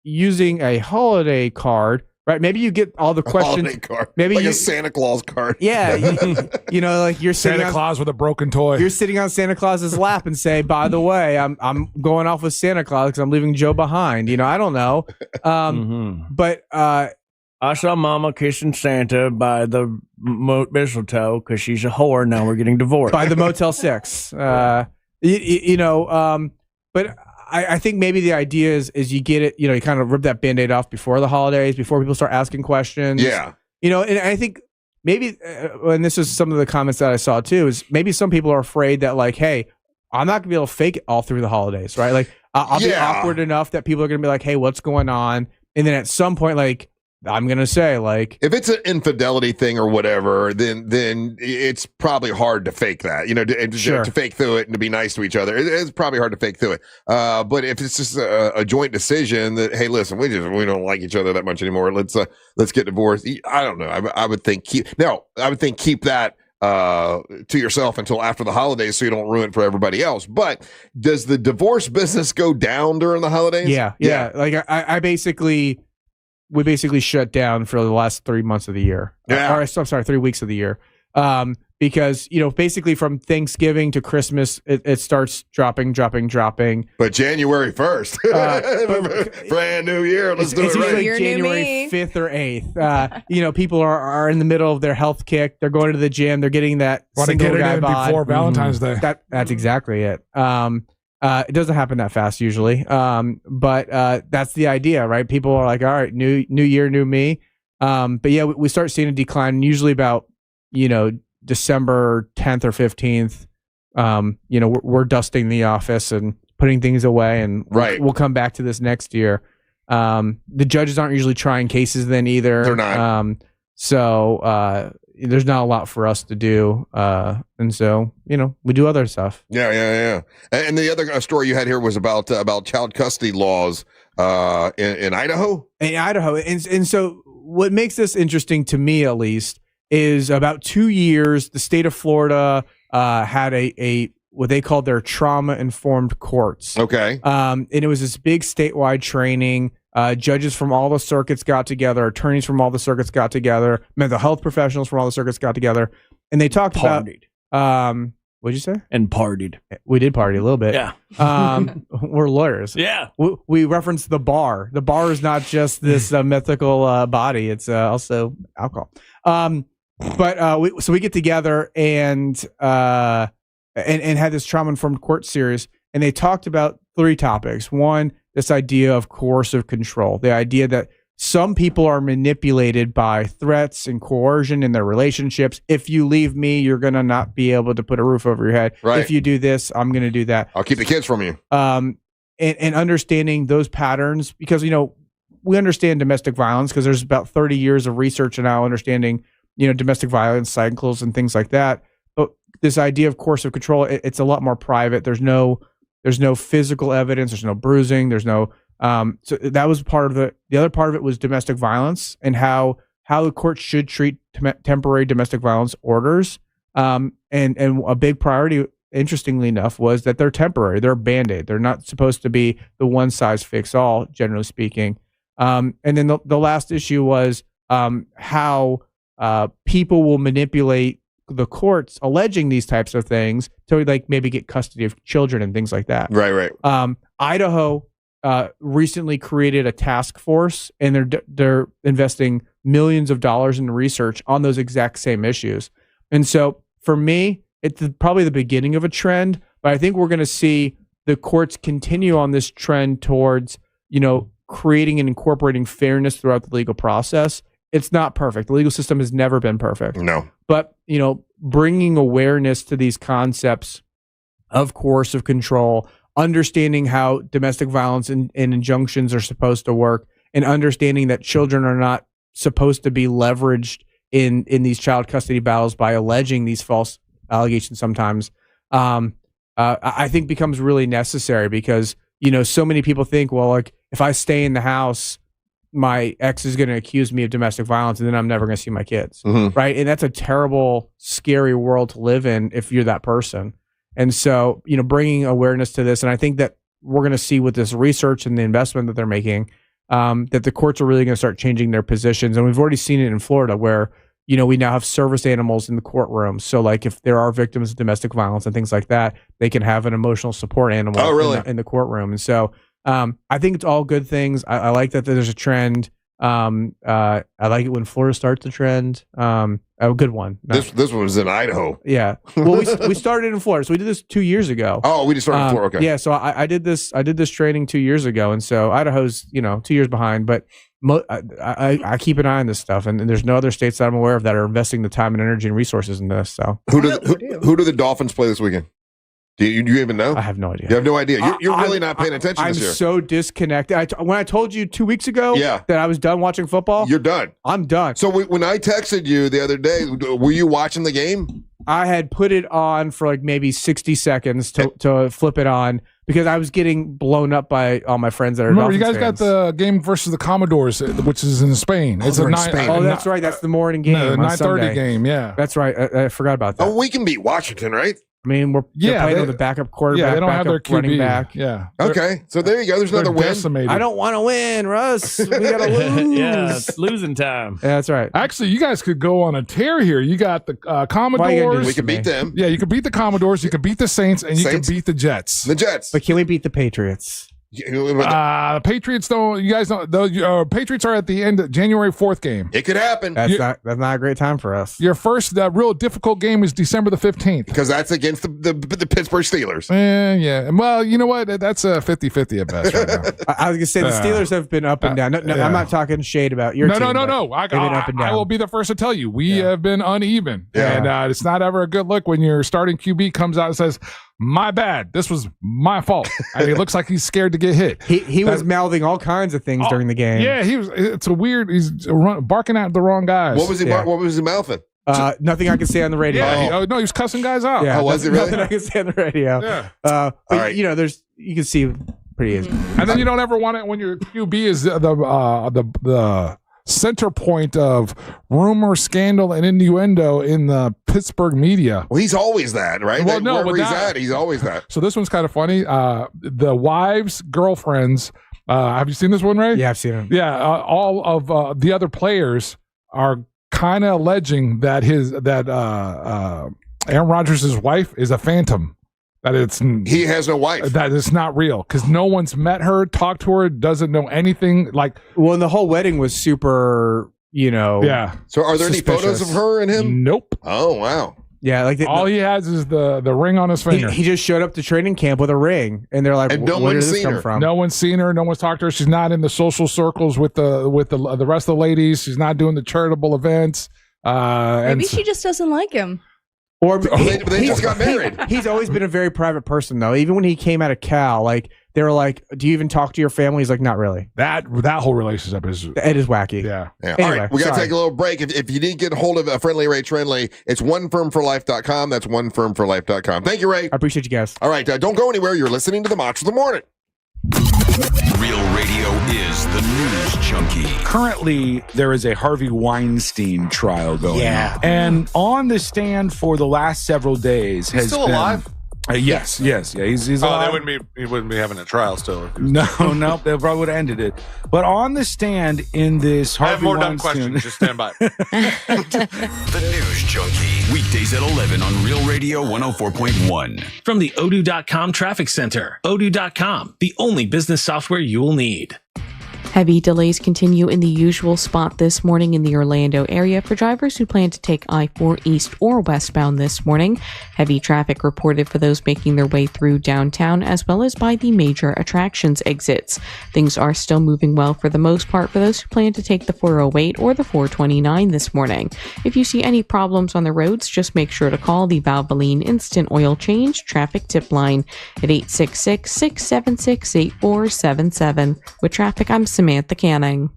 Speaker 25: using a holiday card, right? Maybe you get all the questions.
Speaker 1: Holiday card.
Speaker 25: Maybe
Speaker 1: like a Santa Claus card.
Speaker 25: Yeah. Like you're sitting
Speaker 3: Santa Claus with a broken toy.
Speaker 25: You're sitting on Santa Claus's lap and say, by the way, I'm going off with Santa Claus because I'm leaving Joe behind. I don't know. But
Speaker 2: I saw Mama kissing Santa by the mistletoe because she's a whore. Now we're getting divorced.
Speaker 25: By the Motel 6. But I think maybe the idea is you get it, you kind of rip that Band-Aid off before the holidays, before people start asking questions.
Speaker 1: Yeah.
Speaker 25: And I think maybe, and this is some of the comments that I saw too, is maybe some people are afraid that like, hey, I'm not going to be able to fake it all through the holidays, right? Like I'll be awkward enough that people are going to be like, hey, what's going on? And then at some point, like, I'm going to say, like,
Speaker 1: if it's an infidelity thing or whatever, then it's probably hard to fake that, to fake through it and to be nice to each other. It's probably hard to fake through it. But if it's just a joint decision that, hey, listen, we don't like each other that much anymore. Let's get divorced. I don't know. I would think keep that to yourself until after the holidays so you don't ruin it for everybody else. But does the divorce business go down during the holidays?
Speaker 25: Yeah. Like we basically shut down for the last 3 months of the year.
Speaker 1: Yeah.
Speaker 25: I'm sorry, 3 weeks of the year. Because, basically from Thanksgiving to Christmas, it starts dropping.
Speaker 1: But January 1st, brand new year. Let's do it right.
Speaker 25: Like January 5th or 8th. People are in the middle of their health kick. They're going to the gym. They're getting that single guy bod
Speaker 3: before Valentine's Day.
Speaker 25: That's exactly it. It doesn't happen that fast usually, but that's the idea, right? People are like, all right, new year, new me. But yeah, we start seeing a decline usually about, December 10th or 15th. We're dusting the office and putting things away, and we'll come back to this next year. The judges aren't usually trying cases then either.
Speaker 1: They're not.
Speaker 25: So there's not a lot for us to do. And so, we do other stuff.
Speaker 1: Yeah. And the other story you had here was about child custody laws in Idaho.
Speaker 25: In Idaho. And so what makes this interesting to me, at least, is about 2 years, the state of Florida had a what they called their trauma-informed courts.
Speaker 1: Okay.
Speaker 25: And it was this big statewide training. Judges from all the circuits got together, attorneys from all the circuits got together, mental health professionals from all the circuits got together, and they talked about. What'd you say?
Speaker 2: And partied.
Speaker 25: We did party a little bit.
Speaker 2: Yeah.
Speaker 25: We're lawyers.
Speaker 2: Yeah.
Speaker 25: We referenced the bar. The bar is not just this mythical body; it's also alcohol. But we get together and had this trauma-informed court series, and they talked about 3 topics. One, this idea of coercive control, the idea that some people are manipulated by threats and coercion in their relationships. If you leave me, you're going to not be able to put a roof over your head.
Speaker 1: Right.
Speaker 25: If you do this, I'm going to do that.
Speaker 1: I'll keep the kids from you.
Speaker 25: And understanding those patterns, because, we understand domestic violence because there's about 30 years of research now understanding, domestic violence cycles and things like that. But this idea of coercive control, it's a lot more private. There's no physical evidence. There's no bruising. There's no. So that was part of the other part of it was domestic violence and how the court should treat temporary domestic violence orders. And a big priority, interestingly enough, was that they're temporary. They're a Band-Aid. They're not supposed to be the one size fits all, generally speaking. And then the last issue was how people will manipulate the courts alleging these types of things to like maybe get custody of children and things like that.
Speaker 1: Right.
Speaker 25: Idaho recently created a task force, and they're investing millions of dollars in research on those exact same issues. And so for me, it's probably the beginning of a trend, but I think we're going to see the courts continue on this trend towards, creating and incorporating fairness throughout the legal process. It's not perfect. The legal system has never been perfect.
Speaker 1: No.
Speaker 25: But, bringing awareness to these concepts of coercive control, understanding how domestic violence and injunctions are supposed to work, and understanding that children are not supposed to be leveraged in these child custody battles by alleging these false allegations sometimes. I think becomes really necessary because, so many people think, well, like if I stay in the house, my ex is going to accuse me of domestic violence and then I'm never going to see my kids. Right. And that's a terrible, scary world to live in if you're that person. And so, bringing awareness to this. And I think that we're going to see with this research and the investment that they're making, that the courts are really going to start changing their positions. And we've already seen it in Florida where, we now have service animals in the courtroom. So like if there are victims of domestic violence and things like that, they can have an emotional support animal in the courtroom. And so I think it's all good things. I like that there's a trend. I like it when Florida starts a trend. A good one.
Speaker 1: This one was in Idaho.
Speaker 25: Yeah. Well, we started in Florida, so we did this 2 years ago.
Speaker 1: Oh, we just started in Florida. Okay.
Speaker 25: Yeah. So I did this training 2 years ago, and so Idaho's 2 years behind, but I keep an eye on this stuff, and there's no other states that I'm aware of that are investing the time and energy and resources in this. So
Speaker 1: who do the Dolphins play this weekend? Do you even know?
Speaker 25: I have no idea.
Speaker 1: You have no idea. You're really not paying attention this year.
Speaker 25: I'm so disconnected. When I told you 2 weeks ago that I was done watching football,
Speaker 1: you're done.
Speaker 25: I'm done.
Speaker 1: So when I texted you the other day, were you watching the game?
Speaker 25: I had put it on for like maybe 60 seconds to flip it on because I was getting blown up by all my friends that are
Speaker 3: Remember, you
Speaker 25: Dolphins
Speaker 3: guys
Speaker 25: fans.
Speaker 3: got the game versus the Commodores, which is in Spain. It's a
Speaker 25: Spain. Oh, that's right. That's the morning game.
Speaker 3: No,
Speaker 25: on
Speaker 3: 9:30
Speaker 25: Sunday.
Speaker 3: game. Yeah,
Speaker 25: that's right. I forgot about that.
Speaker 1: Oh, we can beat Washington, right?
Speaker 25: I mean, they're playing with a backup quarterback.
Speaker 3: Yeah, they don't have their
Speaker 25: running
Speaker 3: QB.
Speaker 25: back.
Speaker 3: Yeah.
Speaker 1: Okay, so there you go. There's another win.
Speaker 3: Decimated.
Speaker 25: I don't want to win, Russ. We gotta lose.
Speaker 2: Yeah, it's losing time.
Speaker 25: Yeah, that's right.
Speaker 3: Actually, you guys could go on a tear here. You got the Commodores.
Speaker 1: We can beat them.
Speaker 3: Yeah, you can beat the Commodores. You can beat the Saints, and you can
Speaker 1: Saints?
Speaker 3: beat the Jets.
Speaker 1: The Jets.
Speaker 25: But can we beat the Patriots?
Speaker 3: The Patriots don't. You guys don't. The Patriots are at the end of January 4th game.
Speaker 1: It could happen.
Speaker 25: That's not a great time for us.
Speaker 3: Your first real difficult game is December the 15th.
Speaker 1: Because that's against the Pittsburgh Steelers.
Speaker 3: Yeah. Well, you know what? That's a 50-50 at best right now.
Speaker 25: I was gonna say the Steelers have been up and down. No, I'm not talking shade about your team.
Speaker 3: No.
Speaker 25: They've been up and down.
Speaker 3: I will be the first to tell you we have been uneven, and it's not ever a good look when your starting QB comes out and says, "My bad. This was my fault." And he looks like he's scared to get hit.
Speaker 25: He was mouthing all kinds of things during the game.
Speaker 3: Yeah, he was. It's a weird. He's barking at the wrong guys.
Speaker 1: What was he? What was he mouthing?
Speaker 25: Nothing I can say on the radio.
Speaker 3: Yeah, no, he was cussing guys out.
Speaker 25: Yeah,
Speaker 1: was it really?
Speaker 25: Nothing I can say on the radio.
Speaker 3: Yeah.
Speaker 25: But
Speaker 1: All right.
Speaker 25: you can see pretty easy.
Speaker 3: And then you don't ever want it when your QB is the center point of rumor, scandal, and innuendo in the Pittsburgh media.
Speaker 1: Well, he's always that, right?
Speaker 3: Well, no,
Speaker 1: wherever
Speaker 3: but
Speaker 1: he's at, he's always that.
Speaker 3: So this one's kind of funny. The wives' girlfriends. Have you seen this one, Ray?
Speaker 25: Yeah, I've seen it.
Speaker 3: Yeah, all of the other players are kind of alleging that Aaron Rodgers' wife is a phantom. That
Speaker 1: he has no wife.
Speaker 3: That it's not real because no one's met her, talked to her, doesn't know anything.
Speaker 25: Well, and the whole wedding was super,
Speaker 3: Yeah.
Speaker 1: So are there any photos of her and him?
Speaker 3: Nope.
Speaker 1: Oh, wow.
Speaker 25: Yeah,
Speaker 3: all he has is the ring on his finger.
Speaker 25: He just showed up to training camp with a ring, and they're like,
Speaker 1: And no
Speaker 25: "Where did
Speaker 1: one's
Speaker 25: this
Speaker 1: seen
Speaker 25: come
Speaker 1: her.
Speaker 25: from?"
Speaker 3: No one's seen her. No one's talked to her. She's not in the social circles with the rest of the ladies. She's not doing the charitable events.
Speaker 5: Maybe she just doesn't like him.
Speaker 25: Or
Speaker 1: they just got married.
Speaker 25: He's always been a very private person, though. Even when he came out of Cal, they were like, "Do you even talk to your family?" He's like, "Not really."
Speaker 3: That whole relationship is
Speaker 25: wacky.
Speaker 3: Yeah.
Speaker 1: All
Speaker 25: Anyway,
Speaker 1: right, we got to
Speaker 25: sorry.
Speaker 1: take a little break. If you didn't get a hold of a Friendly Ray Trendley, it's onefirmforlife.com. That's onefirmforlife.com. Thank you, Ray.
Speaker 25: I appreciate you guys.
Speaker 1: All right, don't go anywhere. You're listening to the Mox of the Morning.
Speaker 11: Real radio is the news junkie.
Speaker 17: Currently, there is a Harvey Weinstein trial going on. And on the stand for the last several days has
Speaker 18: still
Speaker 17: been,
Speaker 18: alive?
Speaker 17: Yes. He's
Speaker 18: Oh,
Speaker 17: alive.
Speaker 18: he wouldn't be having a trial still.
Speaker 17: No, they probably would have ended it. But on the stand in this
Speaker 18: I have
Speaker 17: Harvey
Speaker 18: more dumb
Speaker 17: Weinstein,
Speaker 18: questions. Just stand by.
Speaker 11: The News Junkie. Weekdays at 11 on Real Radio 104.1.
Speaker 20: From the Odoo.com Traffic Center. Odoo.com, the only business software you will need.
Speaker 15: Heavy delays continue in the usual spot this morning in the Orlando area for drivers who plan to take I-4 east or westbound this morning. Heavy traffic reported for those making their way through downtown as well as by the major attractions exits. Things are still moving well for the most part for those who plan to take the 408 or the 429 this morning. If you see any problems on the roads, just make sure to call the Valvoline Instant Oil Change Traffic Tip Line at 866-676-8477. With traffic, I'm Samantha Canning.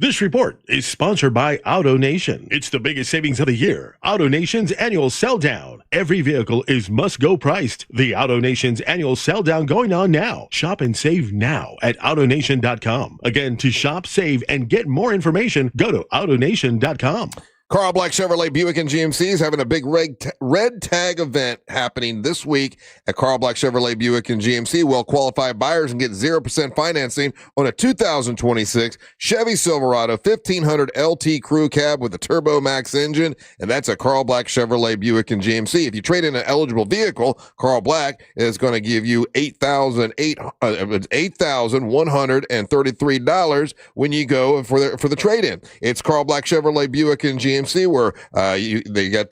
Speaker 6: This report is sponsored by AutoNation. It's the biggest savings of the year. AutoNation's annual sell down. Every vehicle is must-go priced. The AutoNation's annual sell down going on now. Shop and save now at AutoNation.com. Again, to shop, save, and get more information, go to AutoNation.com.
Speaker 1: Carl Black Chevrolet Buick and GMC is having a big red tag event happening this week at Carl Black Chevrolet Buick and GMC. Well-qualified buyers can get 0% financing on a 2026 Chevy Silverado 1500 LT Crew Cab with a Turbo Max engine, and that's at Carl Black Chevrolet Buick and GMC. If you trade in an eligible vehicle, Carl Black is going to give you $8,133 when you go for the trade-in. It's Carl Black Chevrolet Buick and GMC, where they got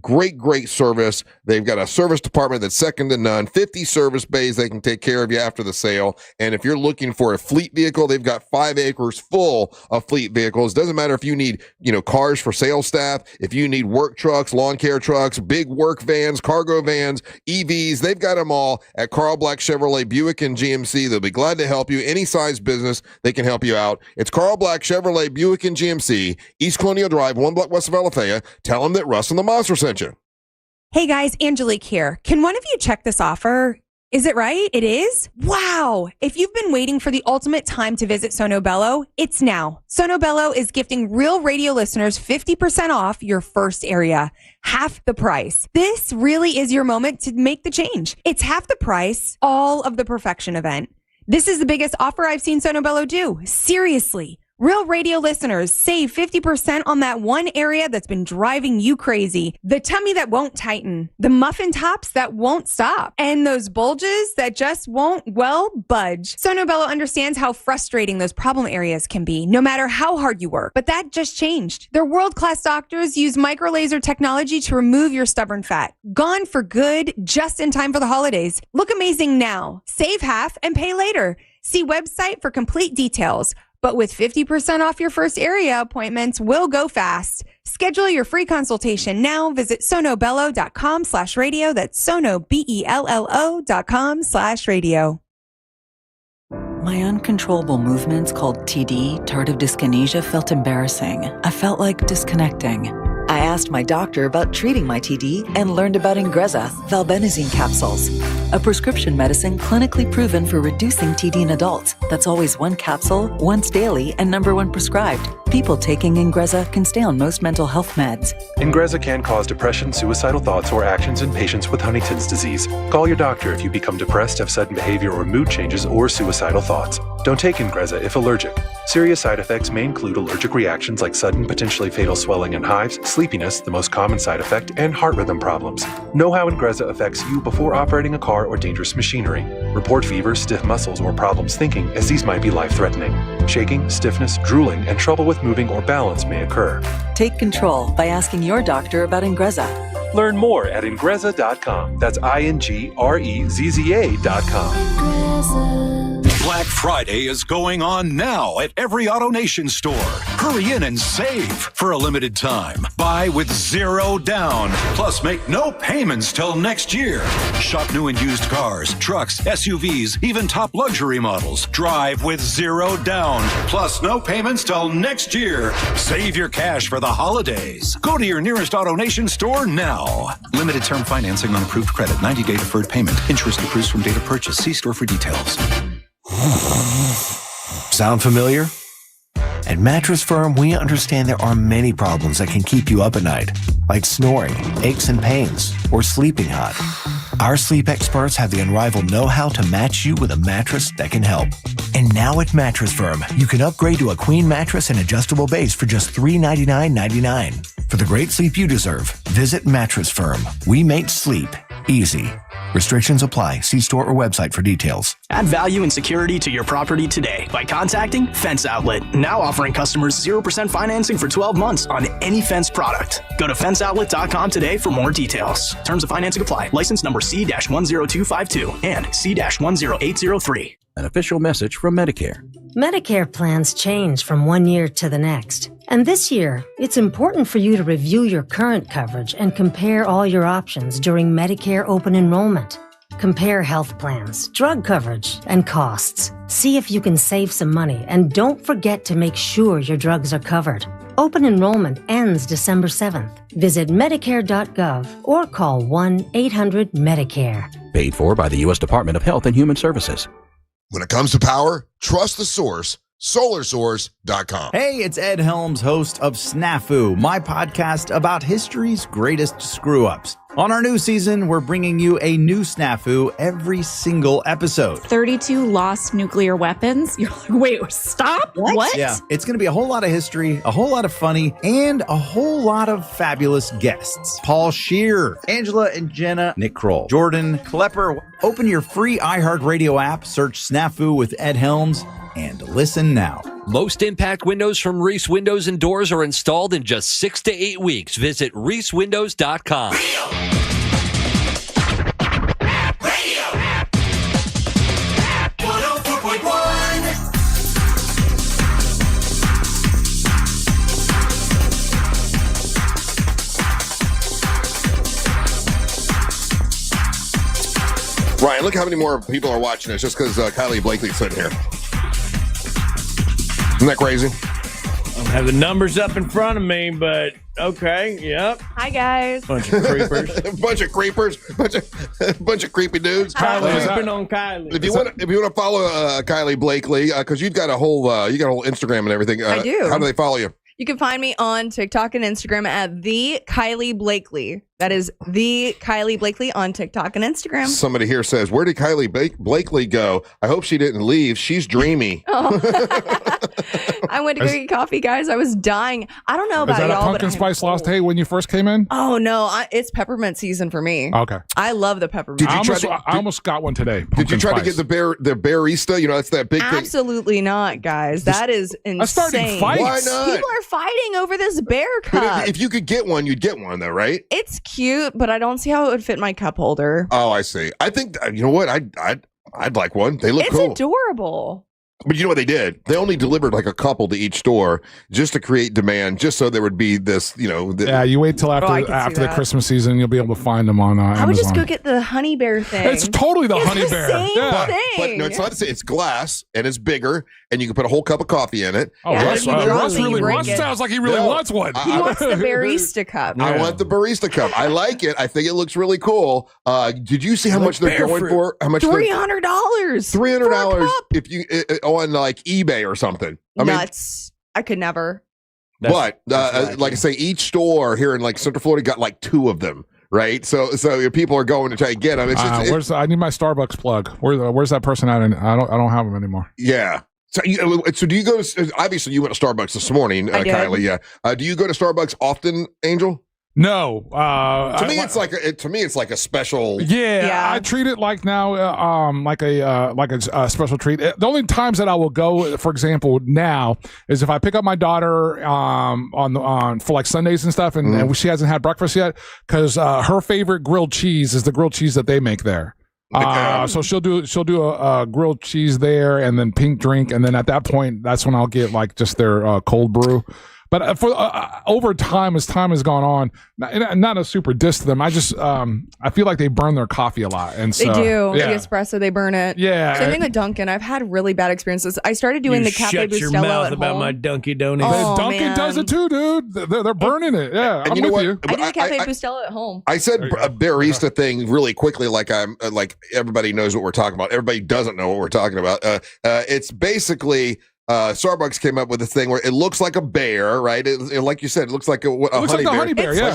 Speaker 1: great service. They've got a service department that's second to none, 50 service bays. They can take care of you after the sale. And if you're looking for a fleet vehicle, they've got 5 acres full of fleet vehicles. Doesn't matter if you need, cars for sales staff, if you need work trucks, lawn care trucks, big work vans, cargo vans, EVs, they've got them all at Carl Black Chevrolet Buick and GMC. They'll be glad to help you. Any size business, they can help you out. It's Carl Black Chevrolet Buick and GMC, East Colonial Drive, 1 block west of Alafaya. Tell them that Russ and the Monster sent you.
Speaker 8: Hey guys, Angelique here. Can one of you check this offer? Is it right? It is? Wow! If you've been waiting for the ultimate time to visit Sono Bello, it's now. Sono Bello is gifting Real Radio listeners 50% off your first area. Half the price. This really is your moment to make the change. It's half the price, all of the perfection event. This is the biggest offer I've seen Sono Bello do. Seriously. Real Radio listeners, save 50% on that one area that's been driving you crazy. The tummy that won't tighten, the muffin tops that won't stop, and those bulges that just won't, budge. Sono Bello understands how frustrating those problem areas can be, no matter how hard you work. But that just changed. Their world-class doctors use microlaser technology to remove your stubborn fat. Gone for good, just in time for the holidays. Look amazing now. Save half and pay later. See website for complete details. But with 50% off your first area, appointments will go fast. Schedule your free consultation now. Visit sonobello.com/radio. That's sonobello.com/radio.
Speaker 13: My uncontrollable movements called TD, tardive dyskinesia, felt embarrassing. I felt like disconnecting. I asked my doctor about treating my TD and learned about Ingrezza, valbenazine capsules, a prescription medicine clinically proven for reducing TD in adults. That's always 1 capsule, once daily, and number 1 prescribed. People taking Ingrezza can stay on most mental health meds.
Speaker 21: Ingrezza can cause depression, suicidal thoughts, or actions in patients with Huntington's disease. Call your doctor if you become depressed, have sudden behavior or mood changes, or suicidal thoughts. Don't take Ingrezza if allergic. Serious side effects may include allergic reactions like sudden, potentially fatal swelling and hives, sleepiness, the most common side effect, and heart rhythm problems. Know how Ingrezza affects you before operating a car or dangerous machinery. Report fever, stiff muscles, or problems thinking, as these might be life-threatening. Shaking, stiffness, drooling, and trouble with moving or balance may occur.
Speaker 13: Take control by asking your doctor about Ingrezza.
Speaker 21: Learn more at Ingrezza.com. That's INGREZZA.com.
Speaker 23: Black Friday is going on now at every AutoNation store. Hurry in and save for a limited time. Buy with 0 down, plus make no payments till next year. Shop new and used cars, trucks, SUVs, even top luxury models. Drive with 0 down, plus no payments till next year. Save your cash for the holidays. Go to your nearest AutoNation store now. Limited term financing on approved credit, 90-day deferred payment. Interest accrues from date of purchase. See store for details.
Speaker 24: Sound familiar? At Mattress Firm, we understand there are many problems that can keep you up at night, like snoring, aches and pains, or sleeping hot. Our sleep experts have the unrivaled know-how to match you with a mattress that can help. And now at Mattress Firm, you can upgrade to a queen mattress and adjustable base for just $399.99. For the great sleep you deserve, visit Mattress Firm. We make sleep easy. Restrictions apply. See store or website for details.
Speaker 27: Add value and security to your property today by contacting Fence Outlet. Now offering customers 0% financing for 12 months on any Fence product. Go to fenceoutlet.com today for more details. Terms of financing apply. License number C-10252 and C-10803.
Speaker 28: An official message from Medicare.
Speaker 29: Medicare plans change from one year to the next. And this year, it's important for you to review your current coverage and compare all your options during Medicare open enrollment. Compare health plans, drug coverage, and costs. See if you can save some money, and don't forget to make sure your drugs are covered. Open enrollment ends December 7th. Visit Medicare.gov or call 1-800-MEDICARE.
Speaker 28: Paid for by the U.S. Department of Health and Human Services.
Speaker 1: When it comes to power, trust the source, SolarSource.com.
Speaker 4: Hey, it's Ed Helms, host of Snafu, my podcast about history's greatest screw-ups. On our new season, we're bringing you a new snafu every single episode.
Speaker 9: 32 lost nuclear weapons. You're like, wait, stop? What?
Speaker 4: Yeah, it's going to be a whole lot of history, a whole lot of funny, and a whole lot of fabulous guests. Paul Scheer, Angela and Jenna, Nick Kroll, Jordan Klepper. Open your free iHeartRadio app, search Snafu with Ed Helms, and listen now.
Speaker 10: Most impact windows from Reese Windows and Doors are installed in just 6 to 8 weeks. Visit reesewindows.com.
Speaker 1: Ryan, look how many more people are watching us just because Kylie Blakely's sitting here. Isn't that crazy?
Speaker 2: I don't have the numbers up in front of me, but okay, yep.
Speaker 5: Hi, guys.
Speaker 2: Bunch of creepers.
Speaker 1: bunch of creepers. Bunch of creepy dudes.
Speaker 2: Creeping on Kylie.
Speaker 1: If you want to follow Kylie Blakely, because you've got a whole Instagram and everything.
Speaker 5: I do.
Speaker 1: How do they follow you?
Speaker 5: You can find me on TikTok and Instagram at the Kylie Blakely. That is the Kylie Blakely on TikTok and Instagram.
Speaker 1: Somebody here says, "Where did Kylie Blakely go? I hope she didn't leave. She's dreamy."
Speaker 5: Oh. I went to go get coffee, guys. I was dying. I don't know about
Speaker 3: y'all. Is that
Speaker 5: y'all,
Speaker 3: a pumpkin spice latte when you first came in?
Speaker 5: Oh no, it's peppermint season for me.
Speaker 3: Okay.
Speaker 5: I love the peppermint.
Speaker 3: I almost got one today.
Speaker 1: Did you try to get the barista? You know, that's that big thing.
Speaker 5: Absolutely not, guys. That is insane.
Speaker 3: Starting fights.
Speaker 1: Why not?
Speaker 5: People are fighting over this bear cup.
Speaker 1: But if you could get one, you'd get one, though, right?
Speaker 5: It's cute, but I don't see how it would fit my cup holder.
Speaker 1: Oh, I see. I think you know what? I'd like one. They look cool.
Speaker 5: It's adorable.
Speaker 1: But you know what they did? They only delivered like a couple to each store just to create demand, just so there would be this,
Speaker 3: yeah, you wait till after the Christmas season, you'll be able to find them on Amazon.
Speaker 5: I would just go get the honey bear thing.
Speaker 3: It's totally the honey bear.
Speaker 5: Same thing.
Speaker 1: But no, it's not the same. It's glass and it's bigger, and you can put a whole cup of coffee in it.
Speaker 3: Oh, Russ sounds like he really wants one.
Speaker 5: He wants the barista cup.
Speaker 1: I want the barista cup. I like it. I think it looks really cool. Did you see how much they're going for? How much?
Speaker 5: $300.
Speaker 1: $300 if you on like eBay or something.
Speaker 5: Nuts. I could never.
Speaker 1: But like I say, each store here in like Central Florida got like 2 of them. Right, so people are going to try and get them. It's just,
Speaker 3: I need my Starbucks plug. Where's that person at? I don't have them anymore.
Speaker 1: Yeah. So do you go? Obviously, you went to Starbucks this morning, Kylie. Yeah. Do you go to Starbucks often, Angel?
Speaker 3: No.
Speaker 1: To me, it's like a special.
Speaker 3: Yeah, I treat it like now, like a special treat. The only times that I will go, for example, now is if I pick up my daughter on for like Sundays and stuff, and she hasn't had breakfast yet, because her favorite grilled cheese is the grilled cheese that they make there. So she'll do a grilled cheese there, and then pink drink, and then at that point, that's when I'll get like just their cold brew. But for over time, as time has gone on, not a super diss to them. I just I feel like they burn their coffee a lot, and so
Speaker 5: they do.
Speaker 3: Yeah.
Speaker 5: The espresso, they burn it.
Speaker 3: Yeah.
Speaker 5: Same thing with Dunkin'. I've had really bad experiences. I started doing the Cafe
Speaker 2: shut
Speaker 5: Bustelo
Speaker 2: your mouth
Speaker 5: at
Speaker 2: about
Speaker 5: home.
Speaker 2: my Dunkin' Donuts.
Speaker 3: Dunkin' does it too, dude. They're burning it. Yeah,
Speaker 1: and
Speaker 3: I'm
Speaker 1: you know
Speaker 3: with
Speaker 1: what?
Speaker 3: you.
Speaker 5: I do the Cafe Bustelo at home.
Speaker 1: I said a barista thing really quickly, like I'm like everybody knows what we're talking about. Everybody doesn't know what we're talking about. It's basically. Starbucks came up with this thing where it looks like a bear, right? Like you said, it looks like a honey bear.
Speaker 3: Yeah,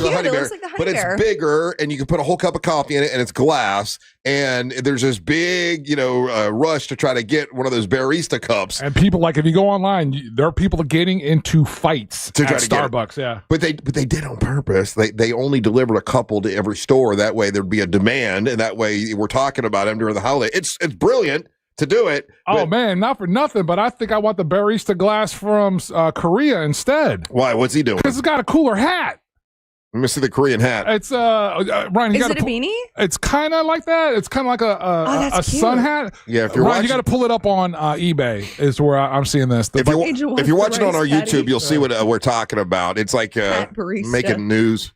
Speaker 1: but it's bigger, and you can put a whole cup of coffee in it, and it's glass. And there's this big, rush to try to get one of those barista cups.
Speaker 3: And people, like, if you go online, there are people getting into fights
Speaker 1: to try
Speaker 3: at
Speaker 1: to
Speaker 3: Starbucks. Yeah,
Speaker 1: but they did on purpose. They only delivered a couple to every store. That way there'd be a demand, and that way we're talking about them during the holiday. It's brilliant to do it.
Speaker 3: Oh man, not for nothing, but I think I want the barista glass from Korea instead.
Speaker 1: Why? What's he doing?
Speaker 3: Because it's got a cooler hat.
Speaker 1: Let me see the Korean hat.
Speaker 3: It's Ryan.
Speaker 5: Is it a beanie?
Speaker 3: It's kind of like that. It's kind of like a sun hat.
Speaker 1: Yeah, if you're
Speaker 3: Ryan, you got to pull it up on eBay. Is where I'm seeing this.
Speaker 1: If you're watching on our YouTube, you'll see what we're talking about. It's like making news.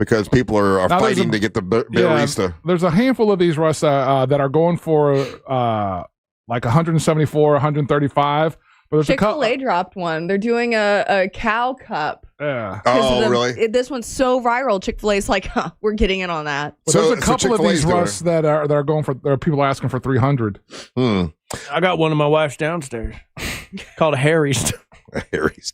Speaker 1: because people are fighting to get the barista.
Speaker 3: There's a handful of these, Russ, that are going for like 174, 135. But there's
Speaker 5: Chick-fil-A dropped one. They're doing a cow cup.
Speaker 3: Yeah.
Speaker 1: Oh, really?
Speaker 5: This one's so viral. Chick-fil-A's like, we're getting in on that.
Speaker 3: Well, there's a couple of these, Russ, that are going for. There are people asking for 300.
Speaker 2: I got one of my wife's downstairs called a Harry's.
Speaker 1: Harry's.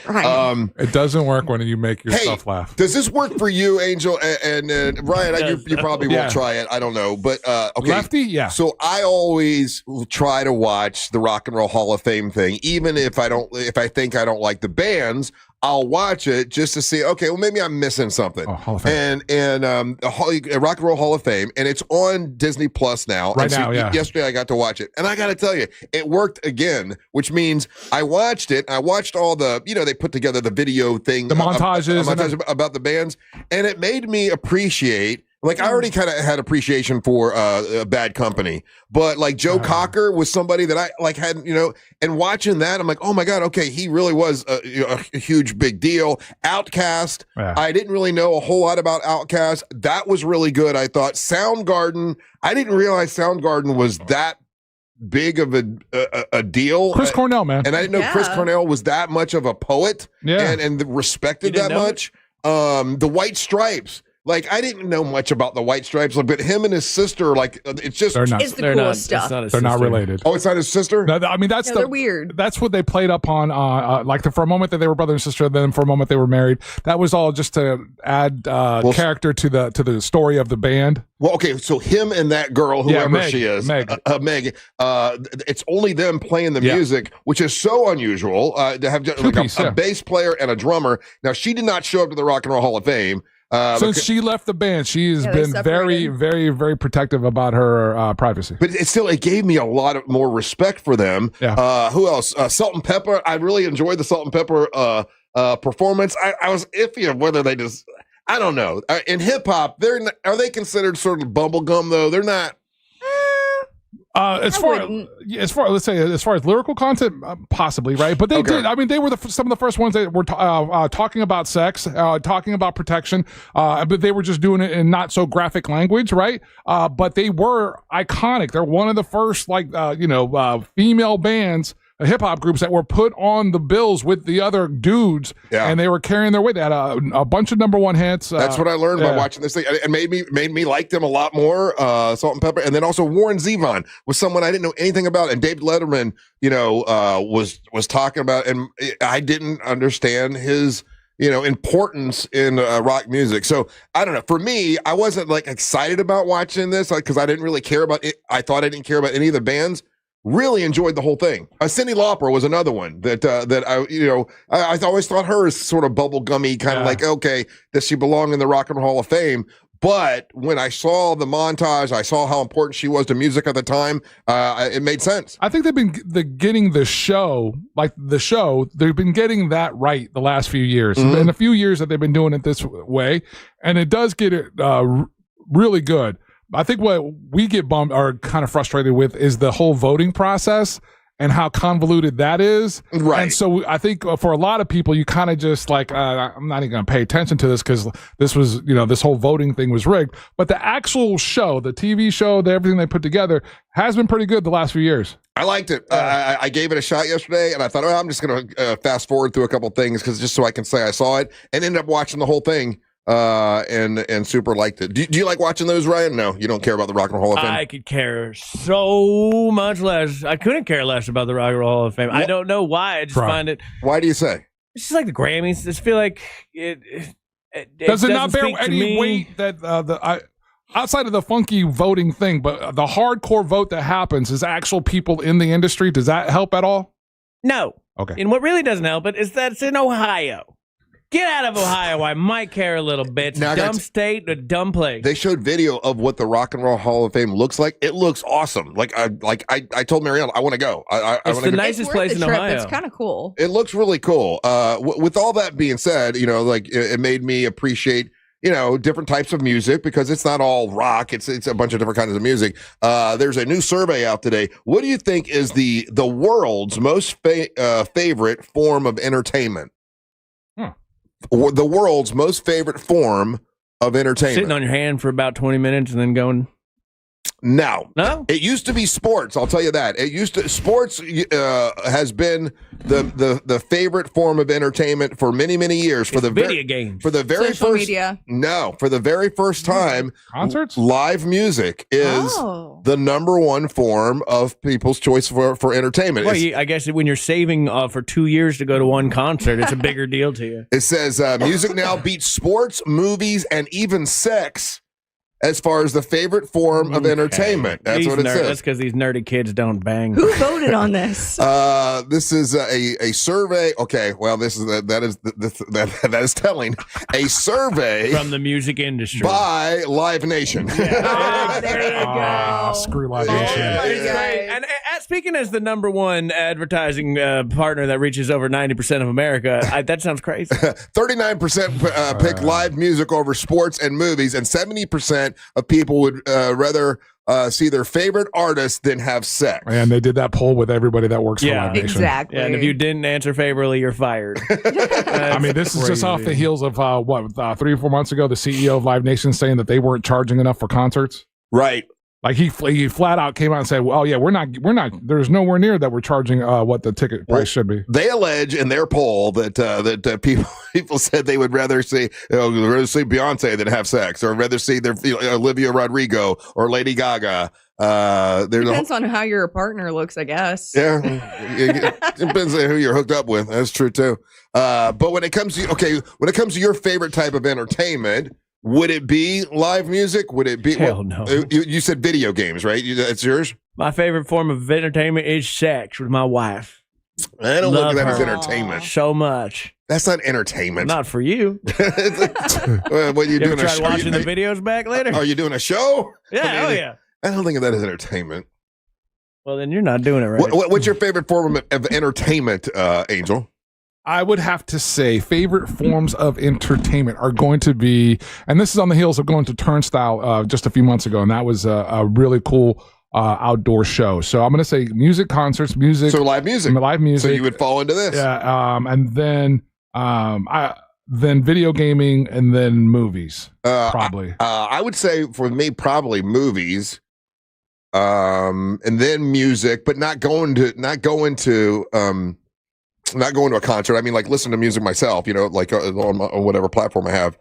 Speaker 5: Right.
Speaker 3: It doesn't work when you make yourself laugh.
Speaker 1: Does this work for you, Angel and Ryan? You probably won't try it. I don't know, but okay.
Speaker 3: Lefty, yeah.
Speaker 1: So I always try to watch the Rock and Roll Hall of Fame thing, even if I think I don't like the bands. I'll watch it just to see. Okay, well maybe I'm missing something.
Speaker 3: Oh, Hall of Fame.
Speaker 1: And Rock and Roll Hall of Fame, and it's on Disney Plus now.
Speaker 3: Right now, yeah.
Speaker 1: Yesterday I got to watch it, and I got to tell you, it worked again. Which means I watched it. I watched all the they put together the video thing,
Speaker 3: the montages,
Speaker 1: about the bands, and it made me appreciate. Like, I already kind of had appreciation for Bad Company, but like Joe Cocker was somebody that I like had, and watching that, I'm like, oh my God, okay, he really was a huge big deal. Outkast, I didn't really know a whole lot about Outkast. That was really good, I thought. Soundgarden, I didn't realize Soundgarden was that big of a deal.
Speaker 3: Chris Cornell, man.
Speaker 1: And I didn't know Chris Cornell was that much of a poet and respected that much. The White Stripes. Like, I didn't know much about the White Stripes, but him and his sister, like, it's just...
Speaker 5: It's the coolest stuff.
Speaker 3: They're not related.
Speaker 1: Oh, it's not his sister?
Speaker 3: No, I mean,
Speaker 5: they're weird.
Speaker 3: That's what they played up on, for a moment that they were brother and sister, then for a moment they were married. That was all just to add character to the story of the band.
Speaker 1: Well, okay, so him and that girl, whoever
Speaker 3: Meg,
Speaker 1: she is,
Speaker 3: Meg,
Speaker 1: it's only them playing the music, which is so unusual to have a bass player and a drummer. Now, she did not show up to the Rock and Roll Hall of Fame.
Speaker 3: Since she left the band, she has been very, very, very protective about her privacy.
Speaker 1: But it gave me a lot of more respect for them.
Speaker 3: Yeah.
Speaker 1: Who else? Salt and Pepper. I really enjoyed the Salt and Pepper performance. I was iffy of whether they just. I don't know. In hip hop, are they considered sort of bubblegum though? They're not.
Speaker 3: As far as lyrical content, possibly, right? But they did. I mean, they were some of the first ones that were talking about sex, talking about protection, but they were just doing it in not so graphic language, right? But they were iconic. They're one of the first, female bands, hip hop groups that were put on the bills with the other dudes, and they were carrying their weight. They had a bunch of #1 hits.
Speaker 1: That's what I learned by watching this thing. It made me like them a lot more. Salt and Pepper, and then also Warren Zevon was someone I didn't know anything about, and David Letterman, was talking about, and I didn't understand his importance in rock music. So I don't know. For me, I wasn't like excited about watching this because I didn't really care about it. I thought I didn't care about any of the bands. Really enjoyed the whole thing. Cyndi Lauper was another one that I always thought her as sort of bubblegummy, kind of like, okay, does she belong in the Rock and Roll Hall of Fame? But when I saw the montage, I saw how important she was to music at the time. It made sense.
Speaker 3: I think they've been getting the show, they've been getting that right the last few years.
Speaker 1: Mm-hmm.
Speaker 3: In a few years that they've been doing it this way, and it does get it really good. I think what we get bummed or kind of frustrated with is the whole voting process and how convoluted that is.
Speaker 1: Right.
Speaker 3: And so I think for a lot of people, you kind of just like, I'm not even going to pay attention to this because this was, this whole voting thing was rigged. But the actual show, the TV show, everything they put together has been pretty good the last few years.
Speaker 1: I liked it. I gave it a shot yesterday, and I thought, I'm just going to fast forward through a couple things just so I can say I saw it, and ended up watching the whole thing. And super liked it. Do you like watching those, Ryan? No, you don't care about the Rock and Roll Hall of Fame?
Speaker 2: I could care so much less. I couldn't care less about the Rock and Roll Hall of Fame. I don't know why. I just find it.
Speaker 1: Why do you say?
Speaker 2: It's just like the Grammys. I just feel like it
Speaker 3: does it not bear any weight that outside of the funky voting thing, but the hardcore vote that happens is actual people in the industry. Does that help at all?
Speaker 2: No.
Speaker 3: Okay.
Speaker 2: And what really doesn't help it is that it's in Ohio. Get out of Ohio. I might care a little bit. It's a dumb state, a dumb place.
Speaker 1: They showed video of what the Rock and Roll Hall of Fame looks like. It looks awesome. I told Marielle, I want to go.
Speaker 2: It's the nicest place in Ohio.
Speaker 5: It's kind of cool.
Speaker 1: It looks really cool. With all that being said, it made me appreciate different types of music because it's not all rock. It's a bunch of different kinds of music. There's a new survey out today. What do you think is the world's most favorite form of entertainment? Or the world's most favorite form of entertainment.
Speaker 2: Sitting on your hand for about 20 minutes and then going.
Speaker 1: No.
Speaker 2: It
Speaker 1: used to be sports. I'll tell you that. Sports has been the favorite form of entertainment for many, many years. For the
Speaker 2: video games.
Speaker 1: For the very
Speaker 5: Social
Speaker 1: first
Speaker 5: media.
Speaker 1: No, for the very first time,
Speaker 3: concerts,
Speaker 1: live music is the number one form of people's choice for entertainment.
Speaker 2: Well, I guess when you're saving for 2 years to go to one concert, it's a bigger deal to you.
Speaker 1: It says music now beats sports, movies, and even sex as far as the favorite form of entertainment. That's what it says.
Speaker 2: That's because these nerdy kids don't bang.
Speaker 5: Who voted on this?
Speaker 1: This is a survey. Okay, well, that is telling. A survey
Speaker 2: from the music industry
Speaker 1: by Live Nation.
Speaker 5: There you go.
Speaker 3: Screw Live Nation.
Speaker 2: And speaking as the number one advertising partner that reaches over 90% of America, that sounds crazy.
Speaker 1: 39% pick live music over sports and movies, and 70% of people would rather see their favorite artist than have sex.
Speaker 3: And they did that poll with everybody that works for Live Nation.
Speaker 5: Exactly.
Speaker 2: Yeah, and if you didn't answer favorably, you're fired.
Speaker 3: I mean, this is just off the heels of 3 or 4 months ago, the CEO of Live Nation saying that they weren't charging enough for concerts.
Speaker 1: Right.
Speaker 3: Like he flat out came out and said, "Well, yeah, we're not. There's nowhere near that we're charging what the ticket price should be."
Speaker 1: They allege in their poll that people said they would rather see Beyonce than have sex, or rather see their Olivia Rodrigo or Lady Gaga.
Speaker 5: Depends on how your partner looks, I guess.
Speaker 1: Yeah, it depends on who you're hooked up with. That's true too. But when it comes to your favorite type of entertainment. Would it be live music? Would it be?
Speaker 2: Hell no.
Speaker 1: You said video games, right? That's yours?
Speaker 2: My favorite form of entertainment is sex with my wife.
Speaker 1: I don't look at that as entertainment.
Speaker 2: So much.
Speaker 1: That's not entertainment.
Speaker 2: Not for you.
Speaker 1: What you doing?
Speaker 2: Ever tried watching the videos back later?
Speaker 1: Are you doing a show?
Speaker 2: Yeah, yeah.
Speaker 1: I don't think of that as entertainment.
Speaker 2: Well, then you're not doing it right.
Speaker 1: What's your favorite form of entertainment, Angel?
Speaker 3: I would have to say favorite forms of entertainment are going to be, and this is on the heels of going to Turnstile just a few months ago, and that was a really cool outdoor show. So I'm going to say music, concerts, music.
Speaker 1: So live music.
Speaker 3: So
Speaker 1: you would fall into this.
Speaker 3: Yeah, and then video gaming, and then movies. Probably.
Speaker 1: I would say for me, probably movies, and then music, but not going to a concert. I mean, like listen to music myself, like on whatever platform I have,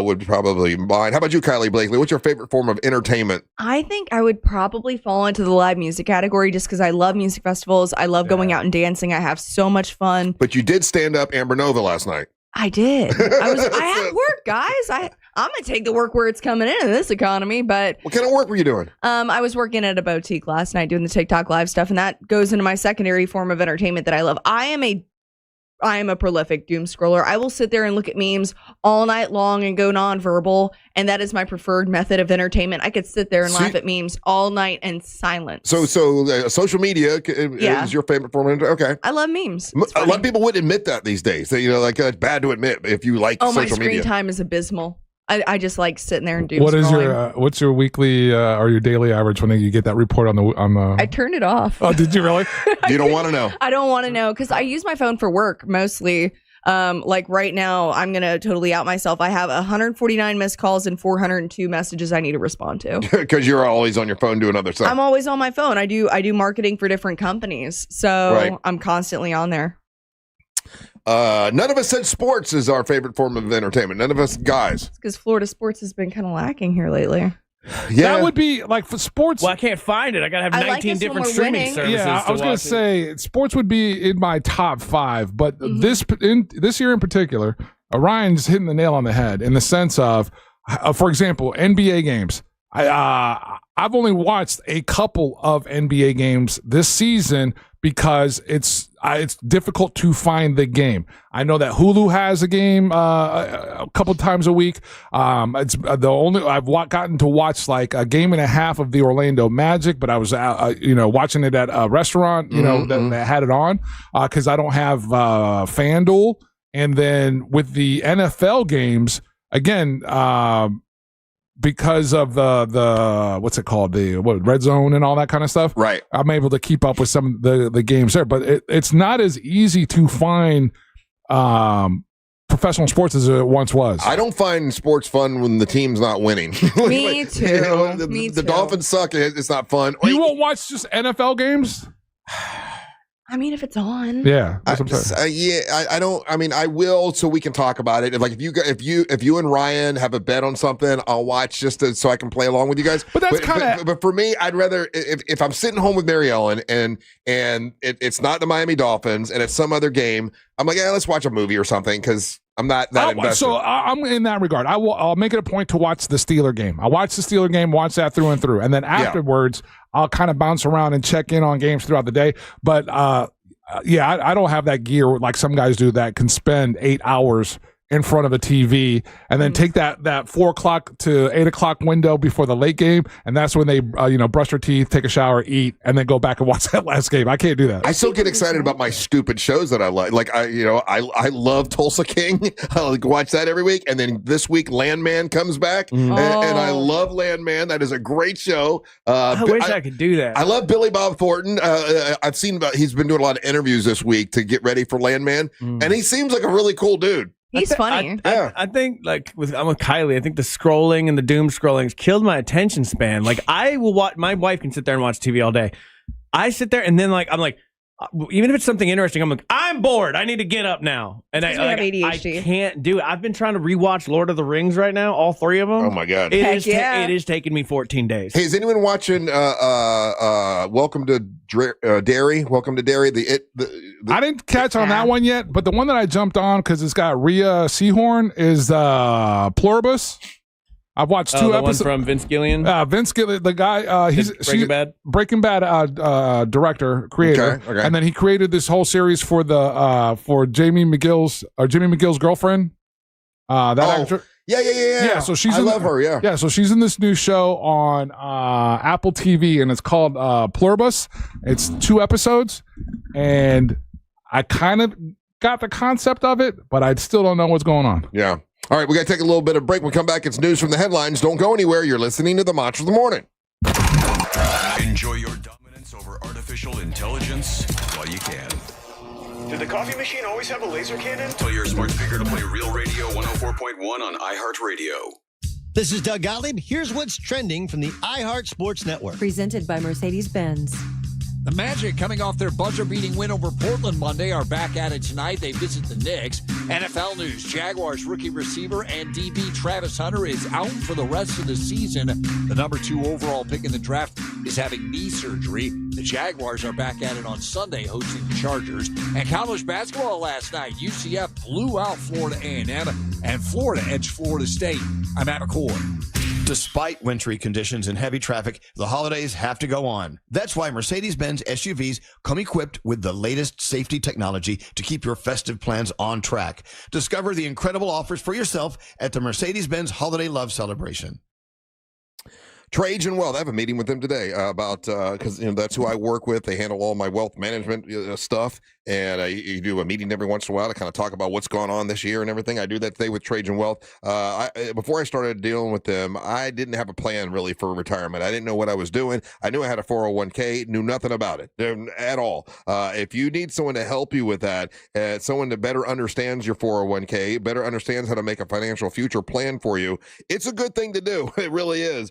Speaker 1: would probably mine. How about you, Kylie Blakely? What's your favorite form of entertainment?
Speaker 5: I think I would probably fall into the live music category just because I love music festivals. I love going out and dancing. I have so much fun.
Speaker 1: But you did stand up Amber Nova last night.
Speaker 5: I did. I had work, guys. I'm gonna take the work where it's coming in this economy. But
Speaker 1: what kind of work were you doing?
Speaker 5: I was working at a boutique last night doing the TikTok live stuff, and that goes into my secondary form of entertainment that I love. I am a prolific doom scroller. I will sit there and look at memes all night long and go nonverbal, and that is my preferred method of entertainment. I could sit there and laugh at memes all night in silence.
Speaker 1: So social media is your favorite form of entertainment? Okay.
Speaker 5: I love memes.
Speaker 1: A lot of people wouldn't admit that these days. It's bad to admit if you like social media.
Speaker 5: My screen time is abysmal. I just like sitting there and doom
Speaker 3: What
Speaker 5: scrolling.
Speaker 3: is what's your weekly or your daily average when you get that report on the?
Speaker 5: I turned it off.
Speaker 3: Oh, did you really?
Speaker 1: You don't want to know.
Speaker 5: I don't want to know because I use my phone for work mostly. Like right now, I'm going to totally out myself. I have 149 missed calls and 402 messages I need to respond to.
Speaker 1: Because you're always on your phone doing other stuff.
Speaker 5: I'm always on my phone. I do marketing for different companies. So I'm constantly on there.
Speaker 1: None of us said sports is our favorite form of entertainment. None of us guys.
Speaker 5: Because Florida sports has been kind of lacking here lately.
Speaker 1: Yeah.
Speaker 3: That would be like for sports.
Speaker 2: Well, I can't find it. I got to have 19 different streaming services.
Speaker 3: Yeah, I was going to say sports would be in my top 5, but this year in particular, Ryan's hitting the nail on the head in the sense of, for example, NBA games. I've only watched a couple of NBA games this season because it's difficult to find the game. I know that Hulu has a game a couple times a week. It's the only I've gotten to watch like a game and a half of the Orlando Magic, but I was watching it at a restaurant that had it on because I don't have FanDuel. And then with the NFL games again. Because of the what's it called, the red zone and all that kind of stuff,
Speaker 1: right?
Speaker 3: I'm able to keep up with some of the games there, but it's not as easy to find professional sports as it once was.
Speaker 1: I don't find sports fun when the team's not winning.
Speaker 5: Me too.
Speaker 1: The Dolphins suck. It's not fun.
Speaker 3: You won't watch just NFL games?
Speaker 5: I mean, if it's on,
Speaker 3: yeah, that's what I'm saying.
Speaker 1: I don't. I mean, I will, so we can talk about it. Like if you and Ryan have a bet on something, I'll watch so I can play along with you guys.
Speaker 3: But that's kind of.
Speaker 1: But for me, I'd rather if I'm sitting home with Mary Ellen and it's not the Miami Dolphins and it's some other game, I'm like, let's watch a movie or something because I'm not that invested.
Speaker 3: So I'm in that regard. I'll make it a point to watch the Steeler game. I'll watch the Steeler game, watch that through and through, and then afterwards. I'll kind of bounce around and check in on games throughout the day. But, I don't have that gear like some guys do that can spend 8 hours in front of a TV and then take that 4 o'clock to 8 o'clock window before the late game. And that's when they, brush their teeth, take a shower, eat, and then go back and watch that last game. I can't do that.
Speaker 1: I still get excited about my stupid shows that I like. Like I love Tulsa King. I watch that every week. And then this week Landman comes back and I love Landman. That is a great show.
Speaker 2: I wish I could do that.
Speaker 1: I love Billy Bob Thornton. I've seen he's been doing a lot of interviews this week to get ready for Landman. And he seems like a really cool dude.
Speaker 5: He's funny.
Speaker 2: I think I'm with Kylie. I think the scrolling and the doom scrolling has killed my attention span. Like I will watch. My wife can sit there and watch TV all day. I sit there and then I'm like, even if it's something interesting, I'm like, I'm bored. I need to get up now. And I
Speaker 5: have ADHD.
Speaker 2: I can't do it. I've been trying to rewatch Lord of the Rings right now, all 3 of them.
Speaker 1: Oh my god,
Speaker 2: it is taking me 14 days.
Speaker 1: Hey, is anyone watching Welcome to Derry? Welcome to Derry.
Speaker 3: I didn't catch on that one yet, but the one that I jumped on because it's got Rhea Seehorn is Pluribus. I've watched 2 episodes
Speaker 2: from Vince Gillian.
Speaker 3: Vince Gillian, the guy, he's Breaking Bad director, creator, okay. And then he created this whole series for the for Jimmy McGill's girlfriend. Actor.
Speaker 1: Yeah.
Speaker 3: So she's
Speaker 1: I love her.
Speaker 3: Yeah. So she's in this new show on Apple TV, and it's called Pluribus. It's 2 episodes, and I kind of got the concept of it, but I still don't know what's going on.
Speaker 1: Yeah. All right, we got to take a little bit of break. When we come back, it's news from the headlines. Don't go anywhere. You're listening to the Mantra of the Morning.
Speaker 11: Enjoy your dominance over artificial intelligence while you can.
Speaker 7: Did the coffee machine always have a laser cannon?
Speaker 11: Tell your smart speaker to play Real Radio 104.1 on iHeartRadio.
Speaker 12: This is Doug Gottlieb. Here's what's trending from the iHeart Sports Network.
Speaker 14: Presented by Mercedes-Benz.
Speaker 16: The Magic, coming off their buzzer-beating win over Portland Monday, are back at it tonight. They visit the Knicks. NFL news, Jaguars rookie receiver and DB Travis Hunter is out for the rest of the season. The number 2 overall pick in the draft is having knee surgery. The Jaguars are back at it on Sunday, hosting the Chargers. And college basketball last night, UCF blew out Florida A&M, and Florida edged Florida State. I'm Matt McCoy.
Speaker 17: Despite wintry conditions and heavy traffic, the holidays have to go on. That's why Mercedes-Benz SUVs come equipped with the latest safety technology to keep your festive plans on track. Discover the incredible offers for yourself at the Mercedes-Benz Holiday Love Celebration.
Speaker 1: Trajan Wealth. I have a meeting with them today about because that's who I work with. They handle all my wealth management stuff, and you do a meeting every once in a while to kind of talk about what's going on this year and everything. I do that today with Trajan Wealth. Before I started dealing with them, I didn't have a plan really for retirement. I didn't know what I was doing. I knew I had a 401k, knew nothing about it at all. If you need someone to help you with that, someone that better understands your 401k, better understands how to make a financial future plan for you, it's a good thing to do. It really is.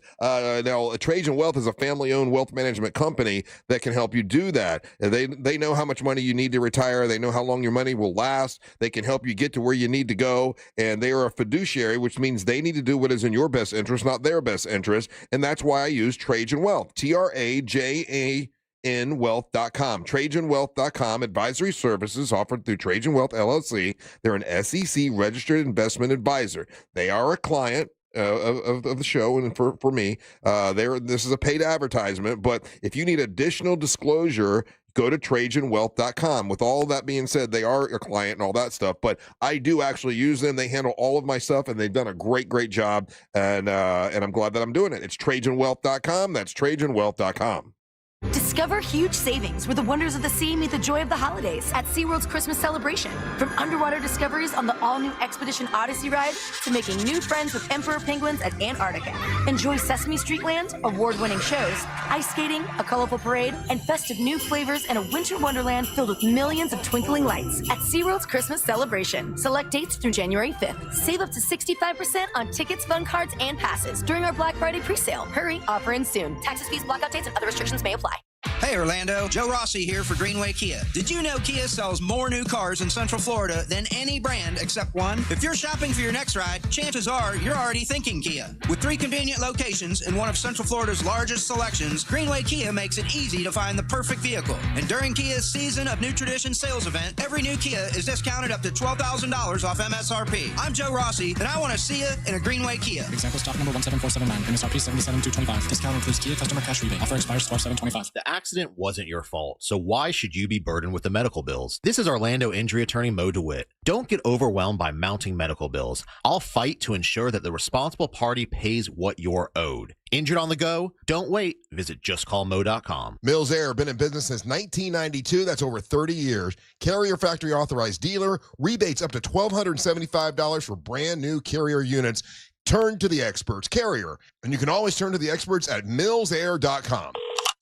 Speaker 1: Now, Trajan Wealth is a family-owned wealth management company that can help you do that. They know how much money you need to retire. They know how long your money will last. They can help you get to where you need to go. And they are a fiduciary, which means they need to do what is in your best interest, not their best interest. And that's why I use Trajan Wealth, TRAJAN Wealth.com. TrajanWealth.com. Advisory services offered through Trajan Wealth LLC. They're an SEC registered investment advisor. They are a client of the show, and for me, this is a paid advertisement, but if you need additional disclosure, go to TrajanWealth.com. With all that being said, they are a client and all that stuff, but I do actually use them. They handle all of my stuff, and they've done a great job, and I'm glad that I'm doing it. It's TrajanWealth.com. That's TrajanWealth.com.
Speaker 6: Discover huge savings where the wonders of the sea meet the joy of the holidays at SeaWorld's Christmas celebration. From underwater discoveries on the all-new Expedition Odyssey ride to making new friends with emperor penguins at Antarctica. Enjoy Sesame Street Land, award-winning shows, ice skating, a colorful parade, and festive new flavors in a winter wonderland filled with millions of twinkling lights at SeaWorld's Christmas celebration. Select dates through January 5th. Save up to 65% on tickets, fun cards, and passes during our Black Friday pre-sale. Hurry, offer ends soon. Taxes, fees, blackout dates, and other restrictions may apply.
Speaker 8: Hey Orlando, Joe Rossi here for Greenway Kia. Did you know Kia sells more new cars in Central Florida than any brand except one? If you're shopping for your next ride, chances are you're already thinking Kia. With 3 convenient locations in one of Central Florida's largest selections, Greenway Kia makes it easy to find the perfect vehicle. And during Kia's Season of New Tradition sales event, every new Kia is discounted up to $12,000 off MSRP. I'm Joe Rossi, and I want to see you in a Greenway Kia.
Speaker 15: Example stock number 17479, MSRP 77225. Discount includes Kia customer cash rebate. Offer expires 12/7/25.
Speaker 18: The accident wasn't your fault, so why should you be burdened with the medical bills? This is Orlando injury attorney Mo DeWitt. Don't get overwhelmed by mounting medical bills. I'll fight to ensure that the responsible party pays what you're owed. Injured on the go? Don't wait. Visit justcallmo.com.
Speaker 1: Mills Air, been in business since 1992. That's over 30 years. Carrier factory authorized dealer. Rebates up to $1,275 for brand new Carrier units. Turn to the experts. Carrier. And you can always turn to the experts at millsair.com.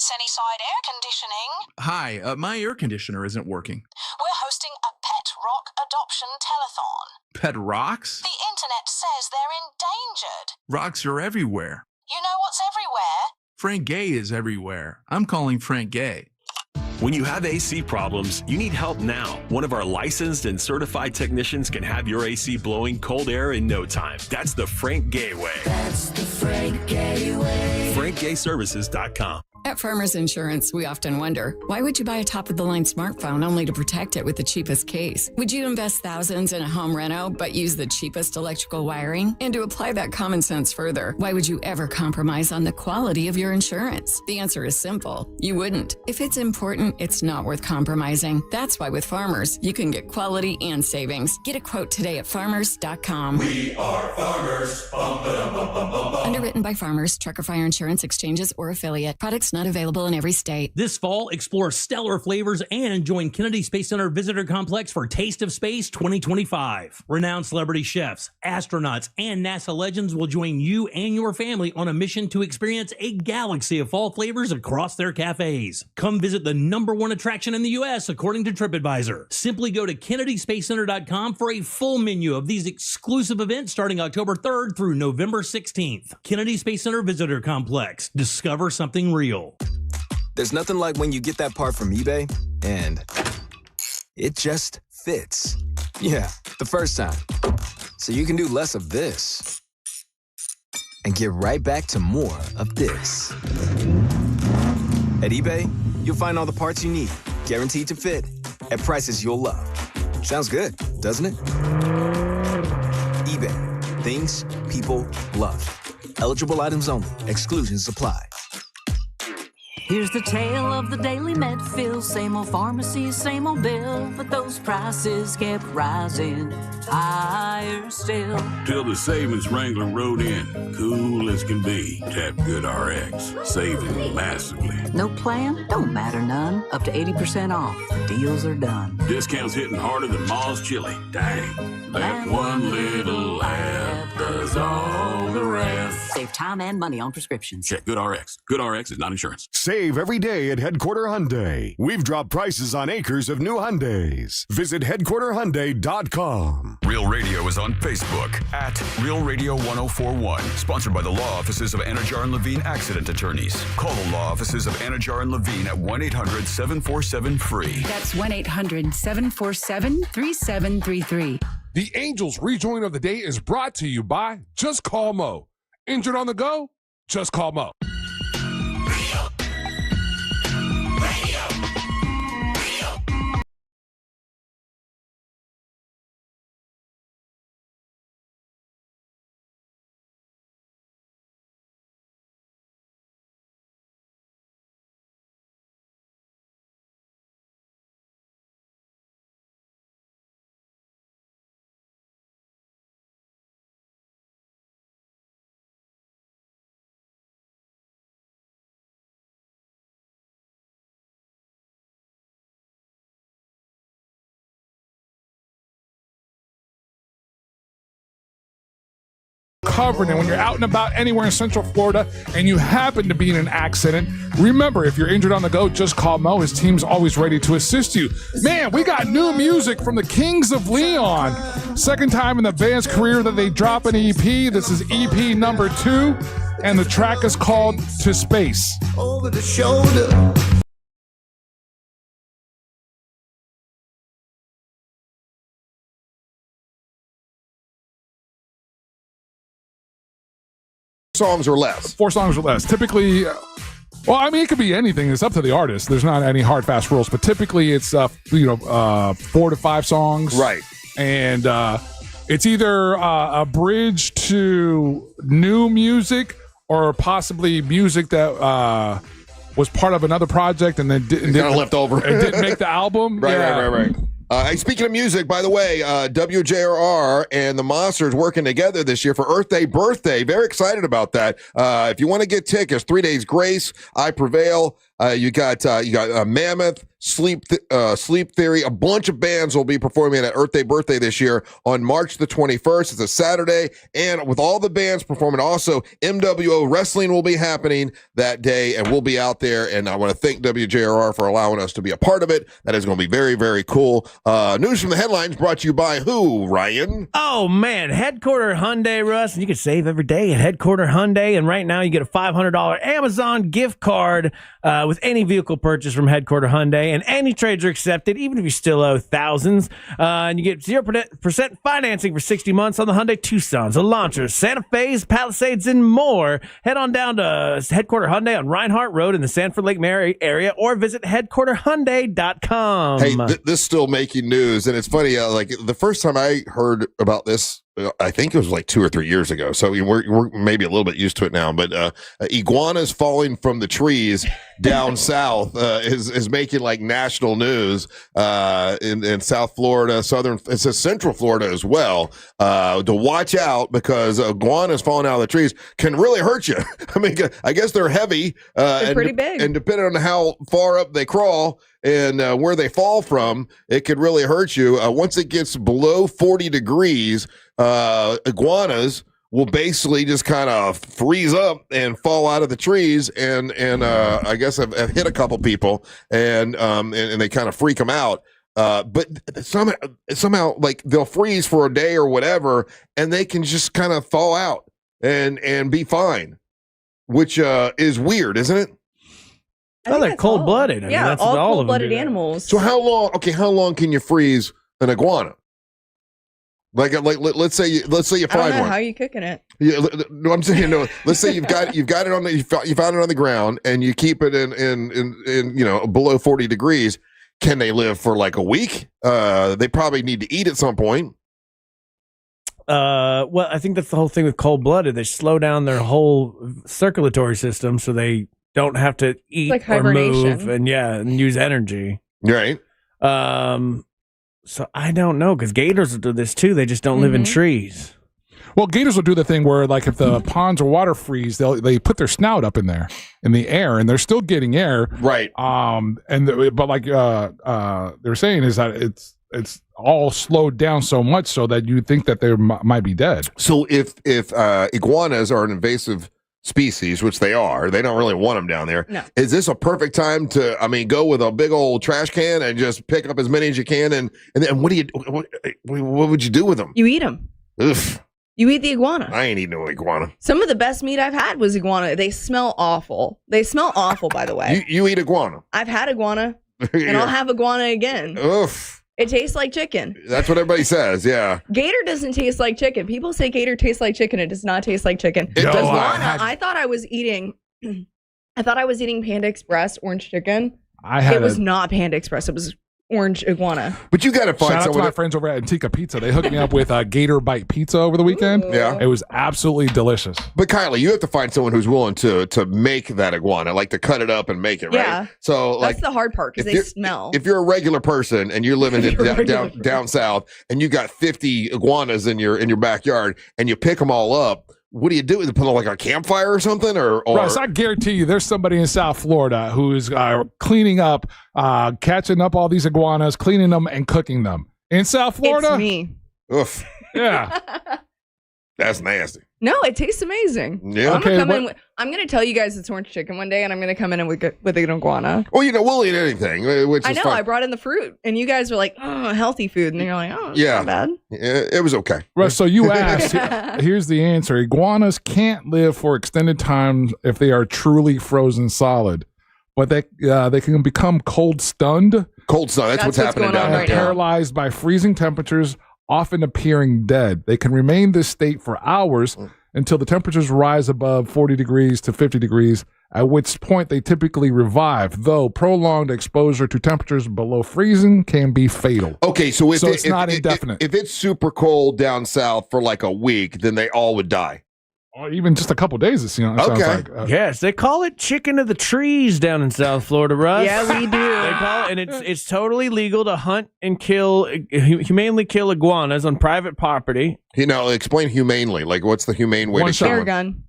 Speaker 19: Sunnyside Air Conditioning.
Speaker 20: Hi, my air conditioner isn't working.
Speaker 19: We're hosting a pet rock adoption telethon.
Speaker 20: Pet rocks?
Speaker 19: The internet says they're endangered.
Speaker 20: Rocks are everywhere.
Speaker 19: You know what's everywhere?
Speaker 20: Frank Gay is everywhere. I'm calling Frank Gay.
Speaker 22: When you have AC problems, you need help now. One of our licensed and certified technicians can have your AC blowing cold air in no time. That's the Frank Gay way.
Speaker 25: That's the Frank Gay way.
Speaker 22: FrankGayServices.com.
Speaker 26: At Farmers Insurance, we often wonder, why would you buy a top-of-the-line smartphone only to protect it with the cheapest case? Would you invest thousands in a home reno but use the cheapest electrical wiring? And to apply that common sense further, why would you ever compromise on the quality of your insurance? The answer is simple. You wouldn't. If it's important, it's not worth compromising. That's why with Farmers, you can get quality and savings. Get a quote today at farmers.com.
Speaker 25: We are farmers. Bum, ba-dum, bum, bum, bum, bum.
Speaker 26: Underwritten by Farmers, Trucker Fire Insurance Exchanges, or affiliate. Products not available in every state.
Speaker 30: This fall, explore stellar flavors and join Kennedy Space Center Visitor Complex for Taste of Space 2025. Renowned celebrity chefs, astronauts, and NASA legends will join you and your family on a mission to experience a galaxy of fall flavors across their cafes. Come visit the #1 attraction in the U.S. according to TripAdvisor. Simply go to KennedySpaceCenter.com for a full menu of these exclusive events starting October 3rd through November 16th. Kennedy Space Center Visitor Complex. Discover something real.
Speaker 31: There's nothing like when you get that part from eBay and it just fits. Yeah, the first time. So you can do less of this and get right back to more of this. At eBay, you'll find all the parts you need, guaranteed to fit, at prices you'll love. Sounds good, doesn't it? eBay, things people love. Eligible items only, exclusions apply.
Speaker 32: Here's the tale of the daily med fill. Same old pharmacy, same old bill, but those prices kept rising higher still.
Speaker 33: Till the savings wrangler rode in, cool as can be. Tap Good RX, saving massively.
Speaker 32: No plan? Don't matter none. Up to 80% off. The deals are done.
Speaker 33: Discounts hitting harder than Ma's chili. Dang, that one little app does all the rest.
Speaker 32: Save time and money on prescriptions.
Speaker 33: Check Good RX. Good RX is not insurance.
Speaker 34: Save every day at Headquarter Hyundai. We've dropped prices on acres of new Hyundais. Visit headquarterhyundai.com.
Speaker 11: Real Radio is on Facebook at Real Radio 1041. Sponsored by the law offices of Anajar and Levine Accident Attorneys. Call the law offices of Anajar and Levine at 1-800-747-FREE.
Speaker 35: That's 1-800-747-3733.
Speaker 3: The Angels rejoin of the day is brought to you by Just Call Mo. Injured on the go? Just call Mo. covered. And when you're out and about anywhere in Central Florida and you happen to be in an accident, remember, if you're injured on the go, just call Mo. His team's always ready to assist you. Man, we got new music from the Kings of Leon. Second time in the band's career that they drop an EP. This is EP number 2, and the track is called To Space.
Speaker 2: Over the shoulder.
Speaker 1: Songs or less.
Speaker 3: 4 songs or less. Typically, well, I mean, it could be anything. It's up to the artist. There's not any hard, fast rules, but typically it's 4 to 5 songs.
Speaker 1: Right.
Speaker 3: And it's either a bridge to new music or possibly music that was part of another project and then didn't
Speaker 1: left over.
Speaker 3: It didn't make the album.
Speaker 1: Right. Speaking of music, by the way, WJRR and the Monsters working together this year for Earthday Birthday. Very excited about that. If you want to get tickets, 3 Days Grace, I Prevail. You got Mammoth, Sleep Theory. A bunch of bands will be performing at Earthday Birthday this year on March the 21st. It's a Saturday, and with all the bands performing, also MWO Wrestling will be happening that day, and we'll be out there. And I want to thank WJRR for allowing us to be a part of it. That is going to be very, very cool. News from the headlines brought to you by who, Ryan?
Speaker 4: Oh, man, Headquarter Hyundai, Russ. And you can save every day at Headquarter Hyundai. And right now you get a $500 Amazon gift card with any vehicle purchase from Headquarter Hyundai. And any trades are accepted, even if you still owe thousands. And you get 0% financing for 60 months on the Hyundai Tucsons, Elantras, Santa Fe's, Palisades, and more. Head on down to Headquarter Hyundai on Reinhardt Road in the Sanford Lake Mary area, or visit headquarterhyundai.com.
Speaker 1: Hey, this is still making news, and it's funny. Like the first time I heard about this, I think it was like 2 or 3 years ago. So we're maybe a little bit used to it now. But iguanas falling from the trees down south is making like national news in South Florida, it says Central Florida as well. To watch out, because iguanas falling out of the trees can really hurt you. I mean, I guess they're heavy.
Speaker 5: They're pretty big.
Speaker 1: And depending on how far up they crawl and where they fall from, it could really hurt you. Once it gets below 40 degrees, iguanas will basically just kind of freeze up and fall out of the trees, and I guess have hit a couple people, and they kind of freak them out. But somehow like they'll freeze for a day or whatever, and they can just kind of thaw out and be fine, which is weird, isn't it?
Speaker 4: Oh, they're cold-blooded.
Speaker 5: Yeah,
Speaker 4: that's
Speaker 5: all
Speaker 4: all
Speaker 5: cold-blooded animals.
Speaker 1: So how long can you freeze an iguana? Like let's say you find
Speaker 5: I don't know
Speaker 1: one.
Speaker 5: how you cooking it.
Speaker 1: Yeah, no, I'm saying no. Let's say you've got it on you found it on the ground, and you keep it in below 40 degrees. Can they live for like a week? They probably need to eat at some point.
Speaker 4: Well, I think that's the whole thing with cold-blooded. They slow down their whole circulatory system, so they don't have to eat
Speaker 5: like
Speaker 4: or move
Speaker 5: hibernation.
Speaker 4: and use energy.
Speaker 1: Right.
Speaker 4: So I don't know, because gators will do this too. They just don't live in trees.
Speaker 3: Well, gators will do the thing where, like, if the ponds or water freeze, they put their snout up in there in the air, and they're still getting air.
Speaker 1: Right.
Speaker 3: But like they're saying is that it's all slowed down so much so that you think that they might be dead.
Speaker 1: So if iguanas are an invasive species, which they are, they don't really want them down there.
Speaker 5: No.
Speaker 1: Is this a perfect time to, go with a big old trash can and just pick up as many as you can? And then what would you do with them?
Speaker 5: You eat them.
Speaker 1: Oof.
Speaker 5: You eat the iguana.
Speaker 1: I ain't eating no iguana.
Speaker 5: Some of the best meat I've had was iguana. They smell awful. By the way.
Speaker 1: You eat iguana.
Speaker 5: I've had iguana, and I'll have iguana again.
Speaker 1: Oof.
Speaker 5: It tastes like chicken.
Speaker 1: That's what everybody says, yeah.
Speaker 5: Gator doesn't taste like chicken. People say gator tastes like chicken. It does not taste like chicken.
Speaker 1: It does
Speaker 5: Iguana, I thought I was eating Panda Express orange chicken. It was not Panda Express. It was orange iguana.
Speaker 1: But you got to find
Speaker 3: Shout out to
Speaker 1: someone.
Speaker 3: my friends over at Antica Pizza. They hooked me up with a Gator Bite Pizza over the weekend.
Speaker 5: Ooh.
Speaker 1: Yeah.
Speaker 3: It was absolutely delicious.
Speaker 1: But Kylie, you have to find someone who's willing to make that iguana, like to cut it up and make it,
Speaker 5: Yeah.
Speaker 1: right? So
Speaker 5: That's the hard part, because they smell.
Speaker 1: If you're a regular person and you're living down south and you got 50 iguanas in your backyard and you pick them all up, what do you do? Put them like a campfire or something? Or
Speaker 3: Russ, I guarantee you there's somebody in South Florida who's cleaning up, catching up all these iguanas, cleaning them, and cooking them. In South Florida?
Speaker 5: It's me.
Speaker 1: Oof.
Speaker 3: Yeah.
Speaker 1: That's nasty.
Speaker 5: No, it tastes amazing.
Speaker 1: Yeah.
Speaker 5: I'm gonna tell you guys it's orange chicken one day, and I'm gonna come in with an iguana.
Speaker 1: Well, we'll eat anything. Which
Speaker 5: I
Speaker 1: is
Speaker 5: know.
Speaker 1: fine.
Speaker 5: I brought in the fruit, and you guys were like, "Oh, healthy food," and you're like, "Oh, it's not bad."
Speaker 1: It was okay.
Speaker 3: Right. So you asked. Here's the answer: iguanas can't live for extended times if they are truly frozen solid, but they can become cold stunned.
Speaker 1: Cold stunned. That's what's happening down there.
Speaker 3: Paralyzed by freezing temperatures, often appearing dead. They can remain this state for hours until the temperatures rise above 40 degrees to 50 degrees, at which point they typically revive, though prolonged exposure to temperatures below freezing can be fatal.
Speaker 1: Okay, so
Speaker 3: it's not indefinite.
Speaker 1: If it's super cold down south for like a week, then they all would die.
Speaker 3: Or even just a couple days, it sounds like.
Speaker 4: Yes, they call it chicken of the trees down in South Florida, Russ.
Speaker 5: Yeah, we do.
Speaker 4: They call it, and it's totally legal to hunt and humanely kill iguanas on private property.
Speaker 1: Explain humanely. Like, what's the humane way to kill
Speaker 5: Air
Speaker 1: one?
Speaker 5: gun.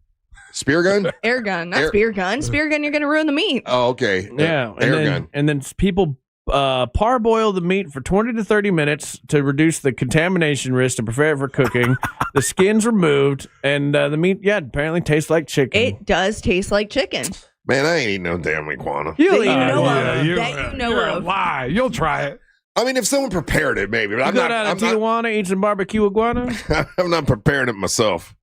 Speaker 1: Spear gun?
Speaker 5: Air gun, not spear gun. Spear gun, you're gonna ruin the meat.
Speaker 1: Oh, okay.
Speaker 4: Yeah,
Speaker 1: Air gun.
Speaker 4: And then people parboil the meat for 20 to 30 minutes to reduce the contamination risk to prepare it for cooking. The skin's removed, and the meat, apparently tastes like chicken.
Speaker 5: It does taste like chicken.
Speaker 1: Man, I ain't eating no damn iguana.
Speaker 4: You'll eat
Speaker 5: it.
Speaker 3: Why? You'll try it.
Speaker 1: I mean, if someone prepared it, maybe. But
Speaker 4: I'm go down to Tijuana, eat some barbecue iguana.
Speaker 1: I'm not preparing it myself.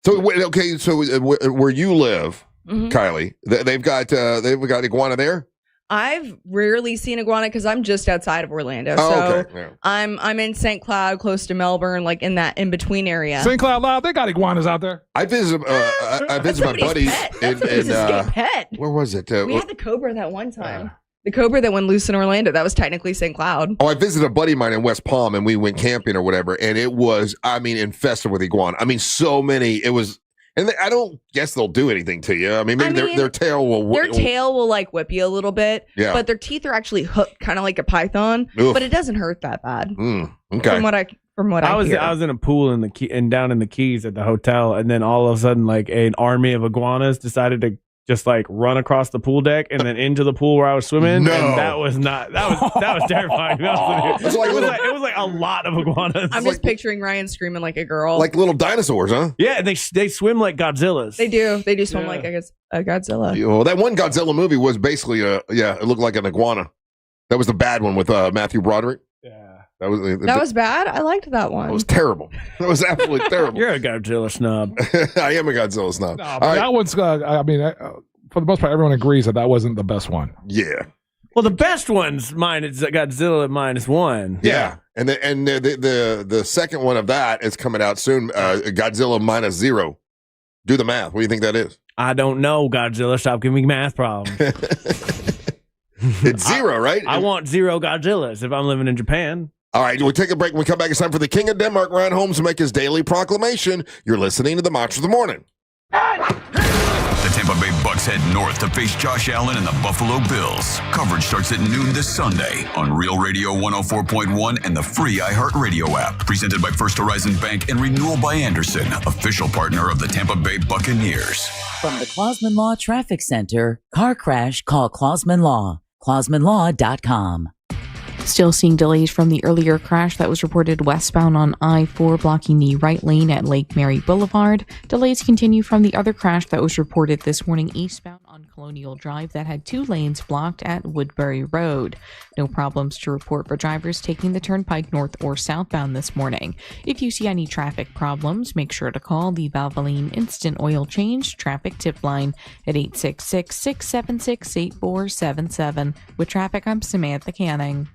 Speaker 1: So where you live, Kylie, they've got iguana there.
Speaker 5: I've rarely seen iguana because I'm just outside of Orlando.
Speaker 1: Oh,
Speaker 5: so
Speaker 1: okay. Yeah.
Speaker 5: I'm in St. Cloud, close to Melbourne, like in that in between area.
Speaker 3: St. Cloud Loud, they got iguanas out there.
Speaker 1: I visit my buddies
Speaker 5: pet.
Speaker 1: Where was it?
Speaker 5: We had the cobra that one time. The cobra that went loose in Orlando. That was technically St. Cloud.
Speaker 1: Oh, I visited a buddy of mine in West Palm, and we went camping or whatever, and it was, infested with iguana. I mean, so many. It was. And I don't guess they'll do anything to you. I mean, their tail will...
Speaker 5: Their tail will, like, whip you a little bit.
Speaker 1: Yeah.
Speaker 5: But their teeth are actually hooked, kind of like a python.
Speaker 1: Oof.
Speaker 5: But it doesn't hurt that bad.
Speaker 1: Okay.
Speaker 5: From what I hear.
Speaker 4: I was in a pool down in the Keys at the hotel, and then all of a sudden, like, an army of iguanas decided to just like run across the pool deck and then into the pool where I was swimming.
Speaker 1: No.
Speaker 4: And that was terrifying. It was like a lot of iguanas.
Speaker 5: I'm just picturing Ryan screaming like a girl.
Speaker 1: Like little dinosaurs, huh?
Speaker 4: Yeah, they swim like Godzillas.
Speaker 5: They do swim like a Godzilla.
Speaker 1: Well, that one Godzilla movie was basically it looked like an iguana. That was the bad one with Matthew Broderick. That
Speaker 5: was bad. I liked that one.
Speaker 1: It was terrible. It was absolutely terrible.
Speaker 4: You're a Godzilla snob.
Speaker 1: I am a Godzilla snob.
Speaker 3: No, that one's. For the most part, everyone agrees that wasn't the best one.
Speaker 1: Yeah.
Speaker 4: Well, the best one's mine is Godzilla -1.
Speaker 1: Yeah, and the second one of that is coming out soon. Godzilla -0. Do the math. What do you think that is?
Speaker 4: I don't know. Godzilla, stop giving me math problems.
Speaker 1: It's 0, right?
Speaker 4: I want 0 Godzillas if I'm living in Japan.
Speaker 1: All right, we'll take a break. When we come back, it's time for the King of Denmark, Ryan Holmes, to make his daily proclamation. You're listening to the Monster of the Morning.
Speaker 11: The Tampa Bay Bucks head north to face Josh Allen and the Buffalo Bills. Coverage starts at noon this Sunday on Real Radio 104.1 and the free iHeartRadio app. Presented by First Horizon Bank and Renewal by Anderson, official partner of the Tampa Bay Buccaneers.
Speaker 7: From the Clausman Law Traffic Center, car crash, call Clausman Law. ClausmanLaw.com.
Speaker 9: Still seeing delays from the earlier crash that was reported westbound on I-4 blocking the right lane at Lake Mary Boulevard. Delays continue from the other crash that was reported this morning eastbound on Colonial Drive that had 2 lanes blocked at Woodbury Road. No problems to report for drivers taking the turnpike north or southbound this morning. If you see any traffic problems, make sure to call the Valvoline Instant Oil Change Traffic Tip Line at 866-676-8477. With traffic, I'm Samantha Canning.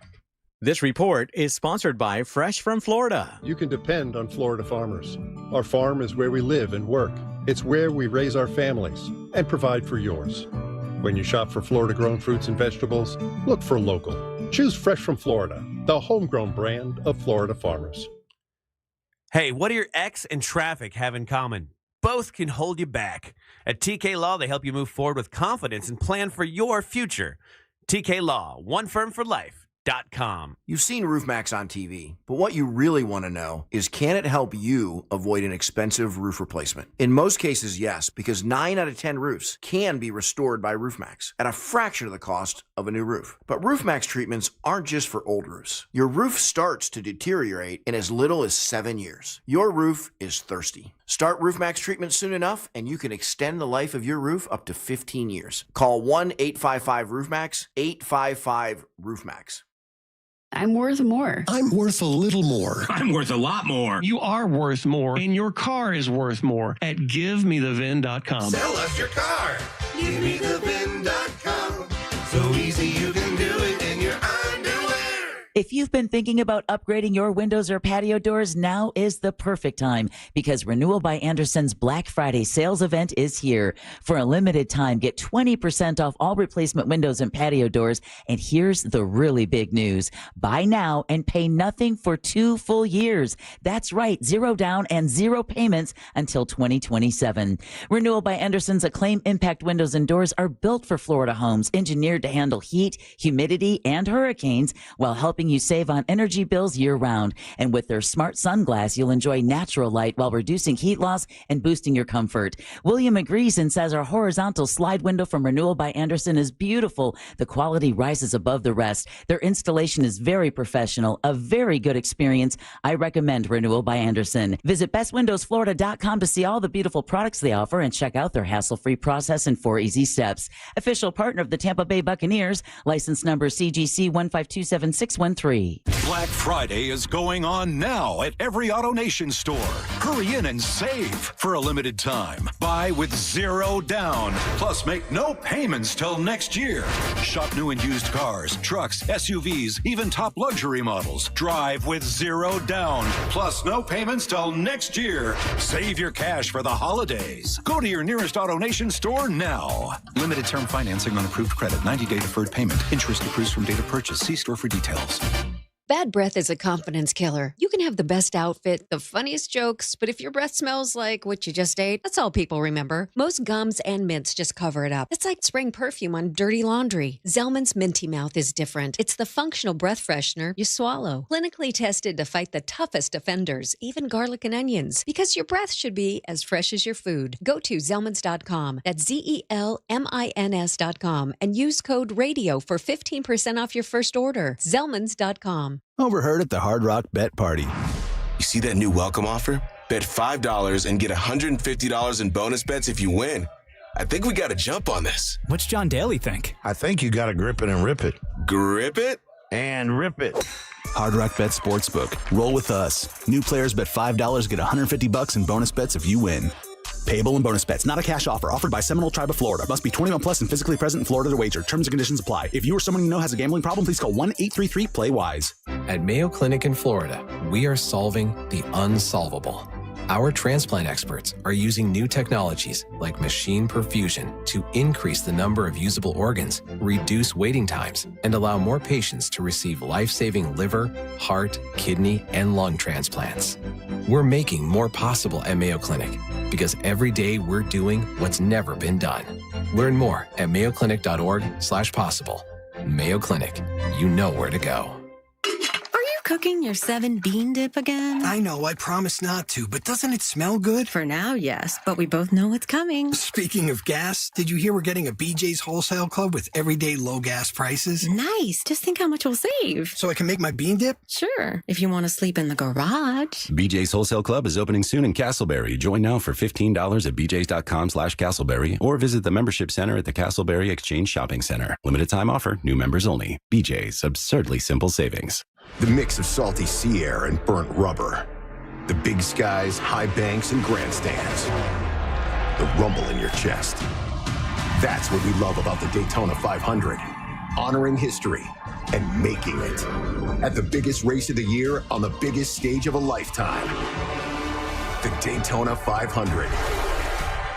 Speaker 10: This report is sponsored by Fresh from Florida.
Speaker 12: You can depend on Florida farmers. Our farm is where we live and work. It's where we raise our families and provide for yours. When you shop for Florida-grown fruits and vegetables, look for local. Choose Fresh from Florida, the homegrown brand of Florida farmers.
Speaker 13: Hey, what do your ex and traffic have in common? Both can hold you back. At TK Law, they help you move forward with confidence and plan for your future. TK Law, one firm for life.
Speaker 6: You've seen RoofMax on TV, but what you really want to know is, can it help you avoid an expensive roof replacement? In most cases, yes, because 9 out of 10 roofs can be restored by RoofMax at a fraction of the cost of a new roof. But RoofMax treatments aren't just for old roofs. Your roof starts to deteriorate in as little as 7 years. Your roof is thirsty. Start RoofMax treatment soon enough, and you can extend the life of your roof up to 15 years. Call 1-855-ROOFMAX, 855-ROOFMAX.
Speaker 8: I'm worth more.
Speaker 14: I'm worth a little more.
Speaker 15: I'm worth a lot more.
Speaker 16: You are worth more, and your car is worth more at GiveMeTheVin.com.
Speaker 2: Sell us your car. GiveMeTheVin.com. So easy you can do it in your underwear.
Speaker 7: If you've been thinking about upgrading your windows or patio doors, now is the perfect time, because Renewal by Anderson's Black Friday sales event is here. For a limited time, get 20% off all replacement windows and patio doors. And here's the really big news. Buy now and pay nothing for 2 full years. That's right, 0 down and 0 payments until 2027. Renewal by Anderson's Acclaim Impact windows and doors are built for Florida homes, engineered to handle heat, humidity, and hurricanes, while helping you save on energy bills year-round. And with their smart sunglass, you'll enjoy natural light while reducing heat loss and boosting your comfort. William agrees and says our horizontal slide window from Renewal by Anderson is beautiful. The quality rises above the rest. Their installation is very professional, a very good experience. I recommend Renewal by Anderson. Visit bestwindowsflorida.com to see all the beautiful products they offer and check out their hassle-free process in 4 easy steps. Official partner of the Tampa Bay Buccaneers, license number CGC 1527613.
Speaker 17: Black Friday is going on now at every AutoNation store. Hurry in and save for a limited time. Buy with 0 down, plus make no payments till next year. Shop new and used cars, trucks, SUVs, even top luxury models. Drive with 0 down, plus no payments till next year. Save your cash for the holidays. Go to your nearest AutoNation store now. Limited term financing on approved credit, 90-day deferred payment. Interest accrues from date of purchase. See store for details.
Speaker 18: Bad breath is a confidence killer. You can have the best outfit, the funniest jokes, but if your breath smells like what you just ate, that's all people remember. Most gums and mints just cover it up. It's like spraying perfume on dirty laundry. Zellman's Minty Mouth is different. It's the functional breath freshener you swallow. Clinically tested to fight the toughest offenders, even garlic and onions. Because your breath should be as fresh as your food. Go to Zellmans.com. That's ZELMINS.com and use code RADIO for 15% off your first order. Zellmans.com.
Speaker 19: Overheard at the Hard Rock Bet Party. You see that new welcome offer? Bet $5 and get $150 in bonus bets if you win. I think we got to jump on this.
Speaker 21: What's John Daly think?
Speaker 23: I think you got to grip it and rip it.
Speaker 19: Grip it?
Speaker 23: And rip it.
Speaker 19: Hard Rock Bet Sportsbook. Roll with us. New players bet $5, get $150 in bonus bets if you win. Payable in bonus bets. Not a cash offer. Offered by Seminole Tribe of Florida. Must be 21 plus and physically present in Florida to wager. Terms and conditions apply. If you or someone you know has a gambling problem, please call 1-833-PLAY-WISE.
Speaker 24: At Mayo Clinic in Florida, we are solving the unsolvable. Our transplant experts are using new technologies like machine perfusion to increase the number of usable organs, reduce waiting times, and allow more patients to receive life-saving liver, heart, kidney, and lung transplants. We're making more possible at Mayo Clinic because every day we're doing what's never been done. Learn more at mayoclinic.org/possible. Mayo Clinic, you know where to go.
Speaker 27: Cooking your 7 bean dip again?
Speaker 28: I know, I promised not to, but doesn't it smell good?
Speaker 27: For now, yes, but we both know what's coming.
Speaker 28: Speaking of gas, did you hear we're getting a BJ's Wholesale Club with everyday low gas prices?
Speaker 27: Nice. Just think how much we'll save.
Speaker 28: So I can make my bean dip?
Speaker 27: Sure, if you want to sleep in the garage.
Speaker 29: BJ's Wholesale Club is opening soon in Castleberry. Join now for $15 at bjs.com/Castleberry or visit the membership center at the Castleberry Exchange Shopping Center. Limited time offer, new members only. BJ's, absurdly simple savings.
Speaker 34: The mix of salty sea air and burnt rubber. The big skies, high banks, and grandstands. The rumble in your chest. That's what we love about the Daytona 500. Honoring history and making it. At the biggest race of the year on the biggest stage of a lifetime. The Daytona 500.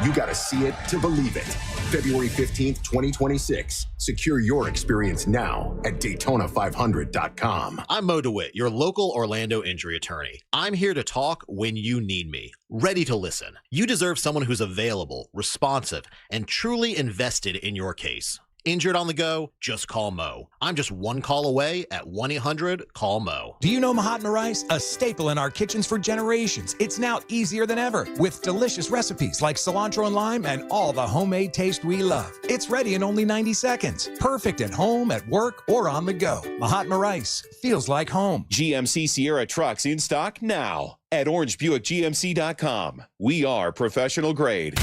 Speaker 34: You gotta see it to believe it. February 15th, 2026. Secure your experience now at Daytona500.com.
Speaker 35: I'm Mo DeWitt, your local Orlando injury attorney. I'm here to talk when you need me, ready to listen. You deserve someone who's available, responsive, and truly invested in your case. Injured on the go? Just call Mo. I'm just one call away at 1-800-CALL-MO.
Speaker 1: Do you know Mahatma rice? A staple in our kitchens for generations. It's now easier than ever with delicious recipes like cilantro and lime and all the homemade taste we love. It's ready in only 90 seconds. Perfect at home, at work, or on the go. Mahatma rice feels like home.
Speaker 3: GMC Sierra trucks in stock now at orangebuickgmc.com. We are professional grade.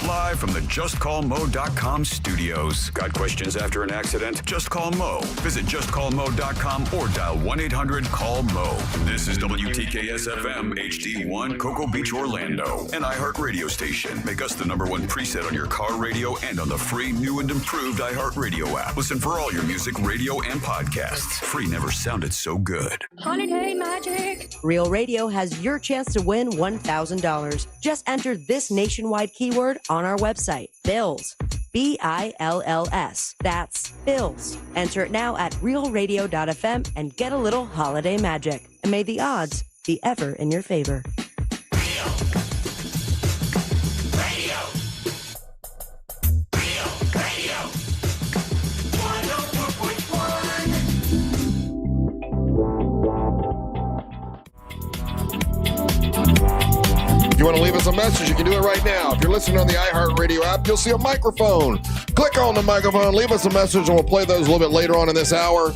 Speaker 11: Live from the JustCallMo.com studios. Got questions after an accident? Just call Mo. Visit JustCallMo.com or dial 1-800-CALL-MO. This is WTKS-FM HD1 Cocoa Beach, Orlando. An iHeart radio station. Make us the #1 preset on your car radio and on the free new and improved iHeart radio app. Listen for all your music, radio, and podcasts. Free never sounded so good.
Speaker 4: Holiday Magic! Real Radio has your chance to win $1,000. Just enter this nationwide keyword on our website, Bills, BILLS. That's Bills. Enter it now at realradio.fm and get a little holiday magic. And may the odds be ever in your favor.
Speaker 5: If you want to leave us a message, you can do it right now. If you're listening on the iHeartRadio app, you'll see a microphone. Click on the microphone, leave us a message, and we'll play those a little bit later on in this hour.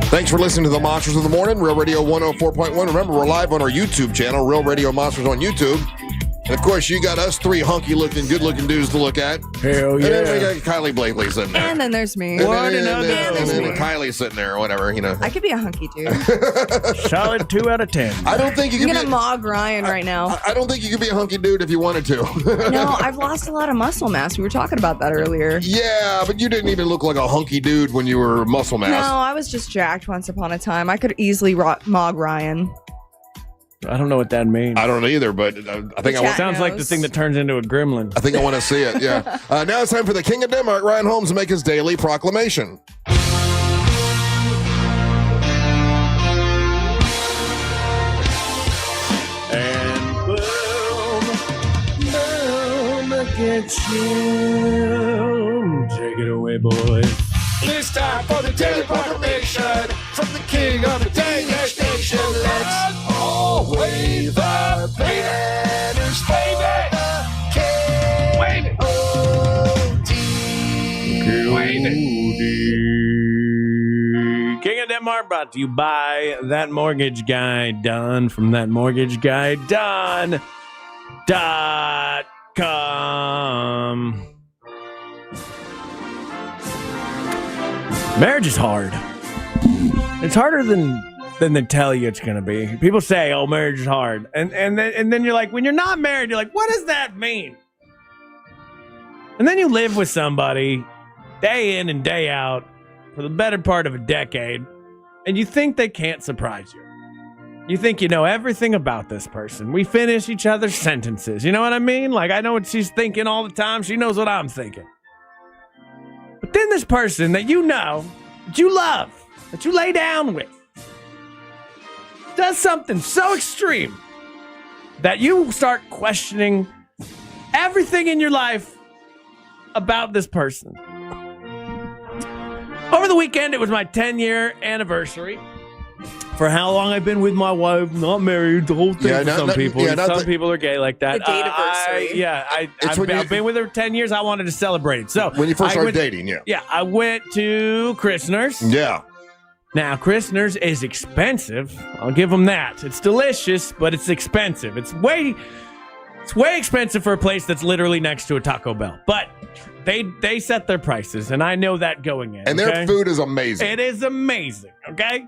Speaker 5: Thanks for listening to the Monsters of the Morning, Real Radio 104.1. Remember, we're live on our YouTube channel, Real Radio Monsters on YouTube. And, of course, you got us three hunky-looking, good-looking dudes to look at.
Speaker 14: Hell yeah.
Speaker 5: And then we got Kylie Blakely sitting there.
Speaker 15: And then there's me.
Speaker 5: And then Kylie sitting there or whatever, you know.
Speaker 15: I could be a hunky dude.
Speaker 14: Solid 2 out of 10.
Speaker 5: I don't think you
Speaker 15: I'm
Speaker 5: can
Speaker 15: going to mog Ryan right now.
Speaker 5: I don't think you could be a hunky dude if you wanted to.
Speaker 15: No, I've lost a lot of muscle mass. We were talking about that earlier.
Speaker 5: Yeah, but you didn't even look like a hunky dude when you were muscle mass.
Speaker 15: No, I was just jacked once upon a time. I could easily mog Ryan.
Speaker 14: I don't know what that means.
Speaker 5: I don't either, but I think
Speaker 14: Sounds like the thing that turns into a gremlin.
Speaker 5: I think I want to see it, yeah. Now it's time for the King of Denmark, Ryan Holmes, to make his daily proclamation.
Speaker 14: And boom, look at you. Take it away, boys.
Speaker 2: It's time for the daily proclamation from the king of the Danish nation. Let's all wave our banners, baby. Wave it.
Speaker 14: Wave it. King of Denmark brought to you by That Mortgage Guy Done from thatmortgageguyDone.com. Marriage is hard. It's harder than they tell you it's going to be. People say, oh, marriage is hard. And then you're like, when you're not married, you're like, what does that mean? And then you live with somebody day in and day out for the better part of a decade, and you think they can't surprise you. You think you know everything about this person. We finish each other's sentences. You know what I mean? Like, I know what she's thinking all the time. She knows what I'm thinking. But then this person that you know, that you love, that you lay down with, does something so extreme that you start questioning everything in your life about this person. Over the weekend, it was my 10-year anniversary. For how long I've been with my wife, not married, the whole thing for some people. Some people are gay like that.
Speaker 15: The date-iversary.
Speaker 14: I've been with her 10 years. I wanted to celebrate it. So
Speaker 5: when you first started dating, yeah.
Speaker 14: Yeah, I went to Christner's.
Speaker 5: Yeah.
Speaker 14: Now, Christner's is expensive. I'll give them that. It's delicious, but it's expensive. It's way expensive for a place that's literally next to a Taco Bell. But they set their prices, and I know that going in.
Speaker 5: And their food is amazing.
Speaker 14: It is amazing, okay?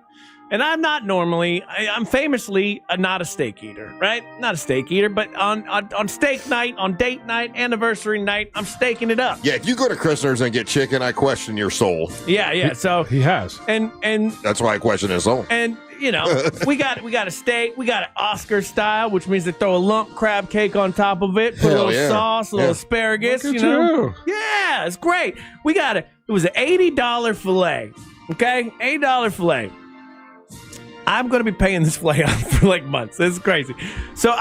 Speaker 14: And I'm not normally, I'm famously not a steak eater, right? Not a steak eater, but on steak night, on date night, anniversary night, I'm steaking it up.
Speaker 5: Yeah, if you go to Christner's and get chicken, I question your soul.
Speaker 14: Yeah. So
Speaker 20: he has.
Speaker 14: And
Speaker 5: that's why I question his soul.
Speaker 14: And you know, we got a steak, we got it Oscar style, which means they throw a lump crab cake on top of it, put a little sauce, a little asparagus, you know. Yeah, it's great. It was an $80 filet. Okay? $80 filet. I'm going to be paying this filet out for like months. This is crazy. So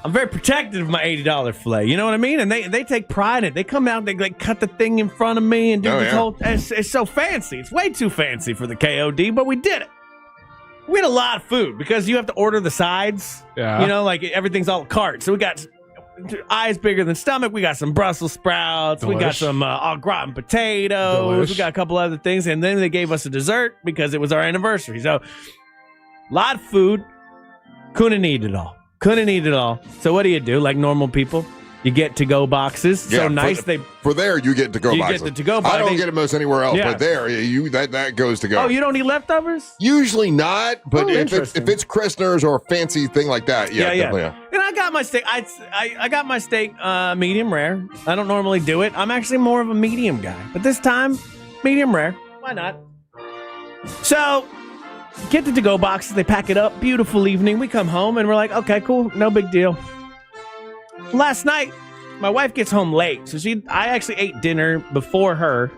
Speaker 14: I'm very protective of my $80 filet. You know what I mean? And they take pride in it. They come out, they like cut the thing in front of me and do this whole. It's so fancy. It's way too fancy for the KOD, but we did it. We had a lot of food because you have to order the sides.
Speaker 2: Yeah.
Speaker 14: You know, like everything's a la carte. So we got eyes bigger than stomach. We got some Brussels sprouts. We got some au gratin potatoes. We got a couple other things. And then they gave us a dessert because it was our anniversary. So a lot of food. Couldn't eat it all. So what do? Like normal people, you get to-go boxes.
Speaker 5: Yeah,
Speaker 14: so nice.
Speaker 5: For there, you get to-go boxes.
Speaker 14: You get the to-go box.
Speaker 5: I don't get them most anywhere else,
Speaker 14: Yeah.
Speaker 5: but there, that goes to go.
Speaker 14: Oh, you don't eat leftovers?
Speaker 5: Usually not, but if
Speaker 14: interesting.
Speaker 5: it's Christner's or a fancy thing like that, definitely. Yeah.
Speaker 14: And I got my steak. I got my steak medium rare. I don't normally do it. I'm actually more of a medium guy, but this time, medium rare. Why not? So, get the to-go boxes. They pack it up. Beautiful evening. We come home and we're like, okay, cool, no big deal. Last night, my wife gets home late, so I actually ate dinner before her,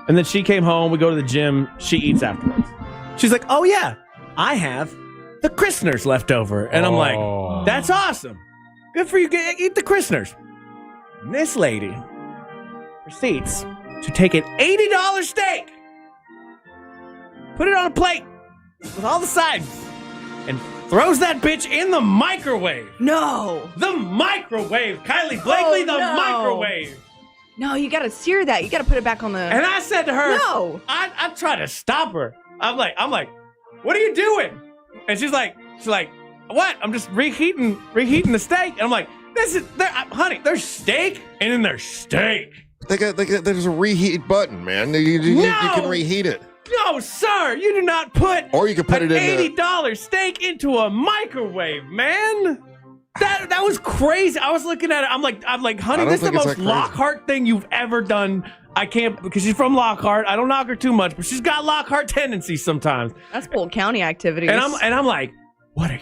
Speaker 14: and then she came home. We go to the gym. She eats afterwards. She's like, "Oh yeah, I have the Christners left over," and I'm like, "That's awesome. Good for you. Eat the Christners." And this lady proceeds to take an $80 steak, put it on a plate with all the sides, and throws that bitch in the microwave.
Speaker 15: No.
Speaker 14: The microwave. Kylie Blakely, microwave.
Speaker 15: No, you got to sear that. You got to put it back on the...
Speaker 14: And I said to her,
Speaker 15: no.
Speaker 14: I tried to stop her. I'm like, what are you doing? And she's like, what? I'm just reheating the steak. And I'm like, honey, there's steak and then there's steak.
Speaker 5: There's a reheat button, man. You can reheat it.
Speaker 14: No, sir, you do not put
Speaker 5: or you can put
Speaker 14: an
Speaker 5: it in
Speaker 14: $80 steak into a microwave, man. That was crazy. I was looking at it. I'm like, honey, this is the most Lockhart thing you've ever done. I can't, because she's from Lockhart. I don't knock her too much, but she's got Lockhart tendencies sometimes.
Speaker 15: That's Polk County activities.
Speaker 14: And I'm like, what are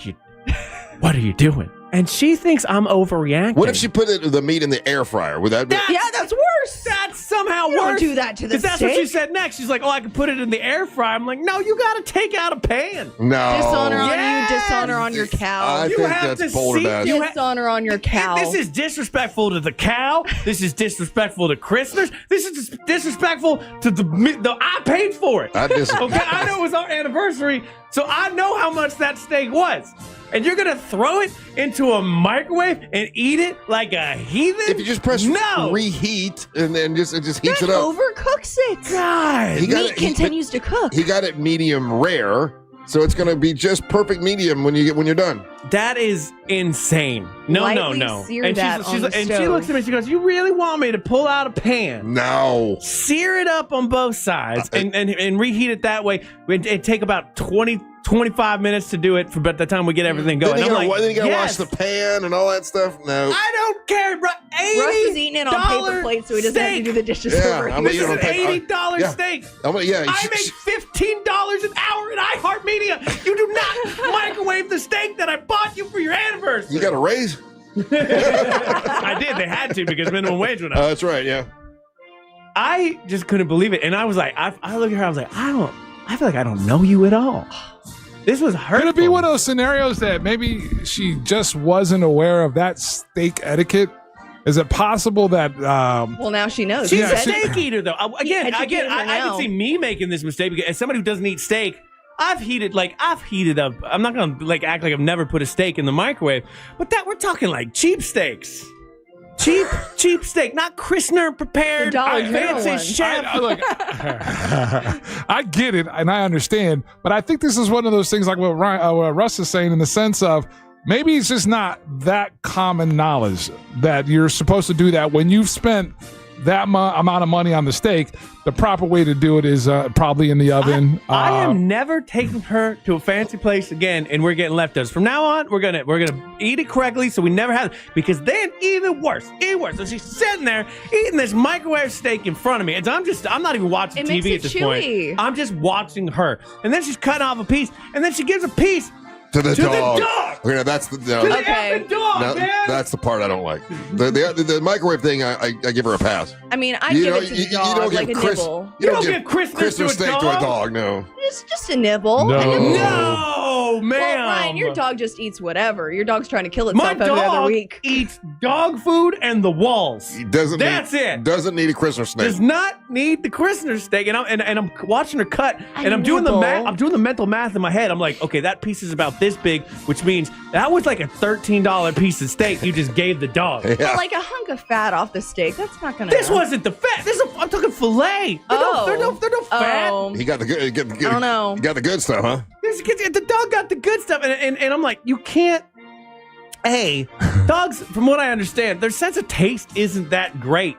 Speaker 14: you doing? And she thinks I'm overreacting.
Speaker 5: What if she put the meat in the air fryer? Would that be?
Speaker 15: That's worse.
Speaker 14: That's somehow worse.
Speaker 15: Don't do that to the steak.
Speaker 14: Because that's what she said next. She's like, I can put it in the air fryer. I'm like, no, you got to take out a pan.
Speaker 5: No.
Speaker 15: Dishonor on you, dishonor on your cow.
Speaker 5: I think that's bold enough.
Speaker 15: Dishonor on your cow.
Speaker 14: This is disrespectful to the cow. This is disrespectful to Christners. This is disrespectful to the I paid for it. Okay, I know it was our anniversary, so I know how much that steak was. And you're going to throw it into a microwave and eat it like a heathen?
Speaker 5: If you just press reheat and then it just heats it up.
Speaker 15: Overcooks it.
Speaker 14: God.
Speaker 15: Meat continues to cook.
Speaker 5: He got it medium rare, so it's going to be just perfect medium when you're done.
Speaker 14: That is insane. No.
Speaker 15: Sear
Speaker 14: And
Speaker 15: that on the
Speaker 14: she
Speaker 15: stove.
Speaker 14: looks at me and she goes, you really want me to pull out a pan?
Speaker 5: No.
Speaker 14: Sear it up on both sides and reheat it that way. It'd take about 25 minutes to do it by the time we get everything going.
Speaker 5: Then you gotta wash the pan and all that stuff. No.
Speaker 14: I don't care, bro.
Speaker 15: Russ is eating it on paper plates so he doesn't have to do the dishes for him.
Speaker 14: This is an $80 steak.
Speaker 5: I
Speaker 14: make $15 an hour in iHeartMedia. You do not microwave the steak that I bought you for your anniversary.
Speaker 5: You got a raise?
Speaker 14: I did. They had to because minimum wage went up.
Speaker 5: That's right, yeah.
Speaker 14: I just couldn't believe it. And I was like, I look at her, I was like, I feel like I don't know you at all. This was hurtful.
Speaker 2: Could it be one of those scenarios that maybe she just wasn't aware of that steak etiquette? Is it possible that...
Speaker 15: well, now she knows.
Speaker 14: She's a steak eater, though. Again, I can see me making this mistake because as somebody who doesn't eat steak, I've heated up. I'm not going to act like I've never put a steak in the microwave, but we're talking like cheap steaks. Cheap steak, not Christner prepared, fancy chef.
Speaker 2: I get it, and I understand, but I think this is one of those things like what Russ is saying in the sense of maybe it's just not that common knowledge that you're supposed to do that when you've spent that amount of money on the steak. The proper way to do it is probably in the oven.
Speaker 14: I am never taking her to a fancy place again, and we're getting leftovers. From now on, we're gonna eat it correctly, so we never have it. Because then, even worse. So she's sitting there eating this microwave steak in front of me, and I'm not even watching TV at this point. I'm just watching her, and then she's cutting off a piece, and then she gives a piece.
Speaker 5: To the dog.
Speaker 14: Okay,
Speaker 5: now that's the
Speaker 14: effing dog, man.
Speaker 5: That's the part I don't like. The microwave thing, I give her a pass.
Speaker 15: I mean, I give it to the dog,
Speaker 5: you don't
Speaker 15: like a nibble.
Speaker 14: You don't give Christmas to a
Speaker 5: steak to a dog, no.
Speaker 15: It's just a nibble.
Speaker 2: No.
Speaker 14: No. No, ma'am.
Speaker 15: Well, Ryan, your dog just eats whatever. Your dog's trying to kill
Speaker 14: My
Speaker 15: itself every other
Speaker 14: dog
Speaker 15: week.
Speaker 14: eats dog food and the walls.
Speaker 5: He
Speaker 14: That's it.
Speaker 5: Doesn't need a Christmas snake.
Speaker 14: Does not need the Christmas steak. And I'm watching her cut, and I'm doing the math. I'm doing the mental math in my head. I'm like, okay, that piece is about this big, which means that was like a $13 piece of steak you just gave the dog.
Speaker 5: Yeah.
Speaker 15: But like a hunk of fat off the steak, that's not gonna.
Speaker 14: This wasn't the fat. I'm talking fillet. They're no fat.
Speaker 5: He got the good.
Speaker 15: I don't know.
Speaker 5: He got the good stuff, huh?
Speaker 14: The dog got the good stuff, and I'm like, you can't. Hey, dogs, from what I understand, their sense of taste isn't that great.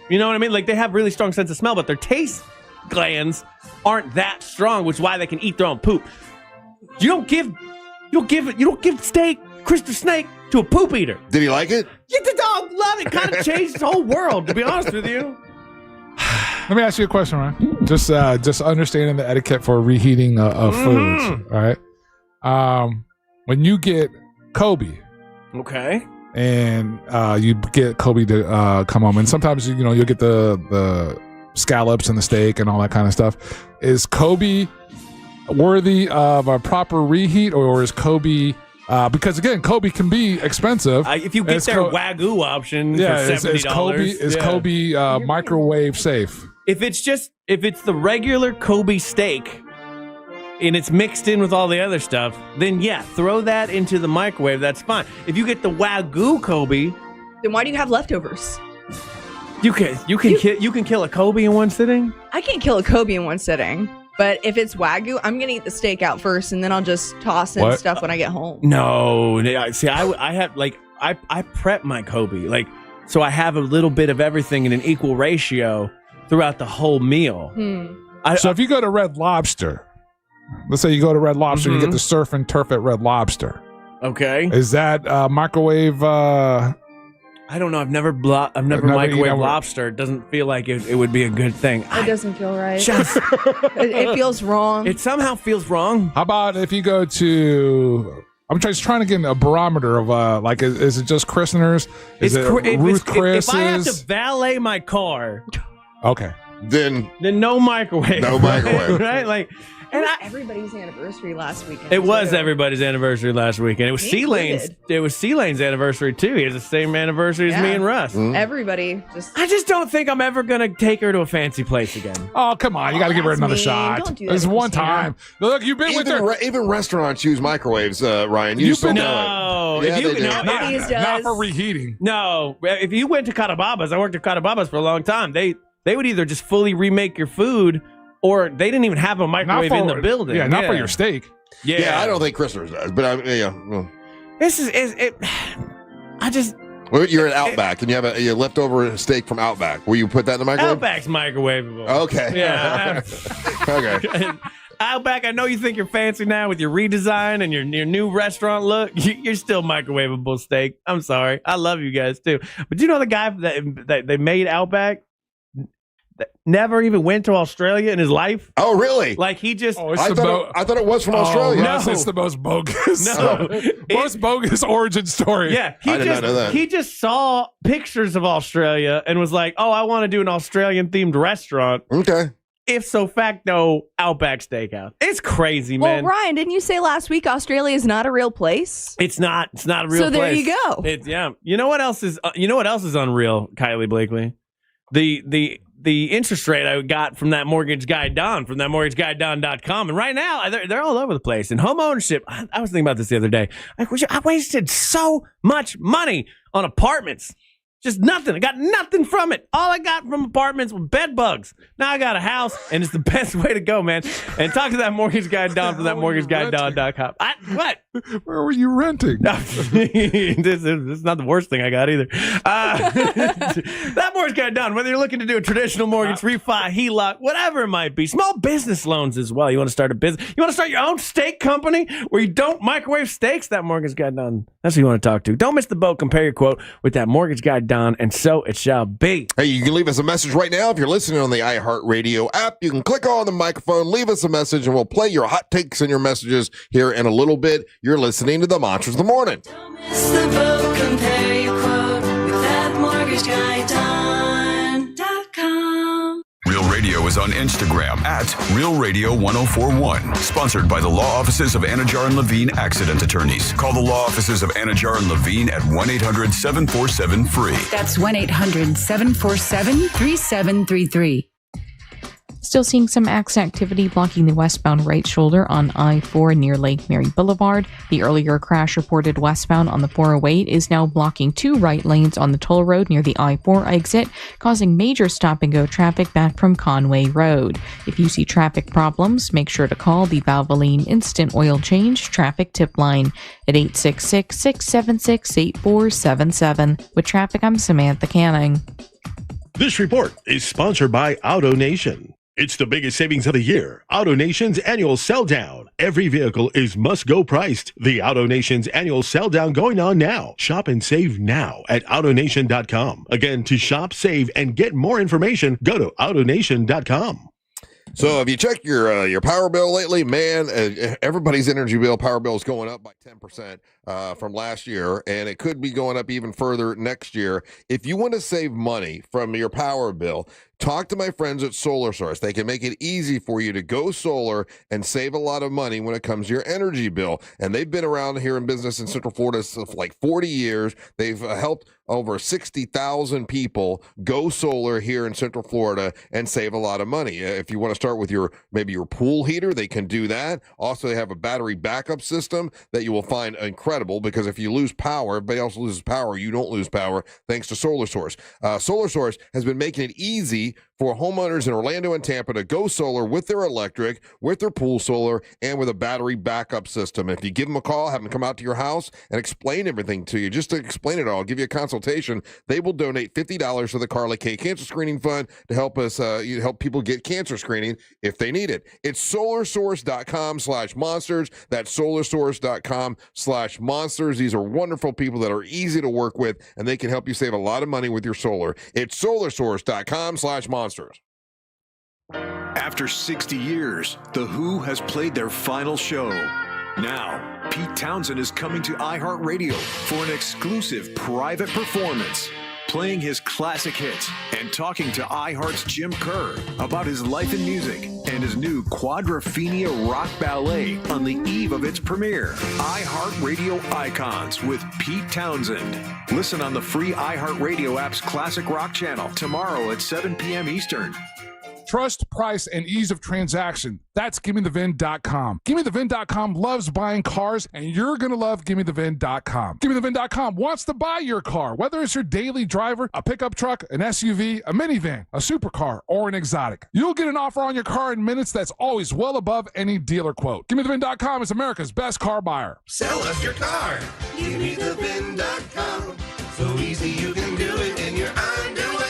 Speaker 14: You know what I mean? Like, they have really strong sense of smell, but their taste glands aren't that strong, which is why they can eat their own poop. You don't give steak, Christmas snake, to a poop eater.
Speaker 5: Did he like it?
Speaker 14: Yeah, the dog loved it. Kind of changed his whole world, to be honest with you.
Speaker 2: Let me ask you a question, Ryan. Just understanding the etiquette for reheating of foods. All right. When you get Kobe,
Speaker 14: okay,
Speaker 2: and you get Kobe to come home, and sometimes you'll get the scallops and the steak and all that kind of stuff. Is Kobe worthy of a proper reheat, or is Kobe? Because again, Kobe can be expensive.
Speaker 14: If you get their Wagyu option for $70,
Speaker 2: is Kobe microwave safe?
Speaker 14: If it's the regular Kobe steak and it's mixed in with all the other stuff, then yeah, throw that into the microwave. That's fine. If you get the Wagyu Kobe,
Speaker 15: then why do you have leftovers?
Speaker 14: You can kill a Kobe in one sitting.
Speaker 15: I can't kill a Kobe in one sitting. But if it's Wagyu, I'm going to eat the steak out first, and then I'll just toss in stuff when I get home.
Speaker 14: No. See, I have, I prep my Kobe. So I have a little bit of everything in an equal ratio throughout the whole meal.
Speaker 2: So if you go to Red Lobster, let's say you go to Red Lobster, you get the surf and turf at Red Lobster.
Speaker 14: Okay.
Speaker 2: Is that microwave...
Speaker 14: I don't know. I've never microwaved lobster. It doesn't feel like it would be a good thing.
Speaker 15: It doesn't feel right. It feels wrong.
Speaker 14: It somehow feels wrong.
Speaker 2: How about if you go to... I'm just trying to get a barometer of is it just Christner's? Is it Ruth Chris's?
Speaker 14: If I have to valet my car,
Speaker 2: okay,
Speaker 5: then
Speaker 14: no microwave.
Speaker 5: No microwave,
Speaker 14: right?
Speaker 15: And everybody's anniversary last weekend.
Speaker 14: It was everybody's anniversary last weekend. It was C-Lane's. It was C-Lane's anniversary too. He has the same anniversary as me and Russ.
Speaker 15: Everybody
Speaker 14: I just don't think I'm ever gonna take her to a fancy place again.
Speaker 2: Oh, come on! You got to give her another shot.
Speaker 15: Don't do that,
Speaker 2: It's one time. Look, you've been with her.
Speaker 5: Even restaurants use microwaves, Ryan. You still
Speaker 14: no,
Speaker 5: yeah, they do.
Speaker 2: Not for reheating.
Speaker 14: No, if you went to Catababa's, I worked at Catababa's for a long time. They would either just fully remake your food, or they didn't even have a microwave in the building.
Speaker 2: Yeah, not for your steak.
Speaker 14: Yeah,
Speaker 5: I don't think Christmas does, but well.
Speaker 14: This is it. I just.
Speaker 5: Well, you're at Outback and you have a leftover steak from Outback. Will you put that in the microwave?
Speaker 14: Outback's microwavable.
Speaker 5: Okay.
Speaker 14: Yeah.
Speaker 5: Okay.
Speaker 14: Outback, I know you think you're fancy now with your redesign and your new restaurant look. You're still microwavable steak. I'm sorry. I love you guys too. But do you know the guy that they made Outback? Never even went to Australia in his life.
Speaker 5: Oh, really?
Speaker 14: Like he just...
Speaker 5: I thought it was from Australia.
Speaker 2: No, it's the most bogus. Most bogus origin story.
Speaker 14: Yeah,
Speaker 5: I did not know that.
Speaker 14: He just saw pictures of Australia and was like, "Oh, I want to do an Australian-themed restaurant."
Speaker 5: Okay.
Speaker 14: If so facto, Outback Steakhouse. It's crazy, man.
Speaker 15: Well, Ryan, didn't you say last week Australia is not a real place?
Speaker 14: It's not. It's not a real place.
Speaker 15: So there you go.
Speaker 14: Yeah. You know what else is? Unreal, Kylie Blakely? The interest rate I got from that mortgage guy Don from that mortgageguyDon.com, and right now they're all over the place. And home ownership, I was thinking about this the other day. I wasted so much money on apartments. Just nothing. I got nothing from it. All I got from apartments were bed bugs. Now I got a house, and it's the best way to go, man. And talk to that mortgage guy Don from that mortgageguyDon.com. What?
Speaker 2: Where were you renting?
Speaker 14: This is not the worst thing I got either. That mortgage guy Don, whether you're looking to do a traditional mortgage, refi, HELOC, whatever it might be, small business loans as well. You want to start a business? You want to start your own steak company where you don't microwave steaks? That mortgage guy Don. That's who you want to talk to. Don't miss the boat. Compare your quote with that mortgage guy Don, and so it shall be.
Speaker 5: Hey, you can leave us a message right now if you're listening on the iHeartRadio app. You can click on the microphone, leave us a message, and we'll play your hot takes and your messages here in a little bit. You're listening to the Monsters of the Morning.
Speaker 27: Don't miss the boat. Compare your quote with that mortgageguyDon.com.
Speaker 11: Real Radio Radio is on Instagram at Real Radio 1041. Sponsored by the law offices of Anajar and Levine Accident Attorneys. Call the law offices of Anajar and Levine at 1-800-747-FREE.
Speaker 6: That's 1-800-747-3733.
Speaker 8: Still seeing some accident activity blocking the westbound right shoulder on I-4 near Lake Mary Boulevard. The earlier crash reported westbound on the 408 is now blocking 2 right lanes on the toll road near the I-4 exit, causing major stop-and-go traffic back from Conway Road. If you see traffic problems, make sure to call the Valvoline Instant Oil Change Traffic Tip Line at 866-676-8477. With traffic, I'm Samantha Canning.
Speaker 9: This report is sponsored by AutoNation. It's the biggest savings of the year. AutoNation's annual sell down. Every vehicle is must-go priced. The AutoNation's annual sell down going on now. Shop and save now at AutoNation.com. Again, to shop, save, and get more information, go to AutoNation.com.
Speaker 5: So if you check your power bill lately, man, everybody's energy bill, power bill is going up by 10% from last year, and it could be going up even further next year. If you want to save money from your power bill, talk to my friends at Solar Source. They can make it easy for you to go solar and save a lot of money when it comes to your energy bill. And they've been around here in business in Central Florida for like 40 years. They've helped over 60,000 people go solar here in Central Florida and save a lot of money. If you want to start with maybe your pool heater, they can do that. Also, they have a battery backup system that you will find incredible, because if you lose power, everybody else loses power, you don't lose power thanks to Solar Source. Solar Source has been making it easy for homeowners in Orlando and Tampa to go solar with their electric, with their pool solar, and with a battery backup system. If you give them a call, have them come out to your house and explain everything to you, just to explain it all, give you a consultation, they will donate $50 to the Carla K Cancer Screening Fund to help us help people get cancer screening if they need it. It's solarsource.com/monsters. That's solarsource.com/monsters. These are wonderful people that are easy to work with, and they can help you save a lot of money with your solar. It's solarsource.com/monsters.
Speaker 17: After 60 years, The Who has played their final show. Now, Pete Townsend is coming to iHeartRadio for an exclusive private performance, playing his classic hits and talking to iHeart's Jim Kerr about his life in music and his new Quadrophenia rock ballet on the eve of its premiere. iHeartRadio Icons with Pete Townsend. Listen on the free iHeartRadio app's Classic Rock channel tomorrow at 7 p.m. Eastern.
Speaker 2: Trust, price, and ease of transaction. That's GimmeTheVin.com. GimmeTheVin.com loves buying cars, and you're going to love GimmeTheVin.com. GimmeTheVin.com wants to buy your car, whether it's your daily driver, a pickup truck, an SUV, a minivan, a supercar, or an exotic. You'll get an offer on your car in minutes that's always well above any dealer quote. GimmeTheVin.com is America's best car buyer.
Speaker 10: Sell us your car. GimmeTheVin.com. So easy you can do it in your underwear.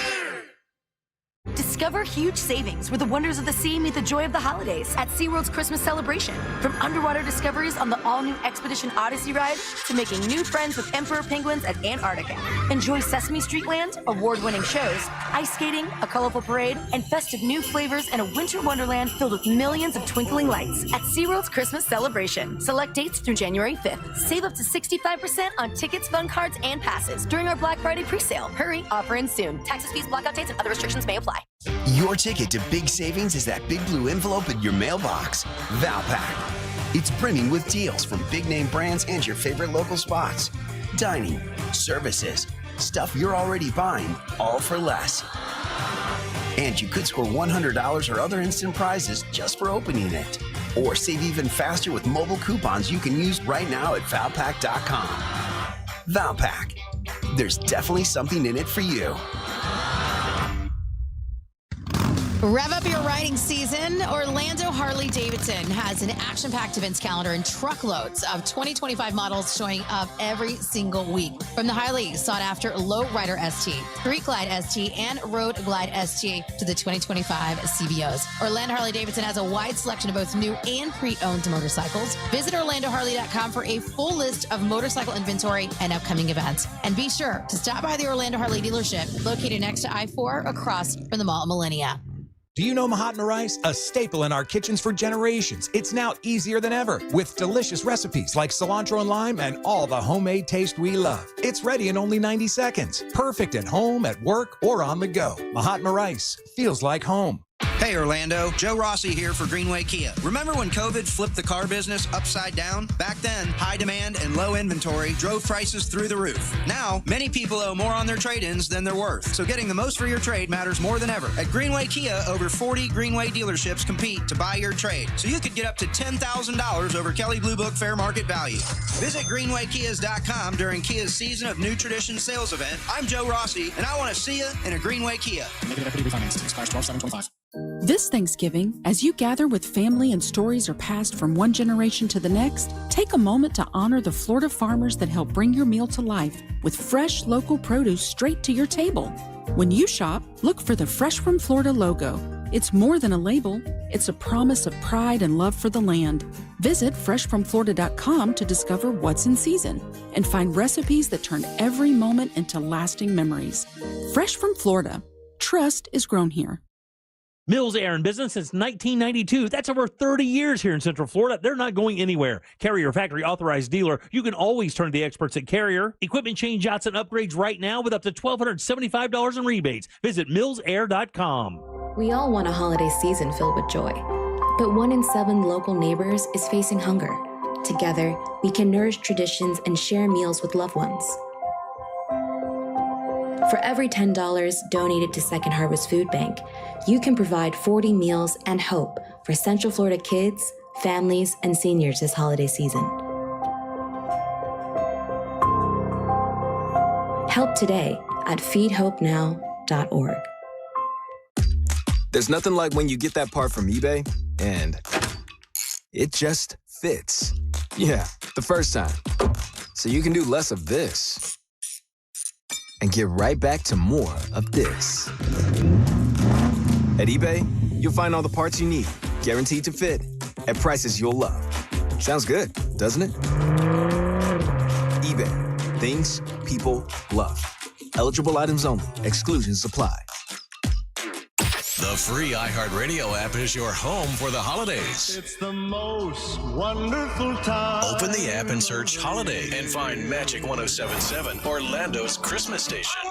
Speaker 12: Discover huge savings where the wonders of the sea meet the joy of the holidays at SeaWorld's Christmas celebration. From underwater discoveries on the all-new Expedition Odyssey ride to making new friends with emperor penguins at Antarctica. Enjoy Sesame Street Land, award-winning shows, ice skating, a colorful parade, and festive new flavors in a winter wonderland filled with millions of twinkling lights at SeaWorld's Christmas celebration. Select dates through January 5th. Save up to 65% on tickets, fun cards, and passes during our Black Friday presale. Hurry, offer ends soon. Taxes, fees, blackout dates, and other restrictions may apply.
Speaker 13: Your ticket to big savings is that big blue envelope in your mailbox. Valpak. It's brimming with deals from big name brands and your favorite local spots. Dining, services, stuff you're already buying, all for less. And you could score $100 or other instant prizes just for opening it. Or save even faster with mobile coupons you can use right now at Valpak.com. Valpak. There's definitely something in it for you.
Speaker 20: Rev up your riding season. Orlando Harley-Davidson has an action-packed events calendar and truckloads of 2025 models showing up every single week. From the highly sought-after Lowrider ST, Street Glide ST, and Road Glide ST to the 2025 CVOs. Orlando Harley-Davidson has a wide selection of both new and pre-owned motorcycles. Visit OrlandoHarley.com for a full list of motorcycle inventory and upcoming events. And be sure to stop by the Orlando Harley dealership located next to I-4 across from the Mall at Millennia.
Speaker 1: Do you know Mahatma rice? A staple in our kitchens for generations. It's now easier than ever with delicious recipes like cilantro and lime and all the homemade taste we love. It's ready in only 90 seconds. Perfect at home, at work, or on the go. Mahatma rice feels like home.
Speaker 6: Hey Orlando, Joe Rossi here for Greenway Kia. Remember when COVID flipped the car business upside down? Back then, high demand and low inventory drove prices through the roof. Now, many people owe more on their trade-ins than they're worth. So getting the most for your trade matters more than ever. At Greenway Kia, over 40 Greenway dealerships compete to buy your trade. So you could get up to $10,000 over Kelley Blue Book fair market value. Visit greenwaykias.com during Kia's Season of New Tradition sales event. I'm Joe Rossi, and I want to see you in a Greenway Kia.
Speaker 7: Negative equity refinancing expires 12/7/25.
Speaker 16: This Thanksgiving, as you gather with family and stories are passed from one generation to the next, take a moment to honor the Florida farmers that help bring your meal to life with fresh local produce straight to your table. When you shop, look for the Fresh from Florida logo. It's more than a label, it's a promise of pride and love for the land. Visit freshfromflorida.com to discover what's in season and find recipes that turn every moment into lasting memories. Fresh from Florida. Trust is grown here.
Speaker 18: Mills Air in business since 1992. That's over 30 years here in Central Florida. They're not going anywhere. Carrier factory authorized dealer. You can always turn to the experts at Carrier. Equipment change-outs and upgrades right now with up to $1,275 in rebates. Visit millsair.com.
Speaker 19: We all want a holiday season filled with joy, but 1 in 7 local neighbors is facing hunger. Together, we can nourish traditions and share meals with loved ones. For every $10 donated to Second Harvest Food Bank, you can provide 40 meals and hope for Central Florida kids, families, and seniors this holiday season. Help today at feedhopenow.org.
Speaker 21: There's nothing like when you get that part from eBay and it just fits. Yeah, the first time. So you can do less of this and get right back to more of this. At eBay, you'll find all the parts you need, guaranteed to fit, at prices you'll love. Sounds good, doesn't it? eBay, things people love. Eligible items only. Exclusions apply.
Speaker 22: The free iHeartRadio app is your home for the holidays.
Speaker 2: It's the most wonderful time.
Speaker 22: Open the app and search Holiday and find Magic 107.7, Orlando's Christmas station.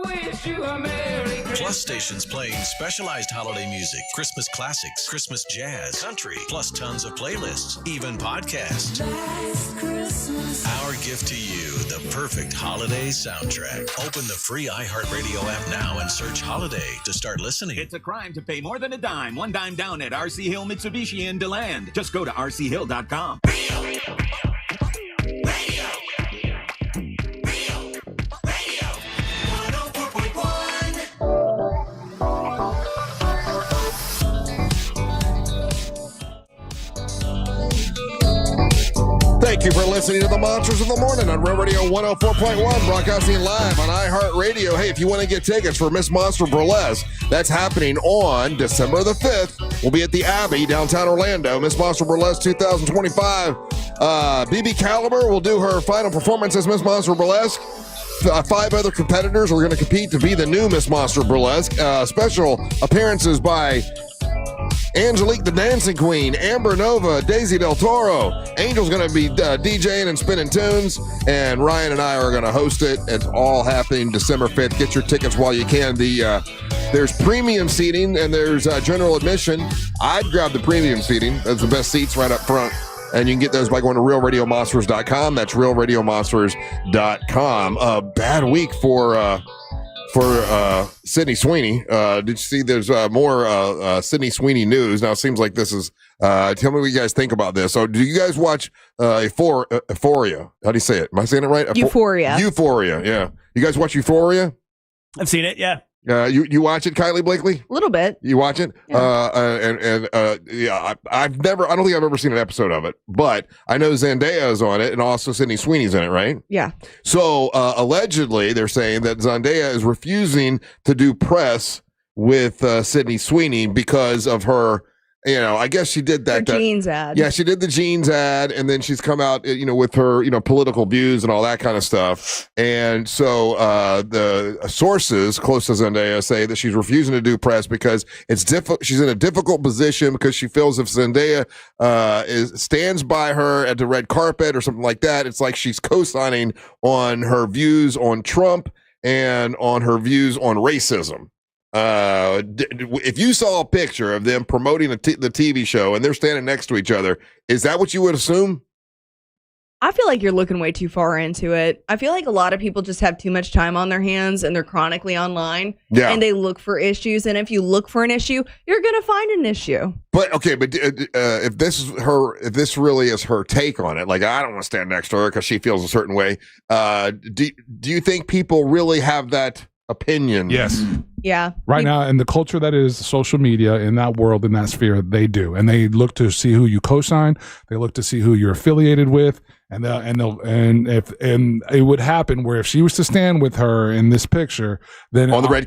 Speaker 2: Wish you a Merry Christmas.
Speaker 22: Plus stations playing specialized holiday music, Christmas classics, Christmas jazz, country, plus tons of playlists, even podcasts. Our gift to you, the perfect holiday soundtrack. Open the free iHeartRadio app now and search Holiday to start listening.
Speaker 23: It's a crime to pay more than a dime. One dime down at RC Hill Mitsubishi in DeLand. Just go to rchill.com.
Speaker 5: Thank you for listening to the Monsters of the Morning on Real Radio 104.1, broadcasting live on iHeartRadio. Hey, if you want to get tickets for Miss Monster Burlesque, that's happening on December the 5th. We'll be at the Abbey, downtown Orlando. Miss Monster Burlesque 2025. BB Caliber will do her final performance as Miss Monster Burlesque. 5 other competitors are going to compete to be the new Miss Monster Burlesque. Special appearances by Angelique the Dancing Queen, Amber Nova, Daisy Del Toro. Angel's going to be DJing and spinning tunes, and Ryan and I are going to host it. It's all happening December 5th. Get your tickets while you can. There's premium seating and there's general admission. I'd grab the premium seating. That's the best seats right up front. And you can get those by going to realradiomonsters.com. That's realradiomonsters.com. A bad week for Sydney Sweeney. Did you see there's more Sydney Sweeney news? Now it seems like this is, tell me what you guys think about this. So do you guys watch Euphoria? How do you say it? Am I saying it right?
Speaker 15: Euphoria.
Speaker 5: Euphoria, yeah. You guys watch Euphoria?
Speaker 14: I've seen it, yeah.
Speaker 5: You watch it, Kylie Blakely?
Speaker 15: A little bit.
Speaker 5: You watch it?
Speaker 15: Yeah.
Speaker 5: I don't think I've ever seen an episode of it, but I know Zendaya is on it and also Sydney Sweeney's in it, right?
Speaker 15: Yeah.
Speaker 5: So allegedly they're saying that Zendaya is refusing to do press with Sydney Sweeney because of her, I guess she did that.
Speaker 15: Jeans ad.
Speaker 5: Yeah, she did the jeans ad, and then she's come out, with her, political views and all that kind of stuff. And so the sources close to Zendaya say that she's refusing to do press because it's difficult. She's in a difficult position because she feels if Zendaya stands by her at the red carpet or something like that, it's like she's co-signing on her views on Trump and on her views on racism. If you saw a picture of them promoting the TV show and they're standing next to each other, is that what you would assume?
Speaker 15: I feel like you're looking way too far into it. I feel like a lot of people just have too much time on their hands and they're chronically online.
Speaker 5: Yeah.
Speaker 15: And they look for issues. And if you look for an issue, you're going to find an issue.
Speaker 5: But if this really is her take on it, like I don't want to stand next to her because she feels a certain way. Do you think people really have that opinion?
Speaker 3: Yes.
Speaker 15: Yeah.
Speaker 3: Right now, in the culture that is social media, in that world, in that sphere, they do, and they look to see who you co-sign. They look to see who you're affiliated with, and it would happen where if she was to stand with her in this picture, then
Speaker 5: on the red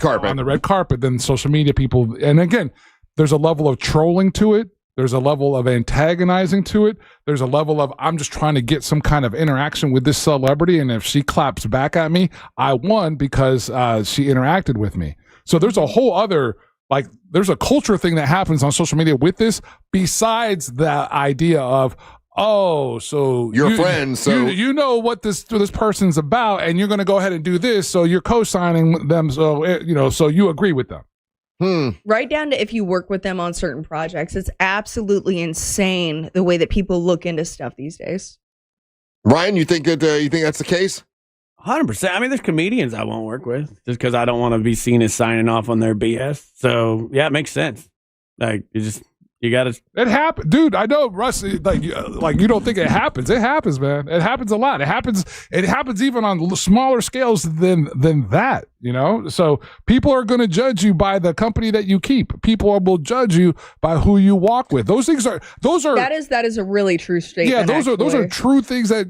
Speaker 5: carpet,
Speaker 3: then social media people, and again, there's a level of trolling to it. There's a level of antagonizing to it. There's a level of I'm just trying to get some kind of interaction with this celebrity, and if she claps back at me, I won because she interacted with me. So there's a whole other, there's a culture thing that happens on social media with this, besides the idea of, oh, so
Speaker 5: you're friends, so
Speaker 3: you know what this person's about, and you're going to go ahead and do this, so you're co-signing them, so so you agree with them.
Speaker 15: Right down to if you work with them on certain projects. It's absolutely insane the way that people look into stuff these days.
Speaker 5: Ryan, you think that's the case?
Speaker 14: 100%. I mean, there's comedians I won't work with just because I don't want to be seen as signing off on their BS. So yeah, it makes sense. Like you got to.
Speaker 3: It happens, dude. I know, Russ. Like you don't think it happens. It happens, man. It happens a lot. It happens even on smaller scales than that. So people are going to judge you by the company that you keep. People will judge you by who you walk with. Those are.
Speaker 15: That is a really true statement.
Speaker 3: Yeah, those are true things that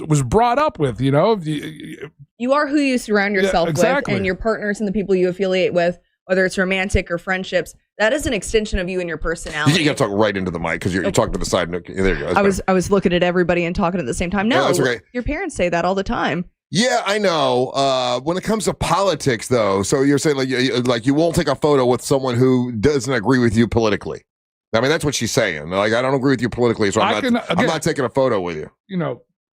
Speaker 3: was brought up with. You
Speaker 15: are who you surround yourself with, and your partners and the people you affiliate with, whether it's romantic or friendships. That is an extension of you and your personality.
Speaker 5: You got to talk right into the mic because you're talking to the side. There you go.
Speaker 15: I was looking at everybody and talking at the same time. No,
Speaker 5: that's okay.
Speaker 15: Your parents say that all the time.
Speaker 5: Yeah, I know. When it comes to politics, though, so you're saying like you won't take a photo with someone who doesn't agree with you politically. I mean, that's what she's saying. Like, I don't agree with you politically, so I'm not taking a photo with you.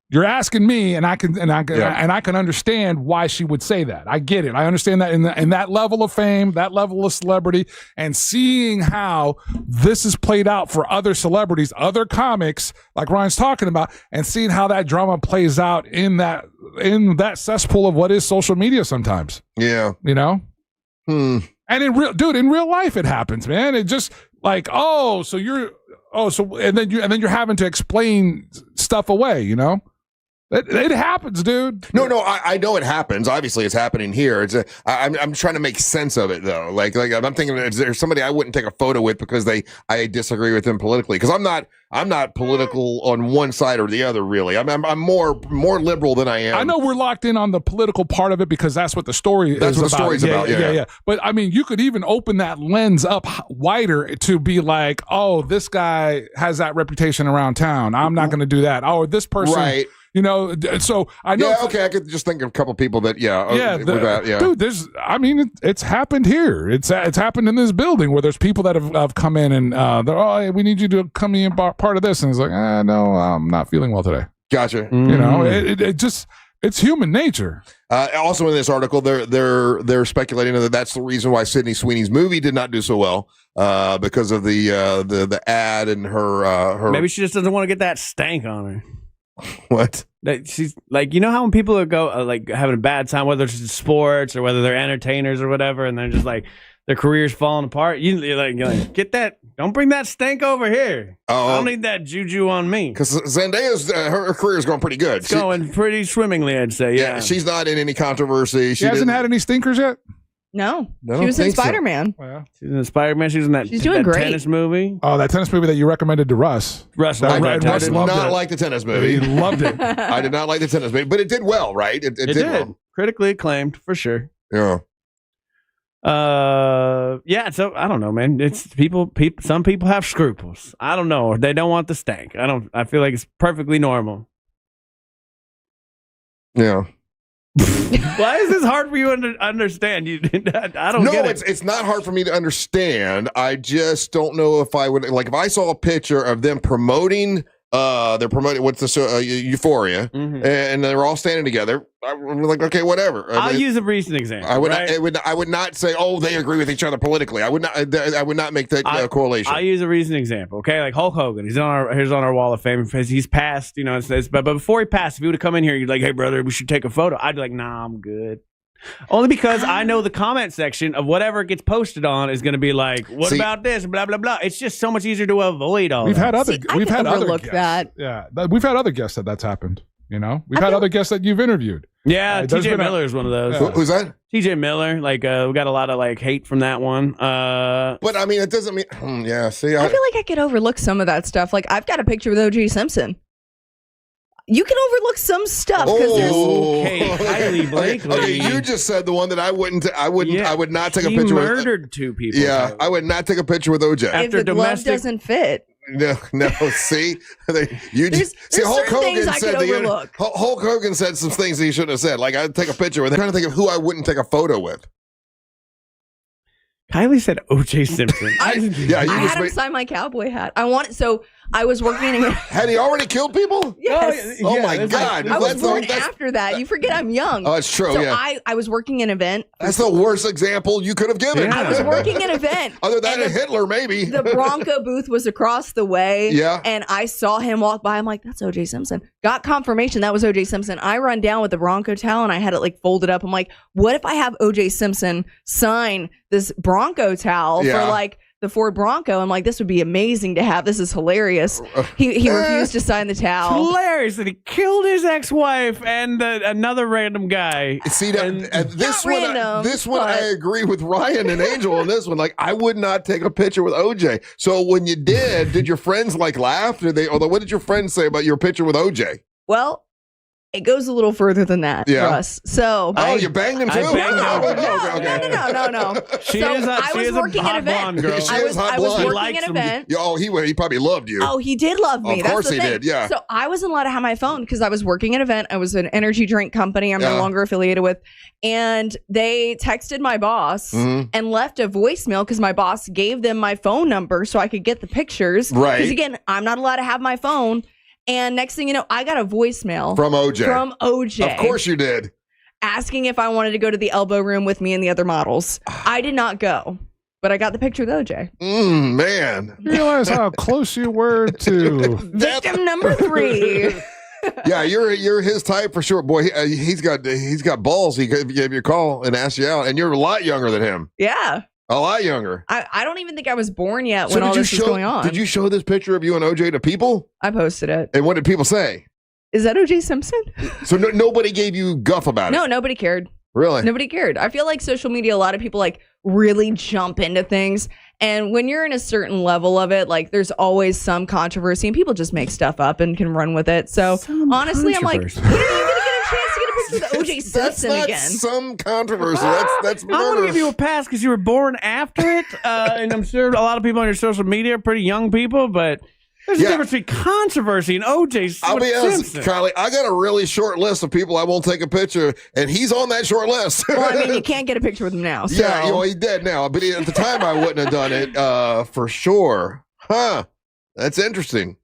Speaker 3: You're asking me, and I can understand why she would say that. I get it. I understand that in that level of fame, that level of celebrity, and seeing how this is played out for other celebrities, other comics, like Ryan's talking about, and seeing how that drama plays out in that cesspool of what is social media sometimes.
Speaker 5: Yeah.
Speaker 3: And in real life it happens, man. It just like, and then you're having to explain stuff away, It happens, dude.
Speaker 5: No, I know it happens. Obviously, it's happening here. I'm trying to make sense of it, though. Like I'm thinking, is there somebody I wouldn't take a photo with because I disagree with them politically? Because I'm not political on one side or the other, really. I'm more liberal than I am.
Speaker 3: I know we're locked in on the political part of it because that's what the story is about.
Speaker 5: That's what the story's about. Yeah.
Speaker 3: But I mean, you could even open that lens up wider to be like, oh, this guy has that reputation around town. I'm not going to do that. Oh, this person.
Speaker 5: Right.
Speaker 3: So I know.
Speaker 5: Yeah, okay, I could just think of a couple people that,
Speaker 3: dude. It's happened here. It's happened in this building where there's people that have come in and hey, we need you to come in part of this, and it's like, no, I'm not feeling well today.
Speaker 5: Gotcha.
Speaker 3: It's human nature.
Speaker 5: Also in this article, they're speculating that that's the reason why Sydney Sweeney's movie did not do so well because of the ad and her.
Speaker 14: Maybe she just doesn't want to get that stank on her.
Speaker 5: What?
Speaker 14: She's like, how when people go like having a bad time, whether it's sports or whether they're entertainers or whatever, and they're just like their career's falling apart. You're like, get that. Don't bring that stank over here. I don't need that juju on me.
Speaker 5: Because Zendaya's her career is going pretty good.
Speaker 14: It's going pretty swimmingly, I'd say. Yeah,
Speaker 5: she's not in any controversy.
Speaker 3: She hasn't had any stinkers yet.
Speaker 15: No, she was in Spider-Man.
Speaker 3: So. Oh, yeah.
Speaker 14: She's in Spider-Man. She's in that.
Speaker 15: She's doing great.
Speaker 14: Tennis movie.
Speaker 3: Oh, that tennis movie that you recommended to Russ.
Speaker 14: Russ
Speaker 5: I
Speaker 14: loved
Speaker 5: did not like the tennis movie.
Speaker 3: He loved it.
Speaker 5: I did not like the tennis movie, but it did well, right? It did well.
Speaker 14: Critically acclaimed for sure.
Speaker 5: Yeah.
Speaker 14: Yeah. So I don't know, man. It's people. Some people have scruples. I don't know, or they don't want the stank. I feel like it's perfectly normal.
Speaker 5: Yeah.
Speaker 14: Why is this hard for you to understand? I don't get it.
Speaker 5: It's not hard for me to understand. I just don't know if I would, like, if I saw a picture of them promoting They're promoting what's the show, Euphoria, and they're all standing together. I'm like, okay, whatever.
Speaker 14: I'll use a recent example.
Speaker 5: I would not say, oh, they agree with each other politically. I would not make that correlation.
Speaker 14: I'll use a recent example. Okay, like Hulk Hogan, he's on our wall of fame because he's passed. But before he passed, if he would have come in here, you'd like, hey brother, we should take a photo. I'd be like, nah, I'm good. Only because I know the comment section of whatever gets posted on is going to be like, what about this? Blah, blah, blah. It's just so much easier to avoid all
Speaker 3: we've
Speaker 14: that.
Speaker 3: had other guests.
Speaker 15: That.
Speaker 3: Yeah, we've had other guests that's happened. We've had other guests that you've interviewed.
Speaker 14: Yeah, TJ Miller is one of those.
Speaker 5: Yeah. Who's that?
Speaker 14: TJ Miller. Like, we got a lot of hate from that one.
Speaker 5: But I mean, it doesn't mean. Yeah, see,
Speaker 15: I feel like I could overlook some of that stuff. Like, I've got a picture with O.J. Simpson. You can overlook some stuff because there's
Speaker 14: Kylie Blakely.
Speaker 5: Okay, you just said the one that I would not take a picture with.
Speaker 14: He murdered 2 people.
Speaker 5: Yeah, I would not take a picture with OJ.
Speaker 15: If the glove doesn't fit.
Speaker 5: No. See, Hulk Hogan said Hulk Hogan said some things that he shouldn't have said. Like, I'd take a picture with. I'm trying to think of who I wouldn't take a photo with.
Speaker 14: Kylie said O.J. Simpson.
Speaker 15: I had him sign my cowboy hat. I was working in
Speaker 5: Had he already killed people?
Speaker 15: Yes.
Speaker 5: Oh my God.
Speaker 15: I was born after that. You forget I'm young.
Speaker 5: Oh, it's true.
Speaker 15: So
Speaker 5: yeah.
Speaker 15: I was working an event.
Speaker 5: That's the worst example you could have given.
Speaker 15: I was working an event.
Speaker 5: Other than Hitler, maybe.
Speaker 15: The Bronco booth was across the way.
Speaker 5: Yeah.
Speaker 15: And I saw him walk by. I'm like, that's O.J. Simpson. Got confirmation that was O.J. Simpson. I run down with the Bronco towel and I had it folded up. I'm like, what if I have O.J. Simpson sign this Bronco towel for the Ford Bronco? I'm like, this would be amazing to have. This is hilarious. He refused to sign the towel.
Speaker 14: It's hilarious that he killed his ex-wife and another random guy.
Speaker 5: See, this one I agree with Ryan and Angel on this one. Like, I would not take a picture with OJ. So when you did your friends laugh? What did your friends say about your picture with OJ?
Speaker 15: Well, it goes a little further than that, Russ. So,
Speaker 5: you banged him too?
Speaker 15: No. I was working an event. I was working an event.
Speaker 5: He probably loved you.
Speaker 15: Oh, he did love me.
Speaker 5: Of course he did. Yeah.
Speaker 15: So I wasn't allowed to have my phone because I was working an event. I was an energy drink company I'm no longer affiliated with, and they texted my boss and left a voicemail because my boss gave them my phone number so I could get the pictures.
Speaker 5: Right.
Speaker 15: Because again, I'm not allowed to have my phone. And next thing you know, I got a voicemail
Speaker 5: from OJ. Of course you did.
Speaker 15: Asking if I wanted to go to the elbow room with me and the other models. I did not go, but I got the picture with OJ.
Speaker 5: Man.
Speaker 3: You realize how close you were to
Speaker 15: victim number 3.
Speaker 5: Yeah, you're his type for sure. Boy, he's got balls. He gave you a call and asked you out, and you're a lot younger than him.
Speaker 15: Yeah.
Speaker 5: A lot younger.
Speaker 15: I don't even think I was born yet when all this was going on.
Speaker 5: Did you show this picture of you and OJ to people?
Speaker 15: I posted it.
Speaker 5: And what did people say?
Speaker 15: Is that O.J. Simpson?
Speaker 5: So nobody gave you guff about it?
Speaker 15: No, nobody cared.
Speaker 5: Really?
Speaker 15: Nobody cared. I feel like social media, a lot of people really jump into things. And when you're in a certain level of it, there's always some controversy and people just make stuff up and can run with it. So honestly, I'm like, when are you going to get a chance to get a picture with O.J. Simpson again?
Speaker 5: That's some controversy. That's murder.
Speaker 14: I'm going to give you a pass because you were born after it. And I'm sure a lot of people on your social media are pretty young people, but there's a difference between controversy and O.J. Simpson.
Speaker 5: I'll be honest, Kylie, I got a really short list of people I won't take a picture, and he's on that short list.
Speaker 15: Well, I mean, you can't get a picture with him now. So.
Speaker 5: Yeah, he's dead now, but at the time I wouldn't have done it for sure. Huh. That's interesting.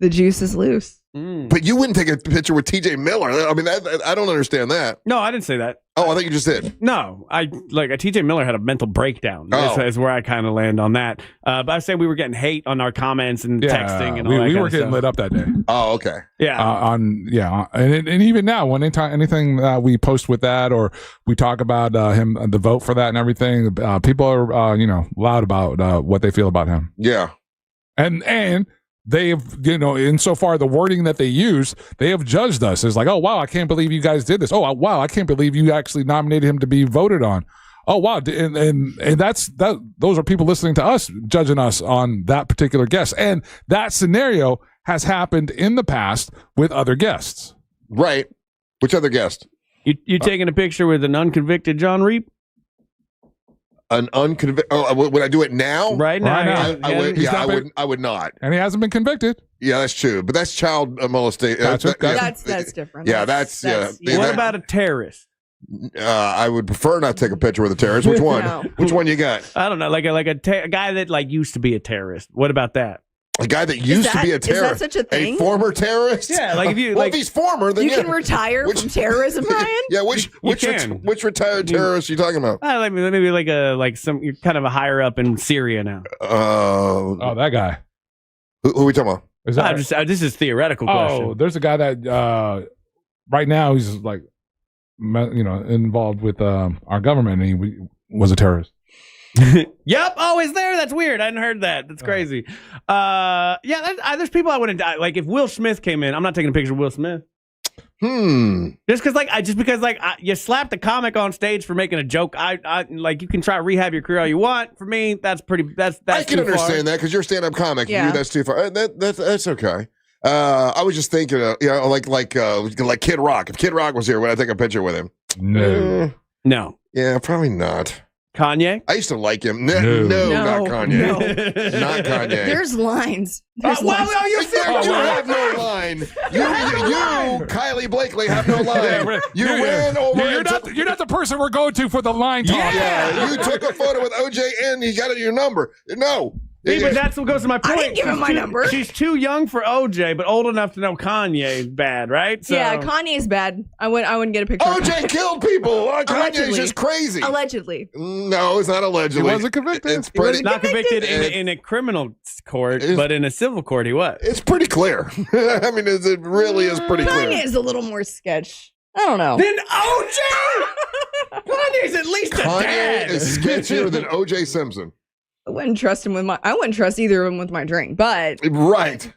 Speaker 15: The juice is loose.
Speaker 5: But you wouldn't take a picture with TJ Miller. I mean, I don't understand that.
Speaker 14: No, I didn't say that.
Speaker 5: Oh, I think you just did.
Speaker 14: No, TJ Miller had a mental breakdown. Is where I kind of land on that. But I said we were getting hate on our comments and texting and all that.
Speaker 3: We were getting lit up that day.
Speaker 5: Oh, okay.
Speaker 14: Yeah.
Speaker 3: And even now, when anything we post with that or we talk about him, the vote for that and everything, people are loud about what they feel about him.
Speaker 5: Yeah.
Speaker 3: And they've, insofar the wording that they use, they have judged us as oh, wow, I can't believe you guys did this. Oh, wow, I can't believe you actually nominated him to be voted on. Oh, wow. And those are people listening to us, judging us on that particular guest. And that scenario has happened in the past with other guests.
Speaker 5: Right. Which other guest?
Speaker 14: You taking a picture with an unconvicted John Reap?
Speaker 5: An unconvicted? Oh, would I do it now?
Speaker 14: Right now.
Speaker 5: I would not.
Speaker 3: And he hasn't been convicted.
Speaker 5: Yeah, that's true. But that's child molestation.
Speaker 15: That's different.
Speaker 5: Yeah, that's
Speaker 14: what about a terrorist?
Speaker 5: I would prefer not to take a picture with a terrorist. Which one?
Speaker 15: No.
Speaker 5: Which one you got?
Speaker 14: I don't know. Like a guy that used to be a terrorist. What about that?
Speaker 5: A guy that used to be a terrorist.
Speaker 15: Is that such a thing?
Speaker 5: A former terrorist?
Speaker 14: Yeah, like if you
Speaker 5: if he's former, then
Speaker 15: you can retire from terrorism, Brian.
Speaker 5: Yeah, which retired terrorist are you talking about?
Speaker 14: Maybe like some you're kind of a higher up in Syria now.
Speaker 3: Oh, that guy.
Speaker 5: Who are we talking about?
Speaker 3: Is that,
Speaker 14: this is theoretical question.
Speaker 3: Oh, there's a guy that right now he's like, involved with our government, and he was a terrorist.
Speaker 14: Yep. Oh, is there? That's weird. I hadn't heard that. That's crazy. There's people I wouldn't die. Like if Will Smith came in, I'm not taking a picture of Will Smith. Just because you slapped a comic on stage for making a joke. I you can try to rehab your career all you want. For me, that's
Speaker 5: I can understand that because you're a stand-up comic.
Speaker 15: Yeah.
Speaker 5: You, that's too far. That's okay. I was just thinking, like Kid Rock. If Kid Rock was here, would I take a picture with him?
Speaker 14: No.
Speaker 5: Yeah, probably not.
Speaker 14: Kanye?
Speaker 5: I used to like him. No, not Kanye. Not Kanye.
Speaker 15: There's lines.
Speaker 5: You have no line. You, Kylie Blakely, have no line. You ran over.
Speaker 3: You're not the person we're going to for the line talk.
Speaker 5: Yeah, you took a photo with OJ and he got your number. No.
Speaker 14: But that's what goes to my point.
Speaker 15: I didn't give him my number.
Speaker 14: She's too young for OJ, but old enough to know Kanye is bad, right? So.
Speaker 15: Yeah, Kanye's bad. I wouldn't get a picture.
Speaker 5: OJ killed people. Kanye's just crazy.
Speaker 15: Allegedly.
Speaker 5: No, it's not allegedly.
Speaker 3: He wasn't convicted.
Speaker 5: It's pretty.
Speaker 14: Not convicted in a criminal court, but in a civil court, he was.
Speaker 5: It's pretty clear. I mean, it really is pretty clear.
Speaker 15: Kanye is a little more sketch. I don't know.
Speaker 14: Then OJ. Kanye's at least a dad.
Speaker 5: Kanye is sketchier than OJ Simpson.
Speaker 15: I wouldn't trust either of them with my drink, but
Speaker 5: right.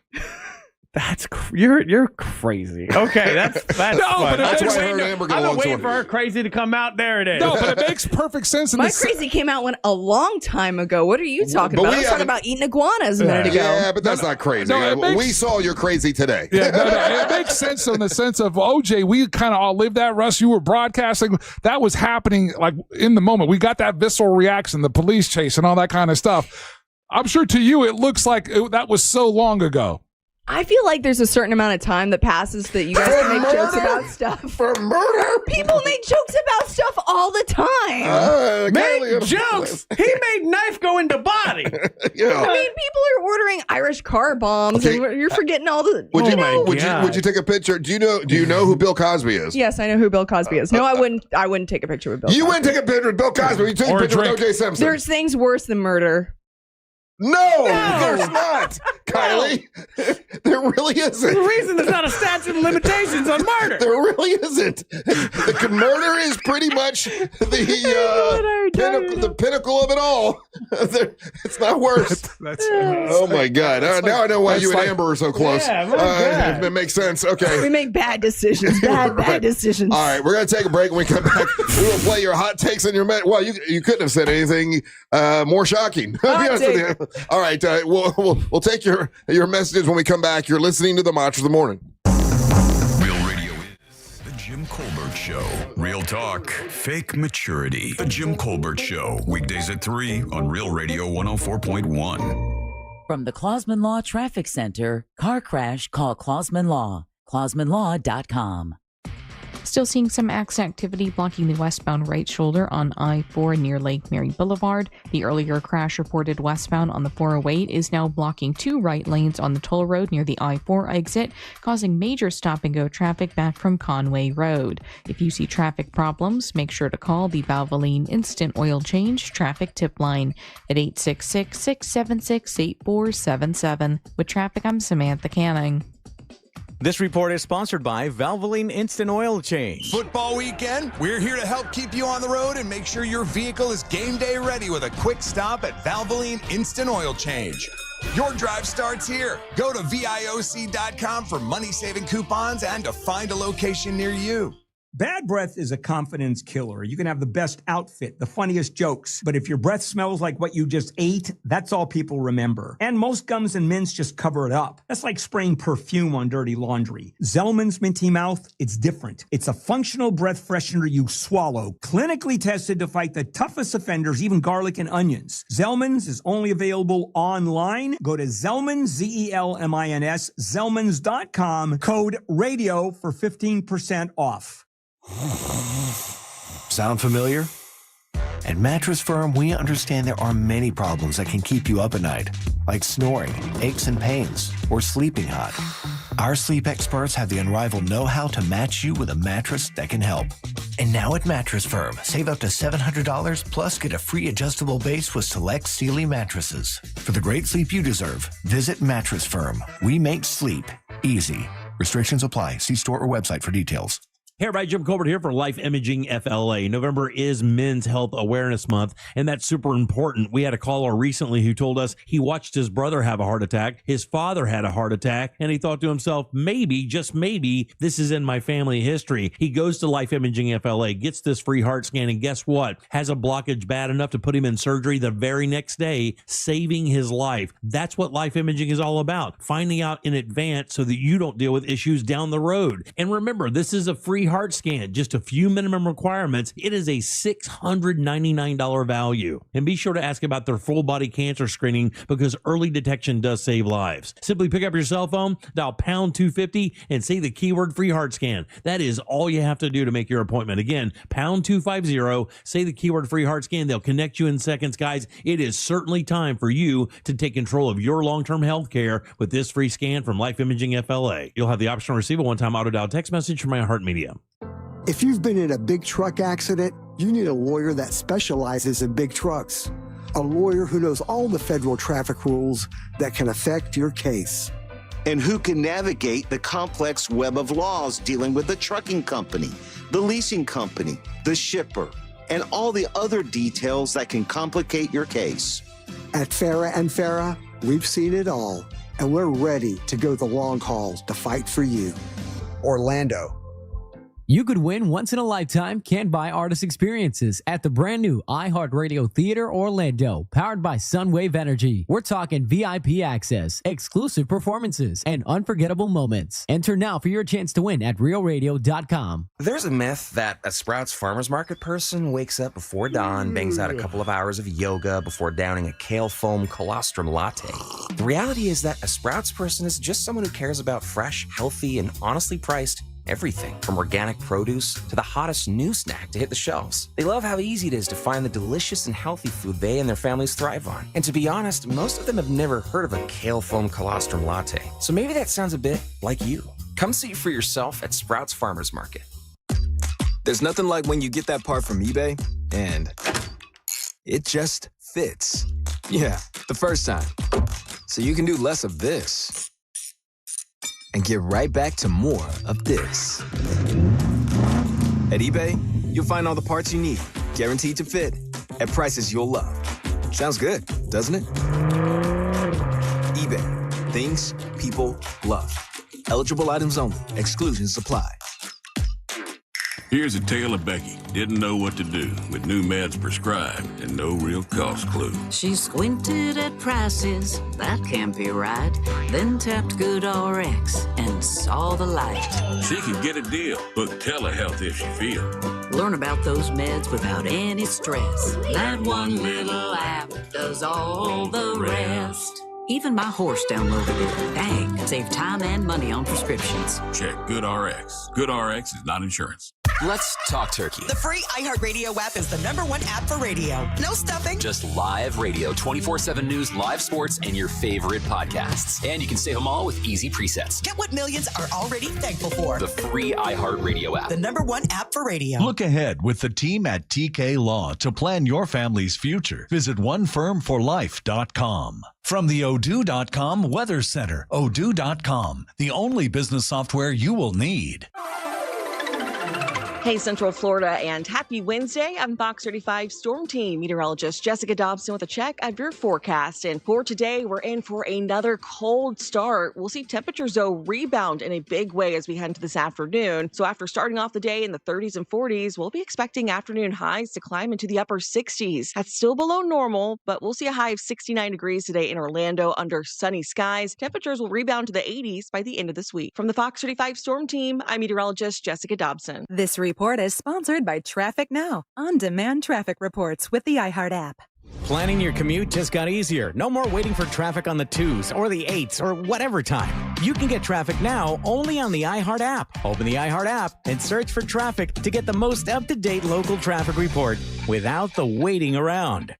Speaker 14: You're crazy. Okay, that's
Speaker 3: no, but
Speaker 5: that's why her and Amber get
Speaker 14: I've
Speaker 5: along
Speaker 14: been
Speaker 5: so
Speaker 14: waiting for her crazy to come out. There it is.
Speaker 3: No, but it makes perfect sense.
Speaker 15: My crazy came out a long time ago. What are you talking about? I was talking about eating iguanas a minute ago.
Speaker 5: Yeah, but that's not crazy. We saw you're crazy today.
Speaker 3: Yeah, it makes sense in the sense of OJ. We kind of all lived that. Russ, you were broadcasting. That was happening like in the moment. We got that visceral reaction, the police chase, and all that kind of stuff. I'm sure to you it looks like that was so long ago.
Speaker 15: I feel like there's a certain amount of time that passes that you guys can make jokes about stuff.
Speaker 5: For murder?
Speaker 15: People make jokes about stuff all the time.
Speaker 14: Make jokes? He made knife go into body.
Speaker 5: Yeah.
Speaker 15: I mean, people are ordering Irish car bombs, and you're forgetting all the.
Speaker 5: Would you take a picture? Do you know who Bill Cosby is?
Speaker 15: Yes, I know who Bill Cosby is. No, I wouldn't take a picture with Bill Cosby.
Speaker 5: You wouldn't take a picture with Bill Cosby. You took a picture with OJ Simpson.
Speaker 15: There's things worse than murder.
Speaker 5: No, there's not, Kylie. There really isn't.
Speaker 14: The reason there's not a statute of limitations on murder.
Speaker 5: There really isn't. The murder is pretty much the pinnacle of it all. It's not worse. Oh my God! Now I know why you and Amber are so close.
Speaker 14: Yeah,
Speaker 5: it makes sense. Okay,
Speaker 15: we make bad decisions. Bad decisions.
Speaker 5: All right, we're gonna take a break. When we come back, we will play your hot takes and your well. You couldn't have said anything more shocking. I'll be honest with you. All right, we'll take your messages when we come back. You're listening to the Match of the Morning.
Speaker 4: Real Radio is the Jim Colbert Show. Real talk, fake maturity. The Jim Colbert Show. Weekdays at 3 on Real Radio 104.1.
Speaker 8: From the Clausman Law Traffic Center, car crash, call Clausman Law. ClausmanLaw.com.
Speaker 11: Still seeing some accident activity blocking the westbound right shoulder on I-4 near Lake Mary Boulevard. The earlier crash reported westbound on the 408 is now blocking 2 right lanes on the toll road near the I-4 exit, causing major stop-and-go traffic back from Conway Road. If you see traffic problems, make sure to call the Valvoline Instant Oil Change Traffic Tip Line at 866-676-8477. With traffic, I'm Samantha Canning.
Speaker 24: This report is sponsored by Valvoline Instant Oil Change.
Speaker 1: Football weekend, we're here to help keep you on the road and make sure your vehicle is game day ready with a quick stop at Valvoline Instant Oil Change. Your drive starts here. Go to VIOC.com for money-saving coupons and to find a location near you.
Speaker 25: Bad breath is a confidence killer. You can have the best outfit, the funniest jokes, but if your breath smells like what you just ate, that's all people remember. And most gums and mints just cover it up. That's like spraying perfume on dirty laundry. Zellman's Minty Mouth, it's different. It's a functional breath freshener you swallow, clinically tested to fight the toughest offenders, even garlic and onions. Zellman's is only available online. Go to Zellman's, Z-E-L-M-I-N-S, Zellmans.com, code RADIO for 15% off.
Speaker 26: Sound familiar?
Speaker 9: At Mattress Firm, we understand there are many problems that can keep you up at night, like snoring, aches and pains, or sleeping hot. Our sleep experts have the unrivaled know-how to match you with a mattress that can help. And now at Mattress Firm, save up to $700 plus get a free adjustable base with select Sealy mattresses. For the great sleep you deserve, visit Mattress Firm. We make sleep easy. Restrictions apply. See store or website for details.
Speaker 18: Hey, everybody, Jim Colbert here for Life Imaging FLA. November is Men's Health Awareness Month, and that's super important. We had a caller recently who told us he watched his brother have a heart attack. His father had a heart attack, and he thought to himself, maybe, just maybe, this is in my family history. He goes to Life Imaging FLA, gets this free heart scan, and guess what? Has a blockage bad enough to put him in surgery the very next day, saving his life. That's what Life Imaging is all about, finding out in advance so that you don't deal with issues down the road. And remember, this is a free heart scan, just a few minimum requirements. It is a $699 value. And be sure to ask about their full body cancer screening because early detection does save lives. Simply pick up your cell phone, dial pound 250 and say the keyword free heart scan. That is all you have to do to make your appointment. Again, pound 250, say the keyword free heart scan. They'll connect you in seconds, guys. It is certainly time for you to take control of your long-term health care with this free scan from Life Imaging FLA. You'll have the option to receive a one-time auto dial text message from iHeartMedia.
Speaker 10: If you've been in a big truck accident, you need a lawyer that specializes in big trucks. A lawyer who knows all the federal traffic rules that can affect your case.
Speaker 12: And who can navigate the complex web of laws dealing with the trucking company, the leasing company, the shipper, and all the other details that can complicate your case.
Speaker 10: At Farah & Farah, we've seen it all, and we're ready to go the long haul to fight for you. Orlando.
Speaker 13: You could win once-in-a-lifetime Can't Buy Artist experiences at the brand new iHeartRadio Theater Orlando, powered by Sunwave Energy. We're talking VIP access, exclusive performances, and unforgettable moments. Enter now for your chance to win at realradio.com.
Speaker 17: There's a myth that a Sprouts Farmers Market person wakes up before dawn, bangs out a couple of hours of yoga before downing a kale foam colostrum latte. The reality is that a Sprouts person is just someone who cares about fresh, healthy, and honestly priced everything from organic produce to the hottest new snack to hit the shelves. They love how easy it is to find the delicious and healthy food they and their families thrive on. And to be honest, most of them have never heard of a kale foam colostrum latte. So maybe that sounds a bit like you. Come see for yourself at Sprouts Farmers Market.
Speaker 21: There's nothing like when you get that part from eBay and it just fits. Yeah, the first time. So you can do less of this and get right back to more of this. At eBay, you'll find all the parts you need, guaranteed to fit, at prices you'll love. Sounds good, doesn't it? eBay, things people love. Eligible items only. Exclusions apply.
Speaker 26: Here's a tale of Becky. Didn't know what to do with new meds prescribed and no real cost clue.
Speaker 27: She squinted at prices, that can't be right. Then tapped GoodRx and saw the light.
Speaker 26: She could get a deal, book telehealth if she feels.
Speaker 27: Learn about those meds without any stress. That one little app does all the rest. Even my horse downloaded it. Dang, save time and money on prescriptions.
Speaker 26: Check GoodRx. GoodRx is not insurance.
Speaker 28: Let's talk turkey.
Speaker 29: The free iHeartRadio app is the #1 app for radio. No stuffing.
Speaker 28: Just live radio, 24/7 news, live sports, and your favorite podcasts. And you can save them all with easy presets.
Speaker 29: Get what millions are already thankful for.
Speaker 28: The free iHeartRadio app.
Speaker 29: The #1 app for radio.
Speaker 30: Look ahead with the team at TK Law to plan your family's future. Visit onefirmforlife.com. From the Odoo.com Weather Center, Odoo.com, the only business software you will need.
Speaker 31: Hey, Central Florida, and happy Wednesday. I'm Fox 35 Storm Team meteorologist Jessica Dobson with a check of your forecast. And for today, we're in for another cold start. We'll see temperatures, though, rebound in a big way as we head into this afternoon. So after starting off the day in the 30s and 40s, we'll be expecting afternoon highs to climb into the upper 60s. That's still below normal, but we'll see a high of 69 degrees today in Orlando under sunny skies. Temperatures will rebound to the 80s by the end of this week. From the Fox 35 Storm Team, I'm meteorologist Jessica Dobson.
Speaker 32: This report is sponsored by Traffic Now, on-demand traffic reports with the iHeart app.
Speaker 24: Planning your commute just got easier. No more waiting for traffic on the 2s or the 8s or whatever time. You can get traffic now only on the iHeart app. Open the iHeart app and search for traffic to get the most up-to-date local traffic report without the waiting around.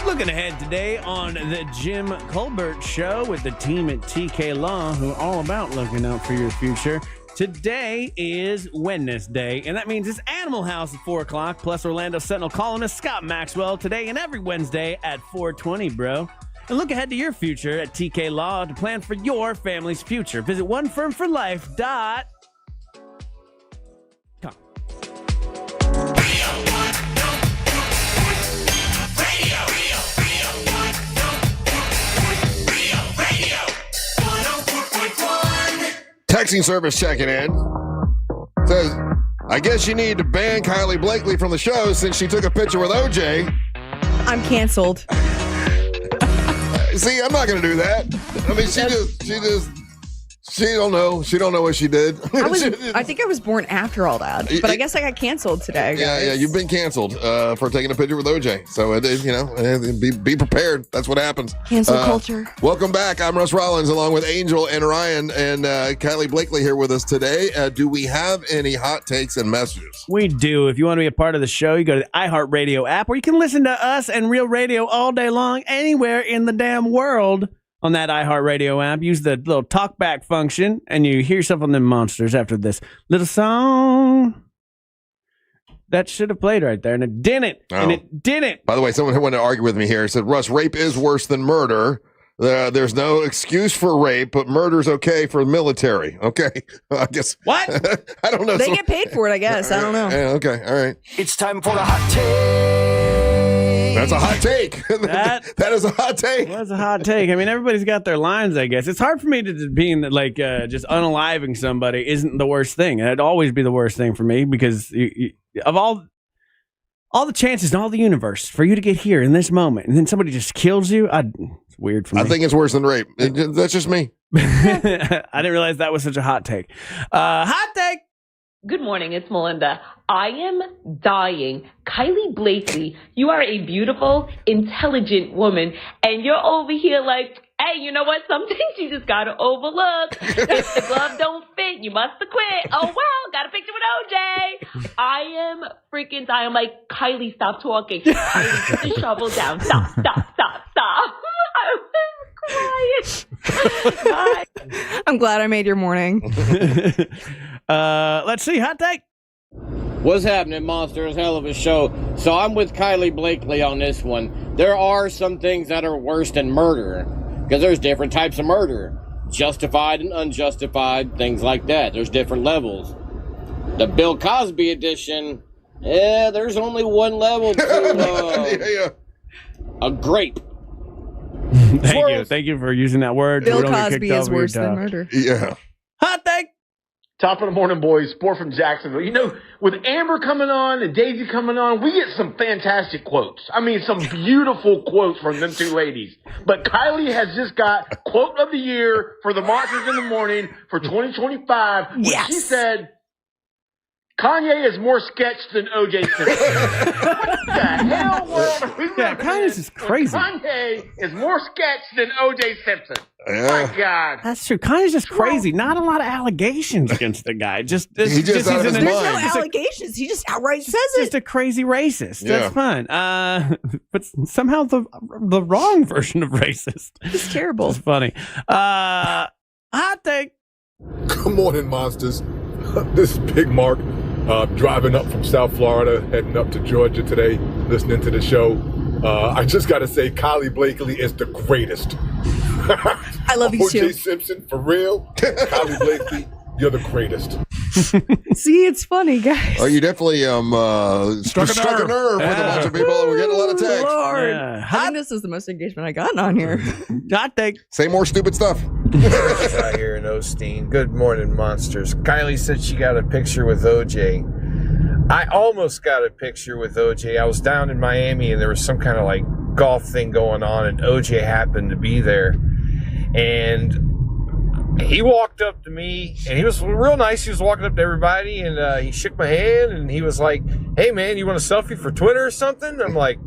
Speaker 2: Looking ahead today on the Jim Colbert Show with the team at TK Law, who are all about looking out for your future. Today is Wednesday, and that means it's Animal House at 4 o'clock, plus Orlando Sentinel columnist Scott Maxwell today and every Wednesday at 4:20, bro. And look ahead to your future at TK Law to plan for your family's future. Visit onefirmforlife.com.
Speaker 5: Texting service checking in. Says, I guess you need to ban Kylie Blakely from the show since she took a picture with OJ.
Speaker 3: I'm canceled.
Speaker 5: See, I'm not going to do that. I mean, she don't know. She don't know what she did.
Speaker 3: I think I was born after all that, but I guess I got canceled today. Guys.
Speaker 5: Yeah. You've been canceled for taking a picture with OJ. So be prepared. That's what happens.
Speaker 3: Cancel culture.
Speaker 5: Welcome back. I'm Russ Rollins, along with Angel and Ryan and Kylie Blakely here with us today. Do we have any hot takes and messages?
Speaker 2: We do. If you want to be a part of the show, you go to the iHeartRadio app, where you can listen to us and Real Radio all day long, anywhere in the damn world. On that iHeartRadio app, use the little talkback function, and you hear yourself on them monsters after this little song. That should have played right there, and it didn't.
Speaker 5: Oh.
Speaker 2: And it didn't.
Speaker 5: By the way, someone who wanted to argue with me here said, Russ, rape is worse than murder. There's no excuse for rape, but murder's okay for the military. Okay. I guess.
Speaker 2: What?
Speaker 5: I don't know.
Speaker 3: They get paid for it, I guess. I don't know.
Speaker 5: Yeah, okay. All right.
Speaker 9: It's time for the hot take.
Speaker 5: That's a hot take. That is a hot take.
Speaker 2: That's a hot take. I mean, everybody's got their lines, I guess. It's hard for me to being that, like, just unaliving somebody isn't the worst thing. It'd always be the worst thing for me because of all the chances in all the universe for you to get here in this moment, and then somebody just kills you. It's weird for me.
Speaker 5: I think it's worse than rape. That's just me.
Speaker 2: I didn't realize that was such a hot take. Hot take.
Speaker 6: Good morning, it's Melinda. I am dying. Kylie Blakely, you are a beautiful, intelligent woman, and you're over here like, hey, you know what? Some things you just gotta overlook. If the glove don't fit, you must have quit. Oh, wow, got a picture with OJ. I am freaking dying. I'm like, Kylie, stop talking. Kylie, put the shovel down. Stop. I was crying. Bye.
Speaker 3: I'm glad I made your morning.
Speaker 2: Let's see, hot take.
Speaker 7: What's happening, Monsters? Hell of a show. So I'm with Kylie Blakely on this one. There are some things that are worse than murder, because there's different types of murder. Justified and unjustified, things like that. There's different levels. The Bill Cosby edition, there's only one level to a grape.
Speaker 2: Thank you for using that word.
Speaker 3: Bill Cosby is worse than murder.
Speaker 5: Yeah.
Speaker 2: Hot take.
Speaker 14: Top of the morning, boys. Sport from Jacksonville. You know, with Amber coming on and Daisy coming on, we get some fantastic quotes. I mean, some beautiful quotes from them two ladies. But Kylie has just got quote of the year for the Monsters in the Morning for 2025.
Speaker 3: Yes.
Speaker 14: She said, Kanye is more sketched than O.J. Simpson. What the hell world are we living in?
Speaker 2: Kanye's just crazy.
Speaker 14: Kanye is more sketched than O.J. Simpson.
Speaker 5: Yeah.
Speaker 14: My God.
Speaker 2: That's true. Kanye's just crazy. Not a lot of allegations against the guy.
Speaker 5: He's out of his
Speaker 3: There's
Speaker 5: mind.
Speaker 3: no allegations. He just outright says it.
Speaker 2: Just a crazy racist.
Speaker 5: Yeah.
Speaker 2: That's fine. But somehow the wrong version of racist.
Speaker 3: It's terrible.
Speaker 2: It's funny. Hot take.
Speaker 15: Good morning, Monsters. This is Big Mark, driving up from South Florida, heading up to Georgia today, listening to the show. I just got to say, Kylie Blakely is the greatest.
Speaker 3: I love you too.
Speaker 15: O.J. Simpson, for real. Kylie Blakely, you're the greatest.
Speaker 3: See, it's funny, guys.
Speaker 5: Oh, you definitely struck a nerve with a bunch of people, and we're getting a lot of texts.
Speaker 3: Lord. I think this is the most engagement I gotten on here.
Speaker 2: Hot take.
Speaker 5: Say more stupid stuff.
Speaker 16: Right here in Osteen. Good morning, Monsters. Kylie said she got a picture with OJ. I almost got a picture with OJ. I was down in Miami, and there was some kind of like golf thing going on, and OJ happened to be there. And he walked up to me, and he was real nice. He was walking up to everybody, and he shook my hand, and he was like, "Hey, man, you want a selfie for Twitter or something?" I'm like,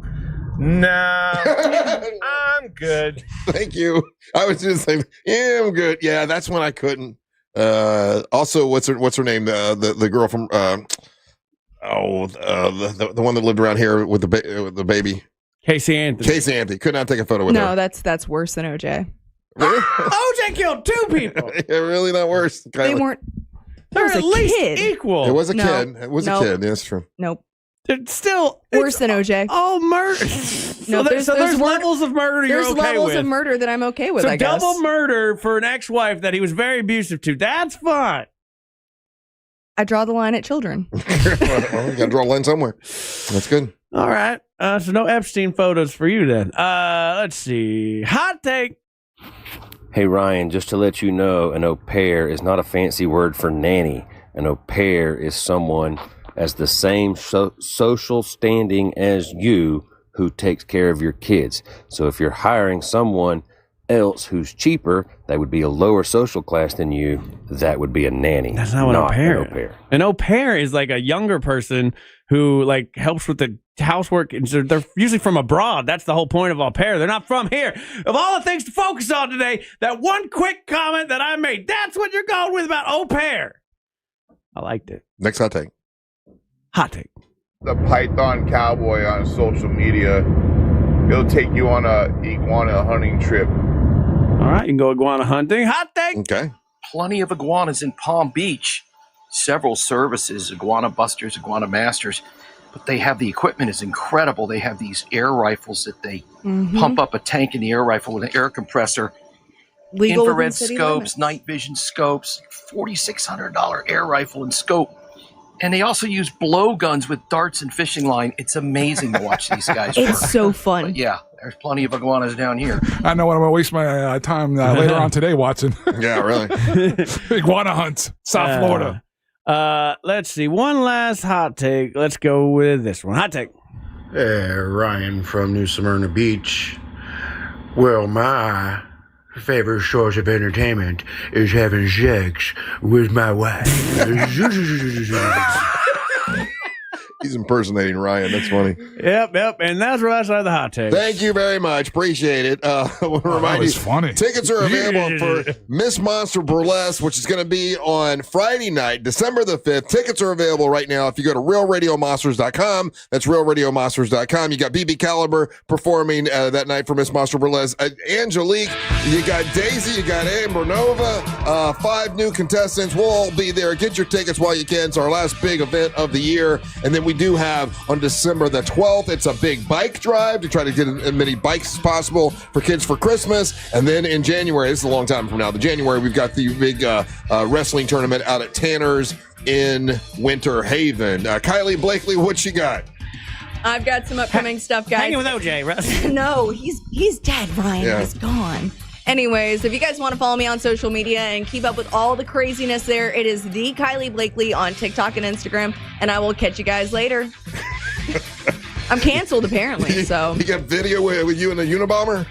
Speaker 16: "Nah, I'm good.
Speaker 5: Thank you." I was just saying, "Yeah, I'm good." Yeah, that's when I couldn't. Also, what's her name? The girl from the one that lived around here with the baby.
Speaker 2: Casey Anthony
Speaker 5: could not take a photo with her.
Speaker 3: No, that's worse than OJ.
Speaker 5: Really?
Speaker 2: OJ killed 2 people.
Speaker 5: Yeah, really not worse.
Speaker 3: They weren't.
Speaker 2: They're at least equal.
Speaker 5: It was a kid. It was a kid. Yeah, that's true.
Speaker 3: Nope.
Speaker 2: It's still
Speaker 3: worse than OJ.
Speaker 2: Oh, murder.
Speaker 3: No,
Speaker 2: there's levels of murder you're okay with.
Speaker 3: There's levels of murder that I'm okay with,
Speaker 2: So
Speaker 3: I guess.
Speaker 2: double murder for an ex-wife that he was very abusive to. That's fine.
Speaker 3: I draw the line at children.
Speaker 5: Well, you got to draw a line somewhere. That's good.
Speaker 2: All right. So no Epstein photos for you then. Let's see. Hot take.
Speaker 1: Hey, Ryan, just to let you know, an au pair is not a fancy word for nanny. An au pair is someone as the same social standing as you who takes care of your kids. So if you're hiring someone else who's cheaper, that would be a lower social class than you, that would be a nanny.
Speaker 2: That's not what an au pair.
Speaker 1: An au pair.
Speaker 2: An au pair is like a younger person who like helps with the housework, and so they're usually from abroad. That's the whole point of au pair. They're not from here. Of all the things to focus on today, that one quick comment that I made, that's what you're going with about au pair. I liked it.
Speaker 5: Next hot take.
Speaker 2: Hot take.
Speaker 4: The Python Cowboy on social media. It'll take you on a iguana hunting trip.
Speaker 2: All right, you can go iguana hunting. Hot take.
Speaker 5: Okay.
Speaker 8: Plenty of iguanas in Palm Beach. Several services, Iguana Busters, Iguana Masters, but they have the equipment is incredible. They have these air rifles that they pump up a tank in the air rifle with an air compressor,
Speaker 3: Legal
Speaker 8: infrared
Speaker 3: city
Speaker 8: scopes,
Speaker 3: limits.
Speaker 8: night vision scopes, $4,600 air rifle and scope. And they also use blowguns with darts and fishing line. It's amazing to watch these guys work.
Speaker 3: It's so fun.
Speaker 8: But yeah, there's plenty of iguanas down here.
Speaker 15: I know what I'm going to waste my time later on today watching.
Speaker 5: Yeah, really.
Speaker 15: Iguana hunts, South Florida.
Speaker 2: Let's see. One last hot take. Let's go with this one. Hot take.
Speaker 11: Hey, Ryan from New Smyrna Beach. Well, my favorite source of entertainment is having sex with my wife.
Speaker 5: He's impersonating Ryan. That's funny.
Speaker 2: Yep. And that's where I saw the hot take.
Speaker 5: Thank you very much. Appreciate it. I want to remind you,
Speaker 15: funny.
Speaker 5: Tickets are available for Miss Monster Burlesque, which is going to be on Friday night, December the 5th. Tickets are available right now if you go to realradiomonsters.com. That's realradiomonsters.com. You got BB Caliber performing that night for Miss Monster Burlesque. Angelique, you got Daisy, you got Amber Nova, 5 new contestants. We'll all be there. Get your tickets while you can. It's our last big event of the year. And then we do have on December the 12th, it's a big bike drive to try to get as many bikes as possible for kids for Christmas. And then in January, this is a long time from now, but January, we've got the big wrestling tournament out at Tanner's in Winter Haven. Kylie Blakely, what you got?
Speaker 3: I've got some upcoming stuff, guys.
Speaker 2: Hanging with OJ, right?
Speaker 3: No, he's dead, Ryan.
Speaker 5: Yeah.
Speaker 3: He's gone. Anyways, if you guys want to follow me on social media and keep up with all the craziness there, it is the Kylie Blakely on TikTok and Instagram, and I will catch you guys later. I'm canceled, apparently, so.
Speaker 5: You got video with you and the Unabomber?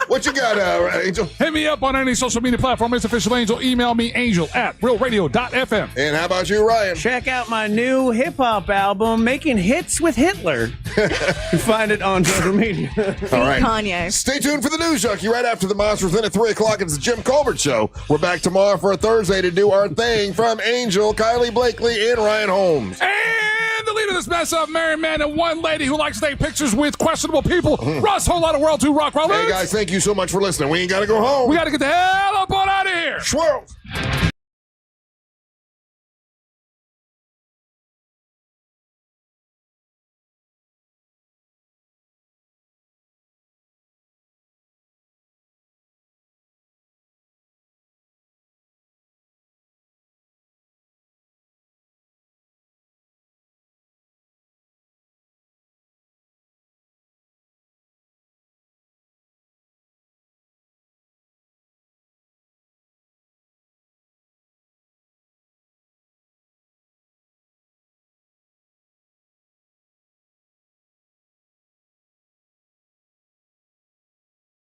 Speaker 5: What you got, Angel?
Speaker 15: Hit me up on any social media platform. It's Official Angel. Email me, angel@realradio.fm.
Speaker 5: And how about you, Ryan?
Speaker 2: Check out my new hip-hop album, Making Hits with Hitler. You can find it on social media.
Speaker 5: All right.
Speaker 3: Kanye.
Speaker 5: Stay tuned for the News Junkie right after the Monsters. Then at 3 o'clock, it's the Jim Colbert Show. We're back tomorrow for a Thursday to do our thing from Angel, Kylie Blakely, and Ryan Holmes.
Speaker 15: And the leader of this mess up, married man and one lady who likes to take pictures with questionable people. Russ, whole lot of World 2 Rock Rollers.
Speaker 5: Hey, guys, thank you so much for listening. We ain't got to go home.
Speaker 15: We got to get the hell up on out of here.
Speaker 5: Swirls.